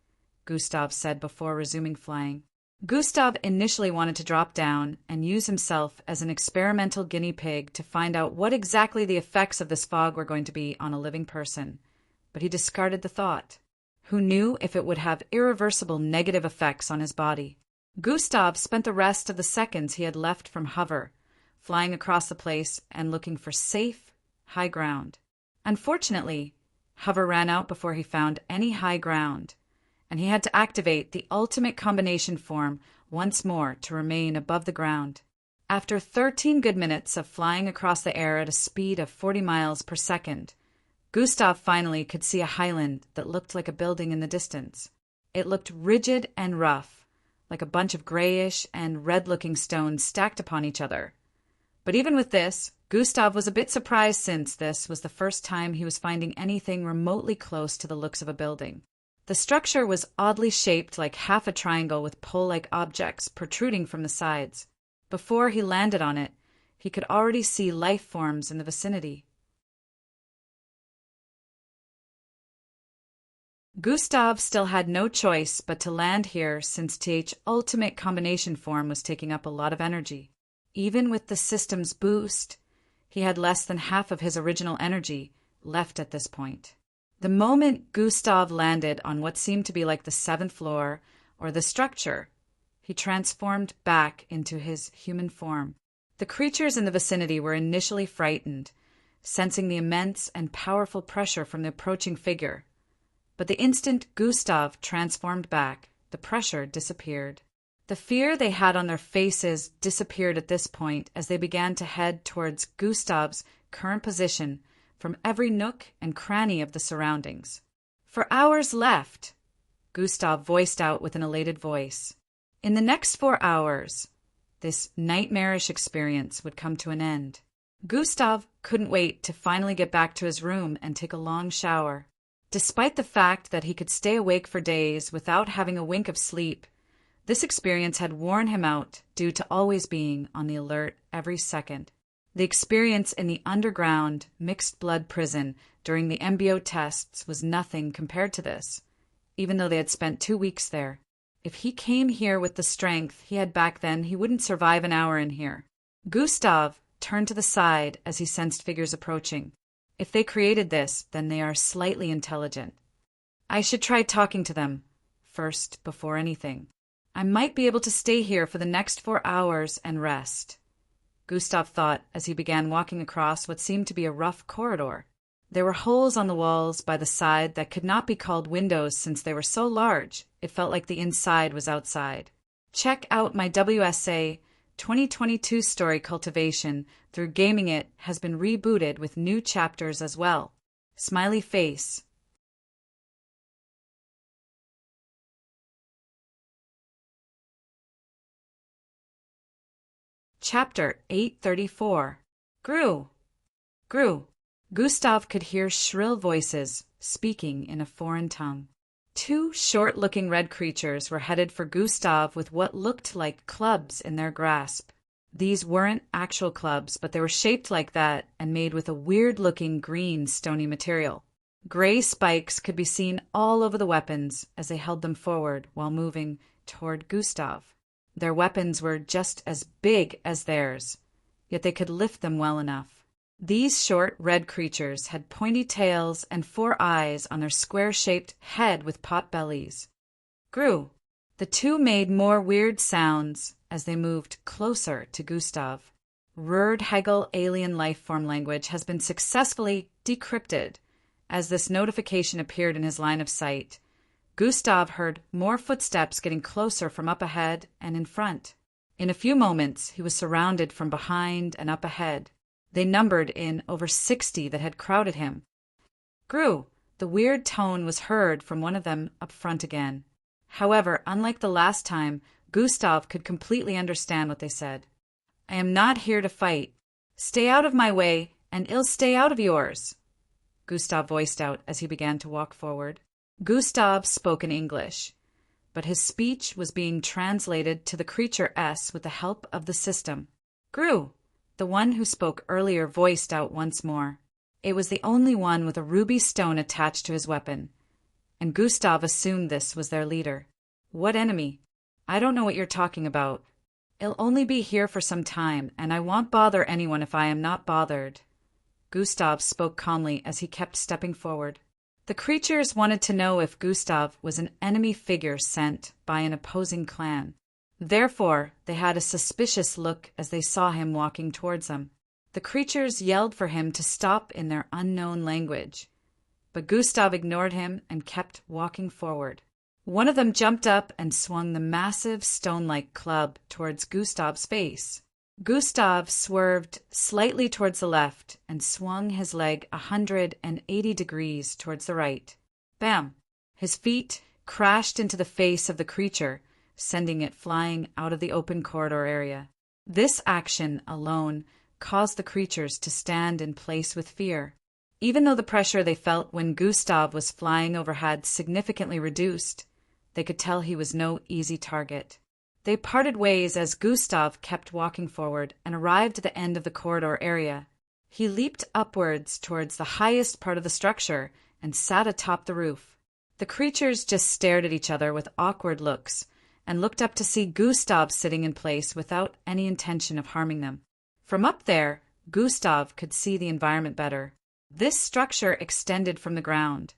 Gustav said before resuming flying. Gustav initially wanted to drop down and use himself as an experimental guinea pig to find out what exactly the effects of this fog were going to be on a living person, but he discarded the thought. Who knew if it would have irreversible negative effects on his body? Gustav spent the rest of the seconds he had left from Hover, flying across the place and looking for safe, high ground. Unfortunately, Hover ran out before he found any high ground, and he had to activate the ultimate combination form once more to remain above the ground. After 13 good minutes of flying across the air at a speed of 40 miles per second, Gustav finally could see a highland that looked like a building in the distance. It looked rigid and rough, like a bunch of grayish and red-looking stones stacked upon each other. But even with this, Gustav was a bit surprised since this was the first time he was finding anything remotely close to the looks of a building. The structure was oddly shaped like half a triangle with pole-like objects protruding from the sides. Before he landed on it, he could already see life forms in the vicinity. Gustav still had no choice but to land here since TH's ultimate combination form was taking up a lot of energy. Even with the system's boost, he had less than half of his original energy left at this point. The moment Gustav landed on what seemed to be like the 7th floor or the structure, he transformed back into his human form. The creatures in the vicinity were initially frightened, sensing the immense and powerful pressure from the approaching figure. But the instant Gustav transformed back, the pressure disappeared. The fear they had on their faces disappeared at this point as they began to head towards Gustav's current position from every nook and cranny of the surroundings. "For hours left," Gustav voiced out with an elated voice. In the next 4 hours, this nightmarish experience would come to an end. Gustav couldn't wait to finally get back to his room and take a long shower. Despite the fact that he could stay awake for days without having a wink of sleep, this experience had worn him out due to always being on the alert every second. The experience in the underground mixed-blood prison during the MBO tests was nothing compared to this, even though they had spent 2 weeks there. If he came here with the strength he had back then, he wouldn't survive an hour in here. Gustav turned to the side as he sensed figures approaching. If they created this, then they are slightly intelligent. I should try talking to them first before anything. I might be able to stay here for the next 4 hours and rest, Gustav thought as he began walking across what seemed to be a rough corridor. There were holes on the walls by the side that could not be called windows since they were so large, it felt like the inside was outside. Check out my WSA 2022 story Cultivation through Gaming It has been rebooted with new chapters as well. Smiley face. Chapter 834. Grew. Gustav could hear shrill voices speaking in a foreign tongue. 2 short-looking red creatures were headed for Gustav with what looked like clubs in their grasp. These weren't actual clubs, but they were shaped like that and made with a weird-looking green stony material. Gray spikes could be seen all over the weapons as they held them forward while moving toward Gustav. Their weapons were just as big as theirs, yet they could lift them well enough. These short red creatures had pointy tails and 4 eyes on their square-shaped head with pot bellies. Grew. The 2 made more weird sounds as they moved closer to Gustav. Hegel alien life form language has been successfully decrypted. As this notification appeared in his line of sight, Gustav heard more footsteps getting closer from up ahead and in front. In a few moments, he was surrounded from behind and up ahead. They numbered in over 60 that had crowded him. Grew. The weird tone was heard from one of them up front again. However, unlike the last time, Gustav could completely understand what they said. I am not here to fight. Stay out of my way, and I'll stay out of yours, Gustav voiced out as he began to walk forward. Gustav spoke in English, but his speech was being translated to the creature S with the help of the system. Grew. The one who spoke earlier voiced out once more. It was the only one with a ruby stone attached to his weapon, and Gustav assumed this was their leader. What enemy? I don't know what you're talking about. I'll only be here for some time, and I won't bother anyone if I am not bothered. Gustav spoke calmly as he kept stepping forward. The creatures wanted to know if Gustav was an enemy figure sent by an opposing clan. Therefore, they had a suspicious look as they saw him walking towards them. The creatures yelled for him to stop in their unknown language, but Gustav ignored him and kept walking forward. One of them jumped up and swung the massive stone-like club towards Gustav's face. Gustav swerved slightly towards the left and swung his leg 180 degrees towards the right. Bam! His feet crashed into the face of the creature, sending it flying out of the open corridor area. This action alone caused the creatures to stand in place with fear. Even though the pressure they felt when Gustav was flying over had significantly reduced, they could tell he was no easy target. They parted ways as Gustav kept walking forward and arrived at the end of the corridor area. He leaped upwards towards the highest part of the structure and sat atop the roof. The creatures just stared at each other with awkward looks and looked up to see Gustav sitting in place without any intention of harming them. From up there, Gustav could see the environment better. This structure extended from the ground,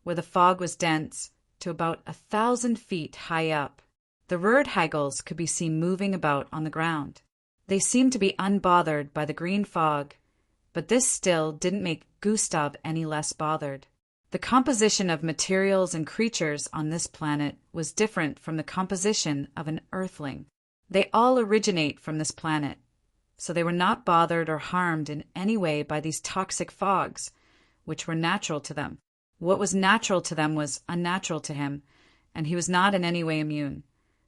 where the fog was dense, to about 1,000 feet high up. The Rurdhagels could be seen moving about on the ground. They seemed to be unbothered by the green fog, but this still didn't make Gustav any less bothered. The composition of materials and creatures on this planet was different from the composition of an Earthling. They all originate from this planet, so they were not bothered or harmed in any way by these toxic fogs, which were natural to them. What was natural to them was unnatural to him, and he was not in any way immune.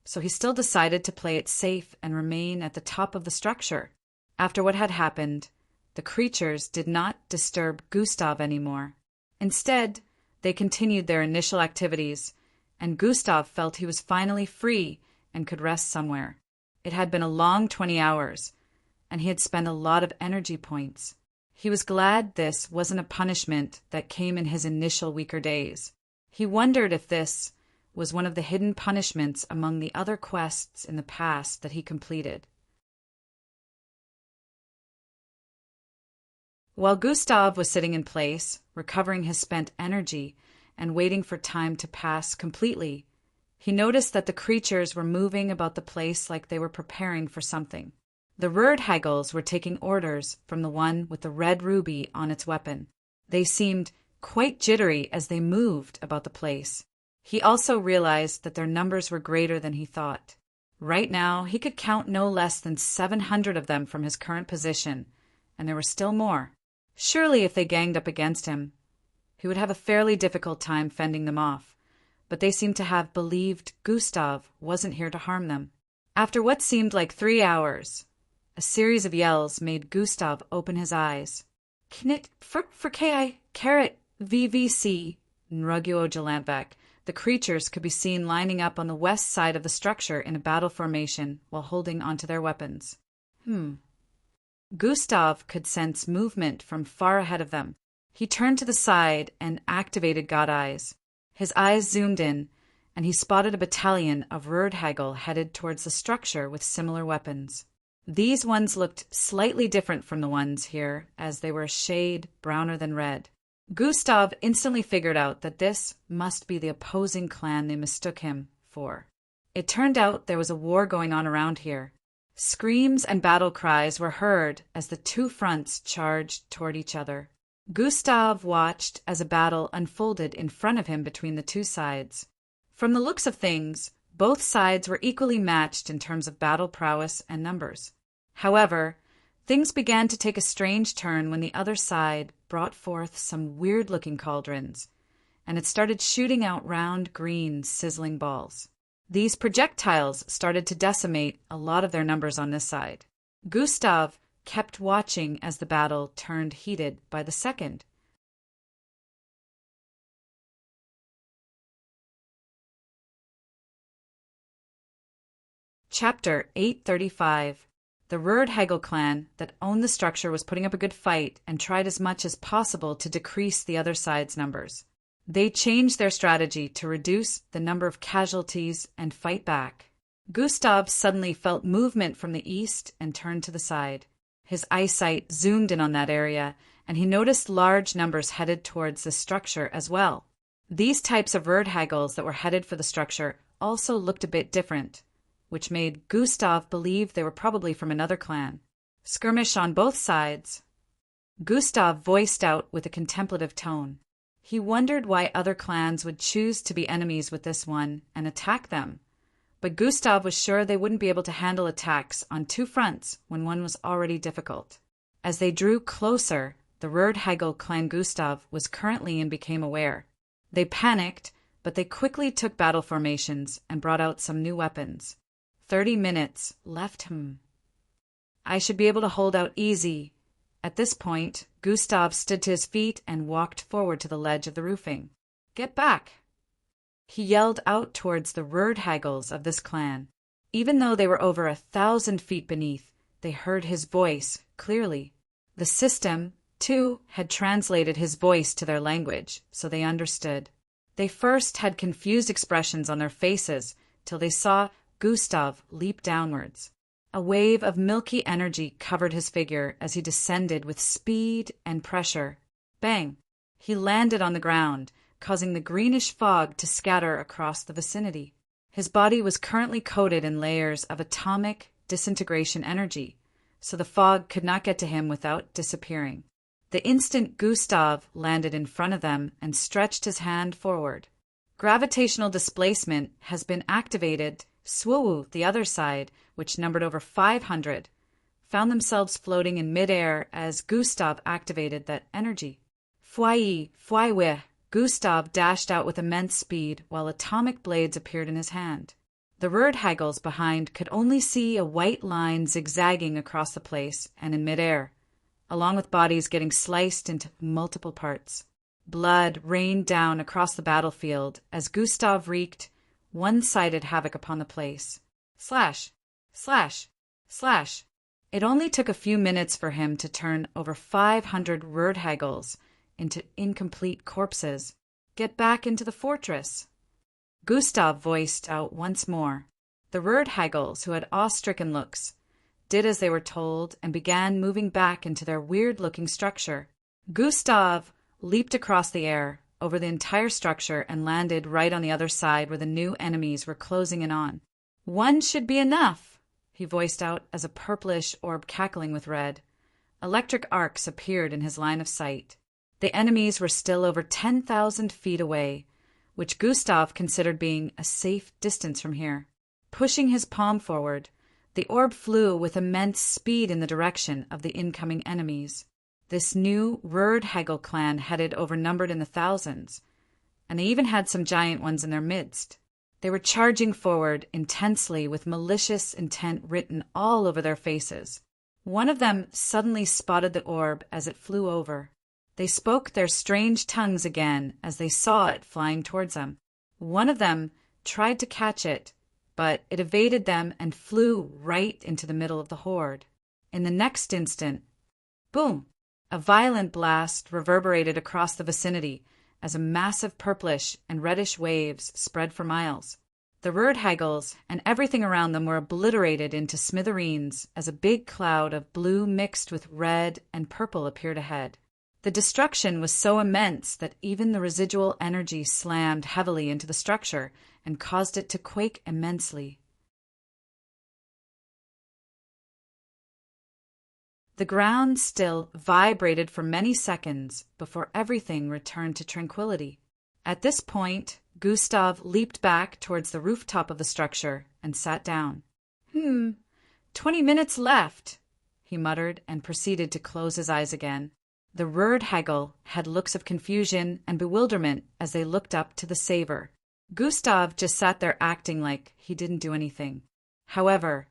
So he still decided to play it safe and remain at the top of the structure. After what had happened, the creatures did not disturb Gustav anymore. Instead, they continued their initial activities, and Gustav felt he was finally free and could rest somewhere. It had been a long 20 hours, and he had spent a lot of energy points. He was glad this wasn't a punishment that came in his initial weaker days. He wondered if this was one of the hidden punishments among the other quests in the past that he completed. While Gustav was sitting in place, recovering his spent energy and waiting for time to pass completely, he noticed that the creatures were moving about the place like they were preparing for something. The Rurdhagels were taking orders from the one with the red ruby on its weapon. They seemed quite jittery as they moved about the place. He also realized that their numbers were greater than he thought. Right now, he could count no less than 700 of them from his current position, and there were still more. Surely if they ganged up against him, he would have a fairly difficult time fending them off, but they seemed to have believed Gustav wasn't here to harm them. After what seemed like 3 hours, a series of yells made Gustav open his eyes. Knit for Ki Carrot VVC Nruguo Jalantvak. The creatures could be seen lining up on the west side of the structure in a battle formation while holding onto their weapons. Gustav could sense movement from far ahead of them. He turned to the side and activated God Eyes. His eyes zoomed in, and he spotted a battalion of Rurdhagel headed towards the structure with similar weapons. These ones looked slightly different from the ones here, as they were a shade browner than red. Gustav instantly figured out that this must be the opposing clan they mistook him for. It turned out there was a war going on around here. Screams and battle cries were heard as the two fronts charged toward each other. Gustav watched as a battle unfolded in front of him between the two sides. From the looks of things, both sides were equally matched in terms of battle prowess and numbers. However, things began to take a strange turn when the other side brought forth some weird-looking cauldrons, and it started shooting out round, green, sizzling balls. These projectiles started to decimate a lot of their numbers on this side. Gustav kept watching as the battle turned heated by the second. Chapter 835. The Rurdhagel clan that owned the structure was putting up a good fight and tried as much as possible to decrease the other side's numbers. They changed their strategy to reduce the number of casualties and fight back. Gustav suddenly felt movement from the east and turned to the side. His eyesight zoomed in on that area, and he noticed large numbers headed towards the structure as well. These types of Rurdhagels that were headed for the structure also looked a bit different, which made Gustav believe they were probably from another clan. Skirmish on both sides. Gustav voiced out with a contemplative tone. He wondered why other clans would choose to be enemies with this one and attack them, but Gustav was sure they wouldn't be able to handle attacks on two fronts when one was already difficult. As they drew closer, the Rurdhagel clan Gustav was currently in became aware. They panicked, but they quickly took battle formations and brought out some new weapons. 30 minutes left him. I should be able to hold out easy, At this point, Gustav stood to his feet and walked forward to the ledge of the roofing. "Get back!" He yelled out towards the Rurdhagels of this clan. Even though they were over 1,000 feet beneath, they heard his voice clearly. The system, too, had translated his voice to their language, so they understood. They first had confused expressions on their faces till they saw Gustav leap downwards. A wave of milky energy covered his figure as he descended with speed and pressure. Bang! He landed on the ground, causing the greenish fog to scatter across the vicinity. His body was currently coated in layers of atomic disintegration energy, so the fog could not get to him without disappearing. The instant Gustav landed in front of them and stretched his hand forward, gravitational displacement has been activated. Swoo, the other side, which numbered over 500, found themselves floating in midair as Gustav activated that energy. Fwye, Gustav dashed out with immense speed while atomic blades appeared in his hand. The Rurdhagels behind could only see a white line zigzagging across the place and in midair, along with bodies getting sliced into multiple parts. Blood rained down across the battlefield as Gustav wreaked one-sided havoc upon the place. Slash, slash, slash. It only took a few minutes for him to turn over 500 Rurdhagels into incomplete corpses. "Get back into the fortress," Gustav voiced out once more. The Rurdhagels, who had awe-stricken looks, did as they were told and began moving back into their weird-looking structure. Gustav leaped across the air, over the entire structure, and landed right on the other side where the new enemies were closing in on. "One should be enough," he voiced out as a purplish orb cackling with red. Electric arcs appeared in his line of sight. The enemies were still over 10,000 feet away, which Gustav considered being a safe distance from here. Pushing his palm forward, the orb flew with immense speed in the direction of the incoming enemies. This new Rurdhagel clan headed overnumbered in the thousands, and they even had some giant ones in their midst. They were charging forward intensely with malicious intent written all over their faces. One of them suddenly spotted the orb as it flew over. They spoke their strange tongues again as they saw it flying towards them. One of them tried to catch it, but it evaded them and flew right into the middle of the horde. In the next instant, boom! A violent blast reverberated across the vicinity as a massive purplish and reddish waves spread for miles. The Rurdhagels and everything around them were obliterated into smithereens as a big cloud of blue mixed with red and purple appeared ahead. The destruction was so immense that even the residual energy slammed heavily into the structure and caused it to quake immensely. The ground still vibrated for many seconds before everything returned to tranquility. At this point, Gustav leaped back towards the rooftop of the structure and sat down. 20 minutes left," he muttered and proceeded to close his eyes again. The Rurdhagel had looks of confusion and bewilderment as they looked up to the saver. Gustav just sat there acting like he didn't do anything. However,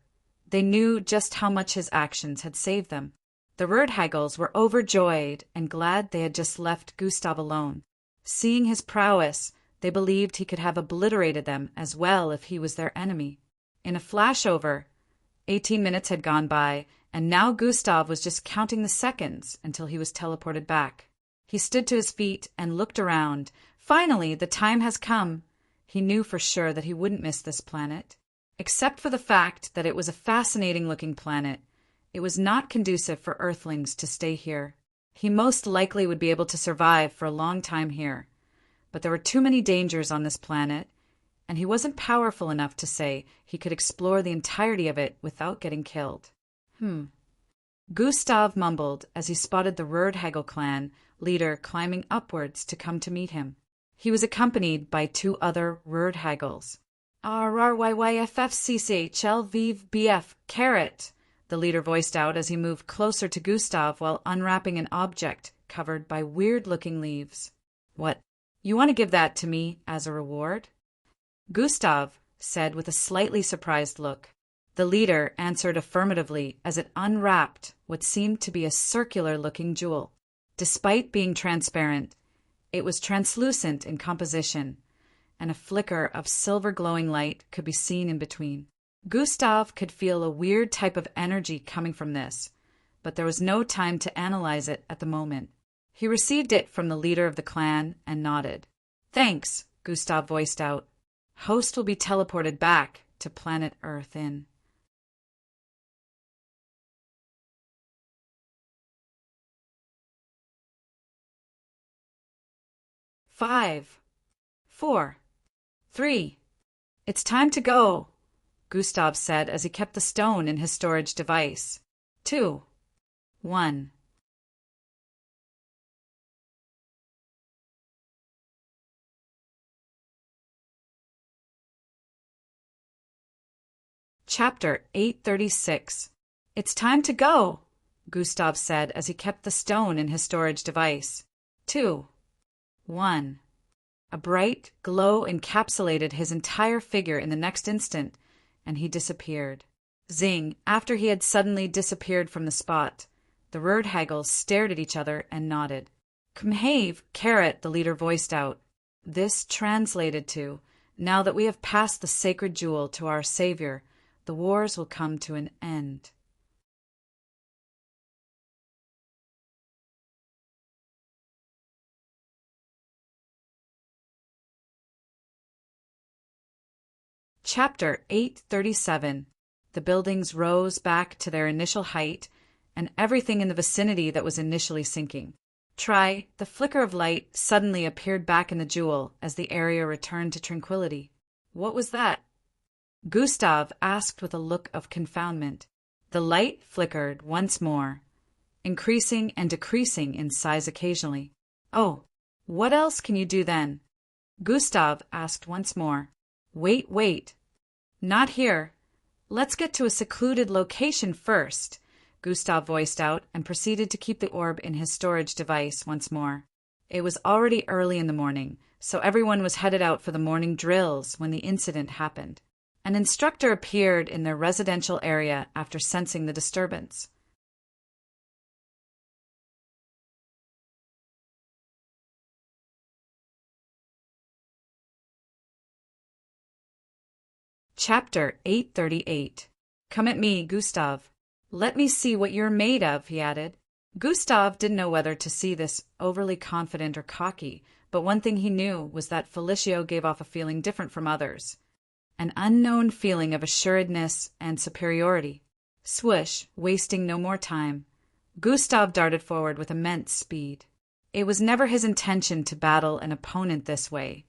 they knew just how much his actions had saved them. The Rurdhagels were overjoyed and glad they had just left Gustav alone. Seeing his prowess, they believed he could have obliterated them as well if he was their enemy. In a flashover, 18 minutes had gone by, and now Gustav was just counting the seconds until he was teleported back. He stood to his feet and looked around. Finally, the time has come. He knew for sure that he wouldn't miss this planet. Except for the fact that it was a fascinating-looking planet, it was not conducive for Earthlings to stay here. He most likely would be able to survive for a long time here, but there were too many dangers on this planet, and he wasn't powerful enough to say he could explore the entirety of it without getting killed. Gustav mumbled as he spotted the Rurdhagel clan leader climbing upwards to come to meet him. He was accompanied by 2 other Rurdhagels. RRYYFFCCHLVBF carrot, the leader voiced out as he moved closer to Gustav while unwrapping an object covered by weird-looking leaves. "What, you want to give that to me as a reward?" Gustav said with a slightly surprised look. The leader answered affirmatively as it unwrapped what seemed to be a circular-looking jewel. Despite being transparent, it was translucent in composition, and a flicker of silver-glowing light could be seen in between. Gustav could feel a weird type of energy coming from this, but there was no time to analyze it at the moment. He received it from the leader of the clan and nodded. "Thanks," Gustav voiced out. "Host will be teleported back to planet Earth in." "5, 4, 3. It's time to go," Gustav said as he kept the stone in his storage device. 2, 1. Chapter 836. "It's time to go," Gustav said as he kept the stone in his storage device. 2, 1. A bright glow encapsulated his entire figure in the next instant, and he disappeared. Zing! After he had suddenly disappeared from the spot, the Rurdhagels stared at each other and nodded. "Comhave, Carrot," the leader voiced out. This translated to, "Now that we have passed the sacred jewel to our savior, the wars will come to an end." Chapter 837. The buildings rose back to their initial height, and everything in the vicinity that was initially sinking. The flicker of light suddenly appeared back in the jewel as the area returned to tranquility. "What was that?" Gustav asked with a look of confoundment. The light flickered once more, increasing and decreasing in size occasionally. "Oh, what else can you do then?" Gustav asked once more. Wait. Not here. Let's get to a secluded location first," Gustav voiced out and proceeded to keep the orb in his storage device once more. It was already early in the morning, so everyone was headed out for the morning drills when the incident happened. An instructor appeared in their residential area after sensing the disturbance. Chapter 838. "Come at me, Gustav. Let me see what you're made of," he added. Gustav didn't know whether to see this overly confident or cocky, but one thing he knew was that Felicio gave off a feeling different from others. An unknown feeling of assuredness and superiority. Swoosh, wasting no more time, Gustav darted forward with immense speed. It was never his intention to battle an opponent this way,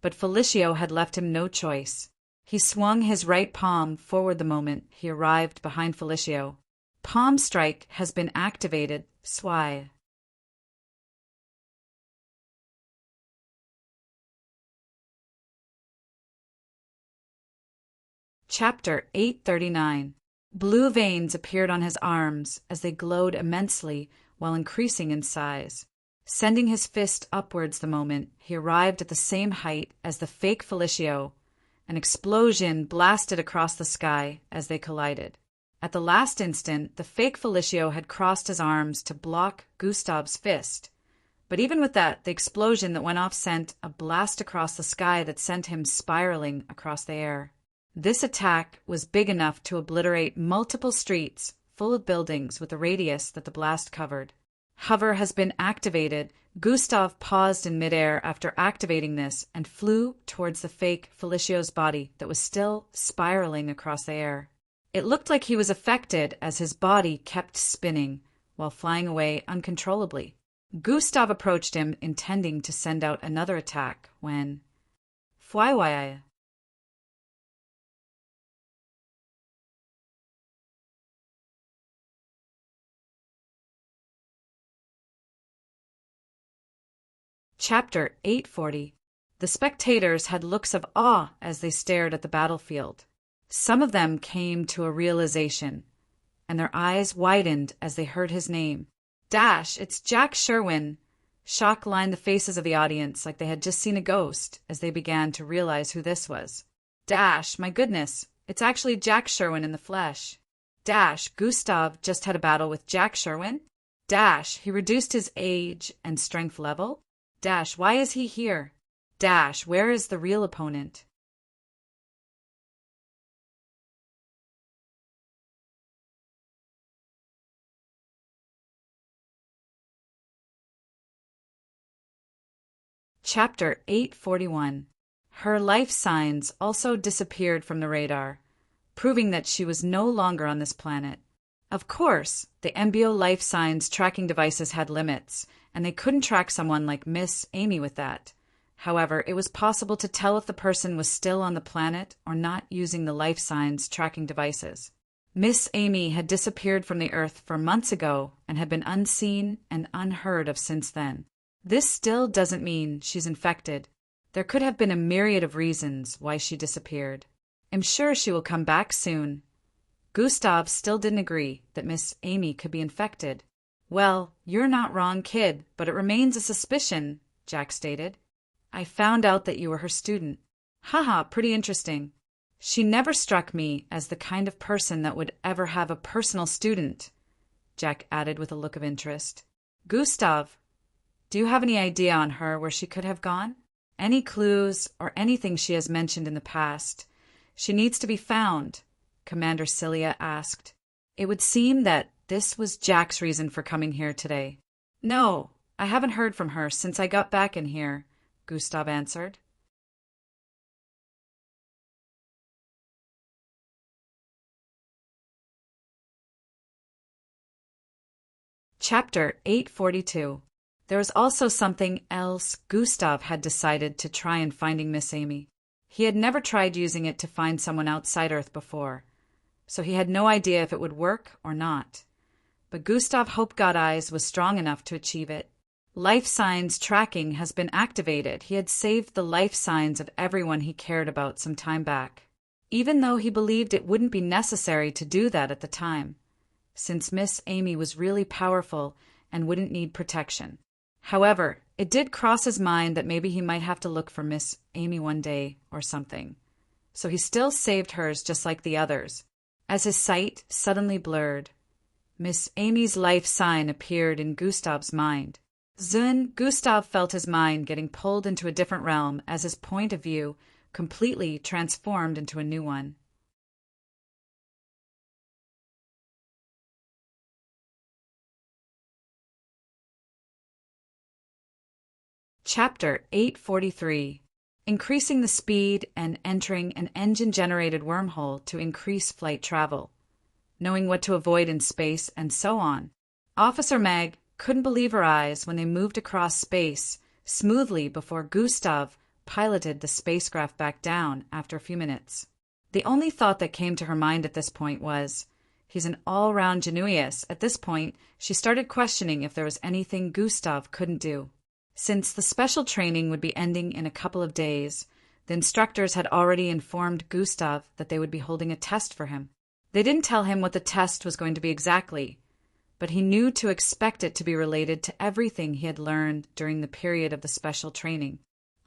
but Felicio had left him no choice. He swung his right palm forward the moment he arrived behind Felicio. "Palm strike has been activated, Swai." Chapter 839. Blue veins appeared on his arms as they glowed immensely while increasing in size. Sending his fist upwards the moment he arrived at the same height as the fake Felicio, an explosion blasted across the sky as they collided. At the last instant, the fake Felicio had crossed his arms to block Gustav's fist. But even with that, the explosion that went off sent a blast across the sky that sent him spiraling across the air. This attack was big enough to obliterate multiple streets full of buildings with the radius that the blast covered. Hover has been activated. Gustav paused in midair after activating this and flew towards the fake Felicio's body that was still spiraling across the air. It looked like he was affected as his body kept spinning while flying away uncontrollably. Gustav approached him, intending to send out another attack when... Fwaiwai. Chapter 840. The spectators had looks of awe as they stared at the battlefield. Some of them came to a realization, and their eyes widened as they heard his name. "Dash, it's Jack Sherwin!" Shock lined the faces of the audience like they had just seen a ghost as they began to realize who this was. "Dash, my goodness, It's actually Jack Sherwin in the flesh. Dash, Gustav just had a battle with Jack Sherwin? Dash, he reduced his age and strength level? Dash, why is he here? Dash, where is the real opponent? Chapter 841. Her life signs also disappeared from the radar, proving that she was no longer on this planet. Of course, the MBO life signs tracking devices had limits, and they couldn't track someone like Miss Amy with that. However, it was possible to tell if the person was still on the planet or not using the life signs tracking devices. Miss Amy had disappeared from the Earth for months ago and had been unseen and unheard of since then. This still doesn't mean she's infected. There could have been a myriad of reasons why she disappeared. I'm sure she will come back soon. Gustav still didn't agree that Miss Amy could be infected. Well, you're not wrong, kid, but it remains a suspicion, Jack stated. I found out that you were her student. Haha, pretty interesting. She never struck me as the kind of person that would ever have a personal student, Jack added with a look of interest. Gustav, do you have any idea on her where she could have gone? Any clues or anything she has mentioned in the past? She needs to be found, Commander Cilia asked. It would seem that this was Jack's reason for coming here today. No, I haven't heard from her since I got back in here, Gustav answered. Chapter 842. There was also something else Gustav had decided to try in finding Miss Amy. He had never tried using it to find someone outside Earth before, so he had no idea if it would work or not. But Gustav Hope God Eyes was strong enough to achieve it. Life signs tracking has been activated. He had saved the life signs of everyone he cared about some time back, even though he believed it wouldn't be necessary to do that at the time, since Miss Amy was really powerful and wouldn't need protection. However, it did cross his mind that maybe he might have to look for Miss Amy one day or something. So he still saved hers just like the others. As his sight suddenly blurred, Miss Amy's life sign appeared in Gustav's mind. Soon, Gustav felt his mind getting pulled into a different realm as his point of view completely transformed into a new one. Chapter 843. Increasing the speed and entering an engine-generated wormhole to increase flight travel, knowing what to avoid in space, and so on. Officer Meg couldn't believe her eyes when they moved across space smoothly before Gustav piloted the spacecraft back down after a few minutes. The only thought that came to her mind at this point was, he's an all-round genius. At this point, she started questioning if there was anything Gustav couldn't do. Since the special training would be ending in a couple of days, the instructors had already informed Gustav that they would be holding a test for him. They didn't tell him what the test was going to be exactly, but he knew to expect it to be related to everything he had learned during the period of the special training.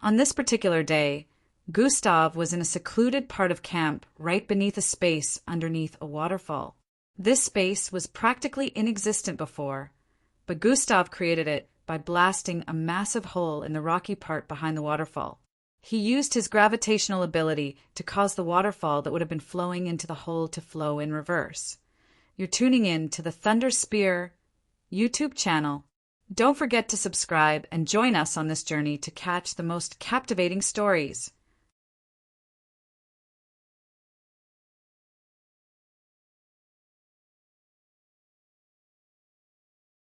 On this particular day, Gustav was in a secluded part of camp right beneath a space underneath a waterfall. This space was practically inexistent before, but Gustav created it by blasting a massive hole in the rocky part behind the waterfall. He used his gravitational ability to cause the waterfall that would have been flowing into the hole to flow in reverse. You're tuning in to the Thunder Spear YouTube channel. Don't forget to subscribe and join us on this journey to catch the most captivating stories.